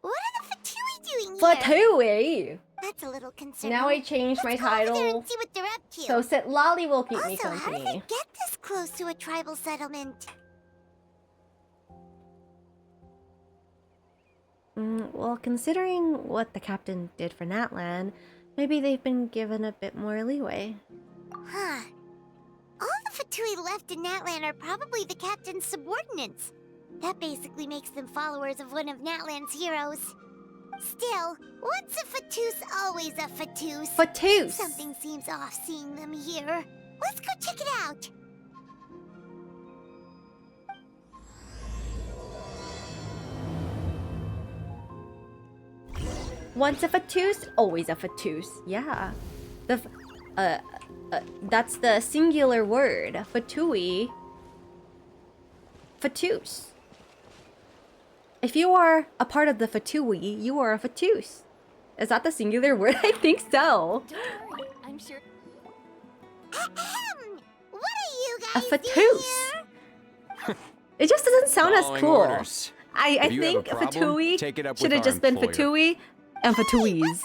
What are the Fatui doing here? Fatui! That's a little concerning. Now I changed my title. Go over there and see what they're up to. So Sitlali will keep me Also, how did they company. get this close to a tribal settlement? Well, considering what the captain did for Natlan, maybe they've been given a bit more leeway. Huh. All the Fatui left in Natlan are probably the captain's subordinates. That basically makes them followers of one of Natlan's heroes. Still, once a Fatoos, always a Fatoos. Fatoos! Something seems off seeing them here. Let's go check it out. Once a Fatoos, always a Fatoos. Yeah. That's the singular word. Fatui. Fatoos. If you are a part of the Fatui, you are a Fatoos. Is that the singular word? I think so. Don't worry, I'm sure. What are you A guys Fatoos. It just doesn't sound as Following cool. orders. I If you have a think problem, Fatui take it up should with have our just been employer. Fatui and Fatuis.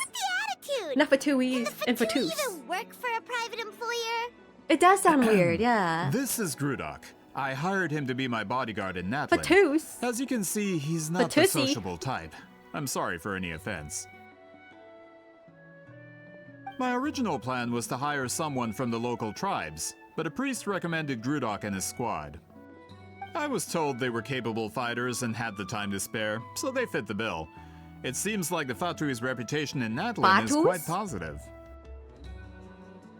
attitude? Not Fatuis and Do you Fatoos. even work for a private employer? It does sound weird, yeah. This is Grudok. I hired him to be my bodyguard in Natlan. Fatoos. As you can see, he's not the Fatoosy. sociable type. I'm sorry for any offense. My original plan was to hire someone from the local tribes, but a priest recommended Grudok and his squad. I was told they were capable fighters and had the time to spare, so they fit the bill. It seems like the Fatui's reputation in Natlan is quite Fatus? positive.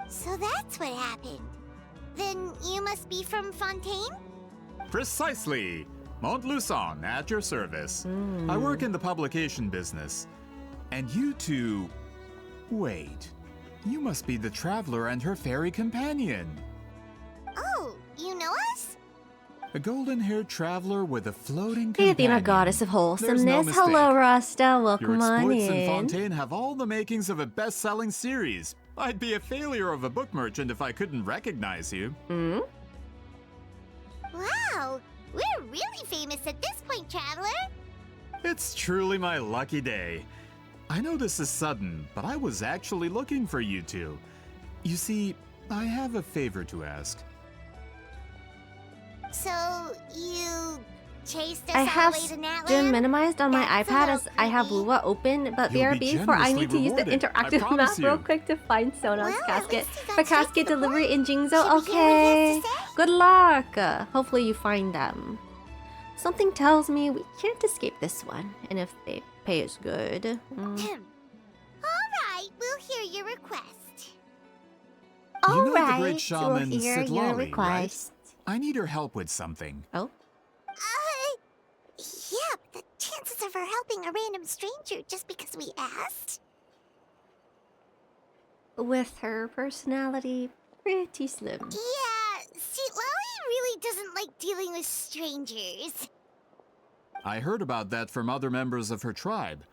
So that's what happened. Then you must be from Fontaine? Precisely! Montluçon, at your service. I work in the publication business. And you two... Wait. You must be the traveler and her fairy companion. Oh, you know us? A golden-haired traveler with a floating Hey, companion. Athena, goddess of There's no wholesomeness. mistake. Hello, Rasta. Your Welcome on exploits in in. Fontaine have all the makings of a best-selling series. I'd be a failure of a book merchant if I couldn't recognize you. Wow, we're really famous at this point, traveler. It's truly my lucky day. I know this is sudden, but I was actually looking for you two. You see, I have a favor to ask. So, you chased us I all have the way to Natlan? Steam minimized on my That's a iPad little as I have Lua open, but You'll be BRB for I need to use the generously rewarded, I interactive map promise real you. quick to find Sona's Well, at casket. least you For got straight to casket the delivery in Jingzhou, Should we hear what he okay. has to say? Good luck. Hopefully you find them. Something tells me we can't escape this one, and if they pay us good. Alright, we'll hear your request. You know the Alright, great we'll shaman hear your Sitlali, request. right? I need her help with something. Oh? Yeah, but the chances of her helping a random stranger just because we asked? With her personality pretty slim. Yeah, see, Lolly really doesn't like dealing with strangers. I heard about that from other members of her tribe.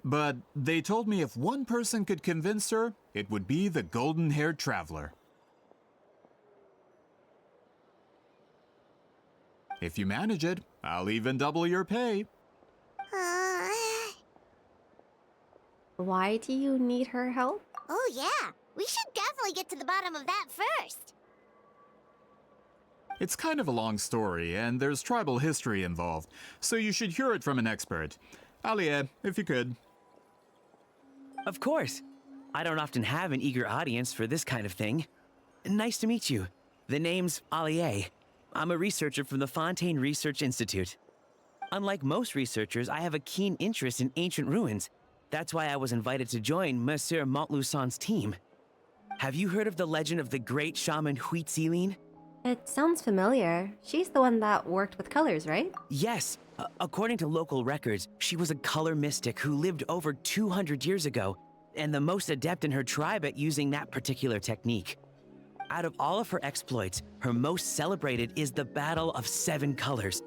But they told me if one person could convince her, it would be the golden-haired traveler. If you manage it, I'll even double your pay. Why do you need her help? Oh yeah, we should definitely get to the bottom of that first. It's kind of a long story, and there's tribal history involved, so you should hear it from an expert. Alie, if you could. Of course. I don't often have an eager audience for this kind of thing. Nice to meet you. The name's Alie. I'm a researcher from the Fontaine Research Institute. Unlike most researchers, I have a keen interest in ancient ruins. That's why I was invited to join Monsieur Montluçon's team. Have you heard of the legend of the great shaman Huitzilin? It sounds familiar. She's the one that worked with colors, right? Yes. According to local records, she was a color mystic who lived over 200 years ago, and the most adept in her tribe at using that particular technique. Out of all of her exploits, her most celebrated is the Battle of 7 Colors.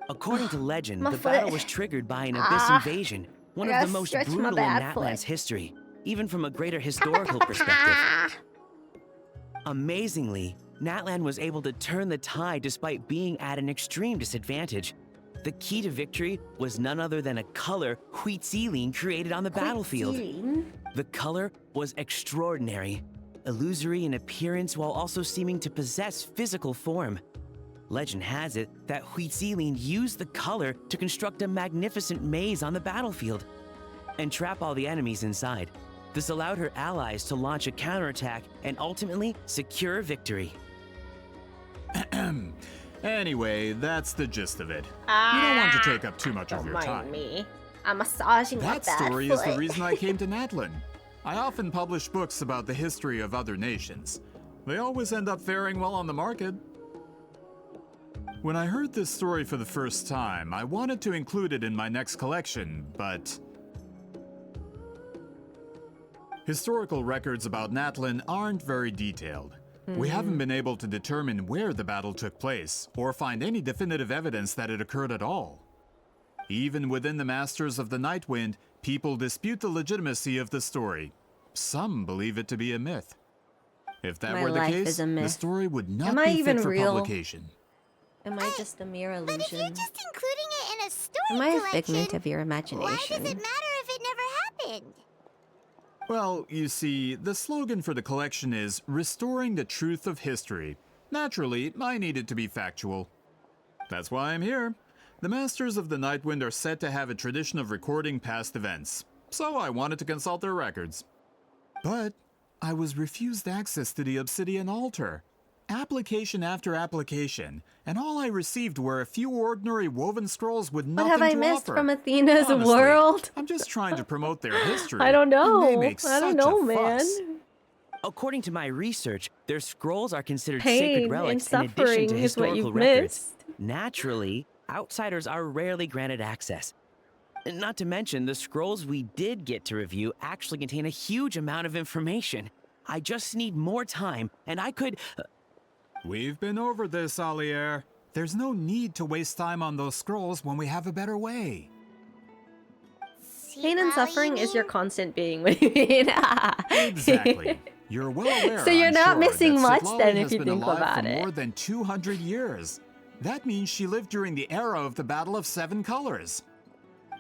According to legend, the battle was triggered by an abyss invasion, one of the most brutal in Natlan's history, even from a greater historical perspective. Amazingly, Natlan was able to turn the tide despite being at an extreme disadvantage. The key to victory was none other than a color Huitzilin created on the battlefield. The color was extraordinary, illusory in appearance while also seeming to possess physical form. Legend has it that Huitzilin used the color to construct a magnificent maze on the battlefield and trap all the enemies inside. This allowed her allies to launch a counterattack and ultimately secure victory. Anyway, that's the gist of it. You don't want to take up too much of your time. Me. I'm massaging my That bad story foot. is the reason I came to Natlan. I often publish books about the history of other nations. They always end up faring well on the market. When I heard this story for the first time, I wanted to include it in my next collection, but historical records about Natlan aren't very detailed. We haven't been able to determine where the battle took place, or find any definitive evidence that it occurred at all. Even within the Masters of the Nightwind, people dispute the legitimacy of the story. Some believe it to be a myth. If that My were the life case, is a the myth. story would not Am I be even fit for real? publication. Am I just a mere illusion? But if you're just including it in a story Am I a collection, figment of your why imagination? does it matter if it never happened? Well, you see, the slogan for the collection is Restoring the Truth of History. Naturally, I need it to be factual. That's why I'm here. The Masters of the Nightwind are said to have a tradition of recording past events, so I wanted to consult their records. But I was refused access to the Obsidian Altar. Application after application, and all I received were a few ordinary woven scrolls with What nothing have I to missed offer. from Athena's Honestly, world? I'm just trying to promote their history. I don't know. and they make I don't such a know, man. fuss. According to my research, their scrolls are considered Pain sacred and relics in addition suffering to is what historical you've records. missed. Naturally, outsiders are rarely granted access. Not to mention, the scrolls we did get to review actually contain a huge amount of information. I just need more time, and I could... We've been over this, Alier. There's no need to waste time on those scrolls when we have a better way. Pain and suffering is your constant being. What do you mean? Exactly. You're well aware, So you're I'm not sure, missing that much Citlali then if has you been think alive about for it. more than 200 years. That means she lived during the era of the Battle of 7 Colors.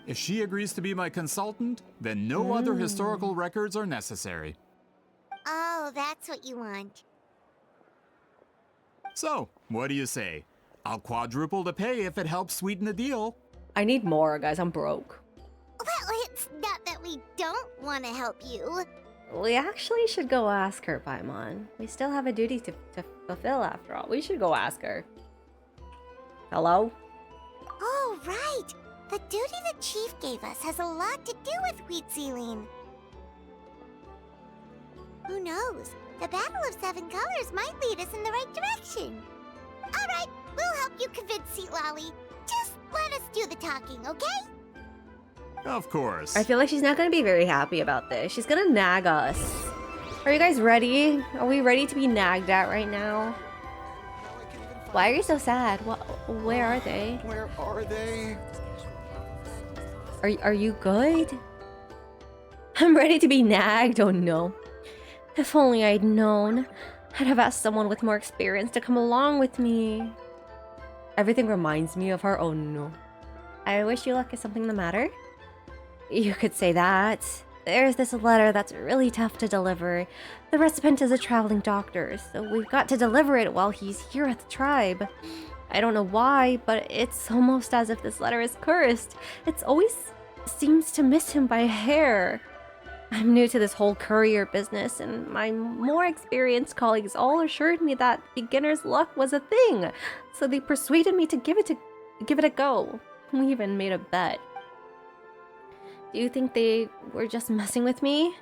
If she agrees to be my consultant, then no other historical records are necessary. Oh, that's what you want. So, what do you say? I'll quadruple the pay if it helps sweeten the deal. I need more, guys. I'm broke. Well, it's not that we don't want to help you. We actually should go ask her, Paimon. We still have a duty to fulfill after all. We should go ask her. Hello? Oh, right. The duty the chief gave us has a lot to do with Huitzilin. Who knows? The Battle of 7 Colors might lead us in the right direction. All right, we'll help you convince Citlali. Just let us do the talking, okay? Of course. I feel like she's not going to be very happy about this. She's going to nag us. Are you guys ready? Are we ready to be nagged at right now? Why are you so sad? Where are they? Where are they? Are you good? I'm ready to be nagged. Oh no. If only I'd known. I'd have asked someone with more experience to come along with me. Everything reminds me of her. Oh no. I wish you luck. Is something the matter? You could say that. There's this letter that's really tough to deliver. The recipient is a traveling doctor, so we've got to deliver it while he's here at the tribe. I don't know why, but it's almost as if this letter is cursed. It always seems to miss him by a hair. I'm new to this whole courier business, and my more experienced colleagues all assured me that beginner's luck was a thing, so they persuaded me to give it a go. We even made a bet. Do you think they were just messing with me?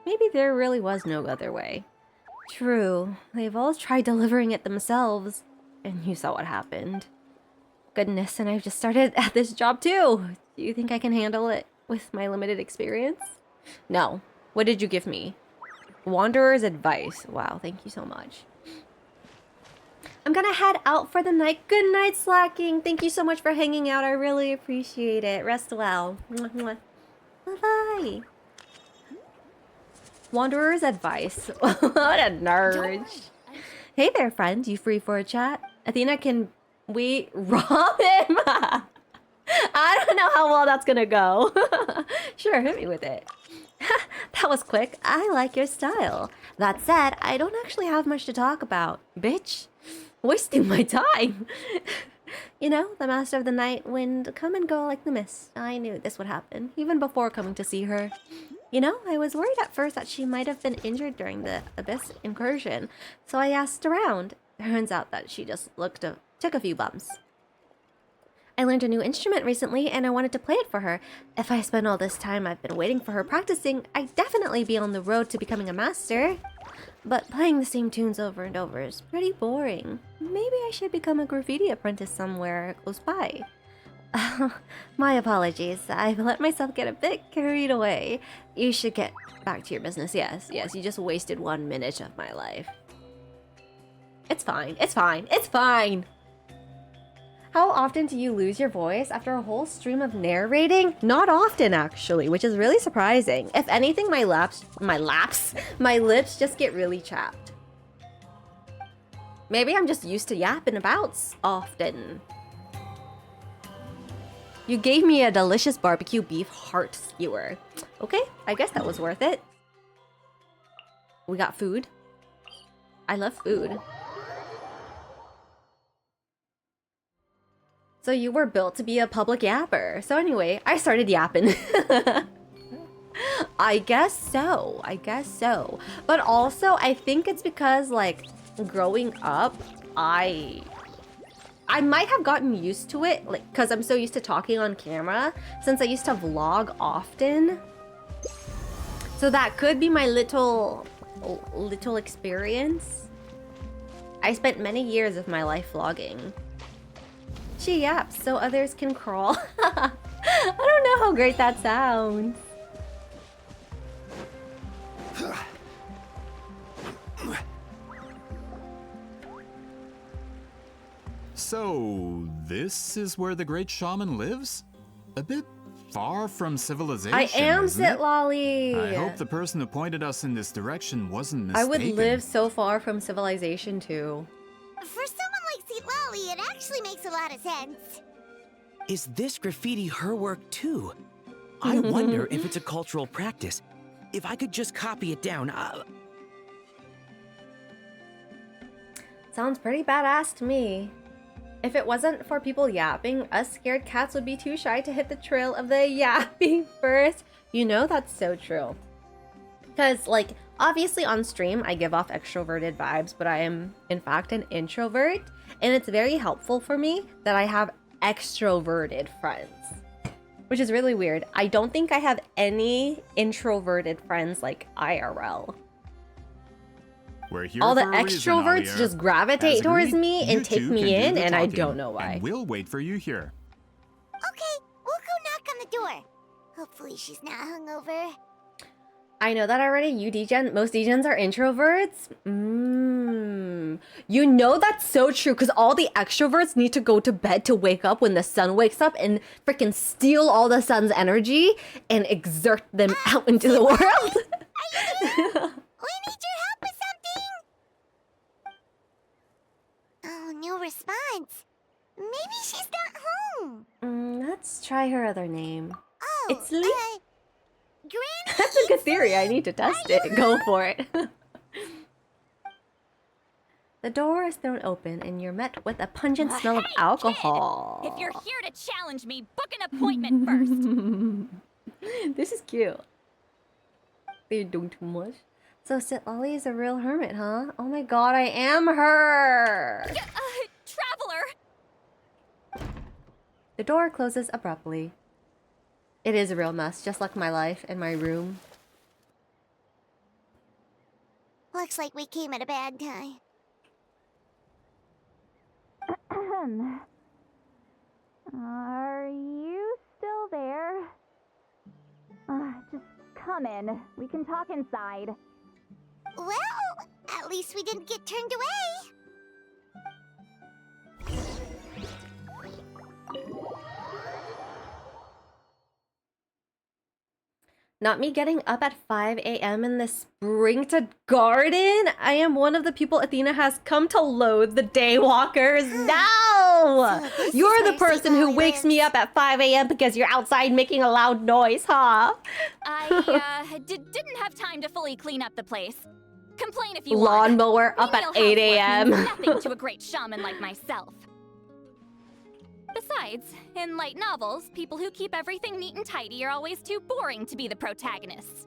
Maybe there really was no other way. True, they've all tried delivering it themselves, and you saw what happened. Goodness, and I've just started at this job too. Do you think I can handle it with my limited experience? No. What did you give me? Wanderer's advice. Wow, thank you so much. I'm gonna head out for the night. Good night, Slacking. Thank you so much for hanging out. I really appreciate it. Rest well. Bye-bye. Wanderer's advice. What a nerd. Hey there, friend. You free for a chat? Athena, can we rob him? I don't know how well that's gonna go. Sure, hit me with it. That was quick. I like your style. That said, I don't actually have much to talk about. Bitch. Wasting my time. You know, the Master of the Night Wind come and go like the mist. I knew this would happen, even before coming to see her. You know, I was worried at first that she might have been injured during the Abyss incursion, so I asked around. Turns out that she just took a few bumps. I learned a new instrument recently, and I wanted to play it for her. If I spend all this time I've been waiting for her practicing, I'd definitely be on the road to becoming a master. But playing the same tunes over and over is pretty boring. Maybe I should become a graffiti apprentice somewhere close by. My apologies. I've let myself get a bit carried away. You should get back to your business. Yes, you just wasted 1 minute of my life. It's fine. It's fine. It's fine. How often do you lose your voice after a whole stream of narrating? Not often, actually, which is really surprising. If anything, my lips just get really chapped. Maybe I'm just used to yapping about often. You gave me a delicious barbecue beef heart skewer. Okay, I guess that was worth it. We got food. I love food. So you were built to be a public yapper. So anyway, I started yapping. I guess so. But also, I think it's because, like, growing up, I might have gotten used to it, like, because I'm so used to talking on camera, since I used to vlog often. So that could be my little experience. I spent many years of my life vlogging. She yaps so others can crawl. I don't know how great that sounds. So, this is where the great shaman lives? A bit far from civilization, I am isn't it? Zitlolly. I hope the person who pointed us in this direction wasn't mistaken. I would live so far from civilization too. For someone like Zitlolly, it actually makes a lot of sense. Is this graffiti her work too? I wonder if it's a cultural practice. If I could just copy it down, Sounds pretty badass to me. If it wasn't for people yapping, us scared cats would be too shy to hit the trail of the yapping first. You know, that's so true. Because, like, obviously on stream, I give off extroverted vibes, but I am, in fact, an introvert. And it's very helpful for me that I have extroverted friends. Which is really weird. I don't think I have any introverted friends like IRL. We're here All the for a reason, extroverts Javier. just gravitate As towards agreed, me you and take two me can do in, the and I talking, don't know why. And we'll wait for you here. Okay, we'll go knock on the door. Hopefully she's not hungover. I know that already. Most degens are introverts. You know that's so true, because all the extroverts need to go to bed to wake up when the sun wakes up and freaking steal all the sun's energy and exert them out into the world. We need your help with something. Oh, no response. sense. Maybe she's not home. Let's try her other name. Oh, It's Lee. Granny. That's a good theory. I need to test it. Go for it. The door is thrown open and you're met with a pungent smell of alcohol. If you're here to challenge me, book an appointment first. This is cute. They're doing too much. So Sitlali is a real hermit, huh? Oh my god, I am her! Traveler! The door closes abruptly. It is a real mess, just like my life and my room. Looks like we came at a bad time. Are you still there? Just come in. We can talk inside. Well, at least we didn't get turned away. Not me getting up at 5 a.m. in the spring to garden. I am one of the people Athena has come to loathe, the daywalkers. No! You're the person who wakes me up at 5 a.m. because you're outside making a loud noise, huh? I didn't have time to fully clean up the place. Complain if you want. Lawnmower up at 8 a.m. Nothing to a great shaman like myself. Besides, in light novels, people who keep everything neat and tidy are always too boring to be the protagonists.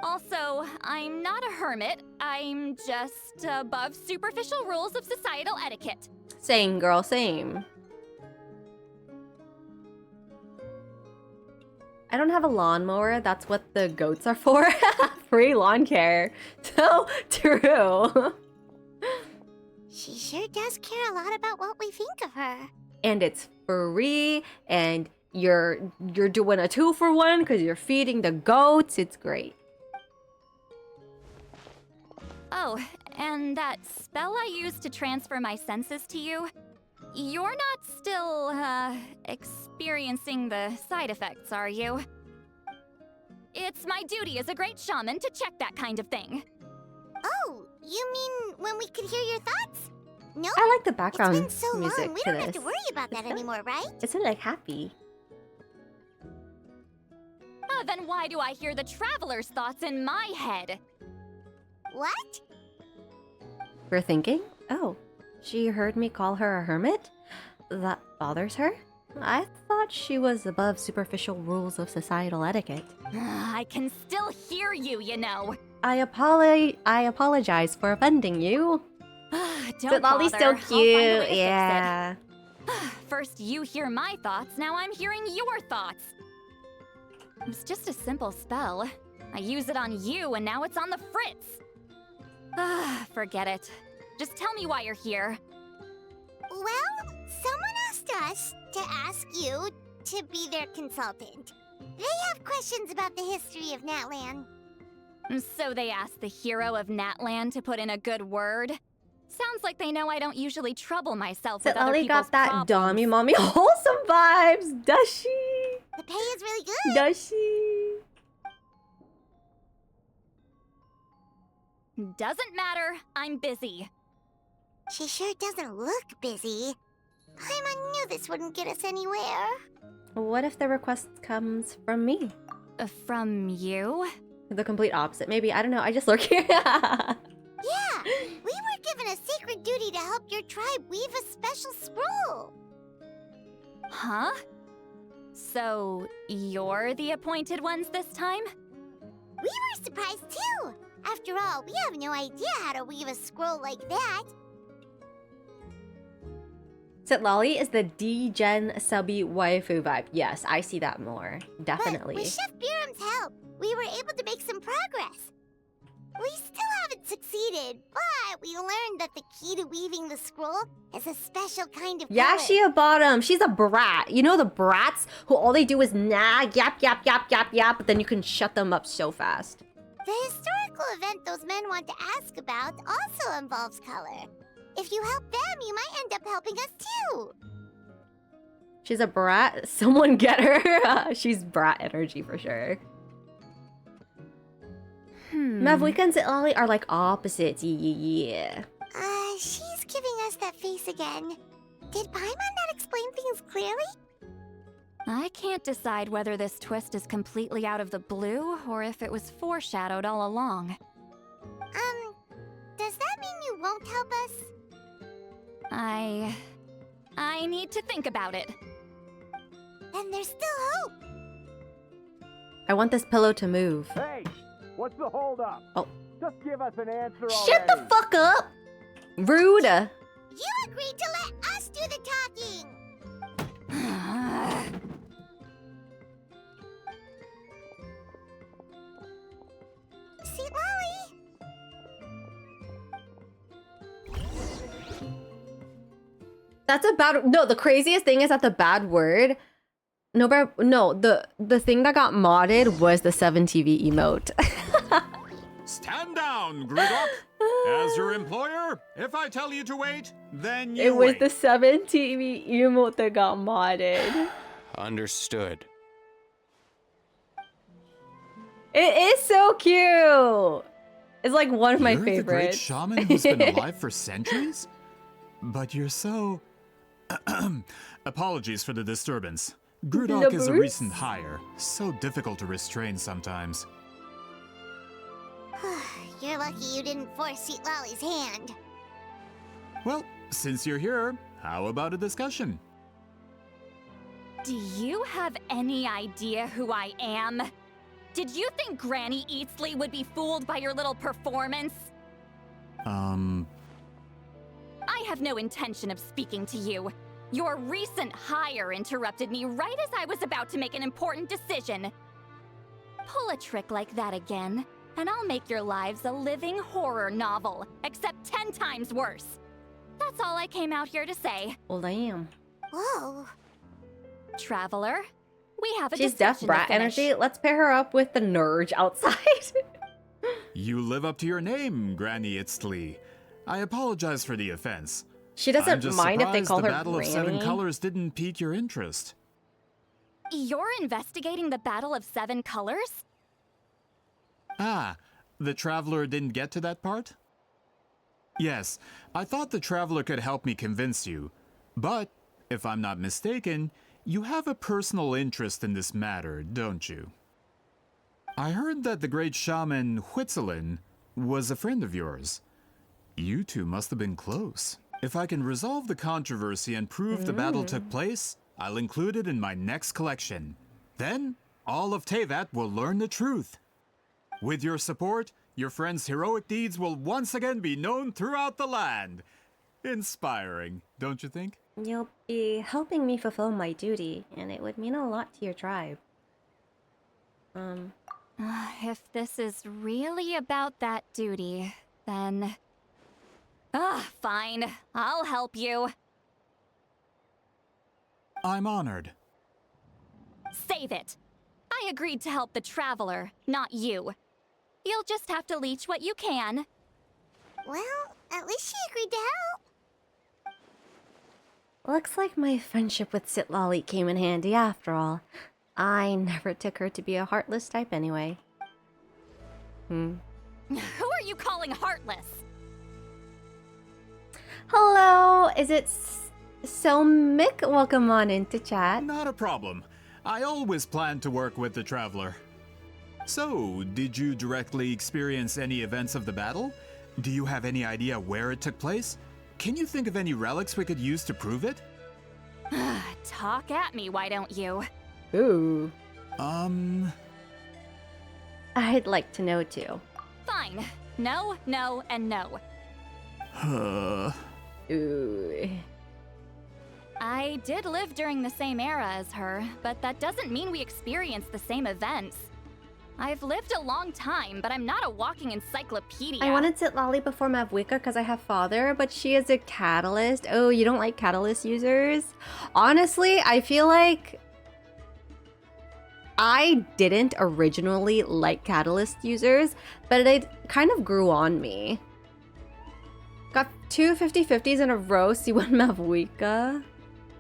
Also, I'm not a hermit. I'm just above superficial rules of societal etiquette. Same, girl, same. I don't have a lawnmower. That's what the goats are for. Free lawn care. So true. She sure does care a lot about what we think of her. And it's free, and you're doing a 2-for-1 because you're feeding the goats. It's great. Oh, and that spell I used to transfer my senses to you, you're not still, experiencing the side effects, are you? It's my duty as a great shaman to check that kind of thing. Oh, you mean when we could hear your thoughts? No, I like the background it's been so music long, we to don't have this. to worry about that anymore, right? Isn't it like happy? Then why do I hear the traveler's thoughts in my head? What? We're thinking? Oh, she heard me call her a hermit? That bothers her? I thought she was above superficial rules of societal etiquette. I can still hear you, you know. I apologize for offending you. Don't Lolly's bother. so I'll find a way cute. to fix Yeah. it. First you hear my thoughts, now I'm hearing your thoughts. It's just a simple spell. I use it on you and now it's on the Fritz. Forget it. Just tell me why you're here. Well, someone asked us to ask you to be their consultant. They have questions about the history of Natlan. So they asked the hero of Natlan to put in a good word? Sounds like they know I don't usually trouble myself with other Lolly people's got that problems. Dommy Mommy wholesome vibes, does she? The pay is really good. Does she? Doesn't matter, I'm busy. She sure doesn't look busy. Paimon knew this wouldn't get us anywhere. What if the request comes from me? From you? The complete opposite. Maybe, I don't know, I just lurk here. Yeah, we were given a sacred duty to help your tribe weave a special scroll. Huh? So, you're the appointed ones this time? We were surprised too. After all, we have no idea how to weave a scroll like that. Sitlali is the D-Gen subby waifu vibe. Yes, I see that more. Definitely. But with Chef Biram's help, we were able to make some progress. We still haven't succeeded, but we learned that the key to weaving the scroll is a special kind of Yeah, color. she a bottom. She's a brat. You know the brats who all they do is nag, yap, yap, yap, yap, yap, but then you can shut them up so fast. The historical event those men want to ask about also involves color. If you help them, you might end up helping us too. She's a brat. Someone get her. She's brat energy for sure. Mavuika and Sitlali are like opposites. Yeah. She's giving us that face again. Did Paimon not explain things clearly? I can't decide whether this twist is completely out of the blue or if it was foreshadowed all along. Does that mean you won't help us? I need to think about it. Then there's still hope. I want this pillow to move. Hey, what's the holdup? Oh. Just give us an answer already. Shut the fuck up! Rude. You agreed to let us do the talking. Sweet Lolly. That's a bad. No, the craziest thing is that the bad word. No, the thing that got modded was the 7TV emote. Stand down, Grudok. As your employer, if I tell you to wait, then you It was wait. the 7TV emote that got modded. Understood. It is so cute. It's like one of my You're the great favorites. shaman who's been alive for centuries? But you're so... Apologies for the disturbance. Grudok is a Bruce? recent hire, so difficult to restrain sometimes. You're lucky you didn't force Sweet Lolly's hand. Well, since you're here, how about a discussion? Do you have any idea who I am? Did you think Granny Eatsley would be fooled by your little performance? I have no intention of speaking to you. Your recent hire interrupted me right as I was about to make an important decision. Pull a trick like that again, and I'll make your lives a living horror novel, except 10 times worse. That's all I came out here to say. Well, damn. Whoa. Traveler, we have a She's deaf discussion brat to finish. energy. Let's pair her up with the Nurge outside. You live up to your name, Granny Itztli. I apologize for the offense. She doesn't I'm just mind if they surprised call the her Battle of Seven Granny. Colors didn't pique your interest. You're investigating the Battle of Seven Colors? Ah, the Traveler didn't get to that part? Yes, I thought the Traveler could help me convince you. But, if I'm not mistaken, you have a personal interest in this matter, don't you? I heard that the great shaman Huitzilin was a friend of yours. You two must have been close. If I can resolve the controversy and prove the battle took place, I'll include it in my next collection. Then, all of Teyvat will learn the truth. With your support, your friend's heroic deeds will once again be known throughout the land. Inspiring, don't you think? You'll be helping me fulfill my duty, and it would mean a lot to your tribe. If this is really about that duty, then... fine. I'll help you. I'm honored. Save it. I agreed to help the Traveler, not you. You'll just have to leech what you can. Well, at least she agreed to help. Looks like my friendship with Sitlali came in handy after all. I never took her to be a heartless type anyway. Who are you calling heartless? Hello, is it Mick? Welcome on into chat. Not a problem. I always planned to work with the Traveler. So, did you directly experience any events of the battle? Do you have any idea where it took place? Can you think of any relics we could use to prove it? Talk at me, why don't you? Ooh. I'd like to know too. Fine. No, no, and no. Ooh. I did live during the same era as her, but that doesn't mean we experienced the same events. I've lived a long time, but I'm not a walking encyclopedia. I wanted Sitlali before Mavuika because I have father, but she is a catalyst. Oh, you don't like catalyst users? Honestly, I feel like I didn't originally like catalyst users, but it kind of grew on me. Got two 50-50s in a row, C1 Mavuika.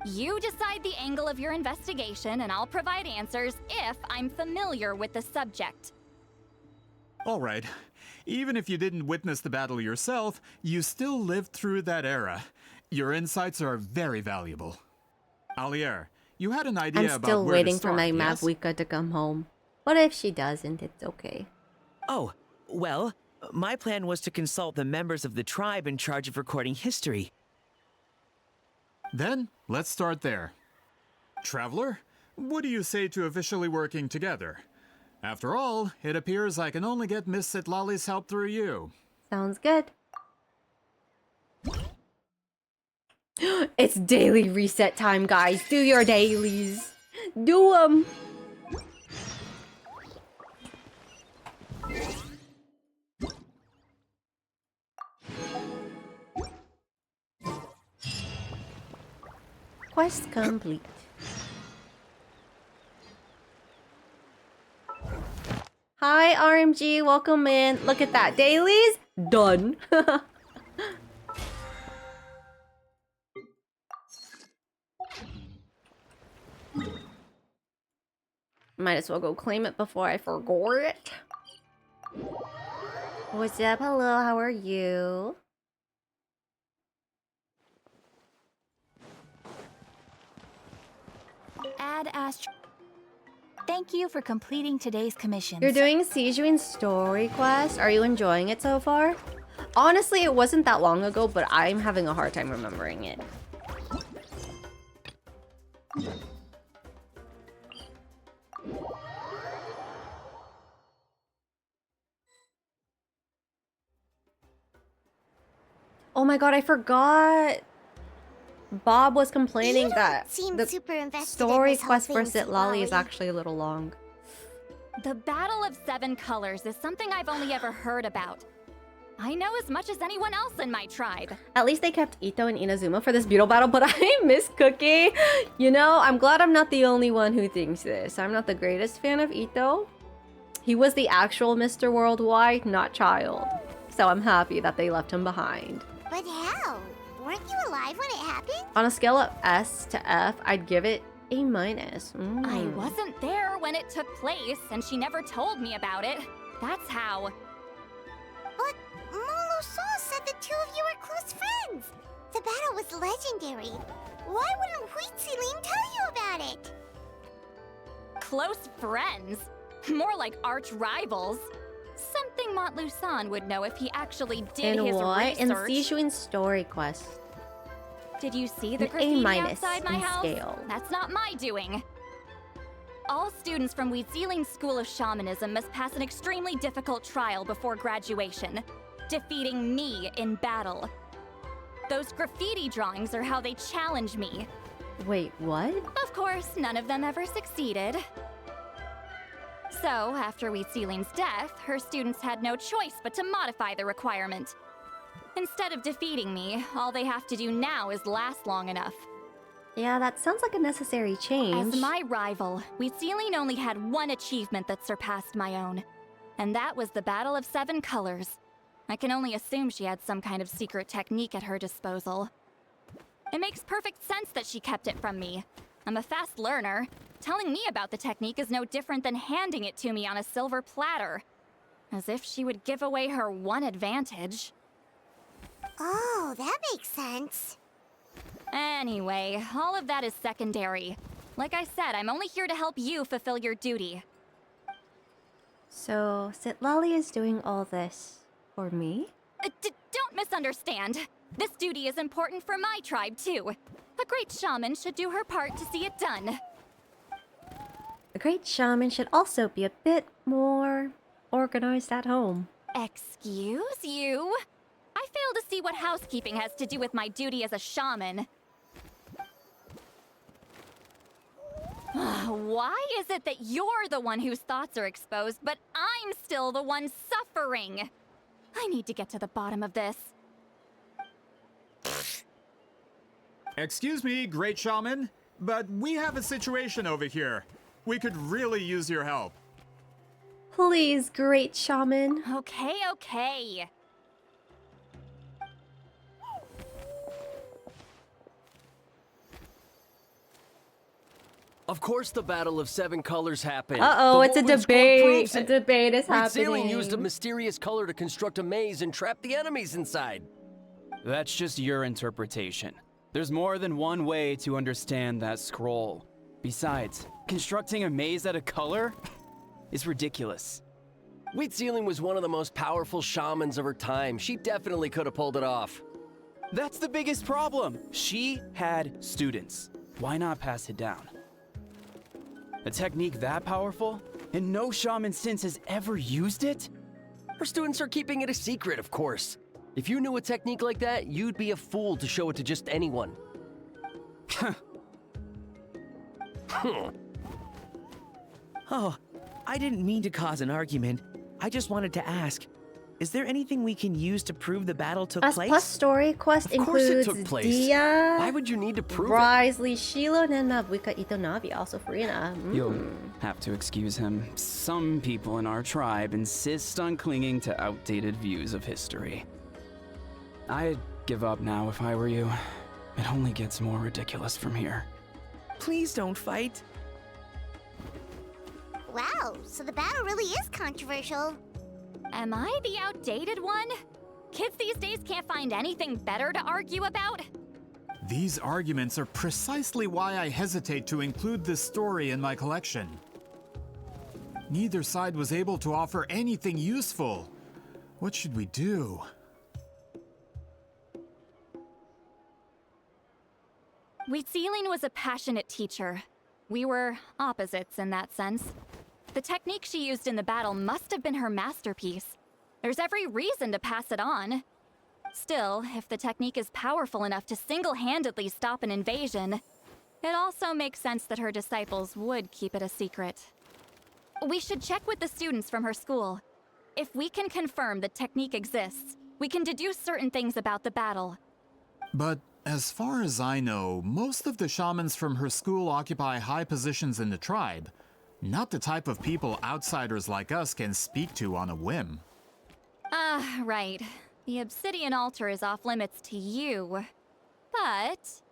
You decide the angle of your investigation, and I'll provide answers if I'm familiar with the subject. Alright. Even if you didn't witness the battle yourself, you still lived through that era. Your insights are very valuable. Alier, you had an idea I'm about still where waiting to for start, my yes? Mavuika to come home. What if she doesn't? It's okay. Oh, well, my plan was to consult the members of the tribe in charge of recording history. Then, let's start there. Traveler, what do you say to officially working together? After all, it appears I can only get Miss Sitlali's help through you. Sounds good. It's daily reset time, guys. Do your dailies. Do them. Quest complete. Hi, RMG. Welcome in. Look at that. Dailies done. Might as well go claim it before I forget. What's up? Hello, how are you? Ad Astro. Thank you for completing today's commissions. You're doing Sijuin's story quest. Are you enjoying it so far? Honestly, it wasn't that long ago, but I'm having a hard time remembering it. Oh my god, I forgot. Bob was complaining that the story quest for Sitlali is actually a little long. The Battle of Seven Colors is something I've only ever heard about. I know as much as anyone else in my tribe. At least they kept Ito and Inazuma for this beetle battle, but I miss Cookie. You know, I'm glad I'm not the only one who thinks this. I'm not the greatest fan of Ito. He was the actual Mr. Worldwide, not Child. So I'm happy that they left him behind. But how? Weren't you alive when it happened? On a scale of S to F, I'd give it A-. I wasn't there when it took place, and she never told me about it. That's how. But Molo-san said the two of you were close friends. The battle was legendary. Why wouldn't Huitzilin tell you about it? Close friends? More like arch rivals. Something Montlusan would know if he actually did his research. In Sijuin's story quest. Did you see the An graffiti A- outside my in house? scale. That's not my doing. All students from Huitziling's School of Shamanism must pass an extremely difficult trial before graduation, defeating me in battle. Those graffiti drawings are how they challenge me. Wait, what? Of course, none of them ever succeeded. So, after Huitziling's death, her students had no choice but to modify the requirement. Instead of defeating me, all they have to do now is last long enough. Yeah, that sounds like a necessary change. As my rival, Huitziling only had one achievement that surpassed my own. And that was the Battle of Seven Colors. I can only assume she had some kind of secret technique at her disposal. It makes perfect sense that she kept it from me. I'm a fast learner. Telling me about the technique is no different than handing it to me on a silver platter. As if she would give away her one advantage. Oh, that makes sense. Anyway, all of that is secondary. Like I said, I'm only here to help you fulfill your duty. So, Sitlali is doing all this for me? Don't misunderstand. This duty is important for my tribe, too. A great shaman should do her part to see it done. A great shaman should also be a bit more organized at home. Excuse you? I fail to see what housekeeping has to do with my duty as a shaman. Why is it that you're the one whose thoughts are exposed, but I'm still the one suffering? I need to get to the bottom of this. Excuse me, great shaman, but we have a situation over here. We could really use your help. Please, great shaman. Okay. Of course the Battle of Seven Colors happened. Uh-oh, The it's a Woven Scroll debate. proves A it. debate is Huitzilin happening. used a mysterious color to construct a maze and trap the enemies inside. That's just your interpretation. There's more than one way to understand that scroll. Besides, constructing a maze out of color is ridiculous. Wheat Ceiling was one of the most powerful shamans of her time. She definitely could have pulled it off. That's the biggest problem. She had students. Why not pass it down? A technique that powerful? And no shaman since has ever used it? Her students are keeping it a secret, of course. If you knew a technique like that, you'd be a fool to show it to just anyone. Oh, I didn't mean to cause an argument. I just wanted to ask, is there anything we can use to prove the battle took place? Plus story quest Of course it includes took place. Dia, Why would you need to prove it? Risley, Shilo, and Mavuika Itonavi, also Farina. You'll have to excuse him. Some people in our tribe insist on clinging to outdated views of history. I'd give up now if I were you. It only gets more ridiculous from here. Please don't fight. Wow, so the battle really is controversial. Am I the outdated one? Kids these days can't find anything better to argue about? These arguments are precisely why I hesitate to include this story in my collection. Neither side was able to offer anything useful. What should we do? Wheat Ceiling was a passionate teacher. We were opposites in that sense. The technique she used in the battle must have been her masterpiece. There's every reason to pass it on. Still, if the technique is powerful enough to single-handedly stop an invasion, it also makes sense that her disciples would keep it a secret. We should check with the students from her school. If we can confirm the technique exists, we can deduce certain things about the battle. But as far as I know, most of the shamans from her school occupy high positions in the tribe. Not the type of people outsiders like us can speak to on a whim. Right. The obsidian altar is off limits to you. But,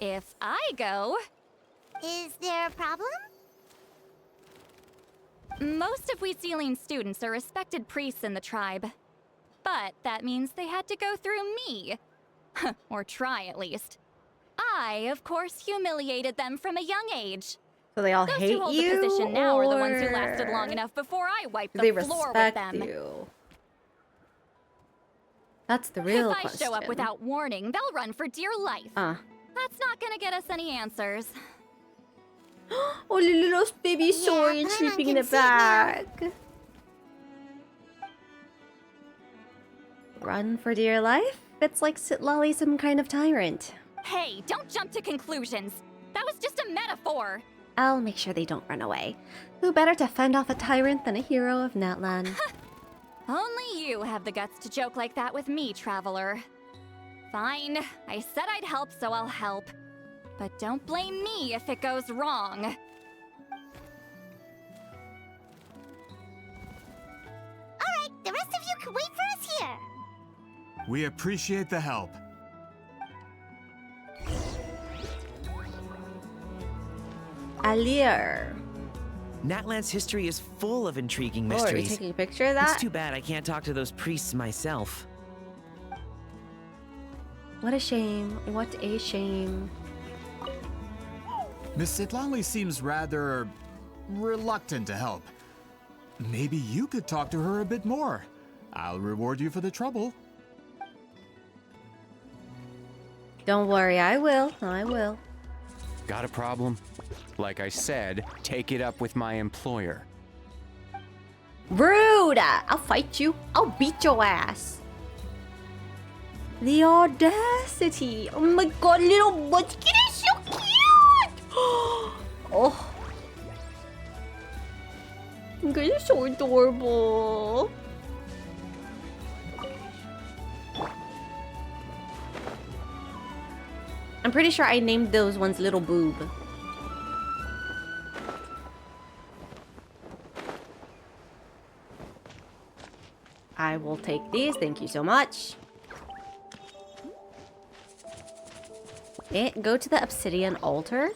if I go... Is there a problem? Most of Wheat Ceiling students are respected priests in the tribe. But that means they had to go through me. Or try, at least. I, of course, humiliated them from a young age. So they all Those hate who hold you, the position now are the ones who or lasted long enough before I wiped do the they floor with respect them. you? That's the real If I question. show up without warning, they'll run for dear life. That's not gonna get us any answers. Oh, little baby Soren sleeping in the back. Run for dear life? It's like Sitlali some kind of tyrant. Hey, don't jump to conclusions. That was just a metaphor. I'll make sure they don't run away. Who better to fend off a tyrant than a hero of Natlan? Only you have the guts to joke like that with me, Traveler. Fine, I said I'd help, so I'll help. But don't blame me if it goes wrong. Alright, the rest of you can wait for us here. We appreciate the help. Alir. Natlan's history is full of intriguing Oh, are you mysteries. taking a picture of that? It's too bad I can't talk to those priests myself. What a shame. What a shame. Miss Sitlali seems rather reluctant to help. Maybe you could talk to her a bit more. I'll reward you for the trouble. Don't worry, I will. I will. Got a problem? Like I said, take it up with my employer. Rude! I'll fight you. I'll beat your ass. The audacity. Oh my god, little munchkin is so cute! Oh. You guys are so adorable. I'm pretty sure I named those ones Little Boob. I will take these, thank you so much. Go to the obsidian altar.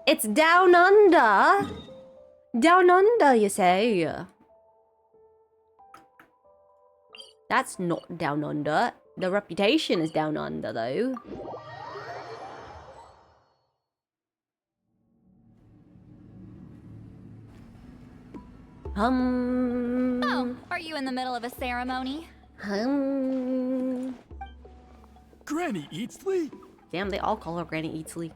It's down under. Down under, you say? That's not down under. The reputation is down under, though. Oh, are you in the middle of a ceremony? Granny Eatsley? Damn, they all call her Granny Eatsley.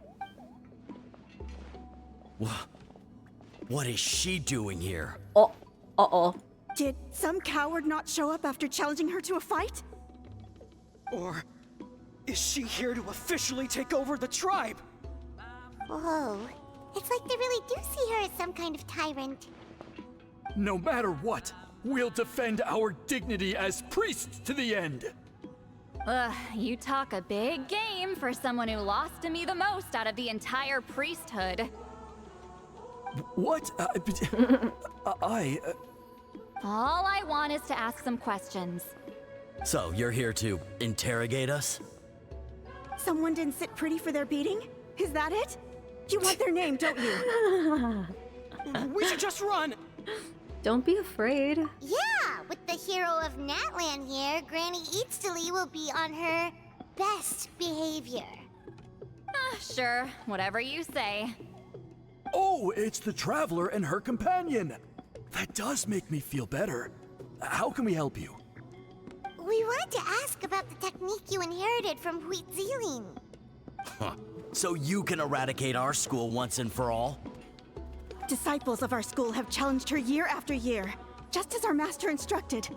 What is she doing here? Oh, uh-oh. Did some coward not show up after challenging her to a fight? Or is she here to officially take over the tribe? Whoa. It's like they really do see her as some kind of tyrant. No matter what, we'll defend our dignity as priests to the end. Ugh, you talk a big game for someone who lost to me the most out of the entire priesthood. What? All I want is to ask some questions. So, you're here to interrogate us? Someone didn't sit pretty for their beating? Is that it? You want their name, don't you? We should just run! Don't be afraid. Yeah, with the hero of Natlan here, Granny Eatsley will be on her best behavior. Sure, whatever you say. Oh, it's the Traveler and her companion. That does make me feel better. How can we help you? We wanted to ask about the technique you inherited from Huitziling. Huh. So you can eradicate our school once and for all? Disciples of our school have challenged her year after year, just as our master instructed.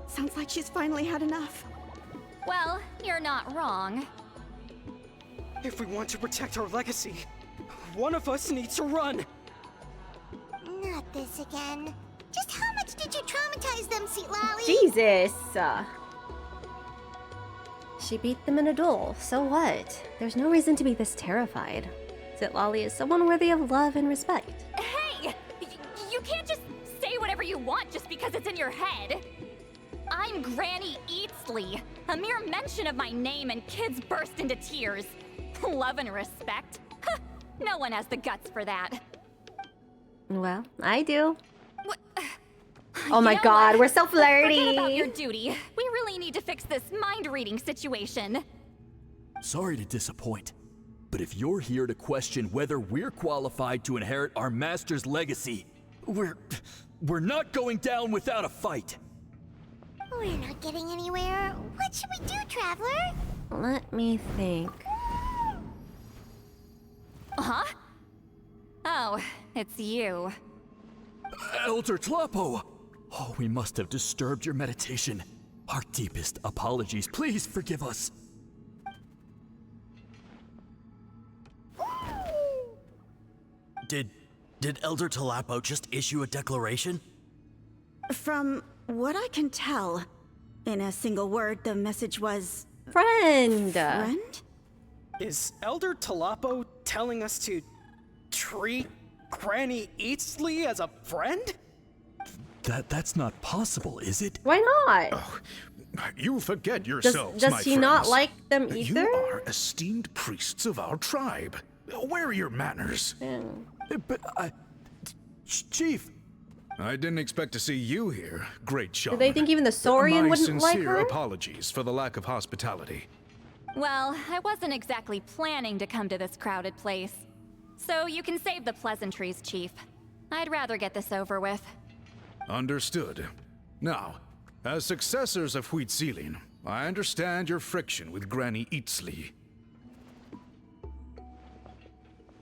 Sounds like she's finally had enough. Well, you're not wrong. If we want to protect our legacy, one of us needs to run. Not this again. Just how much did you traumatize them, Seatlali? Jesus! She beat them in a duel, so what? There's no reason to be this terrified. Zitlali is someone worthy of love and respect. Hey! You can't just say whatever you want just because it's in your head. I'm Granny Eatsley. A mere mention of my name and kids burst into tears. Love and respect? No one has the guts for that. Well, I do. Oh my god, we're so flirty! Forget about your duty. We really need to fix this mind-reading situation. Sorry to disappoint, but if you're here to question whether we're qualified to inherit our master's legacy, we're not going down without a fight. We're not getting anywhere. What should we do, Traveler? Let me think. Huh? Oh, it's you. Elder Tlapo! Oh, we must have disturbed your meditation. Our deepest apologies. Please forgive us. Did Elder Tlapo just issue a declaration? From what I can tell, in a single word, the message was... Friend! Friend? Is Elder Tlapo telling us to treat Granny Eatsley as a friend? That's not possible, is it? Why not? Oh, you forget yourselves, does my he friends. not like them either? You are esteemed priests of our tribe. Where are your manners? But Chief... I didn't expect to see you here, great shaman. Do they think even the Saurian wouldn't like her? My sincere apologies for the lack of hospitality. Well, I wasn't exactly planning to come to this crowded place. So you can save the pleasantries, Chief. I'd rather get this over with. Understood. Now, as successors of Huitziling, I understand your friction with Granny Eatsley.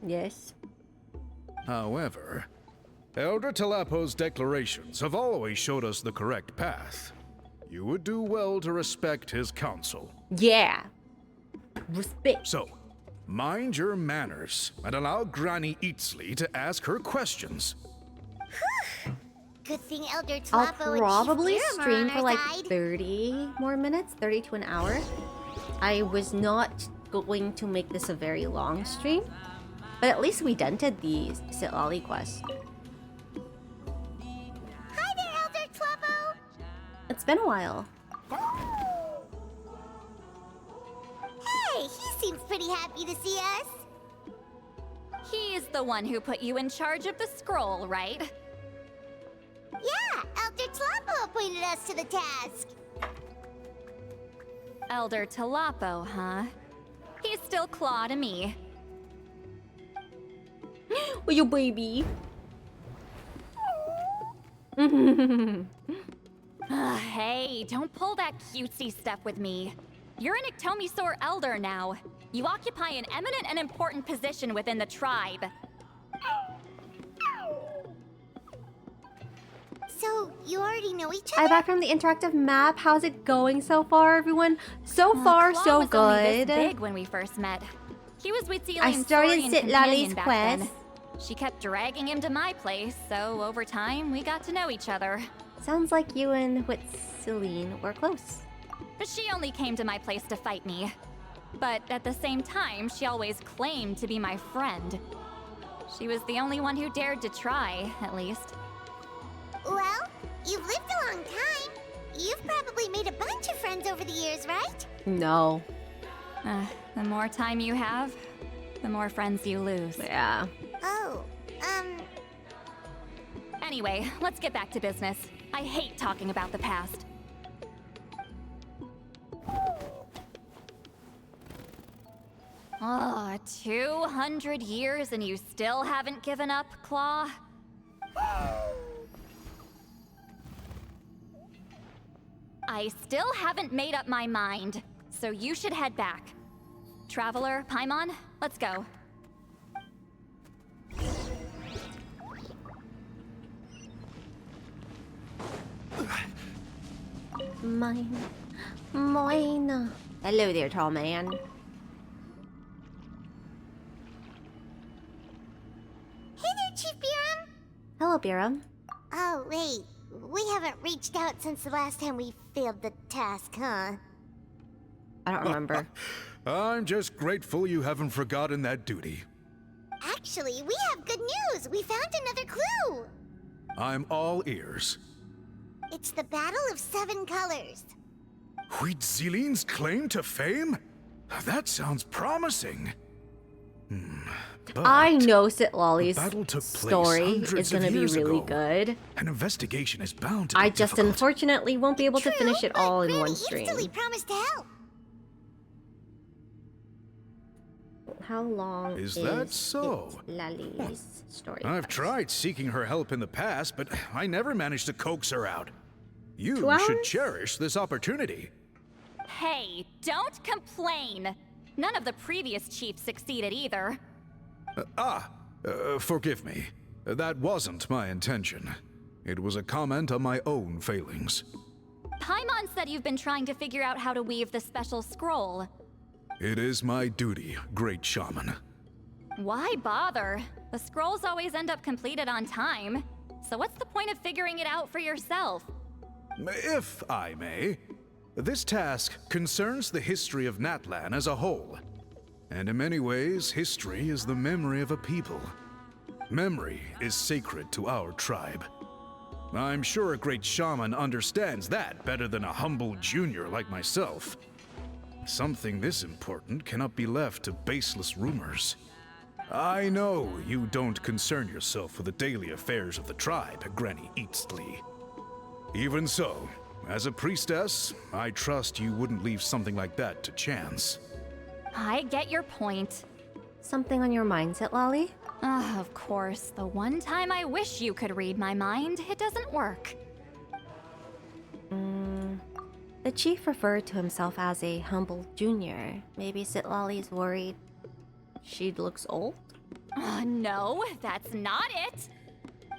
Yes. However, Elder Tlapo's declarations have always showed us the correct path. You would do well to respect his counsel. Yeah. Respect. So, mind your manners and allow Granny Eatsley to ask her questions. Good thing Elder Tlapo I'll and Chief probably Miramar stream on for our like side. 30 more minutes, 30 to an hour. I was not going to make this a very long stream, but at least we dented the Sitlali quest. Hi there, Elder Tlapo! It's been a while. Hey, he seems pretty happy to see us. He's the one who put you in charge of the scroll, right? Yeah, Elder Tlapo appointed us to the task. Elder Talapo, huh? He's still Claw to me. Oh, you baby. Hey, don't pull that cutesy stuff with me. You're an Iktomisaur Elder now. You occupy an eminent and important position within the tribe. So, you already know each I'm other? back from the interactive map. How's it going so far, everyone? So far, Claw so was only good. this big when we first met. He was with I started Saurian Sit companion Lolly's back quest. then. She kept dragging him to my place, so over time we got to know each other. Sounds like you and Celine were close. But she only came to my place to fight me. But at the same time, she always claimed to be my friend. She was the only one who dared to try, at least. Well, you've lived a long time. You've probably made a bunch of friends over the years, right? No. The more time you have, the more friends you lose. Yeah. Oh, Anyway, let's get back to business. I hate talking about the past. Oh, 200 years and you still haven't given up, Claw? I still haven't made up my mind, so you should head back. Traveler, Paimon, let's go. Mine. Mine. Hello there, tall man. hey there, Chief Biram. Hello, Biram. Oh, wait. We haven't reached out since the last time we failed the task, huh? I don't remember. I'm just grateful you haven't forgotten that duty. Actually, we have good news. We found another clue. I'm all ears. It's the Battle of Seven Colors. Huitziline's claim to fame? That sounds promising. But I know Sit Lolly's the battle took place story hundreds is going to of be years really ago. good. An investigation is bound to be I just difficult. unfortunately won't be able to finish it all in one stream. Instantly promised to help. How long Is that so? Lolly's story? I've tried seeking her help in the past, but I never managed to coax her out. You 2 hours? should cherish this opportunity. Hey, don't complain! None of the previous chiefs succeeded either. Forgive me. That wasn't my intention. It was a comment on my own failings. Paimon said you've been trying to figure out how to weave the special scroll. It is my duty, great shaman. Why bother? The scrolls always end up completed on time. So what's the point of figuring it out for yourself? If I may, this task concerns the history of Natlan as a whole. And in many ways, history is the memory of a people. Memory is sacred to our tribe. I'm sure a great shaman understands that better than a humble junior like myself. Something this important cannot be left to baseless rumors. I know you don't concern yourself with the daily affairs of the tribe, Granny Eatsley. Even so, as a priestess, I trust you wouldn't leave something like that to chance. I get your point. Something on your mind, Sit Lolly? Of course, the one time I wish you could read my mind, it doesn't work. The chief referred to himself as a humble junior. Maybe Sit Lolly's worried she looks old? No, that's not it.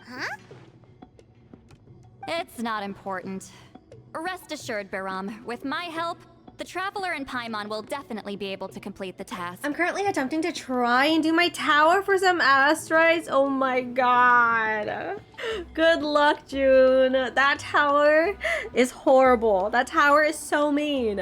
Huh? It's not important. Rest assured, Biram, with my help, the Traveler and Paimon will definitely be able to complete the task. I'm currently attempting to try and do my tower for some asteroids. Oh my god. Good luck, June. That tower is horrible. That tower is so mean.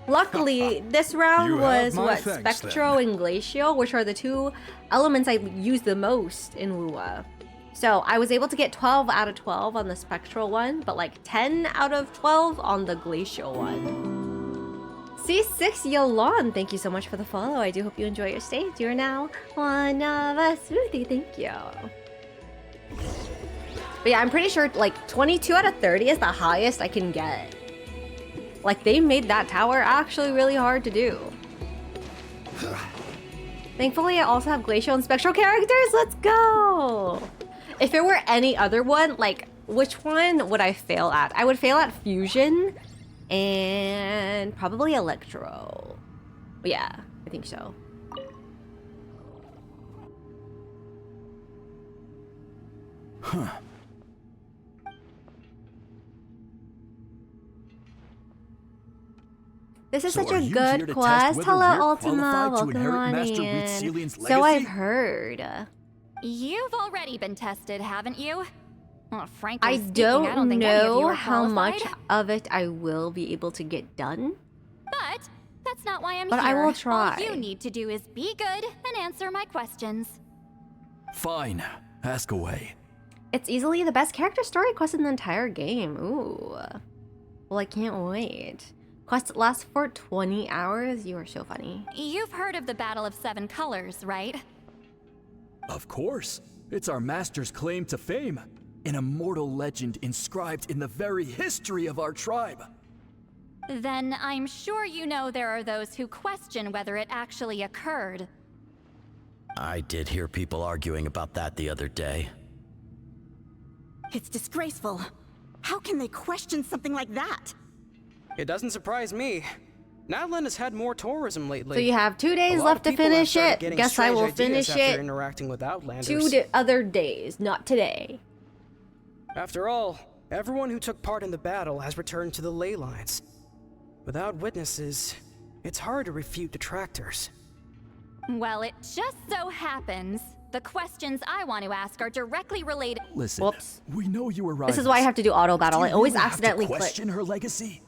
Luckily, this round You have was my what? thanks, Spectro and Glacial, which are the two elements I use the most in Wuwa. So I was able to get 12 out of 12 on the Spectral one, but like 10 out of 12 on the Glacial one. C6 Yolan, thank you so much for the follow. I do hope you enjoy your stage. You're now one of us. Smoothie, thank you. But yeah, I'm pretty sure like 22 out of 30 is the highest I can get. Like, they made that tower actually really hard to do. Thankfully, I also have glacial and spectral characters. Let's go! If it were any other one, like, which one would I fail at? I would fail at fusion and probably electro. Yeah, I think so. Huh. This is So such are a you here good to test quest. whether Hello, we're Ultima. qualified to Welcome inherit on Master in. Wheatsilian's So legacy? I've heard. You've already been tested, haven't you? Well, frankly I speaking, I don't think any of you know are how much qualified. of it I will be able to get done. But that's not why I'm But here. I will try. All you need to do is be good and answer my questions. Fine. Ask away. It's easily the best character story quest in the entire game. Ooh. Well, I can't wait. Quest lasts for 20 hours. You are so funny. You've heard of the Battle of Seven Colors, right? Of course. It's our master's claim to fame. An immortal legend inscribed in the very history of our tribe. Then I'm sure you know there are those who question whether it actually occurred. I did hear people arguing about that the other day. It's disgraceful. How can they question something like that? It doesn't surprise me. Natlan has had more tourism lately. So you have 2 days A lot left of to people have finish started it. getting Guess I strange will ideas finish after it interacting with Outlanders. 2 other days, not today. After all, everyone who took part in the battle has returned to the ley lines. Without witnesses, it's hard to refute detractors. Well, it just so happens the questions I want to ask are directly related. Listen, Whoops. we know you were right. This is why I have to do auto battle. I always really accidentally have to click. question her legacy.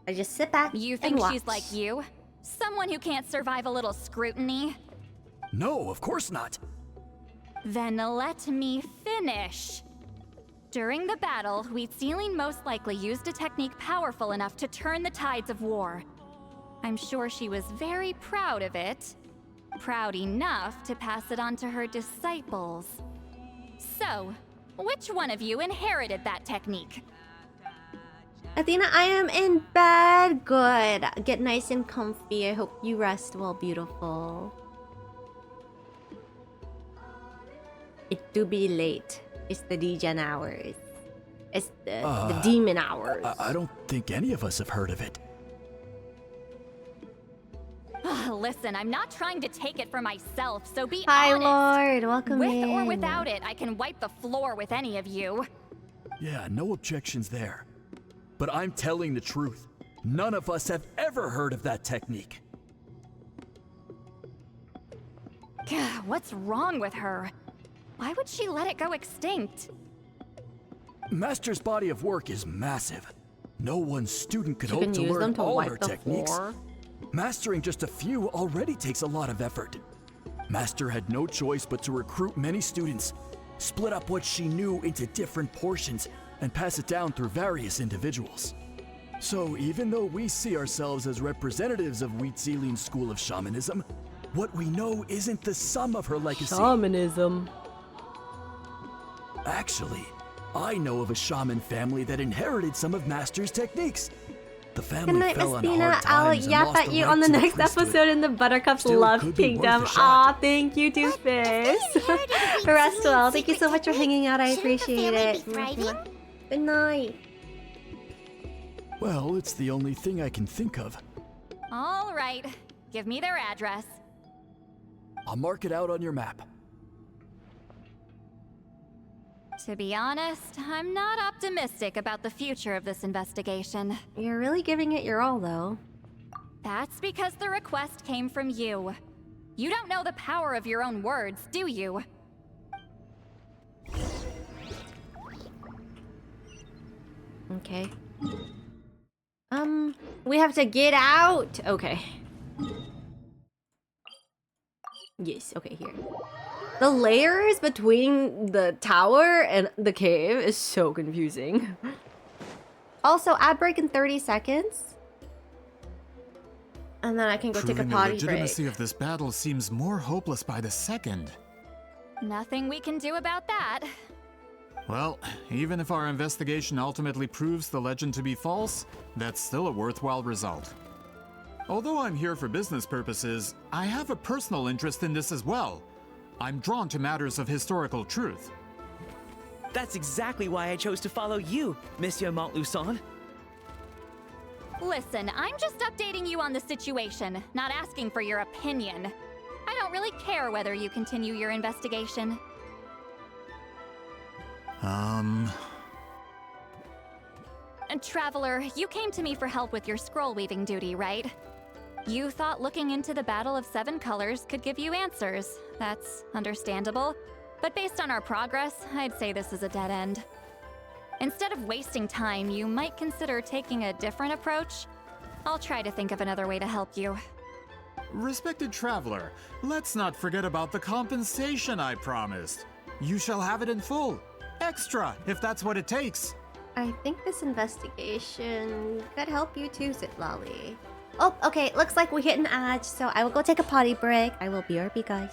I just sit back You and think watch. she's like you? Someone who can't survive a little scrutiny? No, of course not. Then let me finish. During the battle, Wheatsealing most likely used a technique powerful enough to turn the tides of war. I'm sure she was very proud of it. Proud enough to pass it on to her disciples. So, which one of you inherited that technique? Athena, I am in bed. Good. Get nice and comfy. I hope you rest well, beautiful. It do be late. It's the degen hours. It's the demon hours. I don't think any of us have heard of it. Listen, I'm not trying to take it for myself, so be Hi, honest. Lord. Welcome With in. or without it, I can wipe the floor with any of you. Yeah, no objections there. But I'm telling the truth. None of us have ever heard of that technique. What's wrong with her? Why would she let it go extinct? Master's body of work is massive. No one student could You hope can to use learn them to all wipe her the techniques. floor. Mastering just a few already takes a lot of effort. Master had no choice but to recruit many students, split up what she knew into different portions, and pass it down through various individuals. So even though we see ourselves as representatives of Wheatsealing's school of shamanism, what we know isn't the sum of her legacy. Shamanism. Actually, I know of a shaman family that inherited some of Master's techniques. The family Good night, fell on Athena. hard I'll times and yap lost at the you right on the to the next priesthood. episode in the Buttercup's Still Love could be worth a Kingdom. shot. Aw, thank you, Doofus. Rest well. Thank you so much for hanging out. I appreciate it. Good night. Well, it's the only thing I can think of. All right, give me their address. I'll mark it out on your map. To be honest, I'm not optimistic about the future of this investigation. You're really giving it your all, though. That's because the request came from you. You don't know the power of your own words, do you? Okay. We have to get out. Okay. Yes, okay, here. The layers between the tower and the cave is so confusing. Also, ad break in 30 seconds. And then I can go take a Proving the potty break. legitimacy of this battle seems more hopeless by the second. Nothing we can do about that. Well, even if our investigation ultimately proves the legend to be false, that's still a worthwhile result. Although I'm here for business purposes, I have a personal interest in this as well. I'm drawn to matters of historical truth. That's exactly why I chose to follow you, Monsieur Montluçon. Listen, I'm just updating you on the situation, not asking for your opinion. I don't really care whether you continue your investigation. And Traveler, you came to me for help with your scroll weaving duty, right? You thought looking into the Battle of Seven Colors could give you answers. That's understandable. But based on our progress, I'd say this is a dead end. Instead of wasting time, you might consider taking a different approach. I'll try to think of another way to help you. Respected Traveler, let's not forget about the compensation I promised. You shall have it in full. Extra, if that's what it takes. I think this investigation could help you too, Zitlali. Oh, okay, looks like we hit an ad, so I will go take a potty break. I will BRB, guys.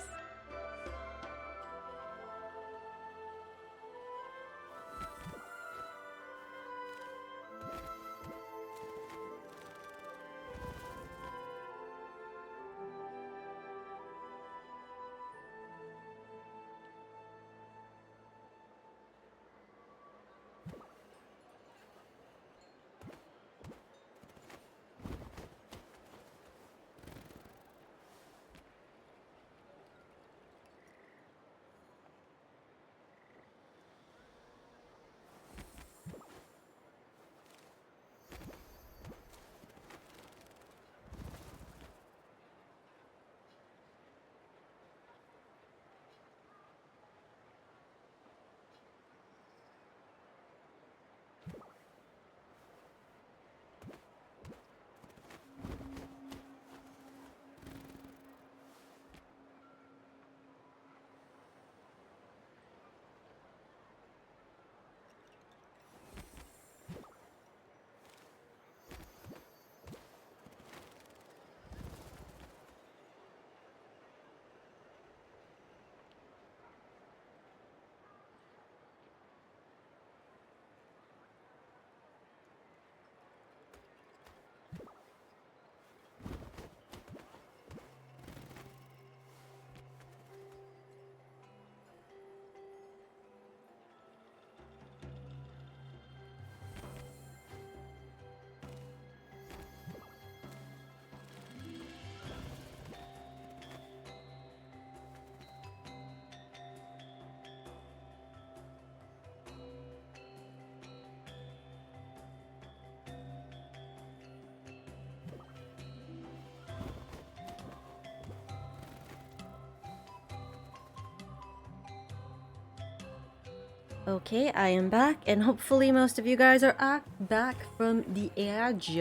Okay, I am back, and hopefully most of you guys are back from the edge.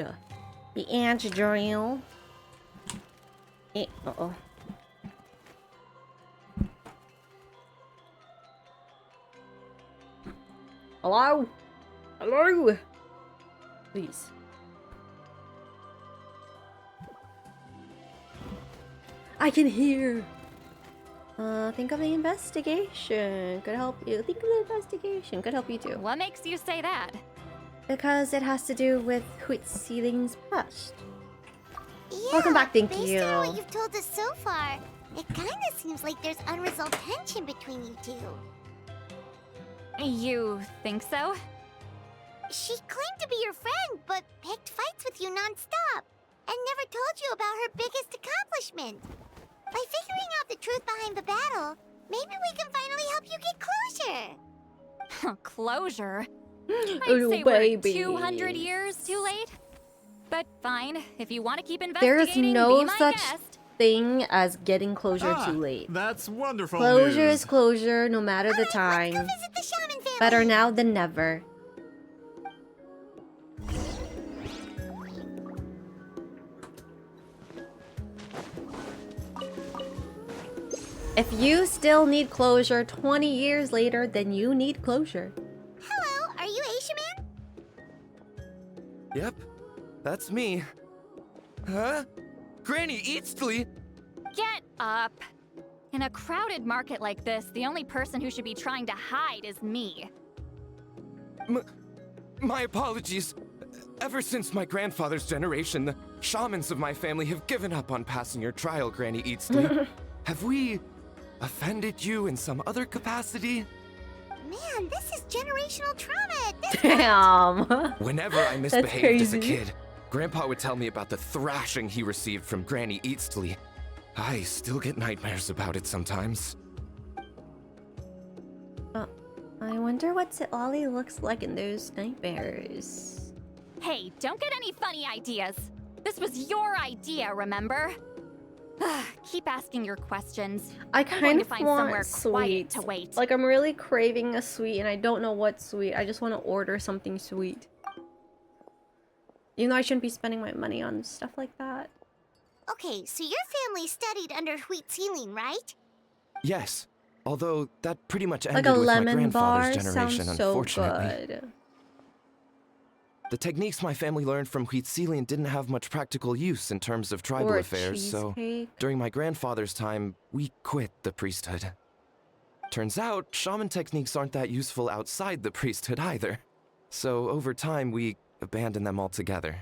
The edge drill. Uh-oh. Hello? Hello? Please. I can hear. Think of the investigation. Could help you. Think of the investigation. Could help you too. What makes you say that? Because it has to do with Huitzilin's past. Yeah, Welcome back, thank based you. on what you've told us so far, it kinda seems like there's unresolved tension between you two. You think so? She claimed to be your friend, but picked fights with you non-stop, and never told you about her biggest accomplishment. By figuring out the truth behind the battle, maybe we can finally help you get closure. Closure? I'd Oh, say baby. we're 200 years too late. But fine, if you want to keep There investigating, is no be my such guest. thing as getting closure too late. That's wonderful Closure news. is closure, no matter the time. Better now than never. If you still need closure 20 years later, then you need closure. Hello, are you Asia Man? Yep, that's me. Huh? Granny Eatsley? Get up. In a crowded market like this, the only person who should be trying to hide is me. My apologies. Ever since my grandfather's generation, the shamans of my family have given up on passing your trial, Granny Eatsley. Have we offended you in some other capacity? Man, this is generational trauma at this Damn. Whenever I That's misbehaved as a crazy. kid, Grandpa would tell me about the thrashing he received from Granny Eatsley. I still get nightmares about it sometimes. I wonder what Sitlali looks like in those nightmares. Hey, don't get any funny ideas. This was your idea, remember? Keep asking your questions. I I'm going kind to of find somewhere want quiet sweets. to wait. Like, I'm really craving a sweet and I don't know what sweet. I just want to order something sweet. Even though I shouldn't be spending my money on stuff like that. Okay, so your family studied under Wheat Ceiling, right? Yes, although that pretty much Like ended a with my lemon grandfather's bar generation, sounds so unfortunately. good. The techniques my family learned from Wheat Ceiling didn't have much practical use in terms of tribal Or a affairs, so cheesecake. during my grandfather's time, we quit the priesthood. Turns out, shaman techniques aren't that useful outside the priesthood either. So over time, we abandoned them altogether.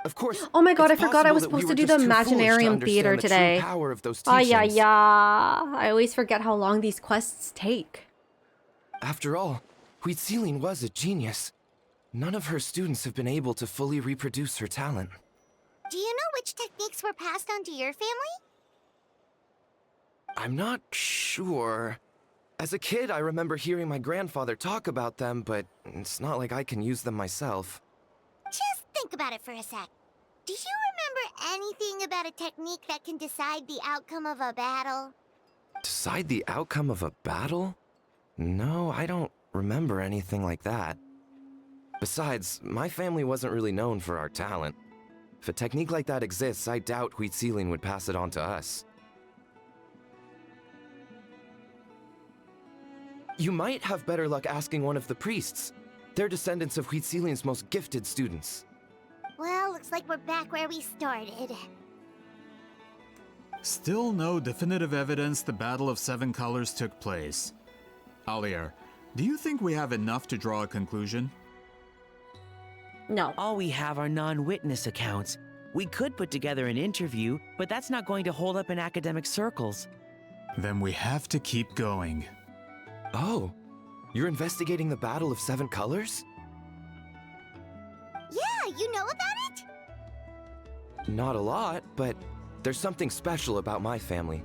Of course, Oh my god, I it's forgot I was possible that we supposed to were do the just too foolish to Imaginarium understand Theater the true today. power of those Ah, yeah, teachings. yeah. I always forget how long these quests take. After all, Wheat Ceiling was a genius. None of her students have been able to fully reproduce her talent. Do you know which techniques were passed on to your family? I'm not sure. As a kid, I remember hearing my grandfather talk about them, but it's not like I can use them myself. Just think about it for a sec. Do you remember anything about a technique that can decide the outcome of a battle? Decide the outcome of a battle? No, I don't remember anything like that. Besides, my family wasn't really known for our talent. If a technique like that exists, I doubt Wheat Ceiling would pass it on to us. You might have better luck asking one of the priests. They're descendants of Wheat Ceiling's most gifted students. Well, looks like we're back where we started. Still no definitive evidence the Battle of Seven Colors took place. Alier, do you think we have enough to draw a conclusion? No. All we have are non-witness accounts. We could put together an interview, but that's not going to hold up in academic circles. Then we have to keep going. Oh, you're investigating the Battle of Seven Colors? Yeah, you know about it? Not a lot, but there's something special about my family.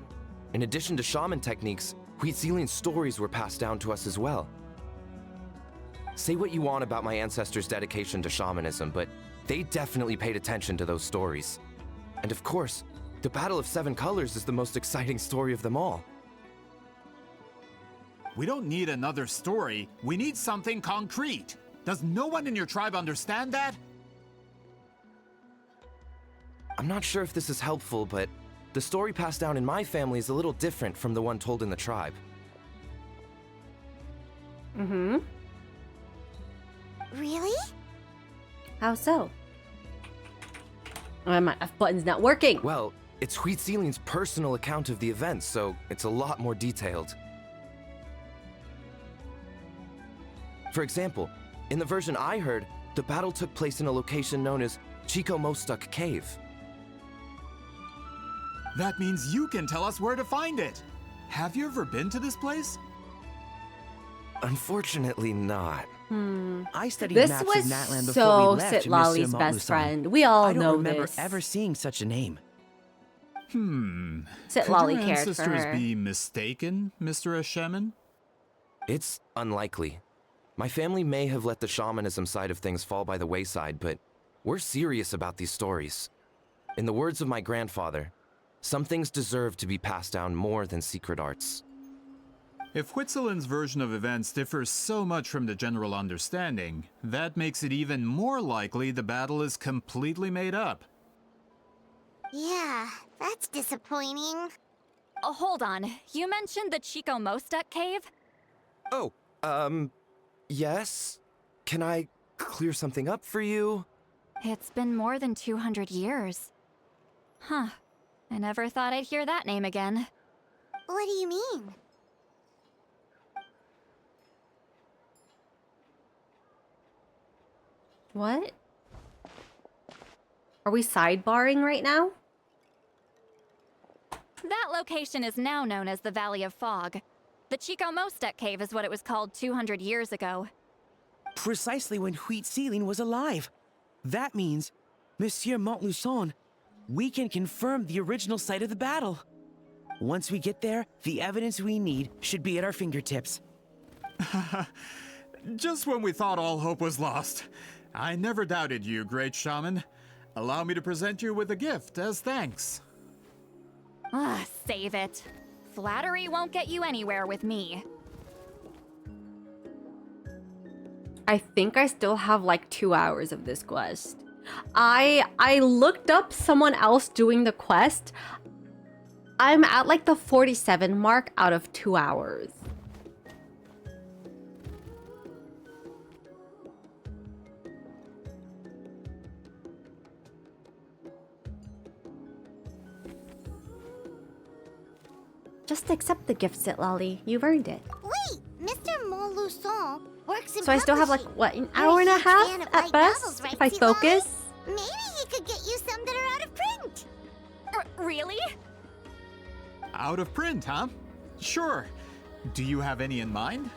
In addition to shaman techniques, Wheat Ceiling's stories were passed down to us as well. Say what you want about my ancestors' dedication to shamanism, but they definitely paid attention to those stories. And of course, the Battle of Seven Colors is the most exciting story of them all. We don't need another story. We need something concrete. Does no one in your tribe understand that? I'm not sure if this is helpful, but the story passed down in my family is a little different from the one told in the tribe. Mm-hmm. Really? How so? My F button's not working. Well, it's Wheat Ceiling's personal account of the event, so it's a lot more detailed. For example, in the version I heard, the battle took place in a location known as Chico Mostuk Cave. That means you can tell us where to find it. Have you ever been to this place? Unfortunately not. I studied This maps of was Natlan before so we left, Sitlali's Mr. best Motlu-san. friend. We all I don't know remember this. ever seeing such a name. Could Sitlali your cared for ancestors her. be mistaken, Mr. Shaman? It's unlikely. My family may have let the shamanism side of things fall by the wayside, but we're serious about these stories. In the words of my grandfather, some things deserve to be passed down more than secret arts. If Whitzelin's version of events differs so much from the general understanding, that makes it even more likely the battle is completely made up. Yeah, that's disappointing. Oh, hold on. You mentioned the Chico Mostuk cave? Oh, yes? Can I clear something up for you? It's been more than 200 years. Huh. I never thought I'd hear that name again. What do you mean? What? Are we sidebarring right now? That location is now known as the Valley of Fog. The Chico Mostek Cave is what it was called 200 years ago. Precisely when Wheat Ceiling was alive. That means, Monsieur Montluçon, we can confirm the original site of the battle. Once we get there, the evidence we need should be at our fingertips. Just when we thought all hope was lost. I never doubted you, great shaman. Allow me to present you with a gift as thanks. Ah, save it. Flattery won't get you anywhere with me. I think I still have like 2 hours of this quest. I looked up someone else doing the quest. I'm at like the 47 mark out of 2 hours. Just accept the gift, Sitlali. You've earned it. Wait, Mr. Montluçon works in So I still have like, what, an hour and a half at best? If I focus? Maybe he could get you some that are out of print. Really? Out of print, huh? Sure. Do you have any in mind?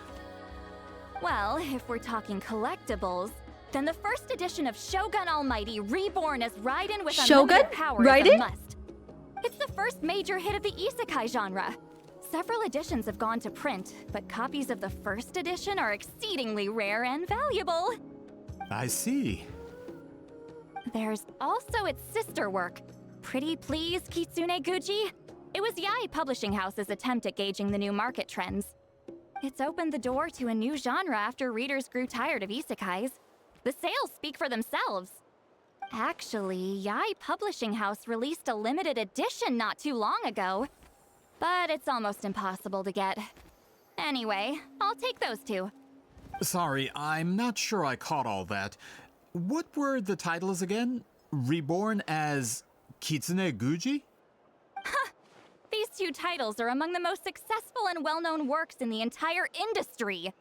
Well, if we're talking collectibles, then the first edition of Shogun Almighty Reborn as Raiden with unlimited power is a must. It's the first major hit of the isekai genre. Several editions have gone to print, but copies of the first edition are exceedingly rare and valuable. I see. There's also its sister work, Pretty Please Kitsune Guji. It was Yae Publishing House's attempt at gauging the new market trends. It's opened the door to a new genre after readers grew tired of isekais. The sales speak for themselves. Actually, Yae Publishing House released a limited edition not too long ago, but it's almost impossible to get. Anyway, I'll take those two. Sorry, I'm not sure I caught all that. What were the titles again? Reborn as Kitsune Guji? These two titles are among the most successful and well-known works in the entire industry.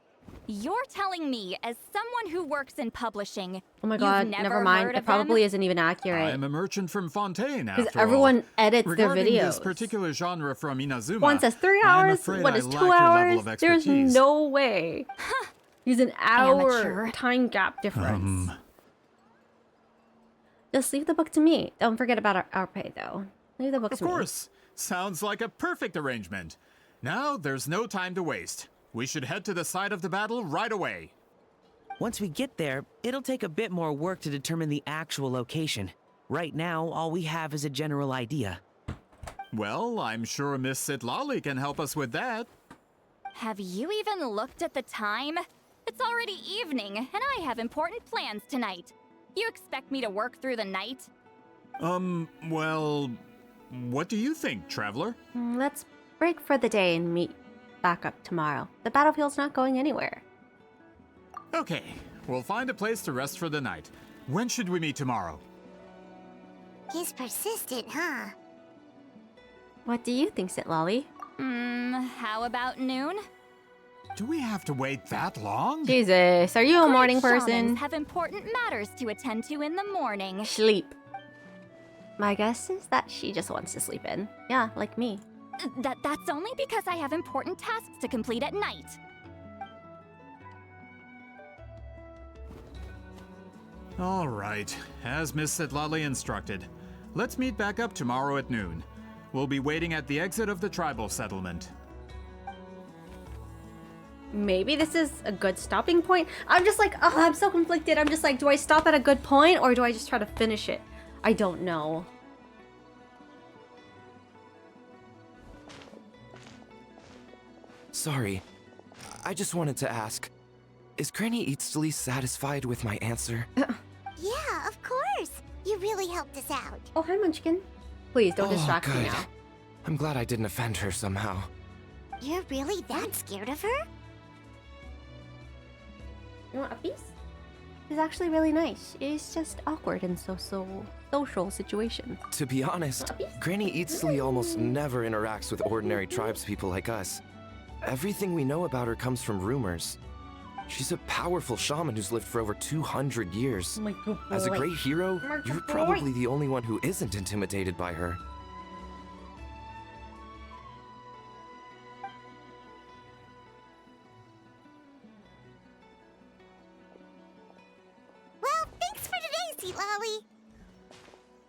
You're telling me, as someone who works in publishing, Oh my god, never mind. It probably isn't even accurate. I'm a merchant from Fontaine, Because after everyone all. edits Regarding their videos. this particular genre from Inazuma, One says 3 I'm hours, afraid one I is 2 lack your level hours. of There's expertise. no way. Use an hour Amateur. time gap difference. Just leave the book to me. Don't forget about our pay, though. Leave the book Of to me. course. Sounds like a perfect arrangement. Now, there's no time to waste. We should head to the site of the battle right away. Once we get there, it'll take a bit more work to determine the actual location. Right now, all we have is a general idea. Well, I'm sure Miss Sitlali can help us with that. Have you even looked at the time? It's already evening, and I have important plans tonight. You expect me to work through the night? Well, what do you think, Traveler? Let's break for the day and meet back up tomorrow. The battlefield's not going anywhere. Okay, we'll find a place to rest for the night. When should we meet tomorrow? He's persistent, huh? What do you think, Sitlali? How about noon? Do we have to wait that long? Jesus, are you a morning Great person? shamans have important matters to attend to in the morning. Sleep. My guess is that she just wants to sleep in. Yeah, like me. That's only because I have important tasks to complete at night. All right, as Miss Sitlali instructed. Let's meet back up tomorrow at noon. We'll be waiting at the exit of the tribal settlement. Maybe this is a good stopping point. I'm just like, oh, I'm so conflicted. I'm just like, do I stop at a good point or do I just try to finish it? I don't know. Sorry, I just wanted to ask, is Granny Eatsley satisfied with my answer? Yeah, of course. You really helped us out. Oh, hi, Munchkin. Please don't distract me good. now. I'm glad I didn't offend her somehow. You're really that scared of her? You want a piece? It's actually really nice. It's just awkward in social situations. To be honest, Granny Eatsley almost never interacts with ordinary tribespeople like us. Everything we know about her comes from rumors. She's a powerful shaman who's lived for over 200 years. Oh my god. As a great hero, Oh my you're God. probably the only one who isn't intimidated by her. Well, thanks for today, Sweet Lolly.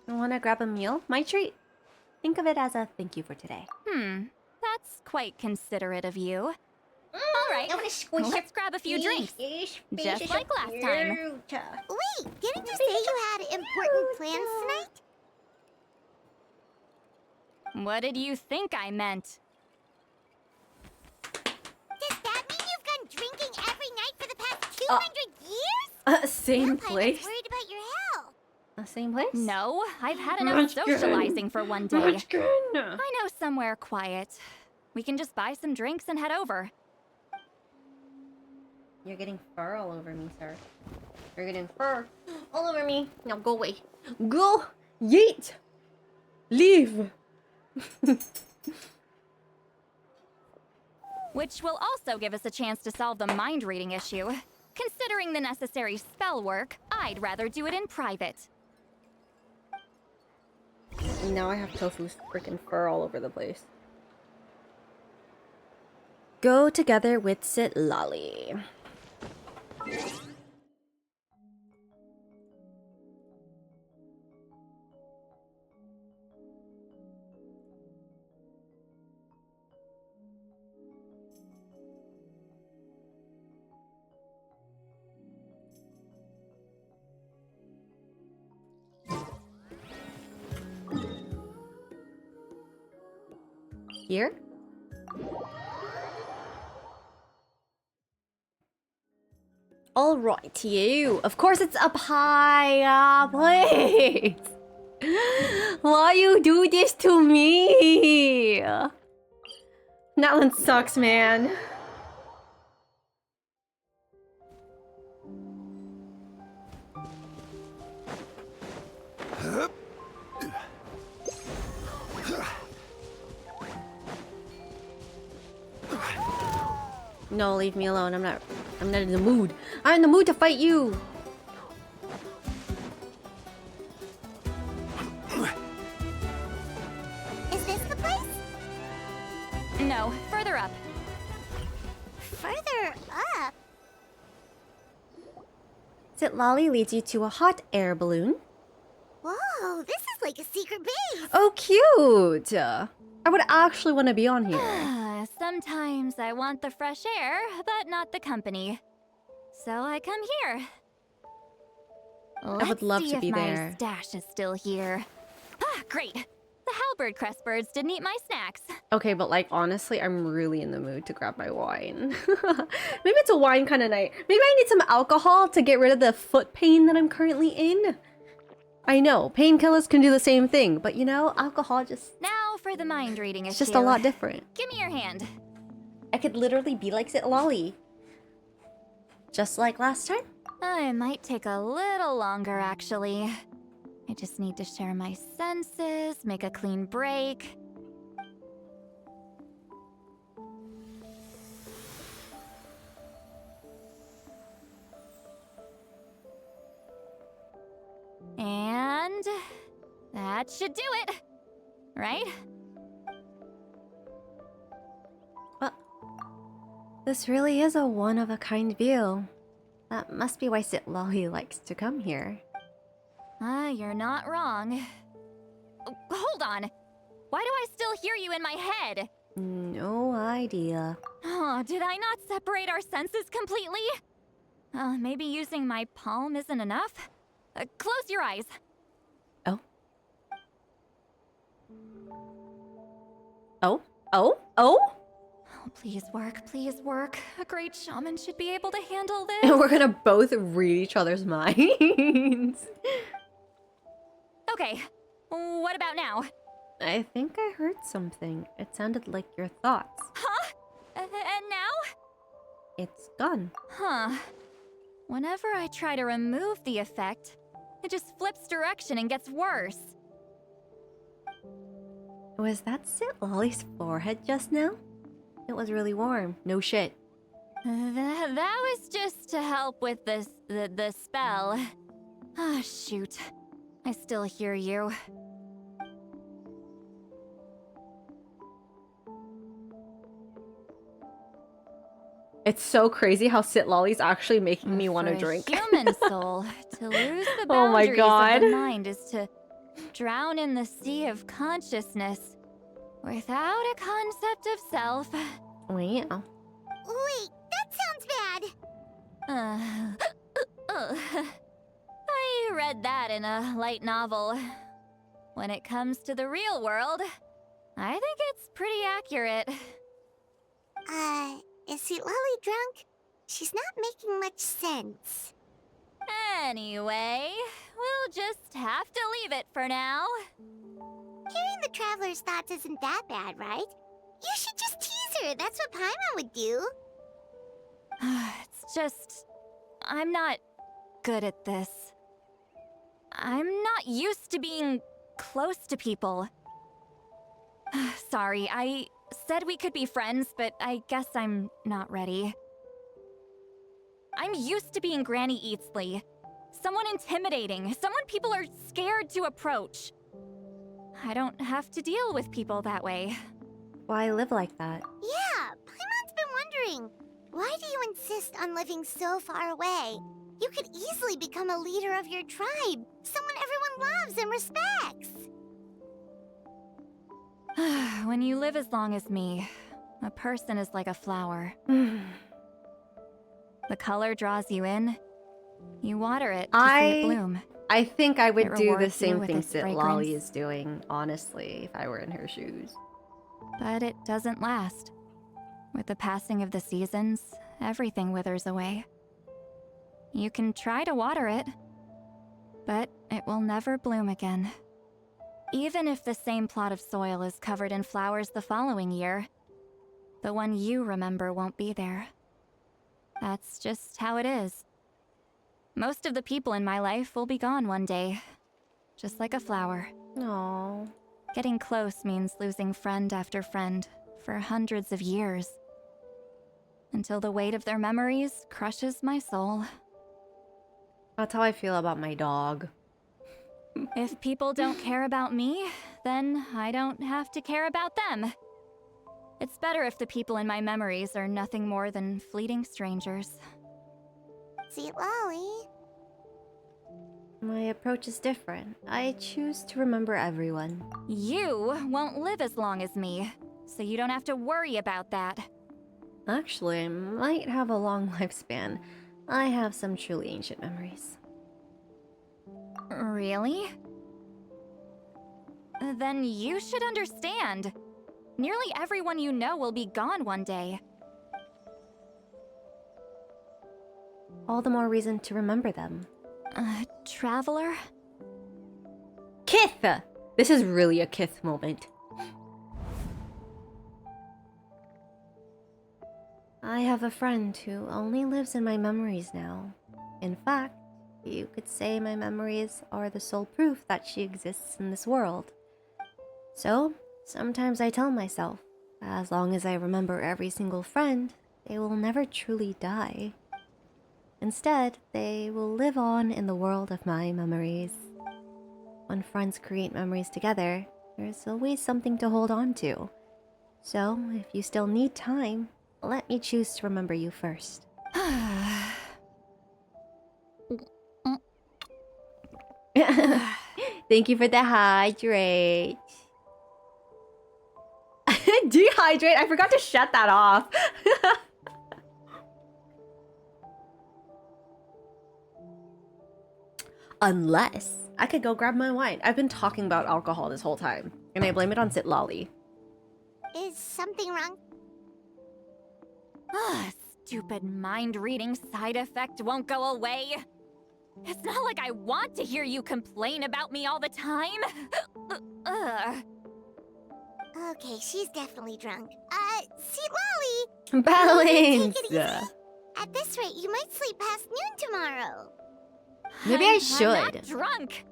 I want to grab a meal? My treat. Think of it as a thank you for today. That's quite considerate of you. All right, let's grab a few drinks. Just like last time. Wait, didn't you say you had important plans tonight? What did you think I meant? Does that mean you've gone drinking every night for the past 200 years? Same Grandpa, I place. was worried about your health. Same place? No, I've had enough Much good. socializing for one day. Much good. I know somewhere quiet. We can just buy some drinks and head over. You're getting fur all over me, sir. You're getting fur all over me. Now go away. Go! Yeet! Leave! Which will also give us a chance to solve the mind reading issue. Considering the necessary spell work, I'd rather do it in private. Now I have Tofu's freaking fur all over the place. Go together with Sit Lolly. Here? Alright, you. Of course it's up high, please. Why you do this to me? That one sucks, man. No, leave me alone. I'm not in the mood. I'm in the mood to fight you. Is this the place? No, further up. Further up? Sit Lolly leads you to a hot air balloon. Whoa, this is like a secret base. Oh, cute! I would actually want to be on here. Sometimes I want the fresh air, but not the company. So I come here. I would love Let's to see be if there. my stash is still here. Ah, great. The halberd crest birds didn't eat my snacks. Okay, but like honestly, I'm really in the mood to grab my wine. Maybe it's a wine kind of night. Maybe I need some alcohol to get rid of the foot pain that I'm currently in. I know, painkillers can do the same thing, but you know, alcohol just... Now for the mind reading issue. It's just a lot different. Give me your hand. I could literally be like Sit Lolly. Just like last time. It might take a little longer, actually. I just need to share my senses, make a clean break. And that should do it, right? Well, this really is a one-of-a-kind view. That must be why Sit Lolly likes to come here. You're not wrong. Oh, hold on. Why do I still hear you in my head? No idea. Oh, did I not separate our senses completely? Maybe using my palm isn't enough? Close your eyes. Oh? Oh? Oh? Oh? Oh, please work, please work. A great shaman should be able to handle this. And we're gonna both read each other's minds. Okay, what about now? I think I heard something. It sounded like your thoughts. Huh? And now? It's gone. Huh. Whenever I try to remove the effect, it just flips direction and gets worse. Was that Sit Lolly's forehead just now? It was really warm. No shit. That was just to help with the spell. Ah, shoot. I still hear you. It's so crazy how Sit Lolly's actually making me want to For a drink. human soul, to lose the Oh my boundaries God. of the mind is to drown in the sea of consciousness without a concept of self. Wow. Wait, that sounds bad. I read that in a light novel. When it comes to the real world, I think it's pretty accurate. Is Sweet Lolly drunk? She's not making much sense. Anyway, we'll just have to leave it for now. Hearing the Traveler's thoughts isn't that bad, right? You should just tease her. That's what Paimon would do. It's just... I'm not good at this. I'm not used to being close to people. Sorry, I said we could be friends, but I guess I'm not ready. I'm used to being Granny Eatsley. Someone intimidating, someone people are scared to approach. I don't have to deal with people that way. Why live like that? Yeah, Paimon's been wondering. Why do you insist on living so far away? You could easily become a leader of your tribe, someone everyone loves and respects. When you live as long as me, a person is like a flower. The color draws you in. You water it to see it bloom. I think I would It do the rewards you same with thing its Sit fragrance. Lolly is doing, honestly, if I were in her shoes. But it doesn't last. With the passing of the seasons, everything withers away. You can try to water it, but it will never bloom again. Even if the same plot of soil is covered in flowers the following year, the one you remember won't be there. That's just how it is. Most of the people in my life will be gone one day, just like a flower. Aww. Getting close means losing friend after friend for hundreds of years, until the weight of their memories crushes my soul. That's how I feel about my dog. If people don't care about me, then I don't have to care about them. It's better if the people in my memories are nothing more than fleeting strangers. Sweet Lolly. My approach is different. I choose to remember everyone. You won't live as long as me, so you don't have to worry about that. Actually, I might have a long lifespan. I have some truly ancient memories. Really? Then you should understand. Nearly everyone you know will be gone one day. All the more reason to remember them. Traveler? Kith! This is really a Kith moment. I have a friend who only lives in my memories now. In fact, you could say my memories are the sole proof that she exists in this world. So, sometimes I tell myself, as long as I remember every single friend, they will never truly die. Instead, they will live on in the world of my memories. When friends create memories together, there's always something to hold on to. So, if you still need time, let me choose to remember you first. Thank you for the hydrate. Dehydrate? I forgot to shut that off. Unless I could go grab my wine. I've been talking about alcohol this whole time, and I blame it on Sit Lolly. Is something wrong? Stupid mind-reading side effect won't go away. It's not like I want to hear you complain about me all the time. Okay, she's definitely drunk. Sweet Lolly! Balance! Take it easy. At this rate, you might sleep past noon tomorrow. Maybe I I'm should. not drunk.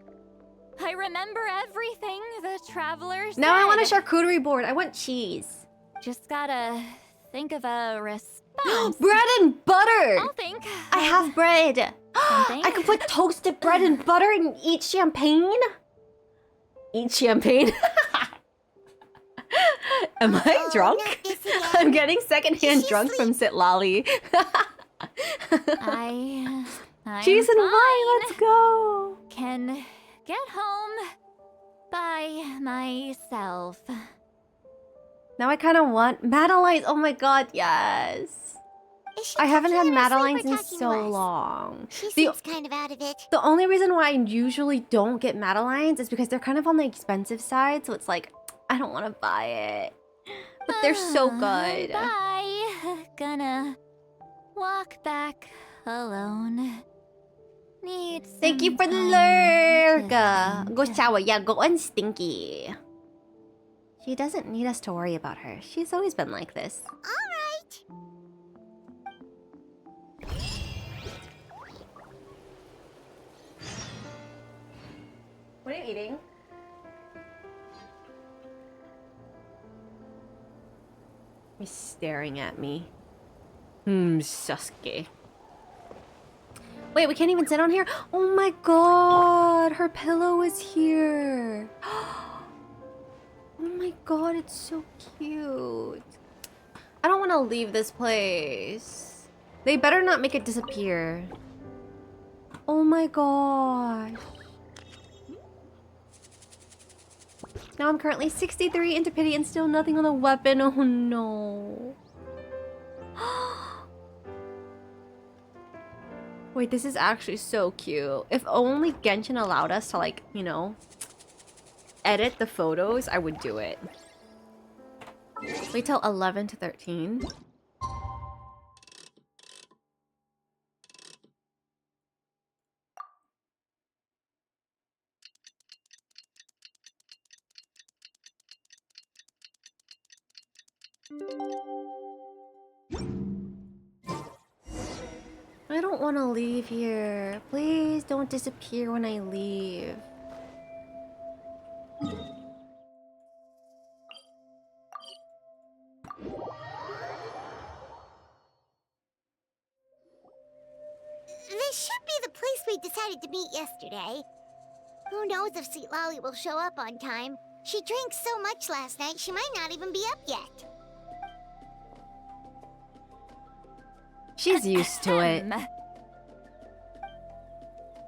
I remember everything the travelers said. Now I want a charcuterie board. I want cheese. Just gotta think of a Bombs. Bread and butter! I'll think. I have bread. Something. I can put toasted bread and butter and eat champagne. Eat champagne. Am I drunk? I'm getting secondhand drunk from Sitlali. I'm Cheese and fine. wine, let's go! Can get home by myself. Now I kind of want Madeline's. Oh my god, yes. I haven't had Madeline's in so long. She seems kind of out of it. The only reason why I usually don't get Madeline's is because they're kind of on the expensive side, so it's like, I don't want to buy it. But they're so good. Bye. Gonna walk back alone. Need Thank you some for the time lurk. to Go think. shower, yeah, go on Stinky. She doesn't need us to worry about her. She's always been like this. All right. What are you eating? He's staring at me. Sasuke. Wait, we can't even sit on here? Oh my god, her pillow is here. Oh my god, it's so cute. I don't want to leave this place. They better not make it disappear. Oh my gosh. Now I'm currently 63 into pity and still nothing on the weapon. Oh no. Wait, this is actually so cute. If only Genshin allowed us to, like, you know, edit the photos, I would do it. Wait till 11 to 13. I don't want to leave here. Please don't disappear when I leave. This should be the place we decided to meet yesterday. Who knows if Sweet Lolly will show up on time. She drank so much last night, she might not even be up yet. She's used to it.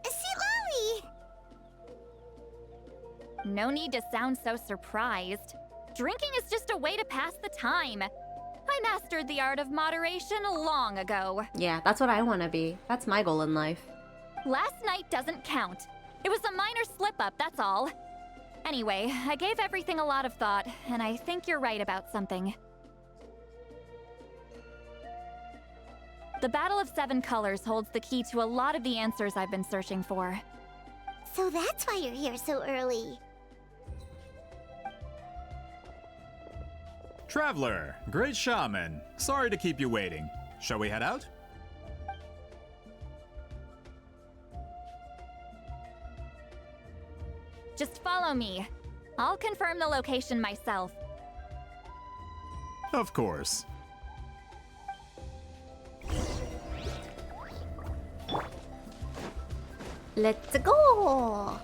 Sweet Lolly! No need to sound so surprised. Drinking is just a way to pass the time. I mastered the art of moderation long ago. Yeah, that's what I want to be. That's my goal in life. Last night doesn't count. It was a minor slip-up, that's all. Anyway, I gave everything a lot of thought, and I think you're right about something. The Battle of Seven Colors holds the key to a lot of the answers I've been searching for. So that's why you're here so early. Traveler, great shaman. Sorry to keep you waiting. Shall we head out? Just follow me. I'll confirm the location myself. Of course. Let's go.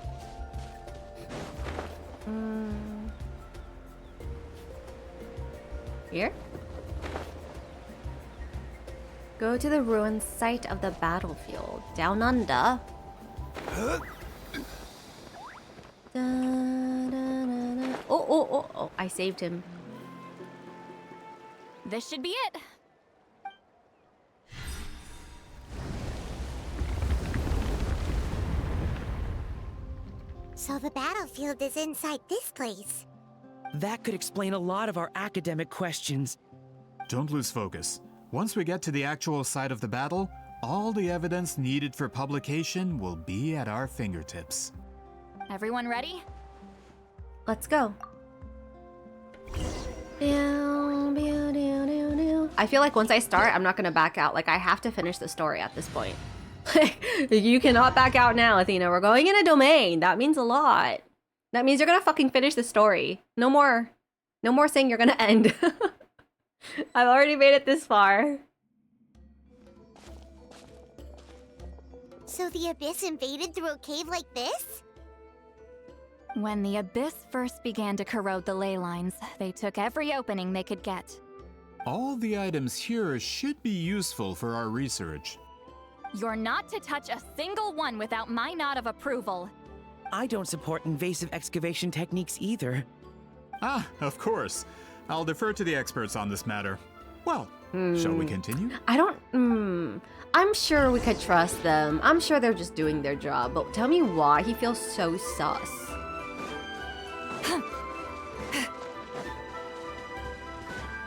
Here? Go to the ruined site of the battlefield. Down under. Oh, I saved him. This should be it. So the battlefield is inside this place. That could explain a lot of our academic questions. Don't lose focus. Once we get to the actual site of the battle, all the evidence needed for publication will be at our fingertips. Everyone ready? Let's go. I feel like once I start, I'm not gonna back out. Like, I have to finish the story at this point. You cannot back out now, Athena. We're going in a domain. That means a lot. That means you're gonna fucking finish the story. No more saying you're gonna end. I've already made it this far. So the Abyss invaded through a cave like this? When the Abyss first began to corrode the ley lines, they took every opening they could get. All the items here should be useful for our research. You're not to touch a single one without my nod of approval. I don't support invasive excavation techniques either. Ah, of course. I'll defer to the experts on this matter. Well, shall we continue? I don't. I'm sure we could trust them. I'm sure they're just doing their job. But tell me why he feels so sus.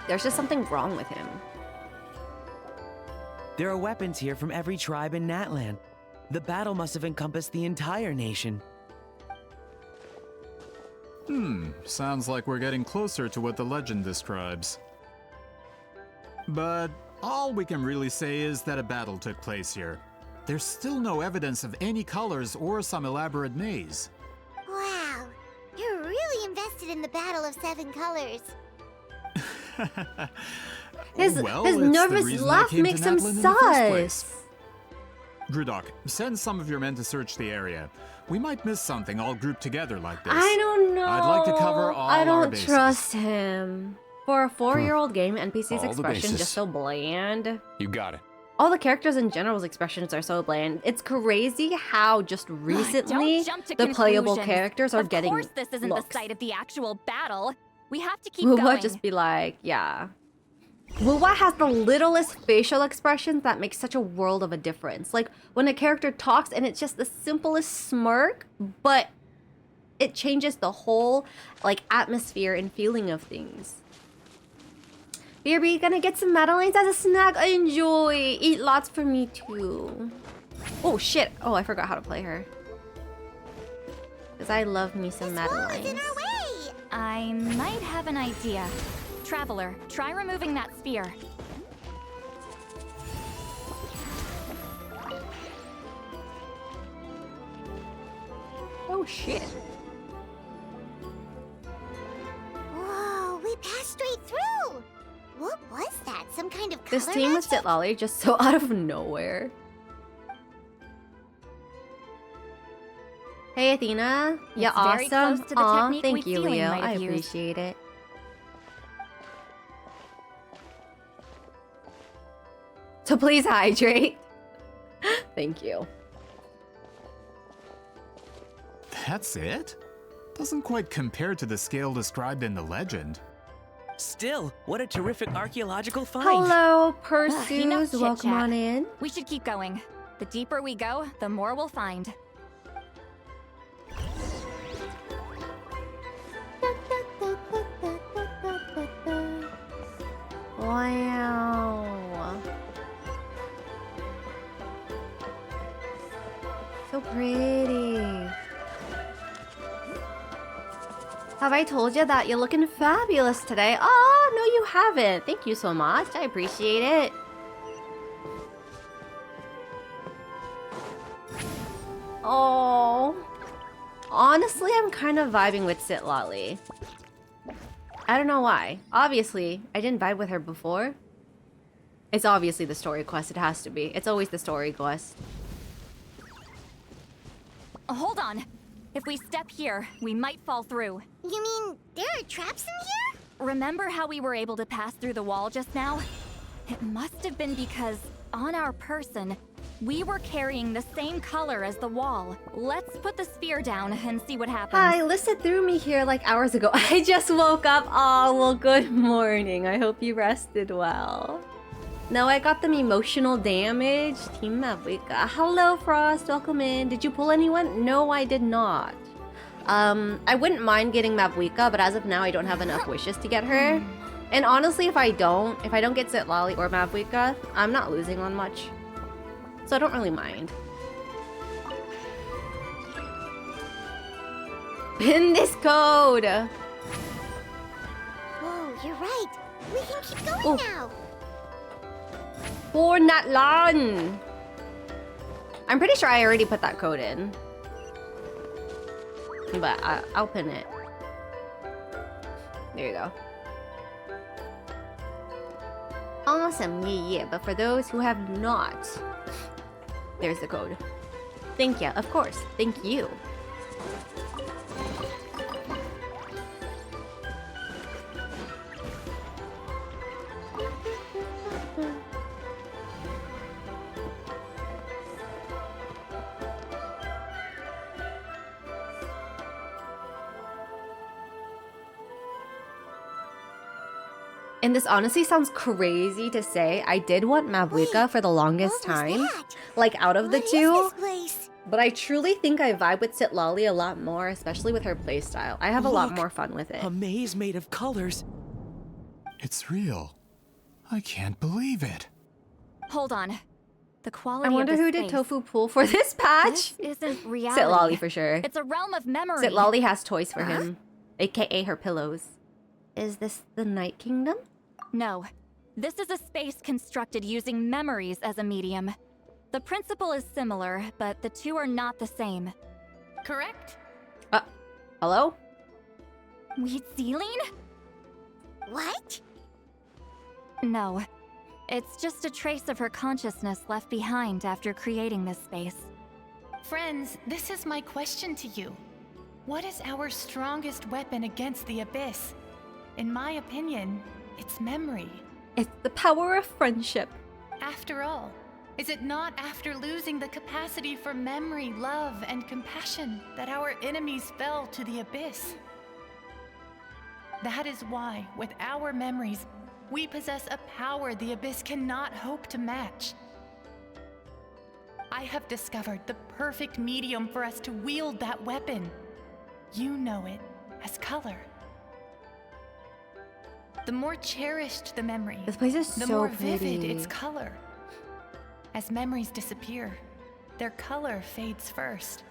There's just something wrong with him. There are weapons here from every tribe in Natlan. The battle must have encompassed the entire nation. Sounds like we're getting closer to what the legend describes. But all we can really say is that a battle took place here. There's still no evidence of any colors or some elaborate maze. Wow, you're really invested in the Battle of Seven Colors. His it's nervous the reason laugh I came makes to him Natlan in the first place. sus. Grudok, send some of your men to search the area. We might miss something all grouped together like this. I don't know. I'd like to cover all I our don't bases. trust him. For a 4-year-old game, NPC's All the expression bases. just so bland. You got it. All the characters in general's expressions are so bland. It's crazy how just recently Don't jump to the playable conclusions. characters are getting Of course this isn't looks. the site of the actual battle. We have to keep Wuwa going. just be like, yeah. Wuwa has the littlest facial expressions that make such a world of a difference. Like when a character talks and it's just the simplest smirk, but it changes the whole like atmosphere and feeling of things. BRB, gonna get some Madeleines as a snack. Enjoy. Eat lots for me too. Oh shit. Oh, I forgot how to play her. Because I love me some Madeleines. I might have an idea. Traveler, try removing that sphere. Oh shit. Whoa, we passed straight through! What was that? Some kind of color This team with magic? Sitlali just so out of nowhere. Hey Athena, you're It's very awesome. close to the Aw, technique thank we you, Feeling Leo. might I have used. appreciate it. So please hydrate. Thank you. That's it? Doesn't quite compare to the scale described in the legend. Still, what a terrific archaeological find. Hello, Enough Perseus. Welcome chit-chat. on in. We should keep going. The deeper we go, the more we'll find. Wow. So pretty. Have I told you that you're looking fabulous today? Oh, no, you haven't. Thank you so much. I appreciate it. Oh. Honestly, I'm kind of vibing with Sitlali. I don't know why. Obviously, I didn't vibe with her before. It's obviously the story quest. It has to be. It's always the story quest. Hold on. If we step here, we might fall through. You mean there are traps in here? Remember how we were able to pass through the wall just now? It must have been because, on our person, we were carrying the same color as the wall. Let's put the sphere down and see what happens. Hi, Lissa threw me here like hours ago. I just woke up. Oh, well, good morning. I hope you rested well. No, I got them emotional damage. Team Mavuika. Hello, Frost. Welcome in. Did you pull anyone? No, I did not. I wouldn't mind getting Mavuika, but as of now, I don't have enough wishes to get her. And honestly, if I don't get Sitlali or Mavuika, I'm not losing on much. So I don't really mind. Pin this code! Whoa, you're right. We can keep going now. For Natlan! I'm pretty sure I already put that code in. But I'll pin it. There you go. Awesome, yeah. But for those who have not, there's the code. Thank you, of course. Thank you. And this honestly sounds crazy to say. I did want Mavuika for the longest time, like out of the two. But I truly think I vibe with Sitlali a lot more, especially with her playstyle. I have a lot more fun with it. A maze made of colors. It's real. I can't believe it. Hold on. The quality I wonder of who the did space. Tofu pull for this patch. This isn't reality. Sitlali for sure. It's a realm of memory. Sitlali has toys for him, aka her pillows. Is this the Night Kingdom? No. This is a space constructed using memories as a medium. The principle is similar, but the two are not the same. Correct? Hello? Wheat ceiling? What? No. It's just a trace of her consciousness left behind after creating this space. Friends, this is my question to you. What is our strongest weapon against the Abyss? In my opinion, it's memory. It's the power of friendship. After all, is it not after losing the capacity for memory, love, and compassion that our enemies fell to the Abyss? That is why, with our memories, we possess a power the Abyss cannot hope to match. I have discovered the perfect medium for us to wield that weapon. You know it as color. The more cherished the memory, This place is the so more pretty. vivid its color. As memories disappear, their color fades first.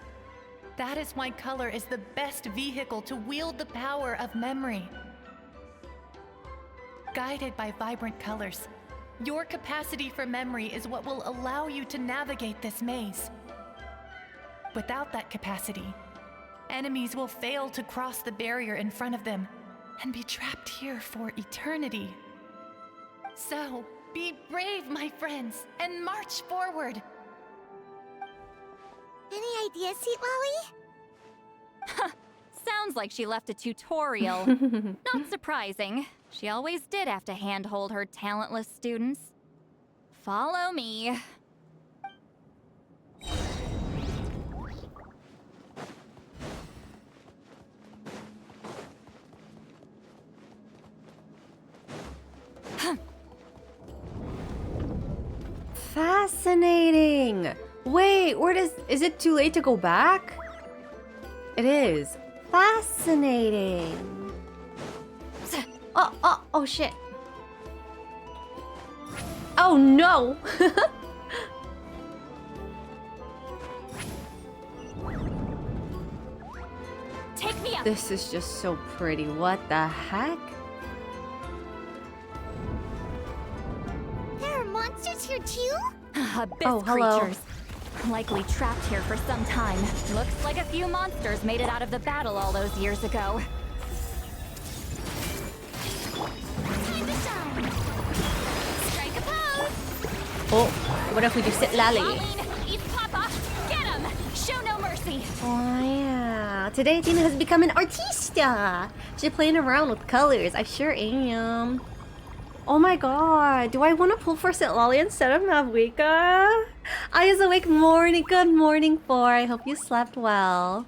That is why color is the best vehicle to wield the power of memory. Guided by vibrant colors, your capacity for memory is what will allow you to navigate this maze. Without that capacity, enemies will fail to cross the barrier in front of them and be trapped here for eternity. So, be brave, my friends, and march forward. Any ideas, Sweet Lolly? Sounds like she left a tutorial. Not surprising. She always did have to handhold her talentless students. Follow me. Fascinating. Wait, is it too late to go back? It is. Fascinating. Oh shit. Oh no. Take me up. This is just so pretty. What the heck? There are monsters here too? Abyss hello. creatures. Likely trapped here for some time. Looks like a few monsters made it out of the battle all those years ago. Time to shine. Strike a pose. Oh, what if we do Sitlali? Marlene, eat Papa. Get him. Show no mercy. Oh yeah. Today Tina has become an artista. She's playing around with colors. I sure am. Oh my god. Do I want to pull for Sitlali instead of Mavuika? I is awake morning. Good morning, 4. I hope you slept well.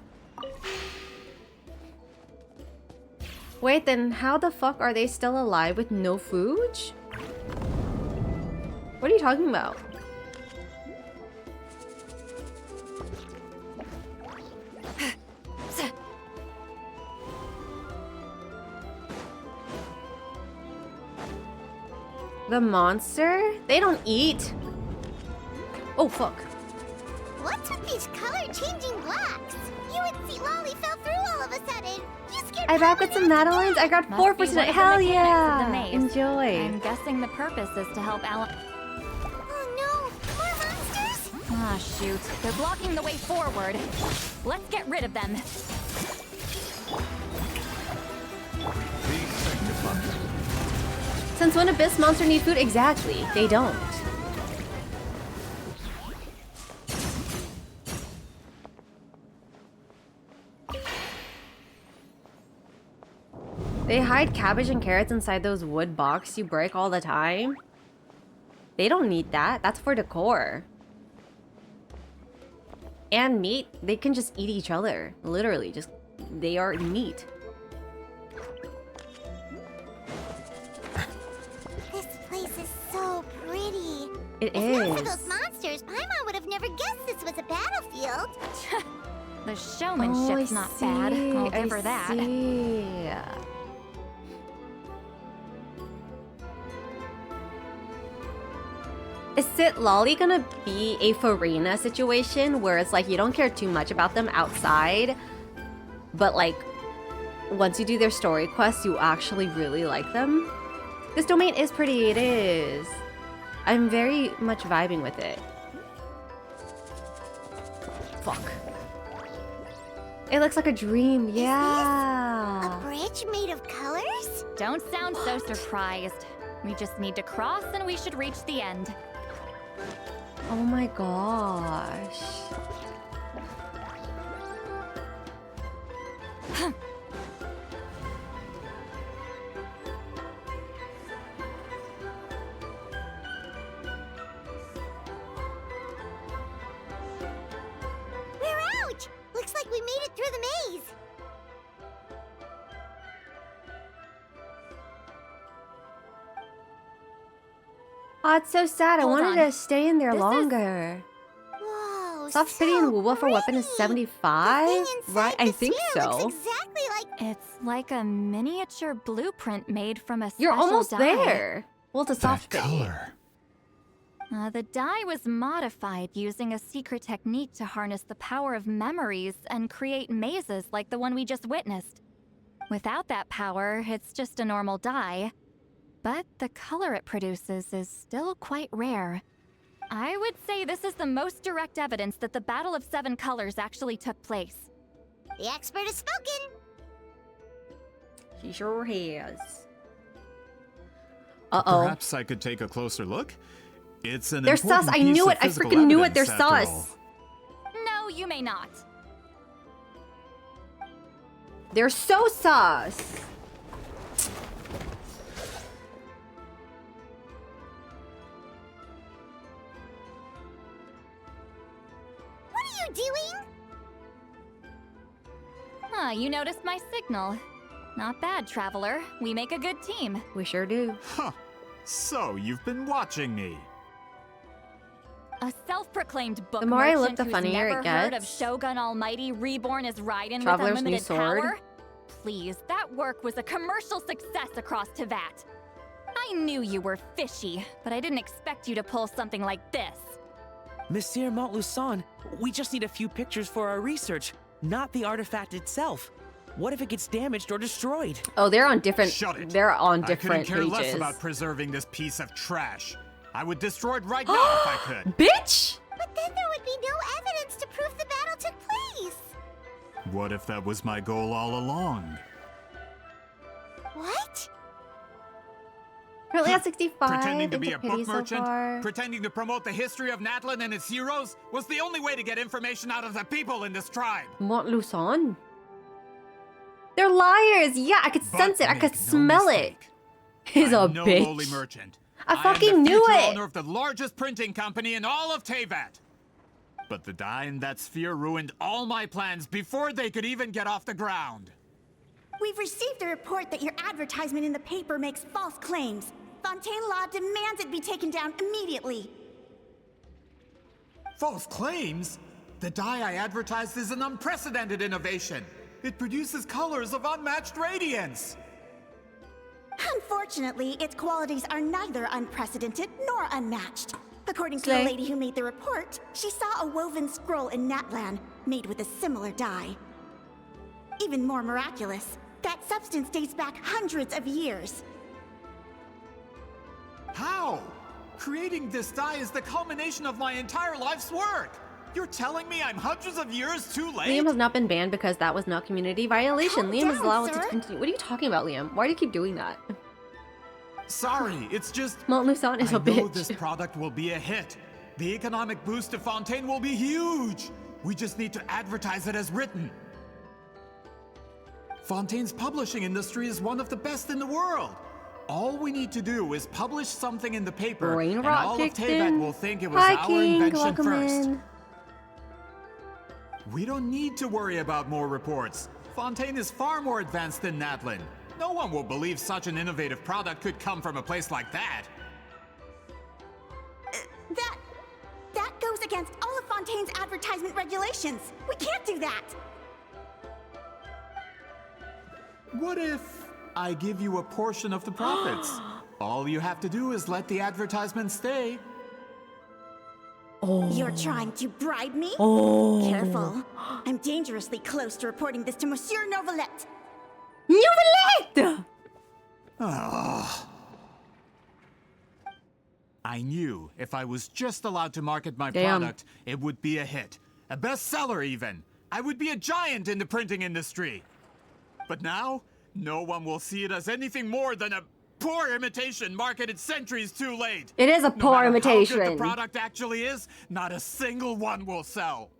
Wait, then how the fuck are they still alive with no food? What are you talking about? The monster? They don't eat. Oh fuck. What's with these color-changing blocks? You and Sweet Lolly fell through all of a sudden. You scared I back with some Madeleines. I got 4 for tonight. Hell yeah! Enjoy. I'm guessing the purpose is to help Alan. Oh no! More monsters? Ah, shoot. They're blocking the way forward. Let's get rid of them. Since when Abyss monster need food? Exactly. They don't. They hide cabbage and carrots inside those wood boxes you break all the time. They don't need that. That's for decor. And meat, they can just eat each other. Literally, just they are meat. This place is so pretty. It If is. not for those monsters, Paimon would have never guessed this was a battlefield. The showmanship's not bad. I'll give her that. See. Is it lolly gonna be a Farina situation where it's like you don't care too much about them outside, but like once you do their story quests, you actually really like them? This domain is pretty, it is. I'm very much vibing with it. Fuck. It looks like a dream, yeah. A bridge made of colors? Don't sound so surprised. We just need to cross and we should reach the end. Oh my gosh. We're out! Looks like we made it through the maze. Oh, it's so sad. I Hold wanted on. to stay in there longer. Whoa, Soft Spitty and Wuwa for weapon is 75? Right? I think so. Exactly like It's like a miniature blueprint made from a special You're almost dye. there. Well, it's a Soft Spitty. The dye was modified using a secret technique to harness the power of memories and create mazes like the one we just witnessed. Without that power, it's just a normal dye. But the color it produces is still quite rare. I would say this is the most direct evidence that the Battle of Seven Colors actually took place. the expert has spoken. She sure has. Uh-oh. Perhaps I could take a closer look? It's an They're important sus. I piece knew of it. I physical freaking knew it. evidence, They're after sus. all. No, you may not. They're so sus. What are you doing? Huh, you noticed my signal. Not bad, Traveler. We make a good team. We sure do. Huh. So, you've been watching me. A self-proclaimed book The more I merchant look, the who's funnier it never heard of gets. Shogun Almighty reborn as Raiden Traveler's with new unlimited sword. power? Please, that work was a commercial success across Tevat. I knew you were fishy, but I didn't expect you to pull something like this. Monsieur Montluçon, we just need a few pictures for our research, not the artifact itself. What if it gets damaged or destroyed? Oh, they're on different. Shut it. They're on I different couldn't care less pages. about preserving this piece of trash. I would destroy it right now if I could. Bitch! But then there would be no evidence to prove the battle took place. What if that was my goal all along? What? Currently at 65. Pretending to be into a book pity so merchant, far. pretending to promote the history of Natlan and its heroes, was the only way to get information out of the people in this tribe. Montluçon. They're liars. Yeah, I could sense it. I could smell it. He's a no bitch. lowly merchant. I fucking knew I am the it. owner of the largest printing company in all of Tevat. But the dye in that sphere ruined all my plans before they could even get off the ground. We've received a report that your advertisement in the paper makes false claims. Fontaine Law demands it be taken down immediately. False claims? The dye I advertised is an unprecedented innovation. It produces colors of unmatched radiance. Unfortunately, its qualities are neither unprecedented nor unmatched. According to the Slay. lady who made the report, she saw a woven scroll in Natlan made with a similar dye. Even more miraculous, that substance dates back hundreds of years. How? Creating this dye is the culmination of my entire life's work. You're telling me I'm hundreds of years too late? Liam has not been banned because that was not community violation. Calm Liam is down, allowed to sir. continue. What are you talking about, Liam? Why do you keep doing that? Sorry, it's just... Montluçon is I a know bitch. this product will be a hit. The economic boost to Fontaine will be huge. We just need to advertise it as written. Fontaine's publishing industry is one of the best in the world. All we need to do is publish something in the paper, Brain and rot all of kicked Teyvat in. will think it was Hi, our King. invention Welcome first. in. We don't need to worry about more reports. Fontaine is far more advanced than Natlin. No one will believe such an innovative product could come from a place like that. That goes against all of Fontaine's advertisement regulations. We can't do that. What if I give you a portion of the profits? All you have to do is let the advertisement stay. You're trying to bribe me? Careful. I'm dangerously close to reporting this to Monsieur Novelette. Novelette! I knew if I was just allowed to market my Damn. product, it would be a hit. A bestseller even. I would be a giant in the printing industry. But now, no one will see it as anything more than a poor imitation marketed centuries too late. It is a poor no matter imitation. How good the product actually is, not a single one will sell.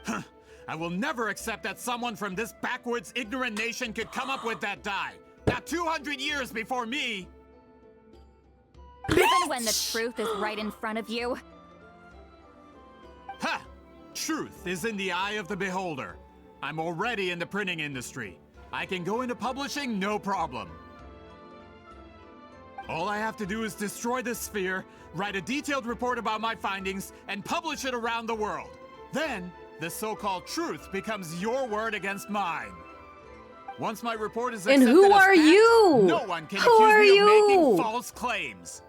Huh. I will never accept that someone from this backwoods, ignorant nation could come up with that dye. Not 200 years before me. Even when the truth is right in front of you. Ha! Truth is in the eye of the beholder. I'm already in the printing industry. I can go into publishing, no problem. All I have to do is destroy this sphere, write a detailed report about my findings, and publish it around the world. Then, the so-called truth becomes your word against mine. Once my report is And accepted who as are fact, you? no one can Who accuse are me of you? making false claims.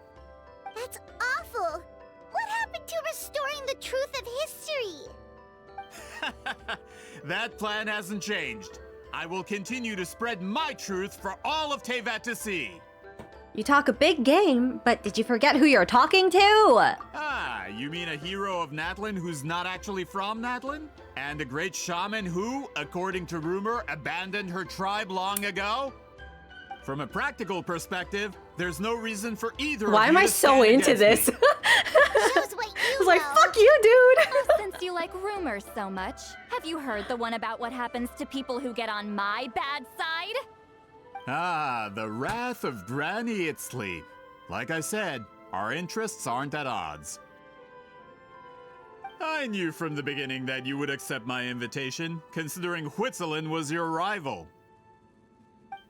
That's awful. What happened to restoring the truth of history? That plan hasn't changed. I will continue to spread my truth for all of Teyvat to see. You talk a big game, but did you forget who you're talking to? Ah, you mean a hero of Natlin who's not actually from Natlin? And a great shaman who, according to rumor, abandoned her tribe long ago? From a practical perspective, there's no reason for either Why of am you I to so stand into against this? me. I was like, fuck you, dude! Since you like rumors so much, have you heard the one about what happens to people who get on my bad side? Ah, the wrath of Granny Itzli. Like I said, our interests aren't at odds. I knew from the beginning that you would accept my invitation, considering Huitzilin was your rival.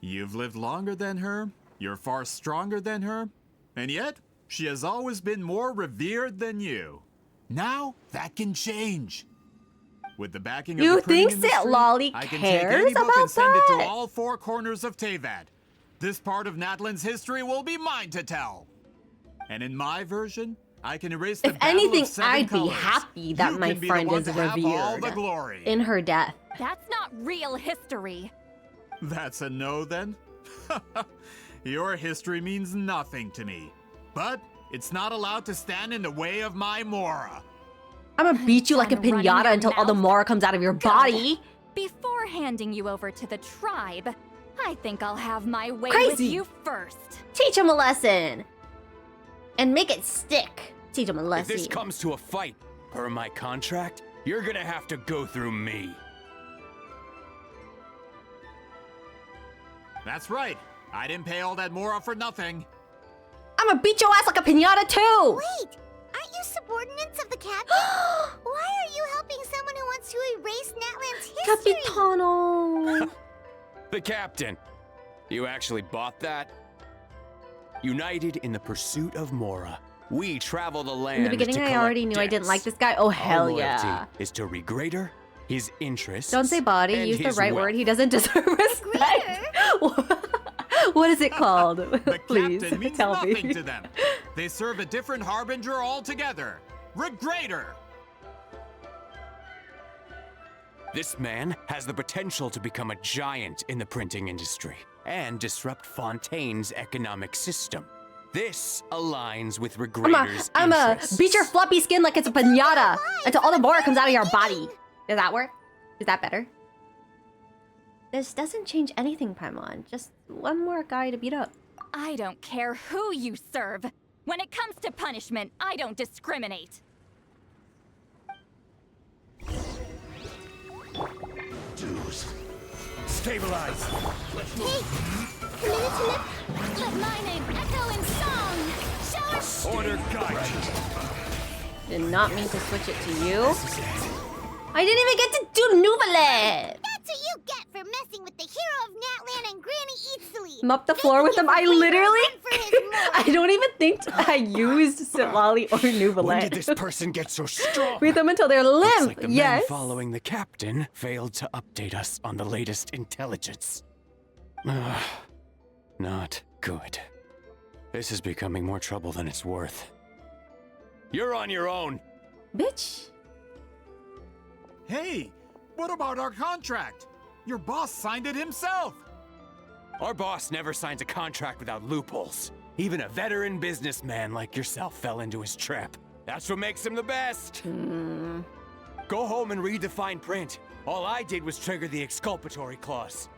You've lived longer than her, you're far stronger than her, and yet, she has always been more revered than you. Now, that can change. With the backing of You the printing think Sit industry, Lolly I can cares take any book about and send it that? to all four corners of Teyvat. This part of Natlin's history will be mine to tell. And in my version, I can erase the If Battle anything, of Seven I'd be Colors. happy that You my can be the friend one is to have all the revered glory. in her death. That's not real history. That's a no then? Your history means nothing to me. But it's not allowed to stand in the way of my Mora. I'm gonna beat you like a Done running pinata your until all the mouth. Mora comes out of your body. Before handing you over to the tribe, I think I'll have my way Crazy. with you first. Teach him a lesson. And make it stick. Teach him a If lesson. this comes to a fight, per my contract, you're gonna have to go through me. That's right. I didn't pay all that Mora for nothing. I'm gonna beat your ass like a pinata too. Wait, aren't you subordinates of the captain? Why are you helping someone who wants to erase Natlan's history? Capitano. The captain. You actually bought that? United in the pursuit of Mora, we travel the land. In the beginning, to I collect already knew I didn't debts. like this guy. Oh, Our hell loyalty yeah. is to Regreater, his interests. Don't say body. and Use the his right wealth. word. He doesn't deserve respect. What is it called? Please Captain means tell nothing me. to them. They serve a different harbinger altogether. Regreater. This man has the potential to become a giant in the printing industry and disrupt Fontaine's economic system. This aligns with Regreater's I'm a interests. beat your floppy skin like it's a pinata until all the Mora comes out of your body. Does that work? Is that better? This doesn't change anything, Paimon. Just one more guy to beat up. I don't care who you serve. When it comes to punishment, I don't discriminate. Stabilize! Hey! Committed to Let my name echo in song! Shower Order guide! Did not mean to switch it to you. I didn't even get to do Nouvelle. That's what you get for messing with the hero of Natlan and Granny Eatsley! Mop the floor with them. I literally... I don't even think I used Sitlali or Nouvelle. When did this person get so strong? Read them until they're Looks limp. like the Yes. men following the captain failed to update us on the latest intelligence. Not good. This is becoming more trouble than it's worth. You're on your own. Bitch. Hey, what about our contract? Your boss signed it himself. Our boss never signs a contract without loopholes. Even a veteran businessman like yourself fell into his trap. That's what makes him the best. Go home and read the fine print. All I did was trigger the exculpatory clause.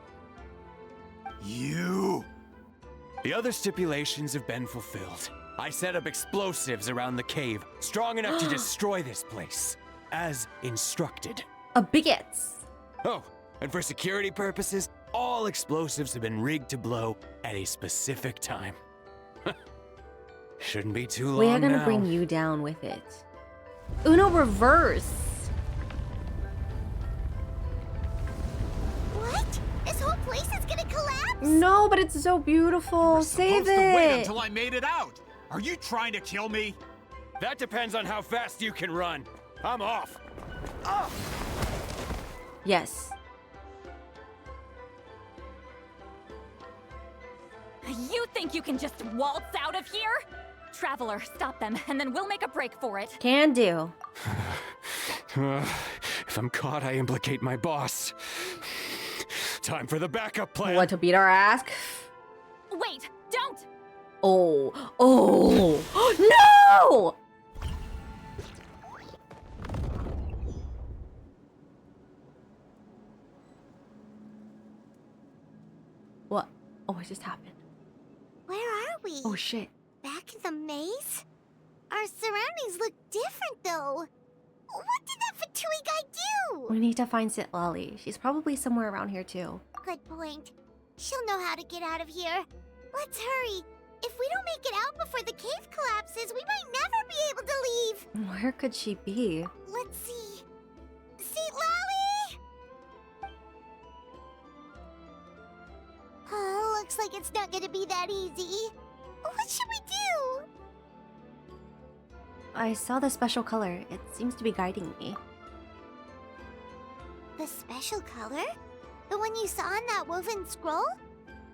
You... The other stipulations have been fulfilled. I set up explosives around the cave, strong enough to destroy this place, as instructed. A bigots. Oh, and for security purposes, all explosives have been rigged to blow at a specific time. Shouldn't be too long We are gonna now. bring you down with it. Uno reverse. What? This whole place is gonna collapse? No, but it's so beautiful. Save Supposed to wait it. until I made it out. Are you trying to kill me? That depends on how fast you can run. I'm off. Yes. You think you can just waltz out of here? Traveler, stop them, and then we'll make a break for it. Can do. If I'm caught, I implicate my boss. Time for the backup plan. What, to beat our ass? Wait, don't! Oh. Oh. No! What? Oh, what just happened? Where are we? Oh, shit. Back in the maze? Our surroundings look different, though. What did that Fatui guy do? We need to find Sitlali. She's probably somewhere around here, too. Good point. She'll know how to get out of here. Let's hurry. If we don't make it out before the cave collapses, we might never be able to leave. Where could she be? Let's see. Sitlali! Oh, looks like it's not gonna be that easy. What should we do? I saw the special color. It seems to be guiding me. The special color? The one you saw in that woven scroll?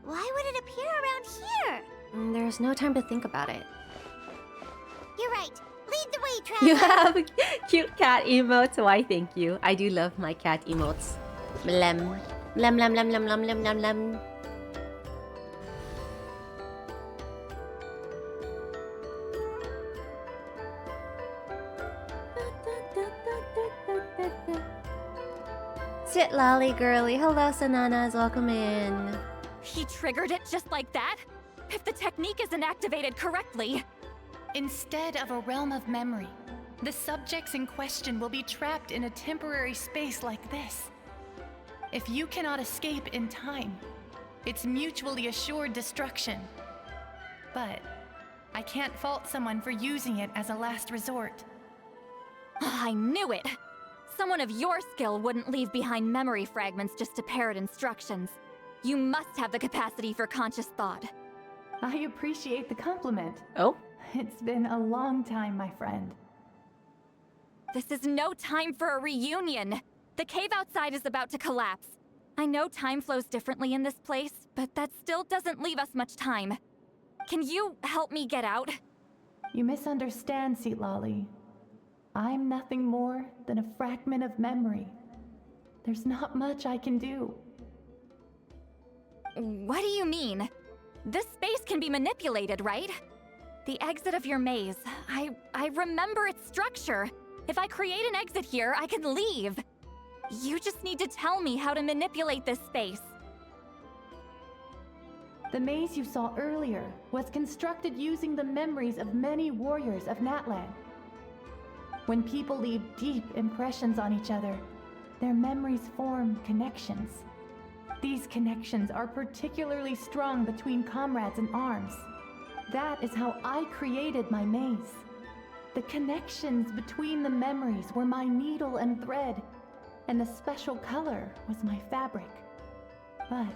Why would it appear around here? There's no time to think about it. You're right. Lead the way, Traveler. You have cute cat emotes. Why, thank you. I do love my cat emotes. Blem. Blem, blem, blem, blem, blem, blem, blem, blem. Sit, lolly girly. Hello, Sananas. Welcome in. He triggered it just like that? If the technique isn't activated correctly... Instead of a realm of memory, the subjects in question will be trapped in a temporary space like this. If you cannot escape in time, it's mutually assured destruction. But I can't fault someone for using it as a last resort. I knew it! Someone of your skill wouldn't leave behind memory fragments just to parrot instructions. You must have the capacity for conscious thought. I appreciate the compliment. Oh? It's been a long time, my friend. This is no time for a reunion! The cave outside is about to collapse. I know time flows differently in this place, but that still doesn't leave us much time. Can you help me get out? You misunderstand, Sitlali. I'm nothing more than a fragment of memory. There's not much I can do. What do you mean? This space can be manipulated, right? The exit of your maze. I remember its structure. If I create an exit here, I can leave. You just need to tell me how to manipulate this space. The maze you saw earlier was constructed using the memories of many warriors of Natlan. When people leave deep impressions on each other, their memories form connections. These connections are particularly strong between comrades in arms. That is how I created my maze. The connections between the memories were my needle and thread, and the special color was my fabric. But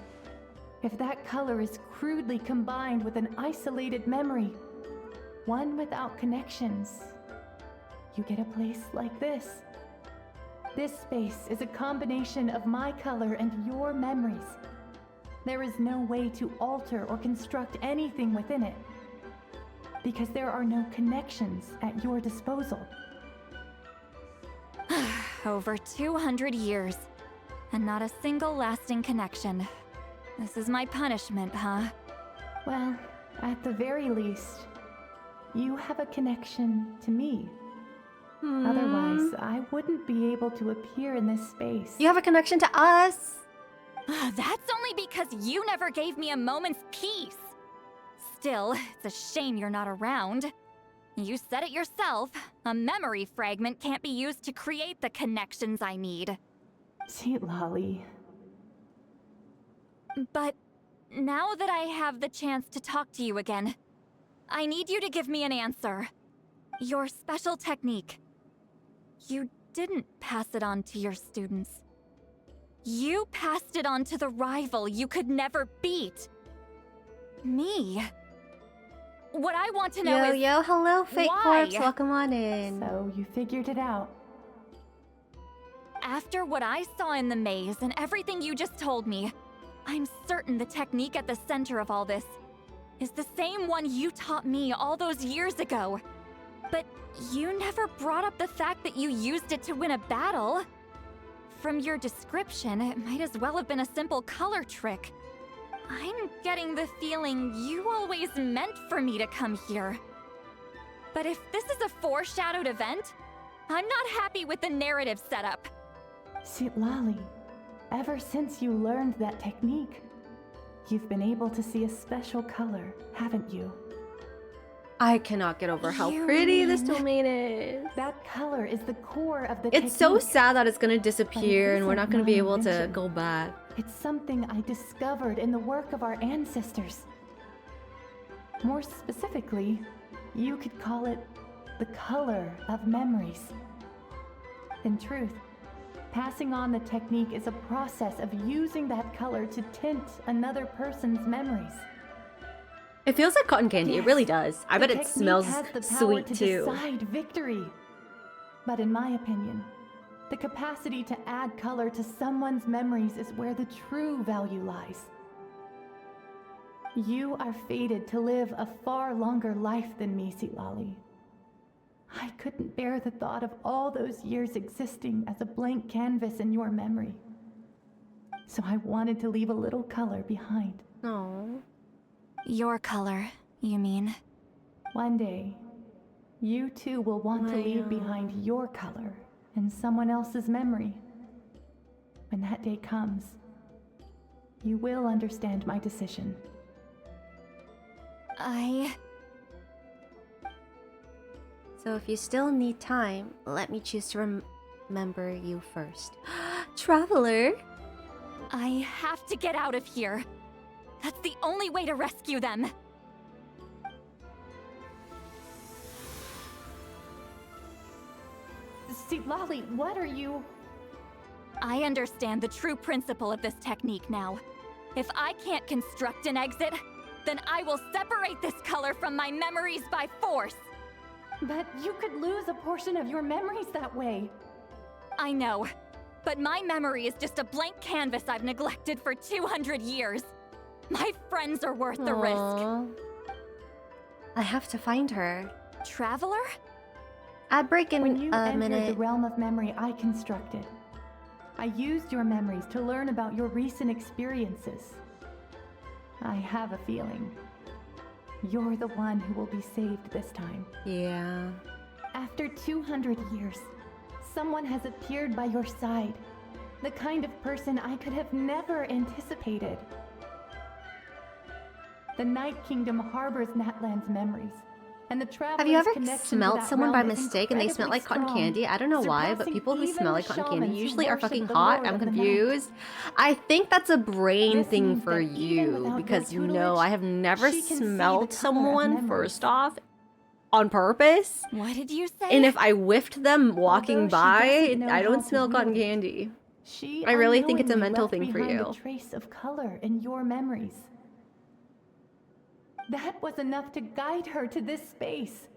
if that color is crudely combined with an isolated memory, one without connections, you get a place like this. This space is a combination of my color and your memories. There is no way to alter or construct anything within it, because there are no connections at your disposal. Over 200 years, and not a single lasting connection. This is my punishment, huh? Well, at the very least, you have a connection to me. Otherwise, I wouldn't be able to appear in this space. You have a connection to us. That's only because you never gave me a moment's peace. Still, it's a shame you're not around. You said it yourself. A memory fragment can't be used to create the connections I need. Sweet Lolly. But now that I have the chance to talk to you again, I need you to give me an answer. Your special technique. You didn't pass it on to your students. You passed it on to the rival you could never beat. Me. What I want to know is... Yo, hello, Fake why? Corpse. Welcome on in. So, you figured it out. After what I saw in the maze and everything you just told me, I'm certain the technique at the center of all this is the same one you taught me all those years ago. But you never brought up the fact that you used it to win a battle. From your description, it might as well have been a simple color trick. I'm getting the feeling you always meant for me to come here. But if this is a foreshadowed event, I'm not happy with the narrative setup. Sweet Lolly, ever since you learned that technique, you've been able to see a special color, haven't you? I cannot get over how pretty this domain is. That color is the core of the It's so technique. sad that it's gonna disappear and we're not gonna be my able to invention. go back. It's something I discovered in the work of our ancestors. More specifically, you could call it the color of memories. In truth, passing on the technique is a process of using that color to tint another person's memories. It feels like cotton candy. It really does. I bet it technique smells has the power sweet to too. decide victory. But in my opinion, the capacity to add color to someone's memories is where the true value lies. You are fated to live a far longer life than me, Sitlali. I couldn't bear the thought of all those years existing as a blank canvas in your memory. So I wanted to leave a little color behind. No. Your color, you mean? One day, you too will want to leave behind your color in someone else's memory. When that day comes, you will understand my decision. So if you still need time, let me choose to remember you first. Traveler? I have to get out of here. That's the only way to rescue them. Sitlali, what are you... I understand the true principle of this technique now. If I can't construct an exit, then I will separate this color from my memories by force. But you could lose a portion of your memories that way. I know, but my memory is just a blank canvas I've neglected for 200 years. My friends are worth the risk. I have to find her. Traveler? I'd break in When you a entered minute. the realm of memory I constructed, I used your memories to learn about your recent experiences. I have a feeling you're the one who will be saved this time. Yeah. After 200 years, someone has appeared by your side. The kind of person I could have never anticipated. The Night Kingdom harbors Natlan's memories, And the Have you traveler's ever connection to smelled that someone by realm is mistake and they smell like cotton incredibly candy? I don't know why, but surpassing people who even smell the like cotton shamans candy who usually are worship fucking the hot. Lord I'm of the Night. confused. I think that's a brain This thing means for that even you without because your you know tutelage, I have never she can see the smelled color of someone memories. first off on purpose. What did you say? And if I whiffed them walking Although she by, doesn't know I how don't to smell cotton wield it, candy. She I really think it's a unknowingly mental left thing for behind you. a trace of color in your memories. That was enough to guide her to this space.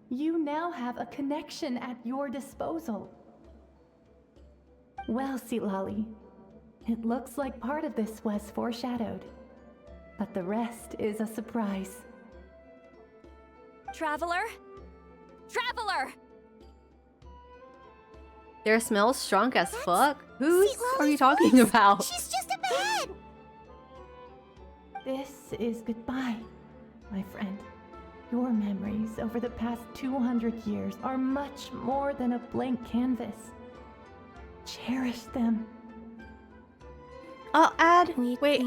You now have a connection at your disposal. Well, Sitlali, it looks like part of this was foreshadowed, but the rest is a surprise. Traveler? Traveler! Their smell's strong as fuck. Who are you talking about? She's just a bed! This is goodbye, my friend. Your memories over the past 200 years are much more than a blank canvas. Cherish them. I'll add. Wait.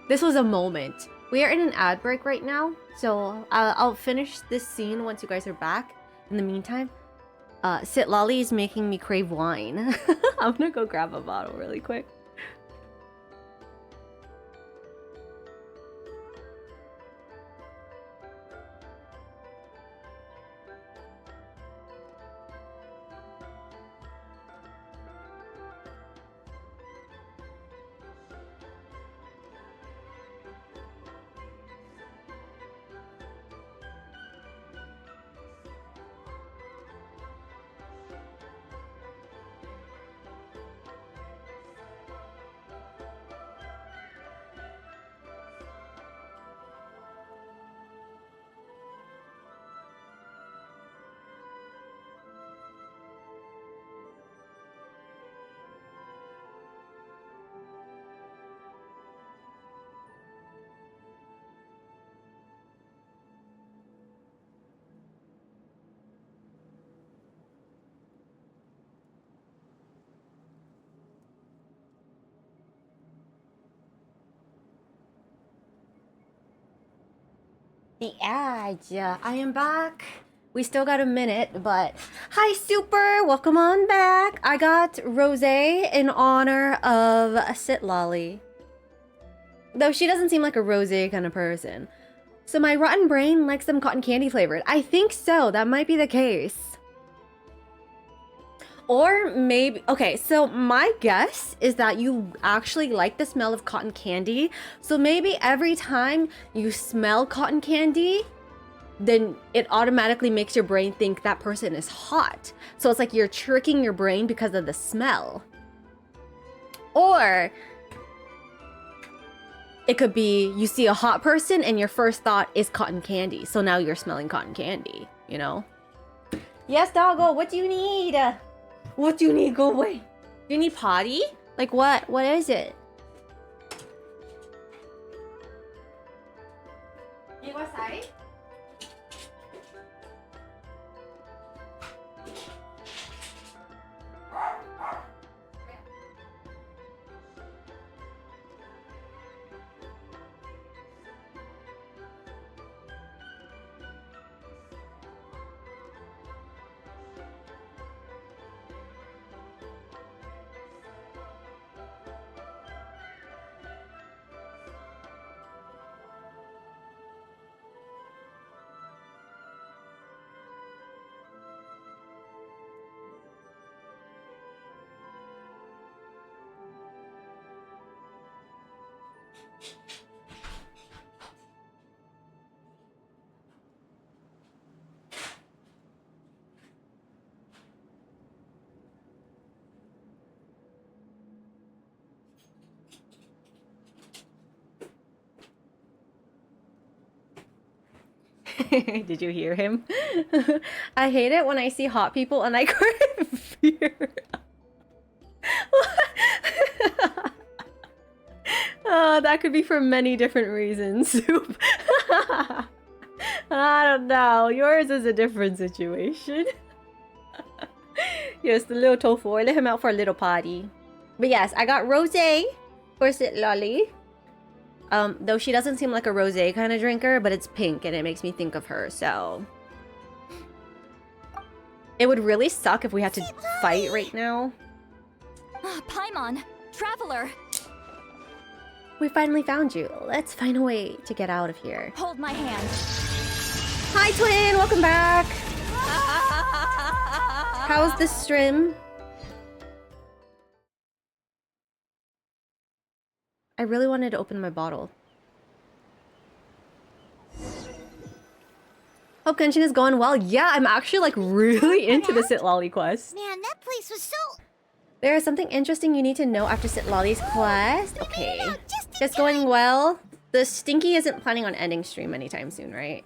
This was a moment. We are in an ad break right now, so I'll finish this scene once you guys are back. In the meantime, Sitlali is making me crave wine. I'm gonna go grab a bottle really quick. The ad. I am back. We still got a minute, but hi, Super. Welcome on back. I got rosé in honor of Sitlali. Though she doesn't seem like a rosé kind of person. So my rotten brain likes them cotton candy flavored. I think so. That might be the case. Or maybe, okay, so my guess is that you actually like the smell of cotton candy. So maybe every time you smell cotton candy, then it automatically makes your brain think that person is hot. So it's like you're tricking your brain because of the smell. Or it could be you see a hot person and your first thought is cotton candy. So now you're smelling cotton candy, you know? Yes, doggo, what do you need? What do you need? Go away. Do you need potty? Like what? What is it? You go outside? Did you hear him? I hate it when I see hot people and I crave fear. That could be for many different reasons. I don't know. Yours is a different situation. Yes, the little tofu. I let him out for a little potty. But yes, I got rosé for Sitlali. Though she doesn't seem like a rosé kind of drinker, but it's pink and it makes me think of her, so. It would really suck if we had to fight right now. Paimon, Traveler. We finally found you. Let's find a way to get out of here. Hold my hand. Hi, twin. Welcome back. How's the stream? I really wanted to open my bottle. Hope Genshin is going well. Yeah, I'm actually like really into the Sitlolly quest. Man, that place was so... There is something interesting you need to know after Sitlolly's quest. Okay. Just going well. The Stinky isn't planning on ending stream anytime soon, right?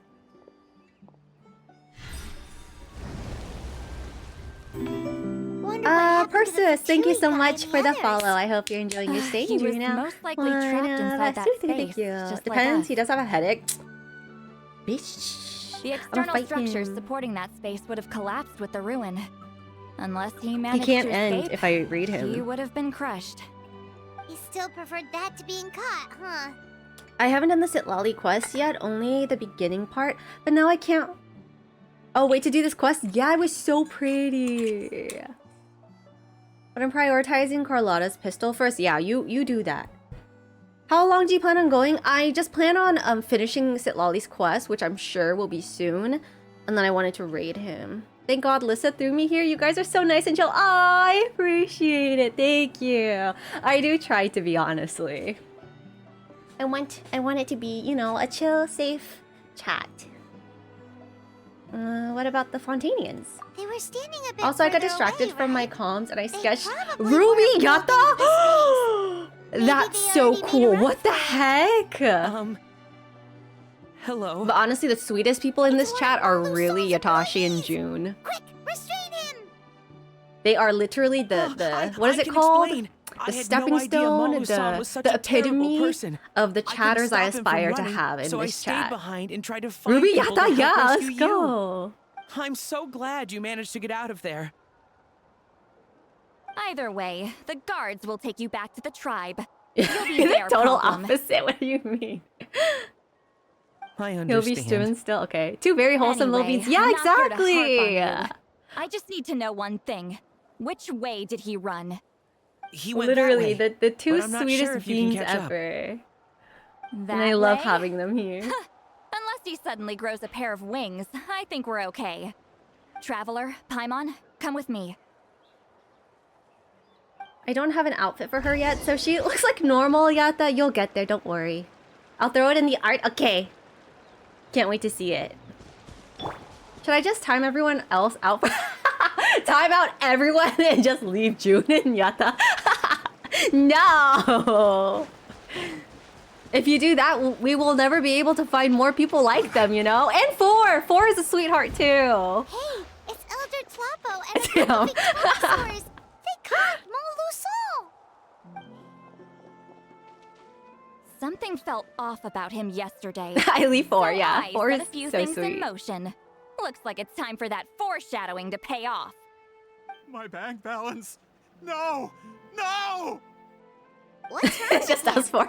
Persis, thank you so much for the follow. I hope you're enjoying your stay He here was now. most likely trapped inside that space, Thank you. just like Depends, us. he does have a headache. Bitch. The I'm external fighting. structures supporting that space would have collapsed with the ruin. Unless he He managed can't to end escape, if I read he him. would have been crushed. He still preferred that to being caught, huh? I haven't done the Sitlolly quest yet, only the beginning part. But now I can't... Oh, wait, to do this quest? Yeah, it was so pretty. But I'm prioritizing Carlotta's pistol first. Yeah, you do that. How long do you plan on going? I just plan on finishing Sitlolly's quest, which I'm sure will be soon. And then I wanted to raid him. Thank God Lissa threw me here. You guys are so nice and chill. Oh, I appreciate it. Thank you. I do try to be, honestly. I want it to be, you know, a chill, safe chat. What about the Fontanians? They were standing a bit Also, I got further distracted away, from my right? comms and I They sketched probably Ruby weren't Yatta. That's they so already made cool. a run What the heck? Hello. But honestly, the sweetest people in this chat are really Yatashi and June. Quick, restrain him! They are literally the what is it called? The stepping stone, the epitome of the chatters I aspire to have in so this I stayed chat. behind and tried to find Ruby people to Yatta, help yeah, rescue let's go. I'm so glad you managed to get out of there. Either way, the guards will take you back to the tribe. You'll be The their total problem. opposite. What do you mean? I He'll understand. be streaming still. Okay, two very wholesome little Anyway, beans. Yeah, I'm not here to harp on exactly. you. I just need to know one thing. Which way did he run? He went Literally, that way, the two but I'm not sweetest sure if you can beans catch up. ever. That And I love way? having them here. Unless he suddenly grows a pair of wings, I think we're okay. Traveler, Paimon, come with me. I don't have an outfit for her yet, so she looks like normal, Yatta. You'll get there, don't worry. I'll throw it in the art. Okay. Can't wait to see it. Should I just time everyone else out? Time out everyone and just leave June and Yatta? No! If you do that, we will never be able to find more people like them, you know? And Four! Four is a sweetheart, too. Hey, it's Elder Tlapo and a couple big dinosaurs. They caught Moluson. Something felt off about him yesterday. I leave Four, So yeah. I Four set is a few so things sweet. in motion. Looks like it's time for that foreshadowing to pay off. My bank balance. No! No! It's just us four.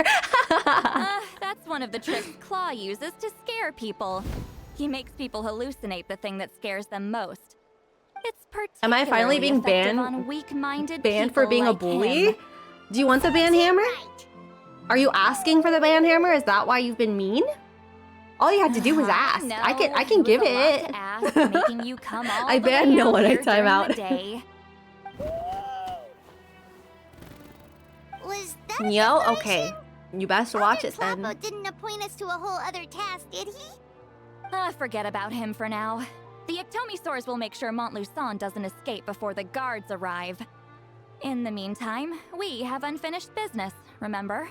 That's one of the tricks Claw uses to scare people. He makes people hallucinate the thing that scares them most. It's Am I finally being particularly effective banned? on weak-minded Banned for people being a like bully? him. Do you want the ban hammer? Are you asking for the ban hammer? Is that why you've been mean? All you had to do was ask. No, I can give was a lot it. to ask, making you come all I the ban way no out one I here time during out. the day. Was that Yo, okay. You best watch it then. Tlapo didn't appoint us to a whole other task, did he? Forget about him for now. The Ectomisaurs will make sure Montluçon doesn't escape before the guards arrive. In the meantime, we have unfinished business, remember?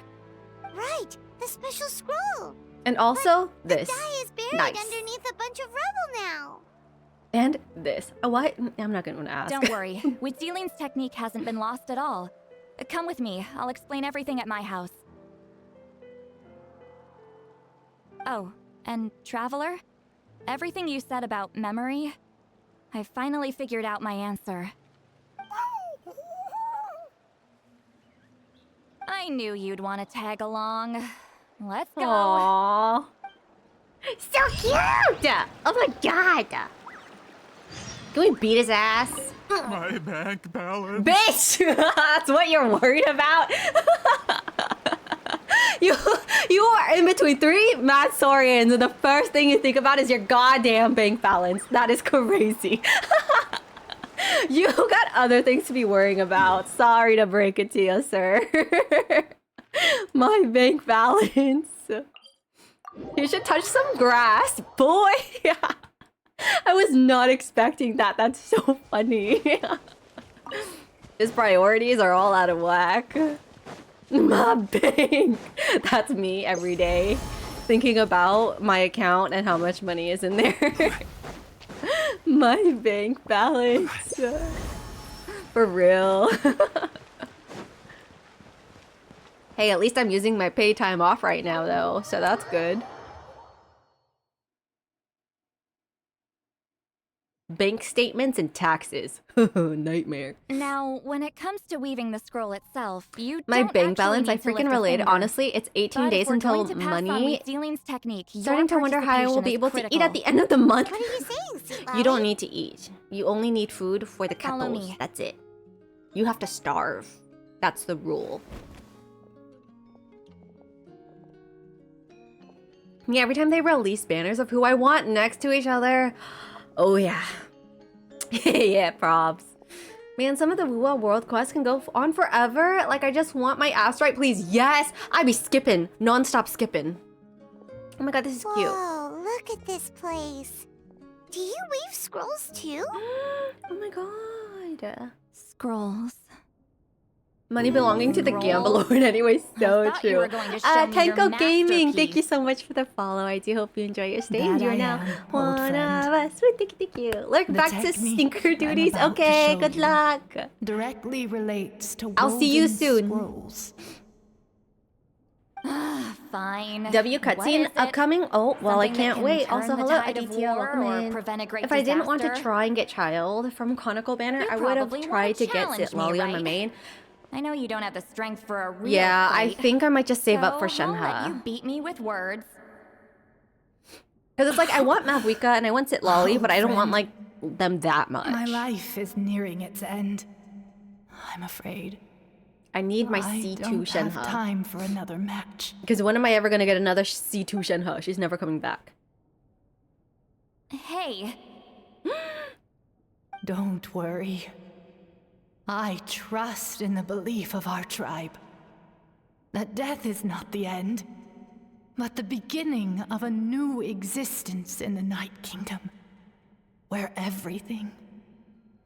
Right, the special scroll. And also this. The die is buried Nice. underneath a bunch of rubble now. And this. What? I'm not going to ask. Don't worry, Witzeline's technique hasn't been lost at all. Come with me, I'll explain everything at my house. Oh, and Traveler? Everything you said about memory, I finally figured out my answer. I knew you'd want to tag along. Let's go. Aww. So cute! Oh my god! Can we beat his ass? My bank balance. Bitch! That's what you're worried about? You are in between 3 mad Saurians and the first thing you think about is your goddamn bank balance. That is crazy. You got other things to be worrying about. Sorry to break it to you, sir. My bank balance. You should touch some grass, boy. I was not expecting that. That's so funny. His priorities are all out of whack. My bank. That's me every day. Thinking about my account and how much money is in there. My bank balance. For real. Hey, at least I'm using my pay time off right now though, so that's good. Bank statements and taxes. Nightmare. Now, when it comes to weaving the scroll itself, you My don't bank actually balance, I need to lift freaking a relate. finger. Honestly, it's 18 But days if we're until going to pass on money. Ceiling's technique, Starting to your wonder how I will be participation able is to eat critical. at the end of the month. What are you saying, Sweet You don't Lolly? need to eat. You only need food for the Follow couples. me. That's it. You have to starve. That's the rule. Yeah, every time they release banners of who I want next to each other. Oh yeah. Yeah, props. Man, some of the Wuwa world quests can go on forever. Like, I just want my asteroid, please. Yes! I be skipping. Non-stop skipping. Oh my god, this is cute. Whoa, look at this place. Do you weave scrolls too? Oh my god. Scrolls. Money belonging to the Gamble Lord anyway, so thought you true. were going to show me your Tenko Gaming, thank masterpiece. you so much for the follow. I do hope you enjoy your stay. That You are I now am, one old of friend. us. Woo, thank you. Look, The back to technique stinker I'm duties. about to Okay, show good you luck. Directly relates to I'll see you woven soon. scrolls. Fine. W What cutscene is it? upcoming. Oh, well, I Something that can't can wait. turn Also, the hello, tide of Aditya. war Welcome or in. prevent a great If I didn't want to disaster? try and get Child from Conical Banner, You I would have probably wanna tried to get challenge Sit Lolly me, on my right? main. I know you don't have the strength for a real Yeah, I fight, think I might just save up for so I'll let Shenhe. you beat me with words. Because it's like, I want Mavuika and I want Sit Lolly, Oh, but I don't want, friend. like, them that much. My life is nearing its end. I'm afraid. I need my I C2 don't have Shenhe. time for another match. Because when am I ever going to get another C2 Shenhe? She's never coming back. Hey, Don't worry. I trust in the belief of our tribe that death is not the end, but the beginning of a new existence in the Night Kingdom, where everything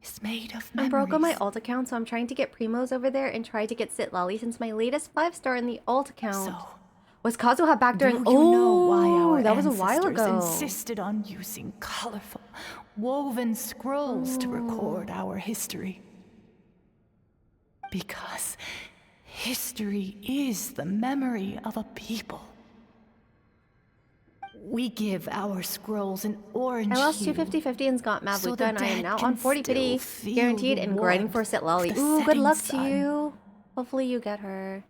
is made of I'm memories. broke on my alt account, so I'm trying to get Primos over there and try to get Sit Lolly since my latest 5-star in the alt account was Kazuha back during. Do you know why our that was a while ancestors ago. insisted on using colorful, woven scrolls to record our history? Because history is the memory of a people. We give our scrolls an orange I lost hue, 250-50 and got so Mavuika, the and I am dead now can on 40 pity, still feel guaranteed, the and grinding for warmth Sit Lolly. of the Ooh, good setting luck sun. to you. Hopefully you get her.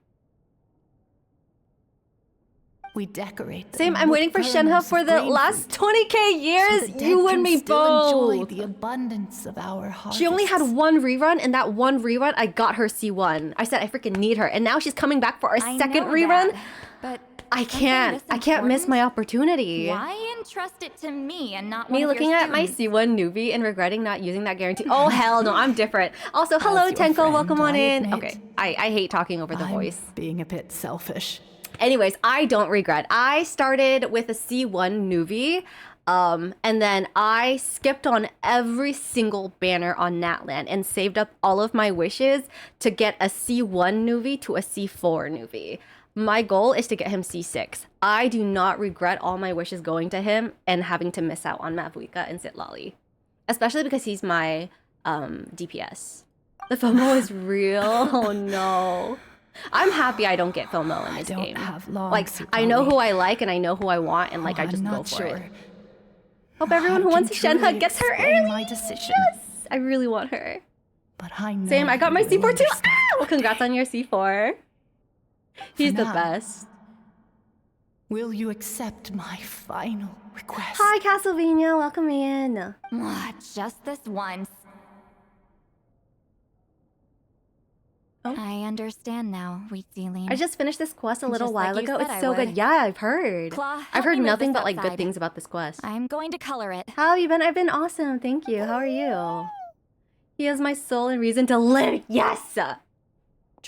We decorate them Same, I'm with waiting for kernels Shenhe of for the grain last fruit, 20k years. so the dead You and can me still enjoy both. the abundance of our harvest. She only had one rerun, and that one rerun, I got her C1. I said I freaking need her, and now she's coming back for a I second know rerun. that, but I something can't. this I can't miss important? my opportunity. Why entrust it to me and not Me one of looking your at my students? C1 newbie and regretting not using that guarantee. Oh hell no, I'm different. Also, hello As your Tenko, friend, welcome on I in. admit Okay, I hate talking over the I'm voice. being a bit selfish. Anyways, I don't regret. I started with a C1 Nuvi, and then I skipped on every single banner on Natlan and saved up all of my wishes to get a C1 Nuvi to a C4 Nuvi. My goal is to get him C6. I do not regret all my wishes going to him and having to miss out on Mavuika and Sit Lolly. Especially because he's my DPS. The FOMO is real. Oh no. I'm happy I don't get FOMO in this game. Like, I know who I like and I know who I want, and like I just go for it. Hope everyone who wants Shenhe gets her early. My decision. Yes, I really want her. But I know Same, I got my you will C4 too. understand Ah! Well, congrats on your C4. He's the now. best. Will you accept my final request? Hi, Castlevania. Welcome in. Just this once. I understand now, Wheatsealing. I just finished this quest a little Just like while you ago. said It's I so good. would. Yeah, I've heard. Claw, I've help heard me move nothing this but like good outside. things about this quest. I'm going to color it. How have you been? I've been awesome. Thank you. How are you? He has my soul and reason to live. Yes.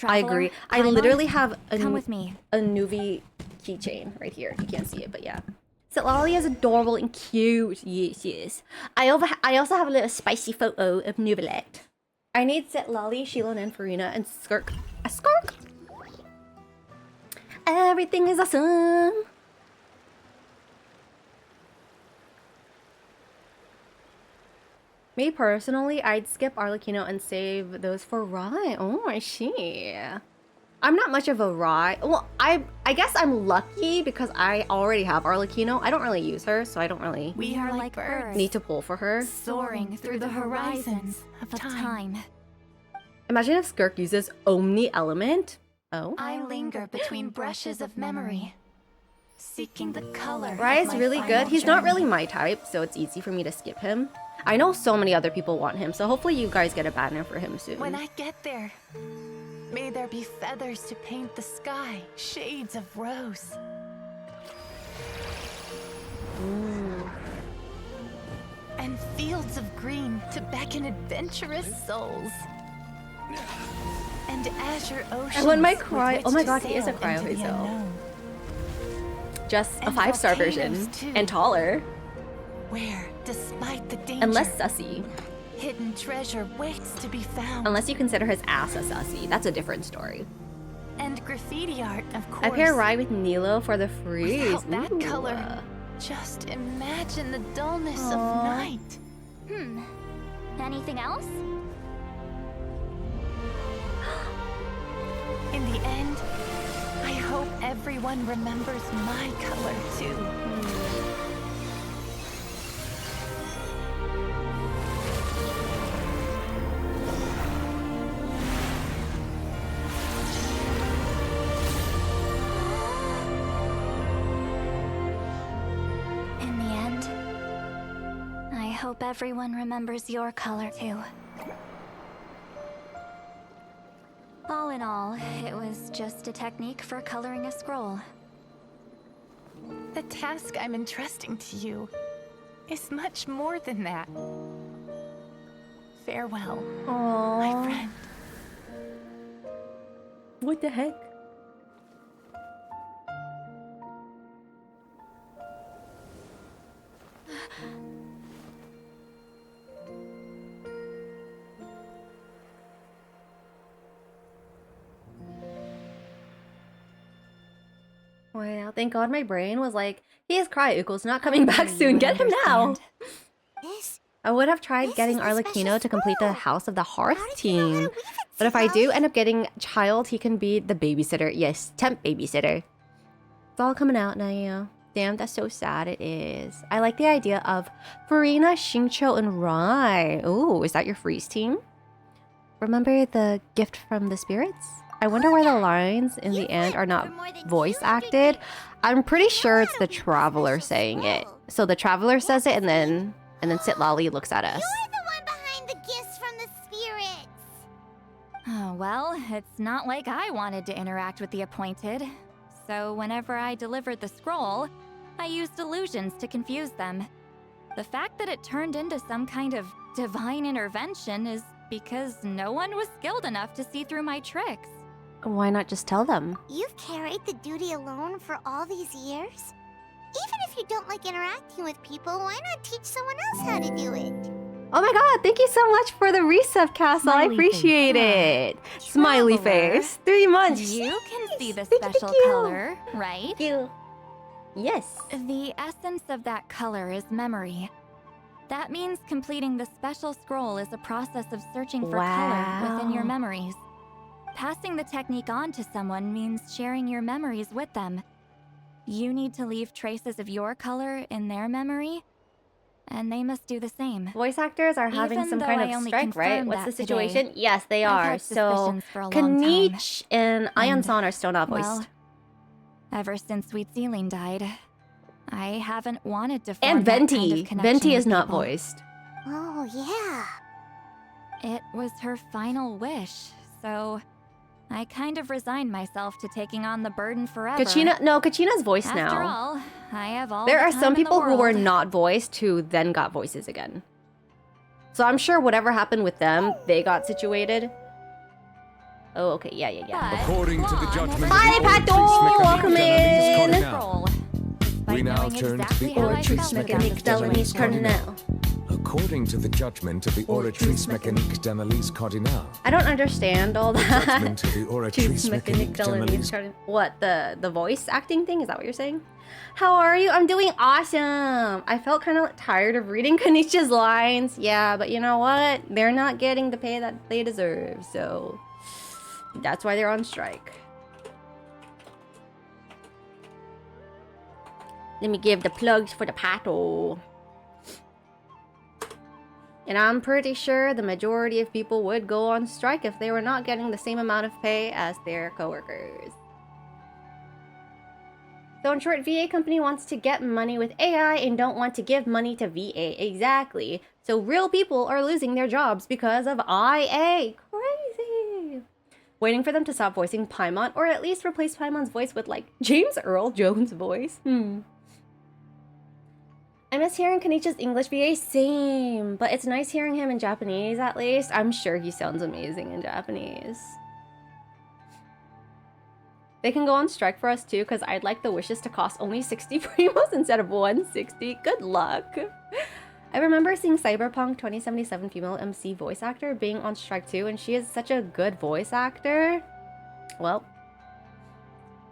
I agree. I Paimon, literally have a come with me. a Nuvi keychain right here. You can't see it, but yeah. So Lolly is adorable and cute. Yes, yes. I also have a little spicy photo of Nuvilette. I need Sit Lolly, Shilon, and Farina, and Skirk. A Skirk! Everything is awesome! Me personally, I'd skip Arlecchino and save those for Rai. Oh, I see. I'm not much of a Rai. Well, I guess I'm lucky because I already have Arlecchino. I don't really use her, so I don't really We are like birds, need to pull for her. soaring through the horizons of time. Imagine if Skirk uses Omni Element. Oh. I linger between brushes of memory, seeking the color. Rai's of my really final good. He's not journey. really my type, so it's easy for me to skip him. I know so many other people want him, so hopefully you guys get a banner for him soon. When I get there, may there be feathers to paint the sky, shades of rose. And fields of green to beckon adventurous souls. And azure oceans. I want my with cry. which Oh my to god, he is a sail cryo into the himself. unknown. Just a And 5-star volcanoes, version. too. And taller. Where, despite the danger, And less sussy. hidden treasure waits to be found. Unless you consider his ass a sussy. That's a different story. And graffiti art, of course. I pair Rai with Nilo for the freeze. Without that Ooh. color, just imagine the dullness of Aw. night. Anything else? In the end, I hope everyone remembers my color too. In the end, I hope everyone remembers your color too. All in all, it was just a technique for coloring a scroll. The task I'm entrusting to you is much more than that. Farewell, my friend. What the heck? Wow, thank god my brain was like, he is Cryuko's not coming back soon, get him now! I would have tried getting Arlecchino to complete the House of the Hearth team. But if I do end up getting Child, he can be the babysitter. Yes, temp babysitter. It's all coming out now. Damn, that's so sad it is. I like the idea of Farina, Xingqiu, and Rai. Ooh, is that your freeze team? Remember the gift from the spirits? I wonder why the lines in the end are not voice acted. I'm pretty sure it's the Traveler saying it. So the Traveler says it and then Sit Lolly looks at us. You're the one behind the gifts from the spirits. Oh, well, it's not like I wanted to interact with the appointed. So whenever I delivered the scroll, I used illusions to confuse them. The fact that it turned into some kind of divine intervention is because no one was skilled enough to see through my tricks. Why not just tell them? You've carried the duty alone for all these years? Even if you don't like interacting with people, why not teach someone else how to do it? Oh my god, thank you so much for the resub, Castle. I appreciate it. Smiley face. 3 months. You can see the Thank you, special thank you. color, right? Thank you. Yes. The essence of that color is memory. That means completing the special scroll is a process of searching for color within your Wow. memories. Passing the technique on to someone means sharing your memories with them. You need to leave traces of your color in their memory, and they must do the same. Voice actors are having Even some though kind I of only strike, right? confirmed What's the that today, situation? Yes, they I've are. had So, suspicions for a long time. Kanich and Ayansan are still not voiced. Well, Ever since Sweet Celine died, I haven't wanted to form And that Venti. kind of connection Venti is with not people. voiced. Oh, yeah. It was her final wish, so I kind of resigned myself to taking on the burden forever. Kachina's voiced now. After all, I have all There the are time some in the people who were world. not voiced who then got voices again. So I'm sure whatever happened with them, they got situated. Oh, okay, yeah. According to the judgment Hi, of the Pato! Oratrice Welcome Mechanique in! We now turn to the Oratrice Mechanique d'Analyse Cardinal. According to the judgment of the Oratrice Mechanique d'Analyse Cardinal. I don't understand all that. Judgment of the Oratrice Mechanique d'Analyse. What, the voice acting thing? Is that what you're saying? How are you? I'm doing awesome. I felt kind of tired of reading Kanicha's lines. Yeah, but you know what? They're not getting the pay that they deserve, so that's why they're on strike. Let me give the plugs for the Pato. And I'm pretty sure the majority of people would go on strike if they were not getting the same amount of pay as their coworkers. So in short, VA company wants to get money with AI and don't want to give money to VA. Exactly. So real people are losing their jobs because of IA. Crazy. Waiting for them to stop voicing Paimon, or at least replace Paimon's voice with like James Earl Jones' voice. I miss hearing Kanicha's English VA, same. But it's nice hearing him in Japanese at least. I'm sure he sounds amazing in Japanese. They can go on strike for us too, because I'd like the wishes to cost only 60 primos instead of 160. Good luck. I remember seeing Cyberpunk 2077 female MC voice actor being on strike too, and she is such a good voice actor. Well,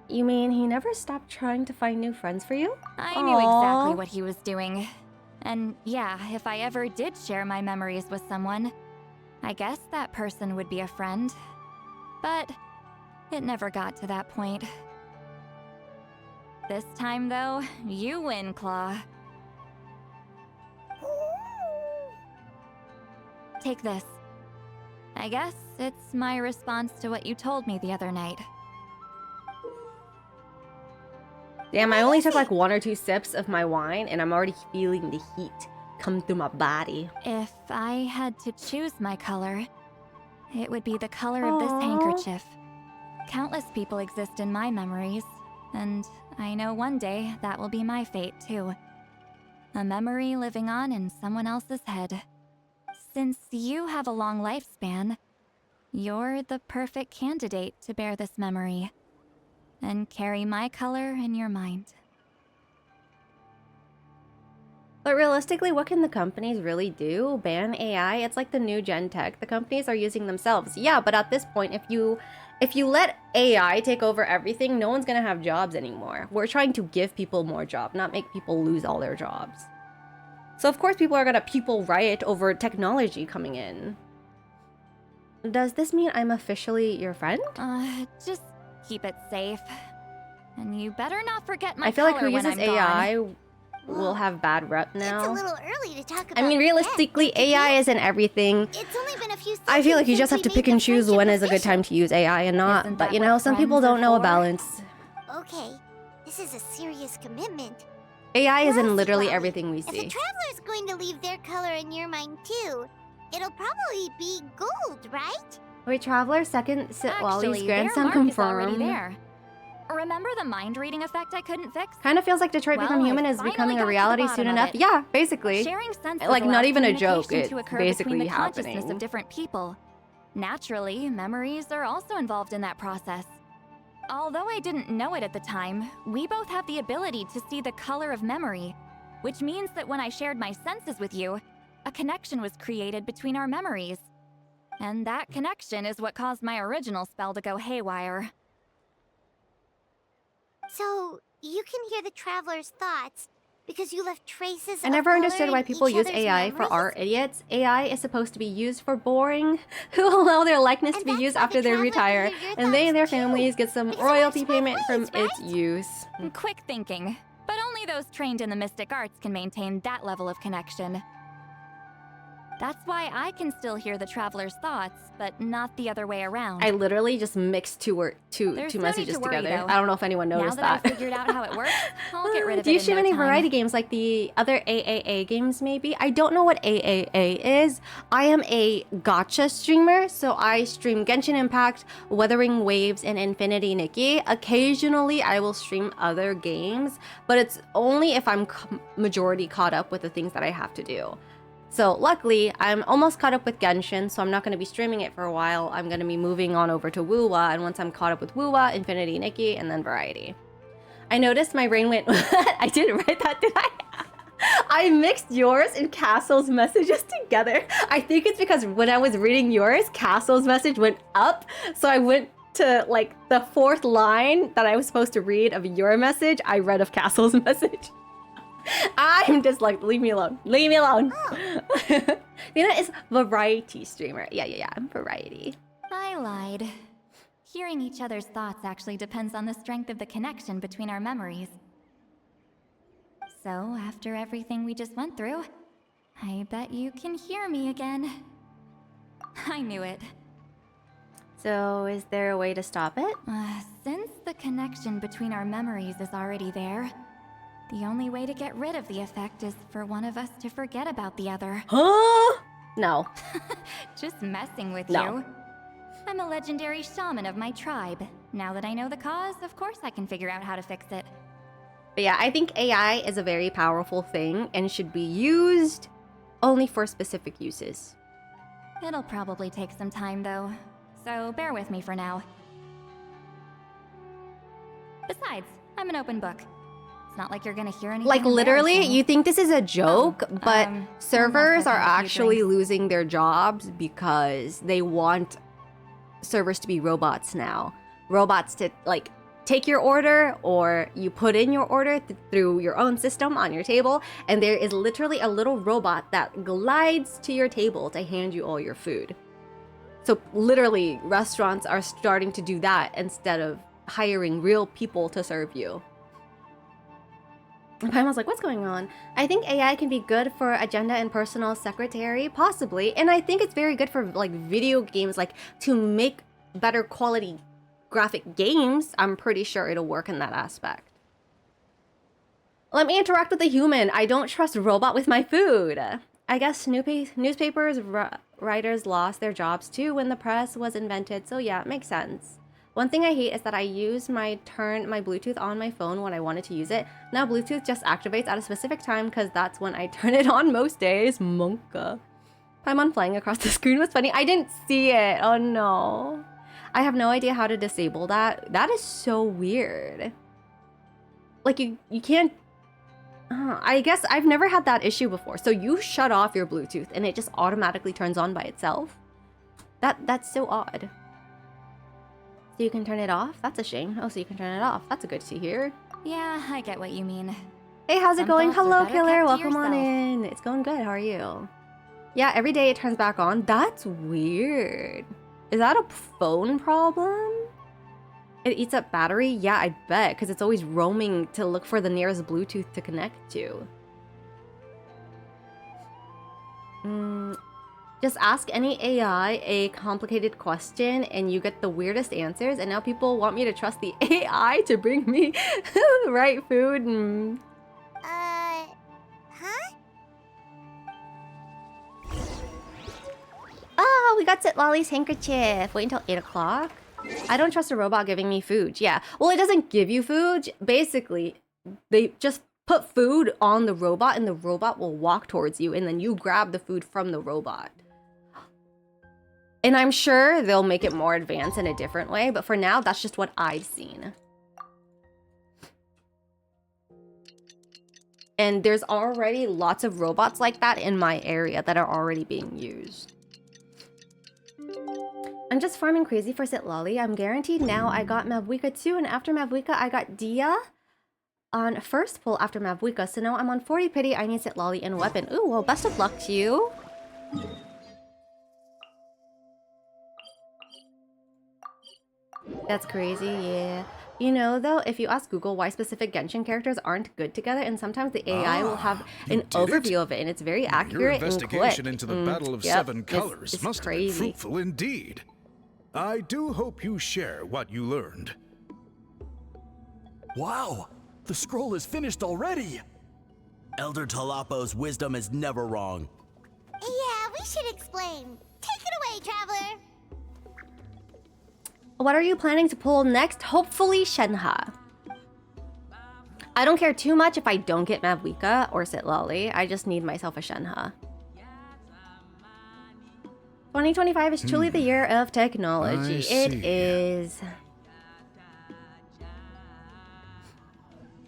you mean he never stopped trying to find new friends for you? I knew exactly what he was doing. And yeah, if I ever did share my memories with someone, I guess that person would be a friend. But it never got to that point. This time, though, you win, Claw. Take this. I guess it's my response to what you told me the other night. Damn, I only took like 1 or 2 sips of my wine and I'm already feeling the heat come through my body. If I had to choose my color, it would be the color of this handkerchief. Countless people exist in my memories, and I know one day that will be my fate too. A memory living on in someone else's head. Since you have a long lifespan, you're the perfect candidate to bear this memory and carry my color in your mind. But realistically, what can the companies really do? Ban AI? It's like the new gen tech. The companies are using themselves. Yeah, but at this point, if you let AI take over everything, no one's gonna have jobs anymore. We're trying to give people more jobs, not make people lose all their jobs. So of course people are gonna people riot over technology coming in. Does this mean I'm officially your friend? Just keep it safe. And you better not forget my I feel like color who when uses I'm AI gone. will have bad rep now. It's a little early to talk about I mean, realistically, AI isn't everything. It's only been a few seconds I feel like you since just have we to made pick the and choose when is a good official. time to use AI and not. Isn't But that you what know, some people friends are don't know a for? balance. Okay, this is a serious commitment. AI is in Plus, literally Bobby, everything we If a see. traveler's going to leave their color in your mind too, it'll probably be gold, right? Wait, Traveler, second sit Wally's Actually, their grandson mark is already confirmed. there. Remember the mind reading effect I couldn't fix? Kind of feels like Detroit Well, Become Human I is finally becoming got a to the reality bottom soon of enough. it. Yeah, basically. Sharing senses Like, not allows even a joke. communication It's to occur basically between the consciousness happening. of different people. Naturally, memories are also involved in that process. Although I didn't know it at the time, we both have the ability to see the color of memory, which means that when I shared my senses with you, a connection was created between our memories. And that connection is what caused my original spell to go haywire. So, you can hear the traveler's thoughts because you left traces I of never color understood why in people each use other's AI for memories? art, idiots. AI is supposed to be used for boring, who allow their likeness to be used after they retire, and they and their families get some royalty payment from its use. Quick thinking, but only those trained in the mystic arts can maintain that level of connection. That's why I can still hear the traveler's thoughts, but not the other way around. I literally just mixed two There's no messages need to worry, together. though. I don't know if anyone noticed Now that that. I've figured out how it works, I'll get rid of Do it you in stream no any time. variety games like the other AAA games maybe? I don't know what AAA is. I am a gacha streamer, so I stream Genshin Impact, Wuthering Waves, and Infinity Nikki. Occasionally I will stream other games, but it's only if I'm majority caught up with the things that I have to do. So luckily, I'm almost caught up with Genshin, so I'm not going to be streaming it for a while. I'm going to be moving on over to Wuwa, and once I'm caught up with Wuwa, Infinity Nikki, and then Variety. I noticed my brain went... I didn't write that, did I? I mixed yours and Castle's messages together. I think it's because when I was reading yours, Castle's message went up, so I went to like the 4th line that I was supposed to read of your message, I read of Castle's message. I'm just like, leave me alone. Leave me alone. Lena is variety streamer. Yeah, I'm variety. I lied. Hearing each other's thoughts actually depends on the strength of the connection between our memories. So, after everything we just went through, I bet you can hear me again. I knew it. So, is there a way to stop it? Since the connection between our memories is already there, the only way to get rid of the effect is for one of us to forget about the other. Huh? No. Just messing with No. you. I'm a legendary shaman of my tribe. Now that I know the cause, of course I can figure out how to fix it. But yeah, I think AI is a very powerful thing and should be used only for specific uses. It'll probably take some time though, so bear with me for now. Besides, I'm an open book. It's not like you're gonna hear anything Like literally, embarrassing. you think this is a joke, but servers unless I are have a few actually drinks. losing their jobs because they want servers to be robots now. Robots to like take your order, or you put in your order through your own system on your table, and there is literally a little robot that glides to your table to hand you all your food. So literally, restaurants are starting to do that instead of hiring real people to serve you. And Paimon's like, what's going on? I think AI can be good for agenda and personal secretary, possibly. And I think it's very good for like video games, like to make better quality graphic games. I'm pretty sure it'll work in that aspect. Let me interact with a human. I don't trust a robot with my food. I guess newspapers writers lost their jobs too when the press was invented. So yeah, it makes sense. One thing I hate is that I use my Bluetooth on my phone when I wanted to use it. Now Bluetooth just activates at a specific time because that's when I turn it on most days. Monka. Paimon flying across the screen was funny. I didn't see it. Oh no. I have no idea how to disable that. That is so weird. Like you can't... I guess I've never had that issue before. So you shut off your Bluetooth and it just automatically turns on by itself? That's so odd. So you can turn it off? That's a shame. Oh, so you can turn it off. That's good to hear. Yeah, I get what you mean. Hey, how's it Some going? thoughts are Hello, better Killer. kept to Welcome on yourself. in. It's going good. How are you? Yeah, every day it turns back on. That's weird. Is that a phone problem? It eats up battery? Yeah, I bet, because it's always roaming to look for the nearest Bluetooth to connect to. Just ask any AI a complicated question and you get the weirdest answers, and now people want me to trust the AI to bring me the right food. Huh? Oh, we got Lolly's handkerchief. Wait until 8 o'clock. I don't trust a robot giving me food. Yeah. Well, it doesn't give you food. Basically, they just put food on the robot and the robot will walk towards you and then you grab the food from the robot. And I'm sure they'll make it more advanced in a different way, but for now, that's just what I've seen. And there's already lots of robots like that in my area that are already being used. I'm just farming crazy for Sitlolly. I'm guaranteed now I got Mavuika too, and after Mavuika I got Dia on first pull after Mavuika. So now I'm on 40 pity, I need Sitlolly and weapon. Ooh, well best of luck to you. That's crazy, yeah. You know, though, if you ask Google why specific Genshin characters aren't good together, and sometimes the AI will have an overview of it, and it's very accurate Your and quick. investigation into the Battle of Seven It's Colors must have been crazy. fruitful indeed. I do hope you share what you learned. Wow! The scroll is finished already! Elder Talapo's wisdom is never wrong. Yeah, we should explain. Take it away, Traveler. What are you planning to pull next? Hopefully Shenhe. I don't care too much if I don't get Mavuika or Sitlali. I just need myself a Shenhe. 2025 is truly the year of technology. It is.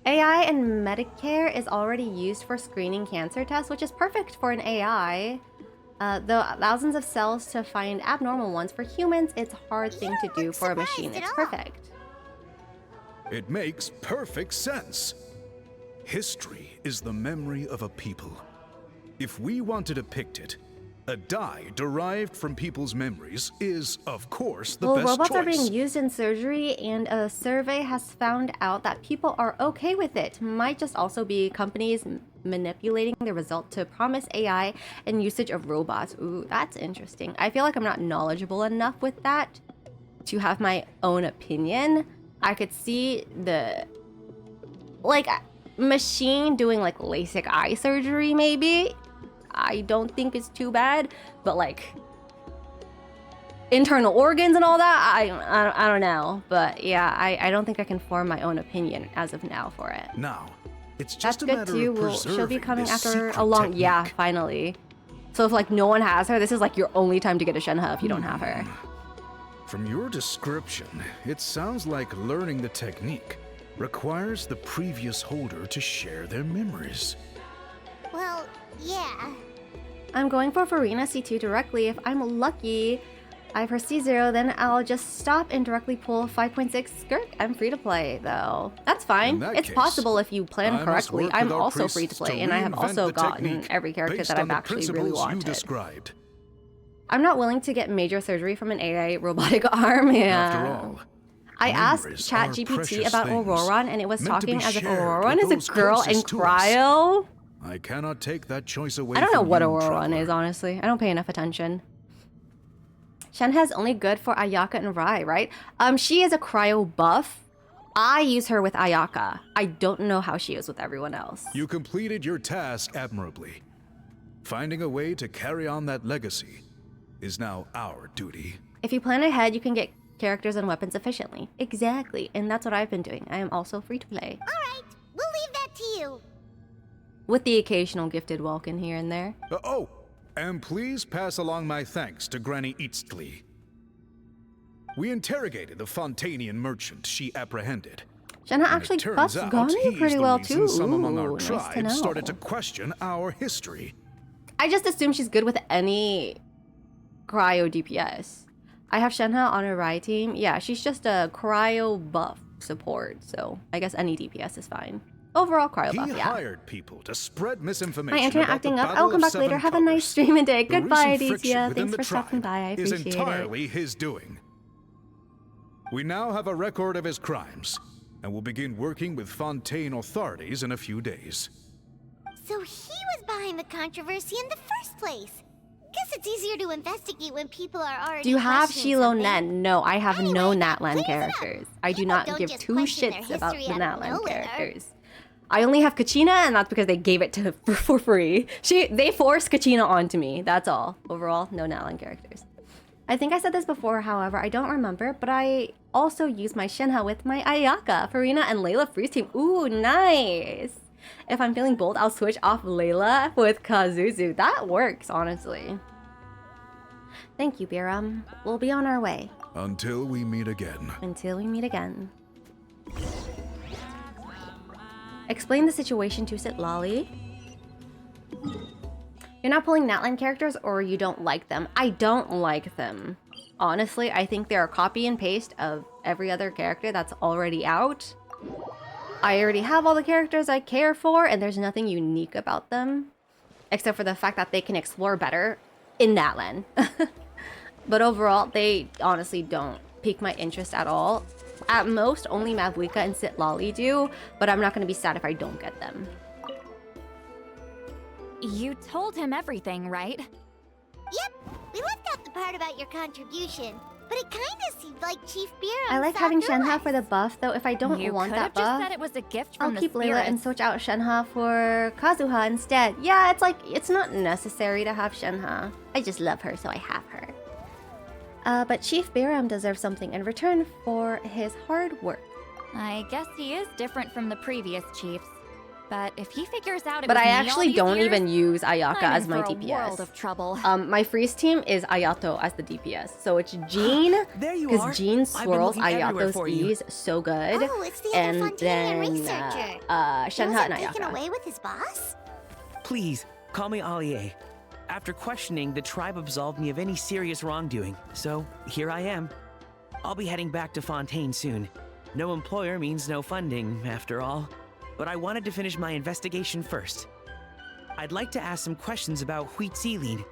AI and Medicare is already used for screening cancer tests, which is perfect for an AI. Though thousands of cells to find abnormal ones for humans, it's a hard thing to do for a machine. It's perfect. It makes perfect sense. History is the memory of a people. If we want to depict it, a dye derived from people's memories is, of course, the best robots choice. are being used in surgery, and a survey has found out that people are okay with it. Might just also be companies manipulating the result to promise AI and usage of robots. Ooh, that's interesting. I feel like I'm not knowledgeable enough with that to have my own opinion. I could see the machine doing like LASIK eye surgery maybe. I don't think it's too bad, but like internal organs and all that, I don't know. But yeah, I don't think I can form my own opinion as of now for it. Now, it's just That's a good matter too. of Well, she'll be preserving coming this after secret a long. technique. Yeah, finally. So if like no one has her, this is like your only time to get a Shenhe if you don't have her. From your description, it sounds like learning the technique requires the previous holder to share their memories. Well, yeah. I'm going for Farina C2 directly. If I'm lucky, I press C0, then I'll just stop and directly pull 5.6 Skirk. I'm free to play though. That's fine. In that It's case, possible if you plan I must correctly. work I'm with our also free to priests play, to and I have reinvent also the gotten technique every character based that on I've the actually really principles you wanted. described. I'm not willing to get major surgery from an AI robotic arm. Yeah. After all, I asked memories are ChatGPT precious about things, Auroron, and it was meant to be talking as if shared Auroron with is a those girl in closest to us. cryo. I cannot take that choice away I don't know from what you, Auroron traveler. is, honestly. I don't pay enough attention. Shenhe's only good for Ayaka and Rai, right? She is a cryo buff. I use her with Ayaka. I don't know how she is with everyone else. You completed your task admirably. Finding a way to carry on that legacy is now our duty. If you plan ahead, you can get characters and weapons efficiently. Exactly, and that's what I've been doing. I am also free to play. Alright, we'll leave that to you. With the occasional gifted Welkin here and there. And please pass along my thanks to Granny Eastly. We interrogated the Fontanian merchant she apprehended. Shenhe actually buffs Gani pretty well too. Some among our Ooh, nice to tribe know. started to question our history. I just assume she's good with any cryo DPS. I have Shenhe on a Rai team. Yeah, she's just a cryo buff support, so I guess any DPS is fine. Overall cryo buff, He yeah. hired people to spread misinformation. My internet about acting the up. Battle I'll come of back later. Seven Have a nice Colors. stream and day. The Goodbye, recent friction Adicia. within Thanks the for stopping tribe by. I is appreciate it. entirely his doing. We now have a record of his crimes, and will begin working with Fontaine authorities in a few days. So he was behind the controversy in the first place. Guess it's easier to investigate when people are already Do you have questioning Shilo something. Nen? No, I have no Natlan characters. I do not don't give just two question their shits about the history out of Natlan nowhere. characters. I only have Kachina, and that's because they gave it to for free. They forced Kachina onto me. That's all. Overall, no Natlan characters. I think I said this before, however, I don't remember, but I also use my Shenhe with my Ayaka, Farina, and Layla Freeze team. Ooh, nice! If I'm feeling bold, I'll switch off Layla with Kazuzu. That works, honestly. Thank you, Biram. We'll be on our way. Until we meet again. Until we meet again. Explain the situation to Sitlali. You're not pulling Natlan characters, or you don't like them? I don't like them. Honestly, I think they're a copy and paste of every other character that's already out. I already have all the characters I care for, and there's nothing unique about them. Except for the fact that they can explore better in Natlan. But overall, they honestly don't pique my interest at all. At most, only Mavuika and Sit Lolly do, but I'm not going to be sad if I don't get them. You told him everything, right? Yep, we left out the part about your contribution, but it kinda seemed like Chief Biram I like saw having through Shenhe us. for the buff, though. If I don't You want could that have just buff, said it was a gift from I'll the keep Layla spirits. and switch out Shenhe for Kazuha instead. Yeah, it's like, it's not necessary to have Shenhe. I just love her, so I have her. But Chief Biram deserves something in return for his hard work. I guess he is different from the previous chiefs. But if he figures out it But was I me all actually these don't years, even use Ayaka I'm as in my for a DPS. world of trouble. My freeze team is Ayato as the DPS. So it's Jean, There you are. because Jean I've been swirls looking everywhere Ayato's for you. E's so good. Oh, it's the And other Fontanian then researcher. Shenhe and Wasn't taken Ayaka. away with his boss? Please, call me Allie. After questioning, the tribe absolved me of any serious wrongdoing, so here I am. I'll be heading back to Fontaine soon. No employer means no funding, after all. But I wanted to finish my investigation first. I'd like to ask some questions about Wheat Sealing.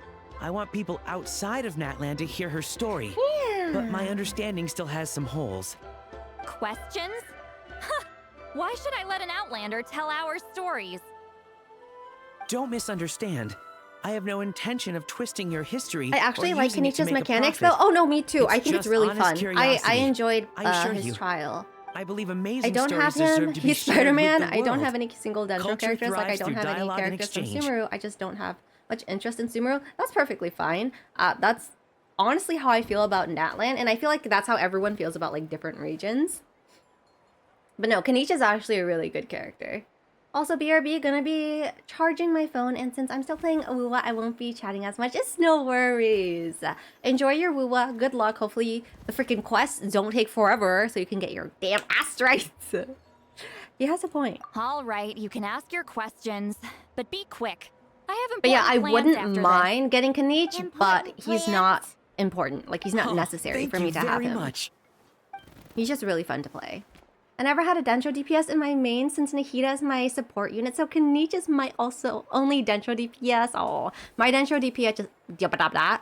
I want people outside of Natland to hear her story. Yeah. But my understanding still has some holes. Questions? Huh. Why should I let an Outlander tell our stories? Don't misunderstand. I have no intention of twisting your history. I actually or like using it to Kenichi's make a mechanics though. profit. Oh no, me too. I think it's just really honest fun. I curiosity. enjoyed I assure his you. trial. I believe amazing I don't have stories him. deserve to be He's shared Spider-Man. with the I don't world. have any single Dendro Culture characters. Like I thrives don't through have any dialogue and characters from exchange. Sumeru. I just don't have much interest in Sumeru. That's perfectly fine. That's honestly how I feel about Natland, and I feel like that's how everyone feels about like different regions. But no, Kenichi's actually a really good character. Also, BRB gonna be charging my phone, and since I'm still playing Wuwa, I won't be chatting as much. It's no worries. Enjoy your Wuwa. Good luck. Hopefully, the freaking quests don't take forever, so you can get your damn ass right. He has a point. All right, you can ask your questions, but be quick. I haven't. But yeah, I wouldn't mind getting Kanich, but he's not important. Like, he's not necessary for me to have him. Much. He's just really fun to play. I never had a Dendro DPS in my main since Nahida is my support unit, so Kanich is my also only Dendro DPS. Oh, my Dendro DPS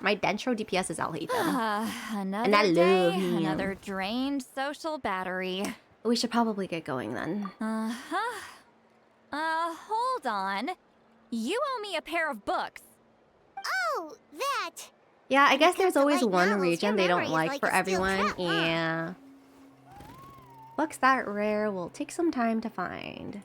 my Dendro DPS is Alhaitham. Another And I love day, him. another drained social battery. We should probably get going then. Hold on. You owe me a pair of books. Oh, that. Yeah, I guess there's to always light one novels, region your they don't memory is like like for a steel everyone. trap, huh? Yeah. Books that rare will take some time to find.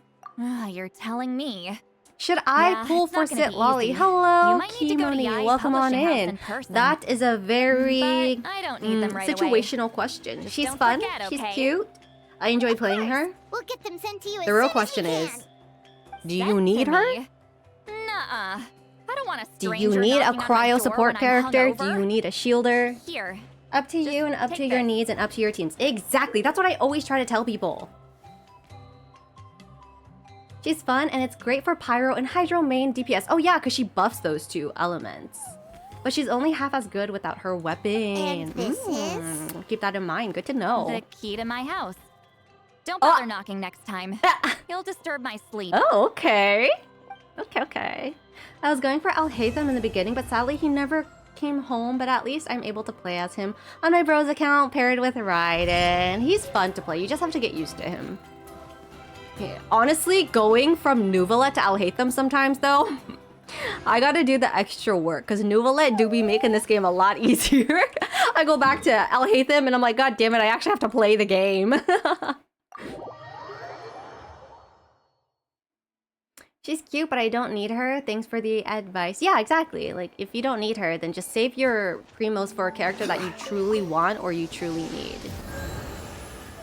You're telling me. Should I Yeah, pull it's for not gonna Sit be Lolly? easy. Hello, You might need to go to the Kimoni. IE Welcome on publishing house in. in person. That is a very But I don't need them right away. situational question. She's don't fun. forget, She's okay? cute. I enjoy playing her. We'll get them sent to you as The real soon as question we is, can. do you need her? Nuh-uh. I don't want a Do stranger you need a knocking on my door cryo support when I'm character? Do hungover. you need a shielder? Here. Up to you and up to take your this. needs and up to your teams. Exactly. That's what I always try to tell people. She's fun and it's great for Pyro and Hydro main DPS. Oh yeah, because she buffs those two elements. But she's only half as good without her weapon. And this is? Keep that in mind. Good to know. The key to my house. Don't bother knocking next time. You'll disturb my sleep. Oh, okay. Okay. I was going for Alhaitham in the beginning, but sadly he never came home. But at least I'm able to play as him on my bro's account paired with Raiden. He's fun to play. You just have to get used to him. Yeah. Honestly, going from Nuvalet to Alhaitham sometimes though, I gotta do the extra work because Nuvalet do be making this game a lot easier. I go back to Alhaitham and I'm like, God damn it, I actually have to play the game. She's cute, but I don't need her. Thanks for the advice. Yeah, exactly. Like, if you don't need her, then just save your primos for a character that you truly want or you truly need.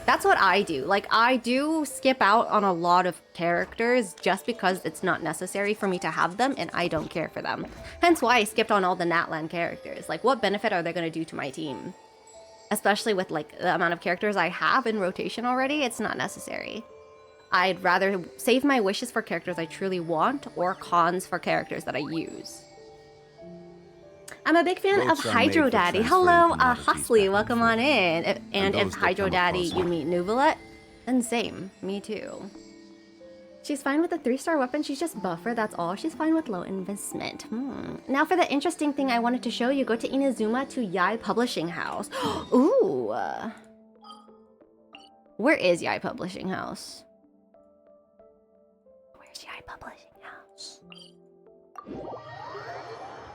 That's what I do. Like, I do skip out on a lot of characters just because it's not necessary for me to have them and I don't care for them. Hence why I skipped on all the Natland characters. Like, what benefit are they going to do to my team? Especially with, like, the amount of characters I have in rotation already, it's not necessary. I'd rather save my wishes for characters I truly want or cons for characters that I use. I'm a big fan of Boats are made Hydro for Daddy. transferring Hello, commodities Husley, back welcome on in. And if those that Hydro come Daddy across you it. meet Nuvalet, then same. Me too. She's fine with a 3-star weapon, she's just buffer, that's all. She's fine with low investment. Now for the interesting thing I wanted to show you, go to Inazuma to Yai Publishing House. Ooh. Where is Yai Publishing House? Where's Yai Publishing House?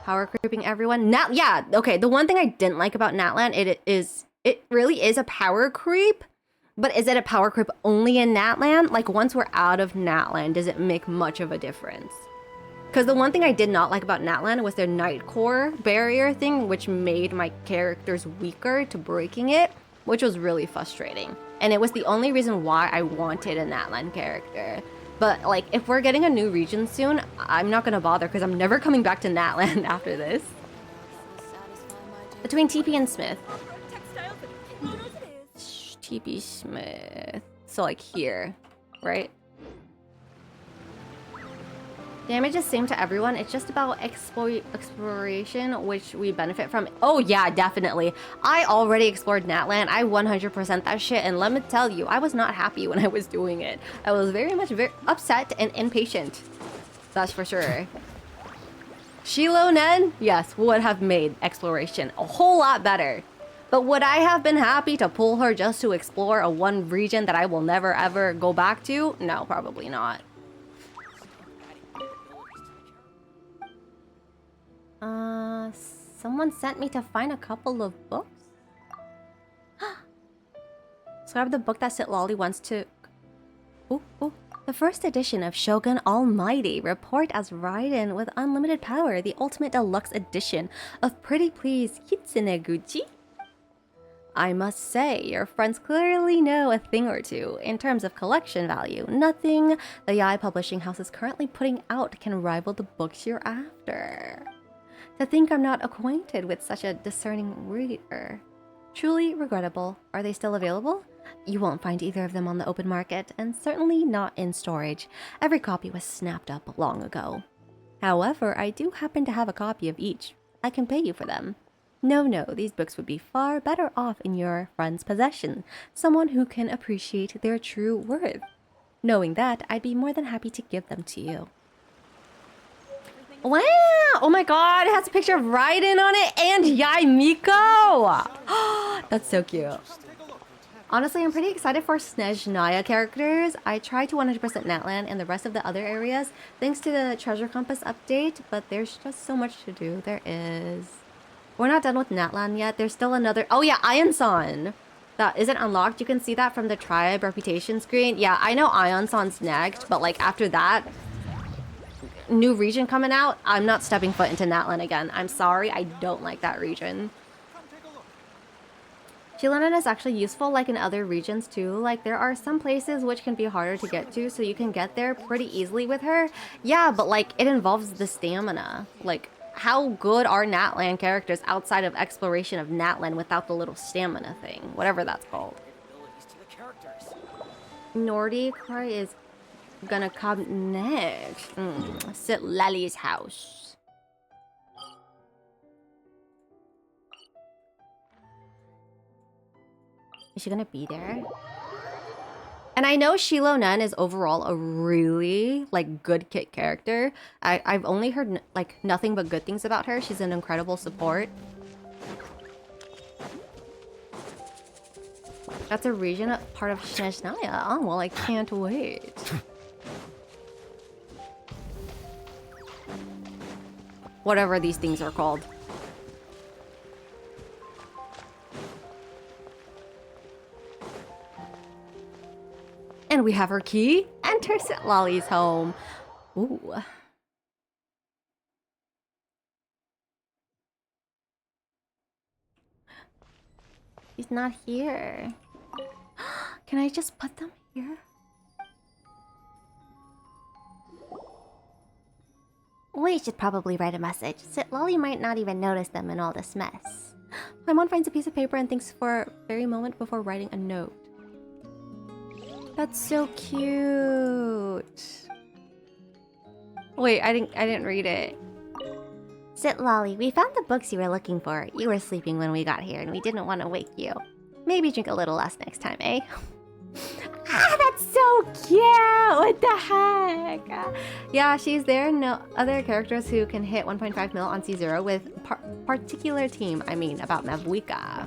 Power creeping everyone. Yeah, okay, the one thing I didn't like about Natlan, it really is a power creep. But is it a power creep only in Natlan? Like, once we're out of Natlan, does it make much of a difference? Because the one thing I did not like about Natlan was their Night Core barrier thing, which made my characters weaker to breaking it, which was really frustrating. And it was the only reason why I wanted a Natlan character. But, like, if we're getting a new region soon, I'm not gonna bother because I'm never coming back to Natlan after this. Between TP and Smith. TP Smith. So like here, right? Damage is same to everyone. It's just about exploration, which we benefit from. Oh yeah, definitely. I already explored Natlan. I 100% that shit. And let me tell you, I was not happy when I was doing it. I was very upset and impatient. That's for sure. Shilo Nen, yes, would have made exploration a whole lot better. But would I have been happy to pull her just to explore a one region that I will never ever go back to? No, probably not. Someone sent me to find a couple of books. So I have the book that Sitlolly wants to... Ooh. The first edition of Shogun Almighty, report as Raiden with unlimited power, the ultimate deluxe edition of Pretty Please Kitsune Gucci. I must say, your friends clearly know a thing or two. In terms of collection value, nothing the Yai Publishing House is currently putting out can rival the books you're after. To think I'm not acquainted with such a discerning reader. Truly regrettable. Are they still available? You won't find either of them on the open market, and certainly not in storage. Every copy was snapped up long ago. However, I do happen to have a copy of each. I can pay you for them. No, these books would be far better off in your friend's possession, someone who can appreciate their true worth. Knowing that, I'd be more than happy to give them to you. Wow! Oh my god, it has a picture of Raiden on it and Yai Miko! That's so cute. Honestly, I'm pretty excited for Snezhnaya characters. I tried to 100% Natlan and the rest of the other areas thanks to the Treasure Compass update, but there's just so much to do. There is. We're not done with Natlan yet. There's still another... Oh yeah, Ion-san. That isn't unlocked. You can see that from the tribe reputation screen. Yeah, I know Ion-san's next, but like after that, new region coming out, I'm not stepping foot into Natlan again. I'm sorry, I don't like that region. Shilonen is actually useful like in other regions too. Like there are some places which can be harder to get to, so you can get there pretty easily with her. Yeah, but like it involves the stamina. Like how good are Natlan characters outside of exploration of Natlan without the little stamina thing? Whatever that's called. Nordy Cry is gonna come next. Sit Lely's house. Is she gonna be there? And I know Shilonen is overall a really like good kit character. I've only heard like nothing but good things about her. She's an incredible support. That's a region part of Snezhnaya. Oh well, I can't wait. Whatever these things are called. And we have her key. Enter Sitlolly's home. Ooh. He's not here. Can I just put them here? We should probably write a message. Sitlolly might not even notice them in all this mess. Paimon finds a piece of paper and thinks for a very moment before writing a note. That's so cute. Wait, I didn't read it. Sitlolly, we found the books you were looking for. You were sleeping when we got here and we didn't want to wake you. Maybe drink a little less next time, eh? Ah, that's so cute! What the heck? Yeah, she's there. No other characters who can hit 1.5 mil on C0 with particular team. I mean, about Mavuika.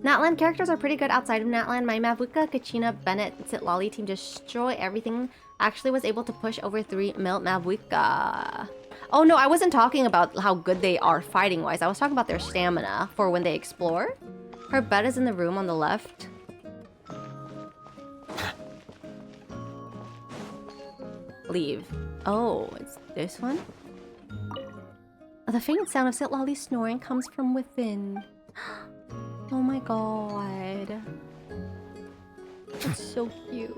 Natlan characters are pretty good outside of Natlan. My Mavuika, Kachina, Bennett, Sitlali team destroy everything. Actually was able to push over 3 mil Mavuika. Oh no, I wasn't talking about how good they are fighting wise. I was talking about their stamina for when they explore. Her bed is in the room on the left. Leave. Oh, it's this one? The faint sound of Sitlali snoring comes from within. Oh my god. It's so cute.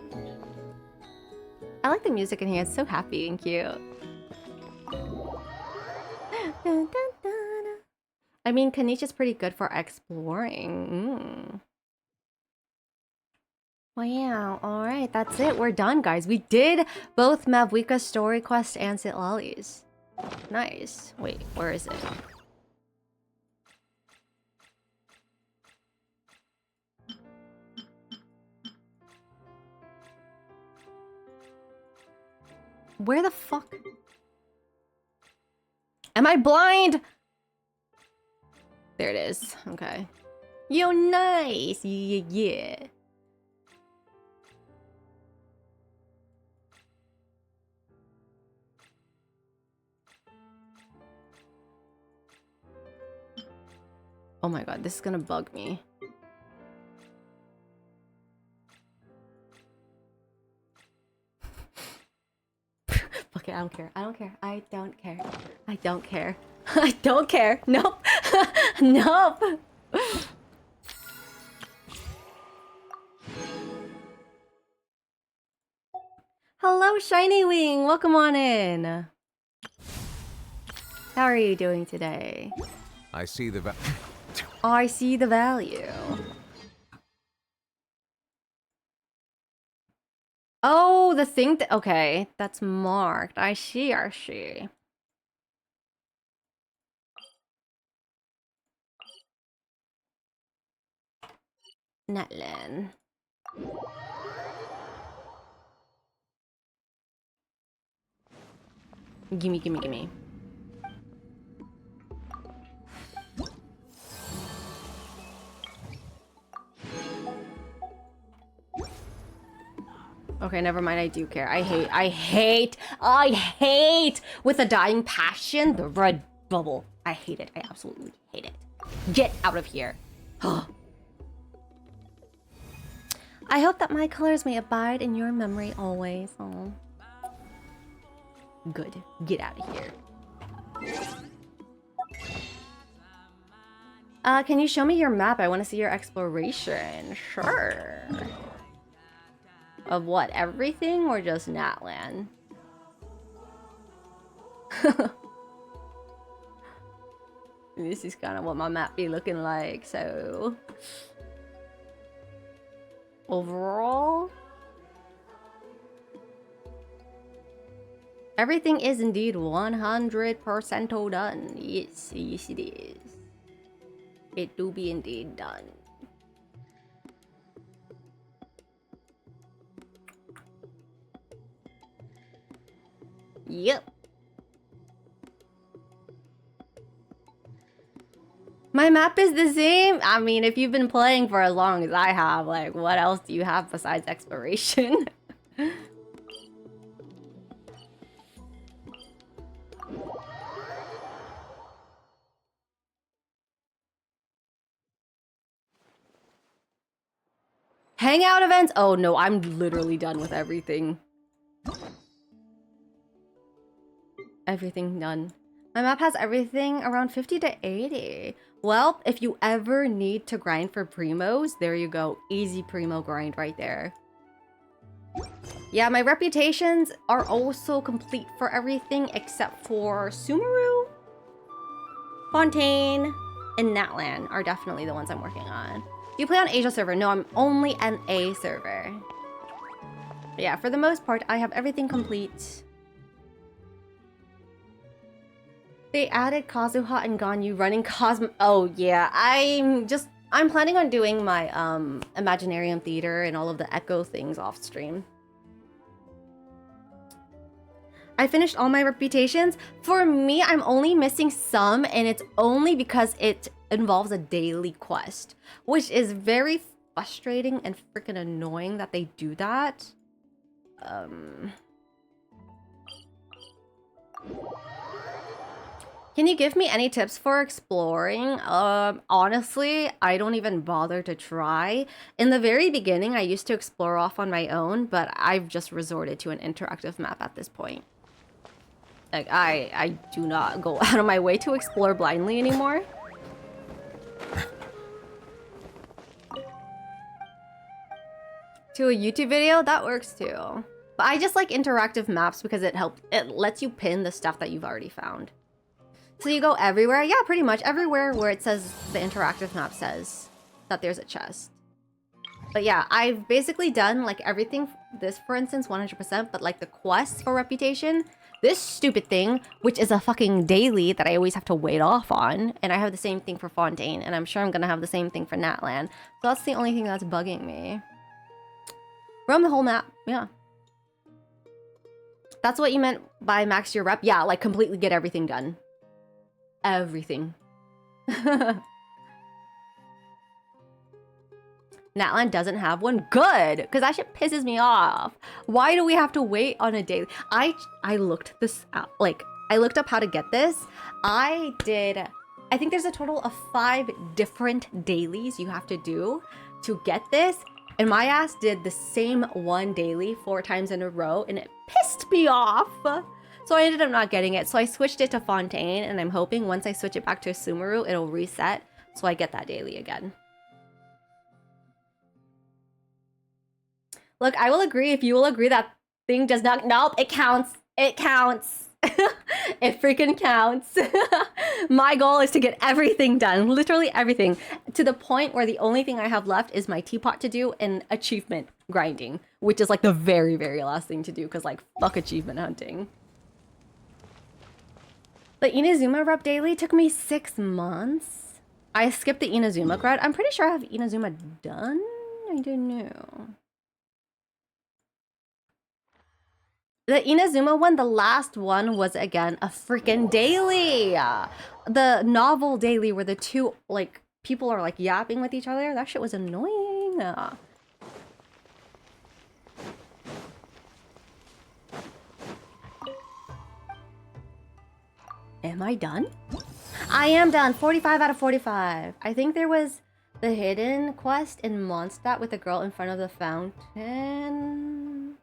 I like the music in here. It's so happy and cute. Dun, dun, dun. I mean, Kanish is pretty good for exploring. Wow, alright, that's it. We're done, guys. We did both Mavuika's story quest and Sitlali's. Nice. Wait, where is it? Where the fuck? Am I blind? There it is. Okay. Yo, nice. Yeah. Oh my god, this is gonna bug me. Fuck it, I don't care. I don't care. I don't care. I don't care. I don't care. Nope. Nope. Hello, Shiny Wing. Welcome on in. How are you doing today? I see the I see the value. Oh, the thing that... Okay, that's marked. I see, I see. Natlan. Gimme, gimme, gimme. Okay, never mind. I do care. I hate with a dying passion the red bubble. I hate it. I absolutely hate it. Get out of here. I hope that my colors may abide in your memory always. Oh. Good. Get out of here. Can you show me your map? I want to see your exploration. Sure. Of what? Everything or just Natlan? This is kind of what my map be looking like, so... Overall... Everything is indeed 100% done. Yes, yes it is. It do be indeed done. Yep. My map is the same? I mean, if you've been playing for as long as I have, like, what else do you have besides exploration? Hangout events? Oh no, I'm literally done with everything. Everything done. My map has everything around 50 to 80. Well, if you ever need to grind for primos, there you go. Easy primo grind right there. Yeah, my reputations are also complete for everything except for Sumeru, Fontaine, and Natlan are definitely the ones I'm working on. Do you play on Asia server? No, I'm only an A server. But yeah, for the most part, I have everything complete. They added Kazuha and Ganyu running Cosmo. Oh yeah, I'm planning on doing my Imaginarium Theater and all of the Echo things off stream. I finished all my reputations. For me, I'm only missing some, and it's only because it involves a daily quest, which is very frustrating and freaking annoying that they do that. Can you give me any tips for exploring? Honestly, I don't even bother to try. In the very beginning, I used to explore off on my own, but I've just resorted to an interactive map at this point. Like, I do not go out of my way to explore blindly anymore. To a YouTube video, that works too. But I just like interactive maps because it lets you pin the stuff that you've already found. So you go everywhere? Yeah, pretty much everywhere where it says the interactive map says that there's a chest. But yeah, I've basically done like everything, this for instance, 100%, but like the quests for reputation, this stupid thing, which is a fucking daily that I always have to wait off on, and I have the same thing for Fontaine, and I'm sure I'm gonna have the same thing for Natlan. So that's the only thing that's bugging me. Roam the whole map, yeah. That's what you meant by max your rep? Yeah, like completely get everything done. Everything. Natlan doesn't have one? Good! Because that shit pisses me off. Why do we have to wait on a daily? I looked this out. Like, I looked up how to get this. I think there's a total of 5 different dailies you have to do to get this. And my ass did the same one daily 4 times in a row, and it pissed me off. So I ended up not getting it. So I switched it to Fontaine, and I'm hoping once I switch it back to Sumeru, it'll reset so I get that daily again. Look, I will agree if you will agree that thing does not... Nope, it counts. It counts. It freaking counts. My goal is to get everything done. Literally everything. To the point where the only thing I have left is my teapot to do and achievement grinding. Which is like the very, very last thing to do. Because like, fuck achievement hunting. The Inazuma rep daily took me 6 months. I skipped the Inazuma crowd. I'm pretty sure I have Inazuma done. I don't know. The Inazuma one, the last one, was again a freaking daily. The novel daily where the two like people are like yapping with each other. That shit was annoying. Am I done? I am done. 45 out of 45. I think there was the hidden quest in Mondstadt with the girl in front of the fountain.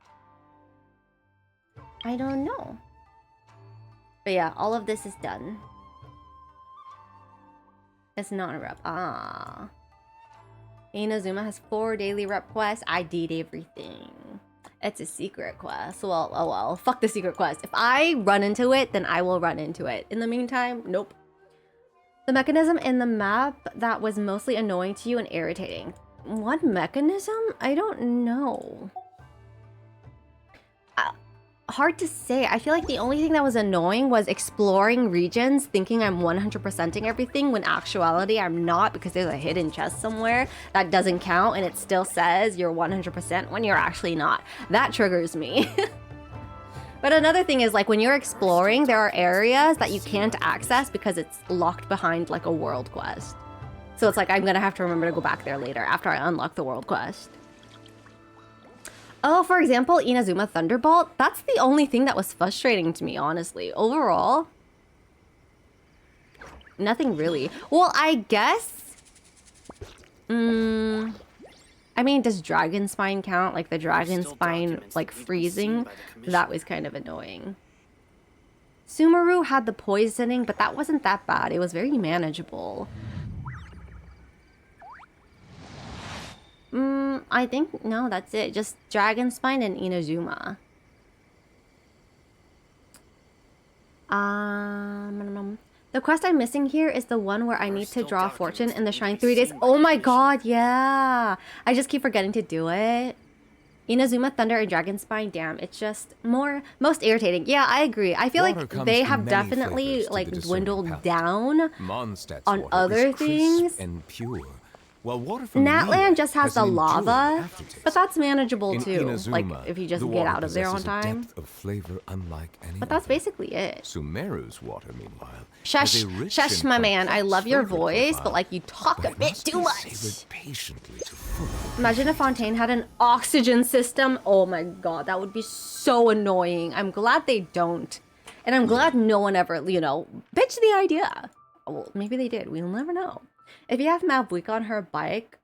I don't know. But yeah, all of this is done. It's not a rep. Ah. Inazuma has 4 daily rep quests. I did everything. It's a secret quest. Well, oh well. Fuck the secret quest. If I run into it, then I will run into it. In the meantime, nope. The mechanism in the map that was mostly annoying to you and irritating. What mechanism? I don't know. Hard to say. I feel like the only thing that was annoying was exploring regions thinking I'm 100%ing everything when actuality I'm not, because there's a hidden chest somewhere that doesn't count and it still says you're 100% when you're actually not. That triggers me. But another thing is, like, when you're exploring, there are areas that you can't access because it's locked behind like a world quest. So it's like I'm gonna have to remember to go back there later after I unlock the world quest. Oh, for example, Inazuma Thunderbolt. That's the only thing that was frustrating to me, honestly. Overall, nothing really. Well, I guess... I mean, does Dragon Spine count? Like, the Dragon Spine, like, freezing? That was kind of annoying. Sumeru had the poisoning, but that wasn't that bad. It was very manageable. I think, no, that's it. Just Dragon Spine and Inazuma. The quest I'm missing here is the one where I need to draw a fortune in the shrine 3 days. Oh my god, yeah! I just keep forgetting to do it. Inazuma, Thunder, and Dragon Spine, damn, it's just most irritating. Yeah, I agree. I feel like they have definitely, like, dwindled down on other things. And pure, while water from Natlan just has the an enduring lava, aftertaste. but that's manageable In too. Inazuma, Like if you just the get water out of there on possesses a time. depth of flavor unlike any But that's other. basically it. Sumeru's water, meanwhile, Shush, has a rich shush, and my man. I complex love your flavor voice, profile, but like you talk a it bit must too be much. savored patiently to full. Imagine if Fontaine had an oxygen system. Oh my god, that would be so annoying. I'm glad they don't. And I'm glad no one ever, you know, bitched the idea. Well, maybe they did. We'll never know. If you have Mavuika on her bike,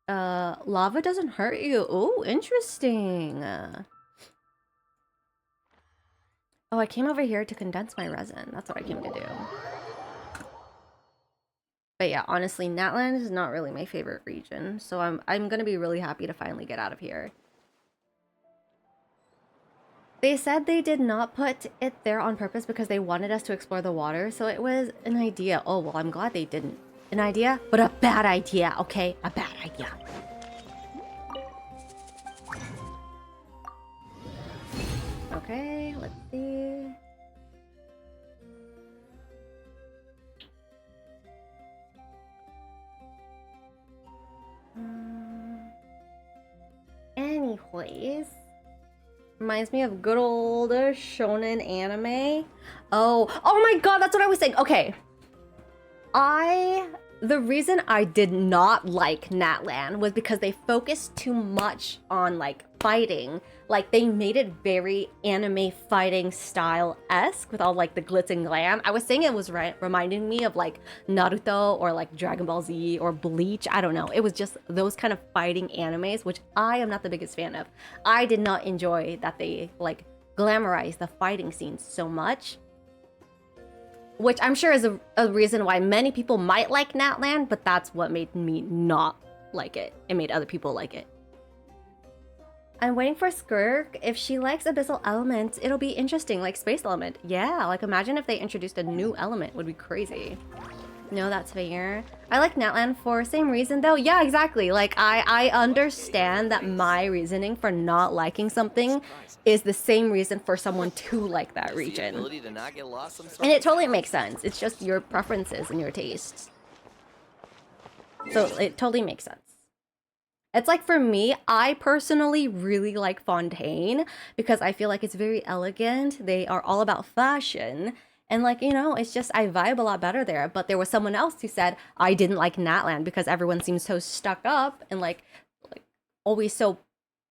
lava doesn't hurt you. Oh, interesting. Oh, I came over here to condense my resin. That's what I came to do. But yeah, honestly, Natlan is not really my favorite region, so I'm gonna be really happy to finally get out of here. They said they did not put it there on purpose because they wanted us to explore the water, so it was an idea. Oh, well, I'm glad they didn't. An idea, but a bad idea, okay? A bad idea. Okay, let's see. Anyways, reminds me of good old shonen anime. Oh my god, that's what I was saying. Okay, the reason I did not like Natlan was because they focused too much on like fighting. Like they made it very anime fighting style-esque with all like the glitz and glam. I was saying it was reminding me of like Naruto or like Dragon Ball Z or Bleach. I don't know. It was just those kind of fighting animes, which I am not the biggest fan of. I did not enjoy that they like glamorized the fighting scenes so much. Which I'm sure is a reason why many people might like Natlan, but that's what made me not like it. It made other people like it. I'm waiting for Skirk. If she likes abyssal elements, it'll be interesting, like space element. Yeah, like imagine if they introduced a new element, would be crazy. No, that's fair. I like Natlan for same reason though. Yeah, exactly. Like I understand that my reasoning for not liking something is the same reason for someone to like that region. And it totally makes sense. It's just your preferences and your tastes. So it totally makes sense. It's like for me, I personally really like Fontaine because I feel like it's very elegant. They are all about fashion. And like, you know, it's just, I vibe a lot better there. But there was someone else who said, I didn't like Natlan because everyone seems so stuck up and like always so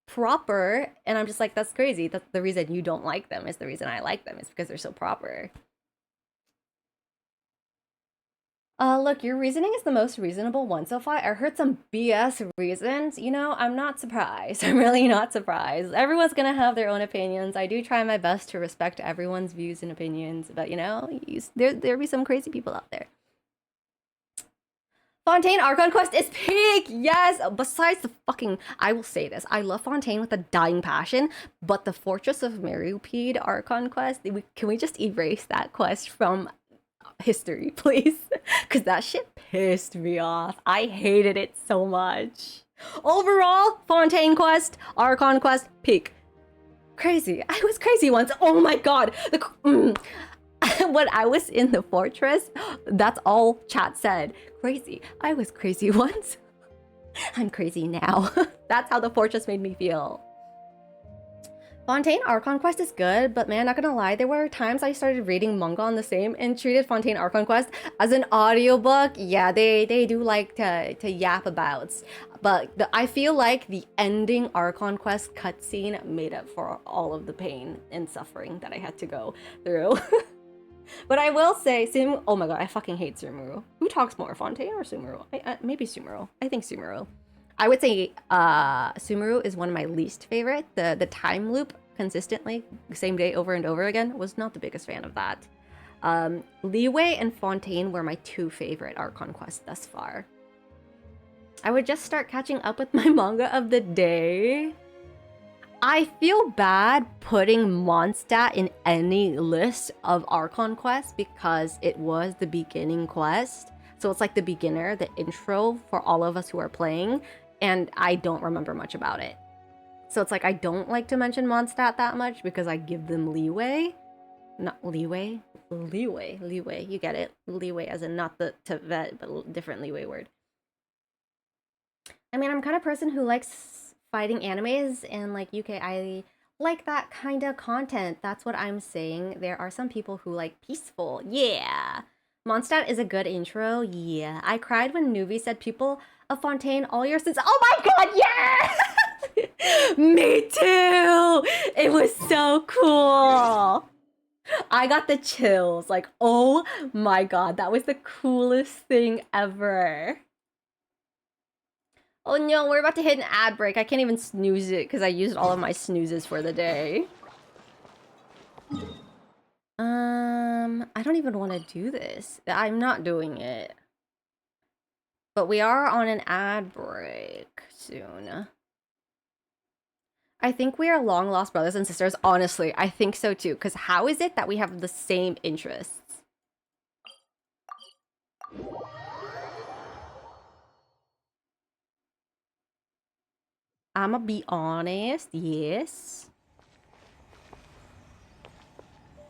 proper. And I'm just like, that's crazy. That's the reason you don't like them is the reason I like them is because they're so proper. Look, your reasoning is the most reasonable one so far. I heard some BS reasons. You know, I'm not surprised. I'm really not surprised. Everyone's gonna have their own opinions. I do try my best to respect everyone's views and opinions, but you know, there'll be some crazy people out there. Fontaine Archon Quest is peak! Yes! Besides the fucking... I will say this. I love Fontaine with a dying passion, but the Fortress of Merupede Archon Quest, can we just erase that quest from history, please? Because that shit pissed me off. I hated it so much. Overall, Fontaine Quest, Archon Quest, peak. Crazy. I was crazy once. Oh my god. When I was in the fortress, that's all chat said. Crazy. I was crazy once. I'm crazy now. That's how the fortress made me feel. Fontaine Archon Quest is good, but man, not gonna lie, there were times I started reading manga on the same and treated Fontaine Archon Quest as an audiobook. Yeah, they do like to yap about. But I feel like the ending Archon Quest cutscene made up for all of the pain and suffering that I had to go through. But I will say, oh my god, I fucking hate Sumeru. Who talks more, Fontaine or Sumeru? Maybe Sumeru. I think Sumeru. I would say Sumeru is one of my least favorite. The time loop consistently, same day over and over again, was not the biggest fan of that. Leeway and Fontaine were my two favorite Archon quests thus far. I would just start catching up with my manga of the day. I feel bad putting Mondstadt in any list of Archon quests because it was the beginning quest. So it's like the beginner, the intro for all of us who are playing, and I don't remember much about it. So it's like I don't like to mention Mondstadt that much because I give them leeway. Not leeway? Leeway. You get it. Leeway as in not the to vet, but a different leeway word. I mean, I'm kind of person who likes fighting animes, and like UK, I like that kind of content. That's what I'm saying. There are some people who like peaceful. Yeah. Mondstadt is a good intro. Yeah. I cried when Nuvi said people of Fontaine all your sins. Oh my god, yeah! Me too! It was so cool. I got the chills. Like, oh my god, that was the coolest thing ever. Oh no, we're about to hit an ad break. I can't even snooze it because I used all of my snoozes for the day. I don't even want to do this. I'm not doing it. But we are on an ad break soon. I think we are long lost brothers and sisters. Honestly, I think so too. Because how is it that we have the same interests? I'ma be honest, yes.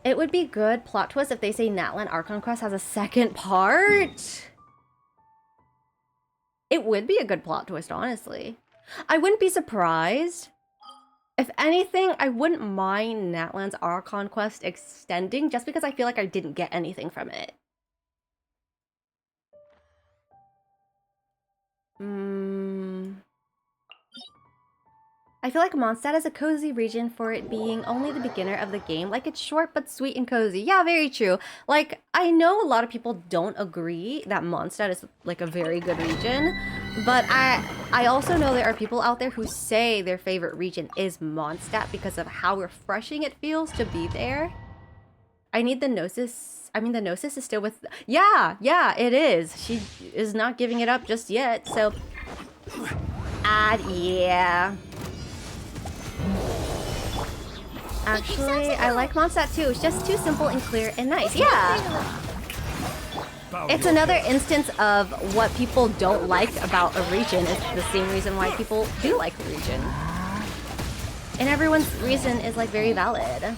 It would be good plot twist if they say Natlan Archon Quest has a second part. It would be a good plot twist, honestly. I wouldn't be surprised. If anything, I wouldn't mind Natlan's Archon Quest extending just because I feel like I didn't get anything from it. I feel like Mondstadt is a cozy region for it being only the beginner of the game. Like, it's short but sweet and cozy. Yeah, very true. Like, I know a lot of people don't agree that Mondstadt is like a very good region, but I also know there are people out there who say their favorite region is Mondstadt because of how refreshing it feels to be there. I need the Gnosis. I mean, the Gnosis is still with... Yeah, it is. She is not giving it up just yet, so... yeah. Actually, I like Mondstadt too. It's just too simple and clear and nice. Yeah! It's another instance of what people don't like about a region is the same reason why people do like a region. And everyone's reason is like very valid.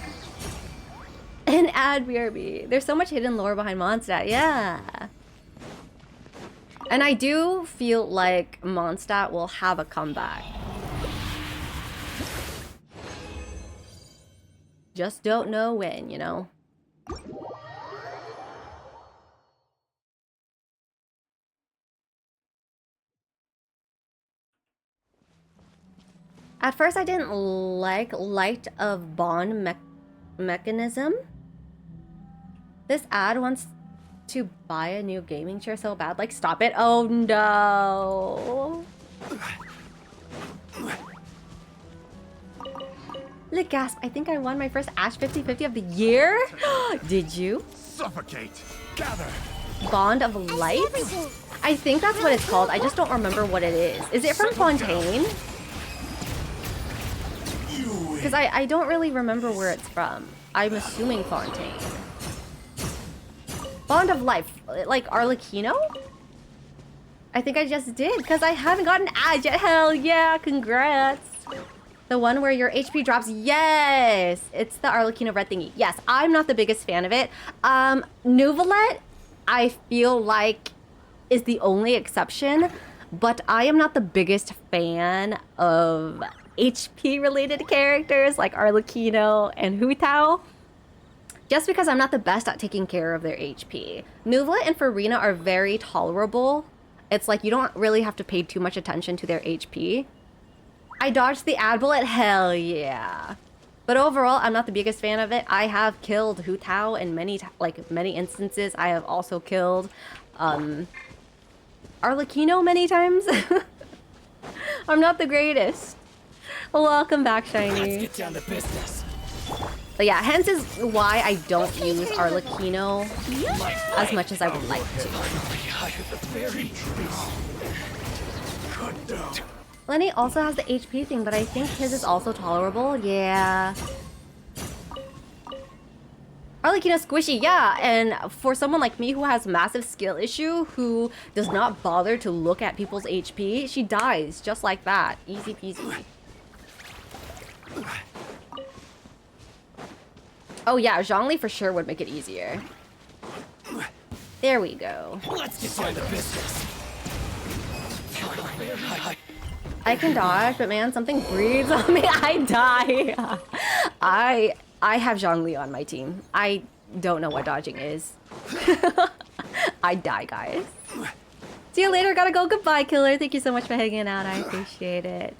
And add BRB. There's so much hidden lore behind Mondstadt. Yeah. And I do feel like Mondstadt will have a comeback. Just don't know when, you know? At first, I didn't like Light of Bond mechanism. This ad wants to buy a new gaming chair so bad. Like, stop it. Oh, no. Look, gasp. I think I won my first Ash 50/50 of the year. Did you? Suffocate. Gather. Bond of Light? I think that's what it's called. I just don't remember what it is. Is it from Fontaine? Because I don't really remember where it's from. I'm assuming Fontaine. Bond of Life. Like Arlecchino? I think I just did because I haven't gotten ad yet. Hell yeah, congrats. The one where your HP drops. Yes, it's the Arlecchino red thingy. Yes, I'm not the biggest fan of it. Nuvalet, I feel like is the only exception, but I am not the biggest fan of HP related characters like Arlecchino and Hu Tao. Just because I'm not the best at taking care of their HP. Nuvalet and Farina are very tolerable. It's like you don't really have to pay too much attention to their HP. I dodged the ad bullet, hell yeah. But overall, I'm not the biggest fan of it. I have killed Hu Tao in many instances. I have also killed Arlecchino many times. I'm not the greatest. Welcome back, Shiny. Let's get down to business. But yeah, hence is why I don't use Arlecchino as much as I would like to. Lenny also has the HP thing, but I think his is also tolerable. Yeah. Arlecchino squishy, yeah. And for someone like me who has massive skill issue, who does not bother to look at people's HP, she dies just like that. Easy peasy. Oh yeah, Zhongli for sure would make it easier. There we go. Let's get down to business. I can dodge, but man, something breathes on me. I die. I have Zhongli on my team. I don't know what dodging is. I die, guys. See you later. Gotta go. Goodbye, Killer. Thank you so much for hanging out. I appreciate it.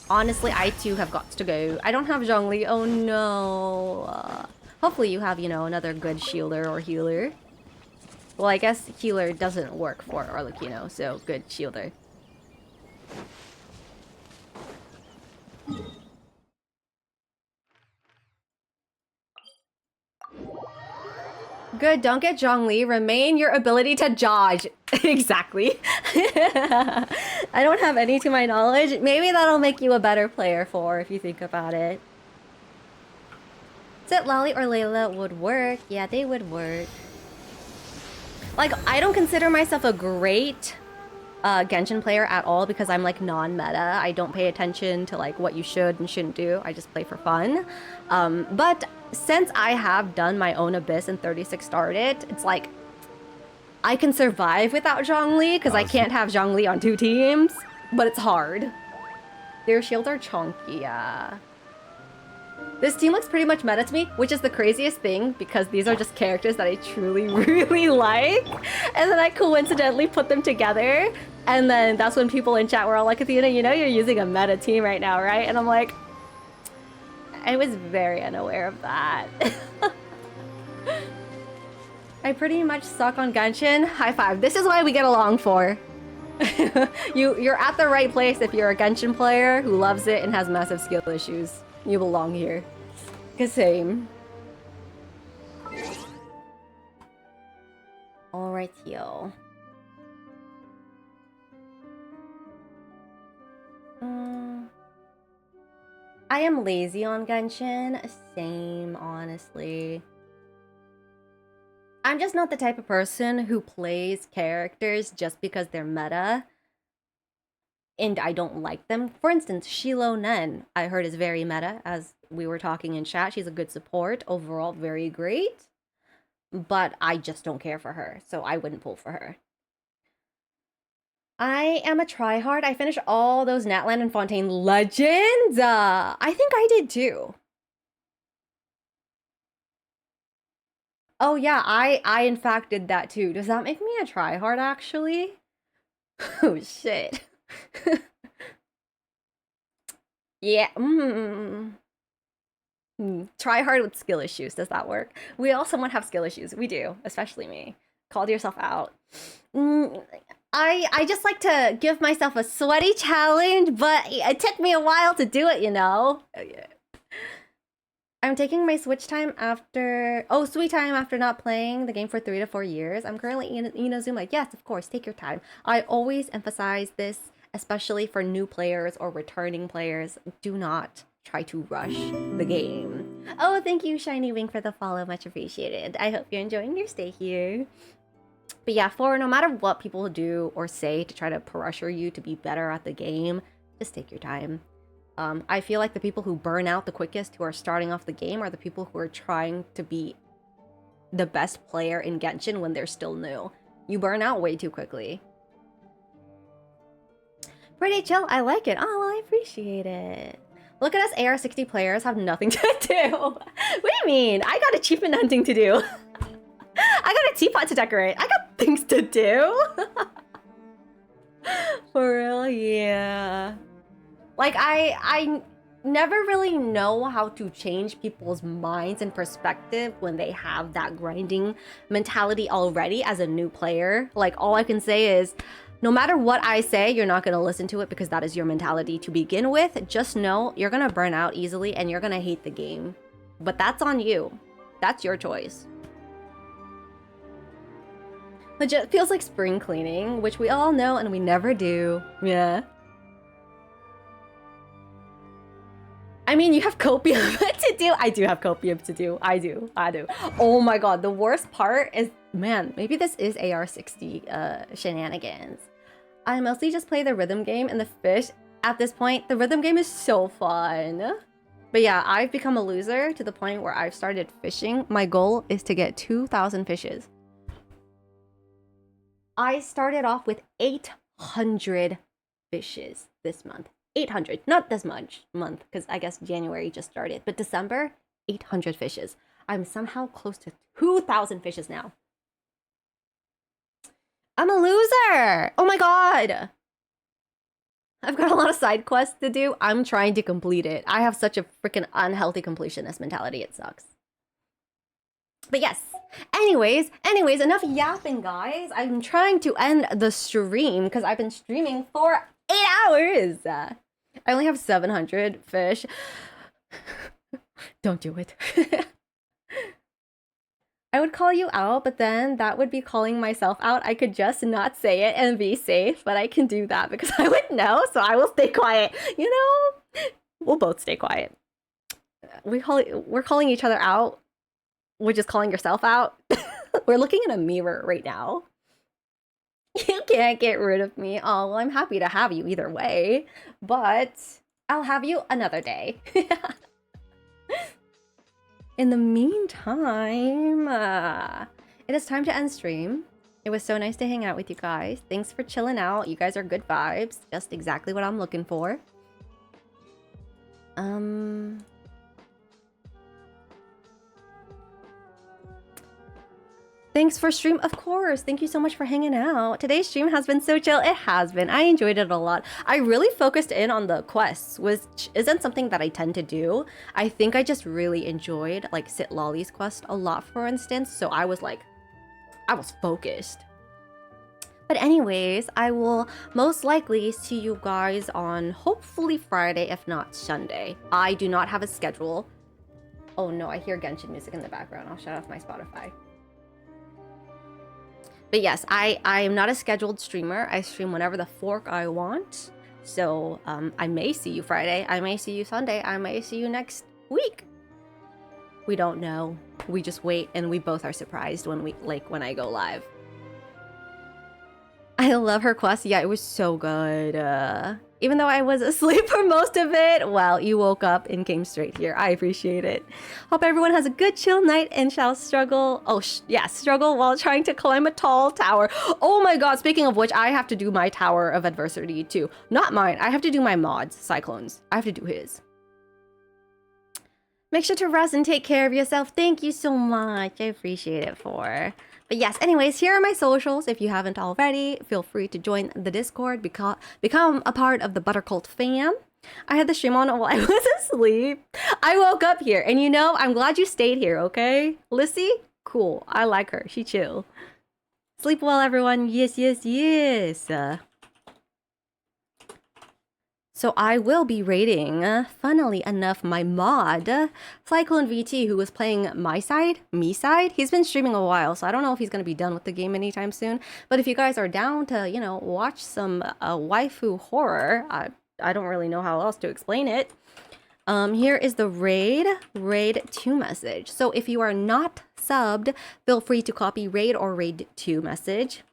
Honestly, I too have got to go. I don't have Zhongli. Oh no. Hopefully you have, you know, another good shielder or healer. Well, I guess healer doesn't work for Arlecchino, so good shielder. Good, don't get Zhongli. Remain your ability to dodge. Exactly. I don't have any to my knowledge. Maybe that'll make you a better player for if you think about it. Zit, Lolly, or Layla would work. Yeah, they would work. Like, I don't consider myself a great Genshin player at all because I'm like non-meta. I don't pay attention to like what you should and shouldn't do. I just play for fun. But since I have done my own Abyss and 36 starred it, it's like I can survive without Zhongli because I can't have Zhongli on 2 teams, but it's hard. Their shields are chonky, yeah. This team looks pretty much meta to me, which is the craziest thing because these are just characters that I truly, really like. And then I coincidentally put them together. And then that's when people in chat were all like, Athena, you know you're using a meta team right now, right? And I'm like, I was very unaware of that. I pretty much suck on Genshin. High five. This is why we get along for. You're at the right place if you're a Genshin player who loves it and has massive skill issues. You belong here. Cause same. Alright, yo. I am lazy on Genshin. Same, honestly. I'm just not the type of person who plays characters just because they're meta and I don't like them. For instance, Shiloh Nen, I heard is very meta, as we were talking in chat. She's a good support, overall very great, but I just don't care for her, so I wouldn't pull for her. I am a tryhard. I finished all those Natlan and Fontaine Legends. I think I did too. Oh yeah, I in fact did that too. Does that make me a tryhard actually? Oh shit. Yeah. Try hard with skill issues. Does that work? We all somewhat have skill issues. We do, especially me. Called yourself out. I just like to give myself a sweaty challenge, but it took me a while to do it, you know. I'm taking my Switch time after... Oh, sweet time after not playing the game for 3 to 4 years. I'm currently in Inazuma. Yes, of course, take your time. I always emphasize this, especially for new players or returning players. Do not try to rush the game. Oh, thank you, Shiny Wing, for the follow. Much appreciated. I hope you're enjoying your stay here. But yeah, for no matter what people do or say to try to pressure you to be better at the game, just take your time. I feel like the people who burn out the quickest who are starting off the game are the people who are trying to be the best player in Genshin when they're still new. You burn out way too quickly. Pretty chill. I like it. Oh, well, I appreciate it. Look at us AR60 players have nothing to do. What do you mean? I got achievement hunting to do. I got a teapot to decorate. I got things to do. For real, yeah. Like, I never really know how to change people's minds and perspective when they have that grinding mentality already as a new player. Like, all I can say is, no matter what I say, you're not going to listen to it because that is your mentality to begin with. Just know you're going to burn out easily and you're going to hate the game. But that's on you. That's your choice. Legit feels like spring cleaning, which we all know and we never do. Yeah. I mean, you have copium to do. I do have copium to do. I do. Oh my god, the worst part is, man, maybe this is AR60 shenanigans. I mostly just play the rhythm game and the fish. At this point, the rhythm game is so fun. But yeah, I've become a loser to the point where I've started fishing. My goal is to get 2,000 fishes. I started off with 800 fishes. this month. 800, not this month, because I guess January just started. But December, 800 fishes. I'm somehow close to 2,000 fishes now. I'm a loser! Oh my god! I've got a lot of side quests to do. I'm trying to complete it. I have such a freaking unhealthy completionist mentality. It sucks. But yes. Anyways, enough yapping, guys. I'm trying to end the stream because I've been streaming for 8 hours. I only have 700 fish. Don't do it. I would call you out, but then that would be calling myself out. I could just not say it and be safe, but I can do that because I would know, so I will stay quiet. You know, we'll both stay quiet. We're calling each other out, which is calling yourself out. We're looking in a mirror right now. You can't get rid of me. Oh, well, I'm happy to have you either way, but I'll have you another day. In the meantime, it is time to end stream. It was so nice to hang out with you guys. Thanks for chilling out. You guys are good vibes. Just exactly what I'm looking for. Thanks for stream, of course. Thank you so much for hanging out. Today's stream has been so chill. It has been. I enjoyed it a lot. I really focused in on the quests, which isn't something that I tend to do. I think I just really enjoyed like Sit Lolly's quest a lot, for instance. So I was focused. But anyways, I will most likely see you guys on hopefully Friday, if not Sunday. I do not have a schedule. Oh no, I hear Genshin music in the background. I'll shut off my Spotify. But yes, I am not a scheduled streamer. I stream whenever the fork I want. So I may see you Friday. I may see you Sunday. I may see you next week. We don't know. We just wait and we both are surprised when I go live. I love her quest. Yeah, it was so good. Even though I was asleep for most of it, well, you woke up and came straight here. I appreciate it. Hope everyone has a good chill night and shall struggle. Struggle while trying to climb a tall tower. Oh my god, speaking of which, I have to do my Tower of Adversity too. Not mine. I have to do my mod's Cyclones. I have to do his. Make sure to rest and take care of yourself. Thank you so much. I appreciate it for. But yes, anyways, here are my socials. If you haven't already, feel free to join the Discord, become a part of the Buttercult fam. I had the stream on while I was asleep. I woke up here, and you know, I'm glad you stayed here, okay? Lissy? Cool. I like her. She chill. Sleep well, everyone. Yes, yes, yes. So I will be rating, funnily enough, my mod, Cyclone VT, who was playing me side. He's been streaming a while, so I don't know if he's going to be done with the game anytime soon. But if you guys are down to, you know, watch some waifu horror, I don't really know how else to explain it. Here is the raid 2 message. So if you are not subbed, feel free to copy raid or raid 2 message.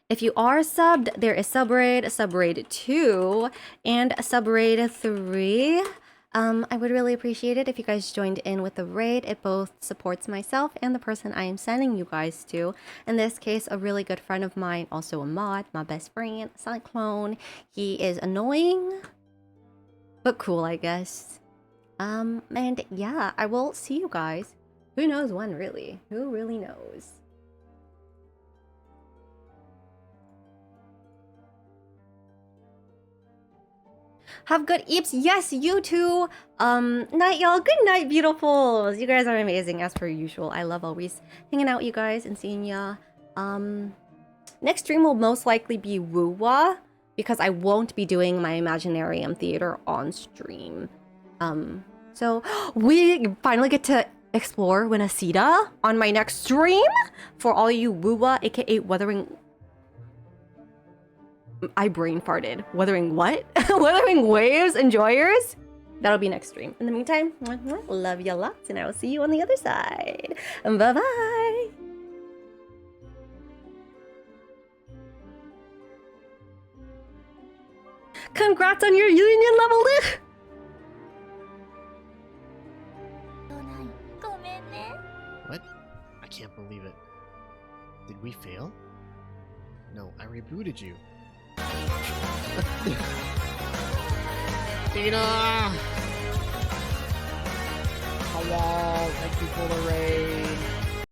If you are subbed, there is subraid 2, and subraid 3. I would really appreciate it if you guys joined in with the raid. It both supports myself and the person I am sending you guys to. In this case, a really good friend of mine, also a mod, my best friend, Cyclone. He is annoying, but cool, I guess. And yeah, I will see you guys. Who knows when, really? Who really knows? Have good eeps. Yes, you too. Night, y'all. Good night, beautifuls. You guys are amazing as per usual. I love always hanging out with you guys and seeing ya. Next stream will most likely be Wuwa because I won't be doing my Imaginarium Theater on stream. So we finally get to explore Winnacita on my next stream for all you Wuwa, aka Wuthering. I brain farted. Wuthering what? Wuthering Waves enjoyers? That'll be next stream. In the meantime, love you lots, and I will see you on the other side. Bye-bye. Congrats on your union level! What? I can't believe it. Did we fail? No, I rebooted you. Tina! Hello, thank you for the raid.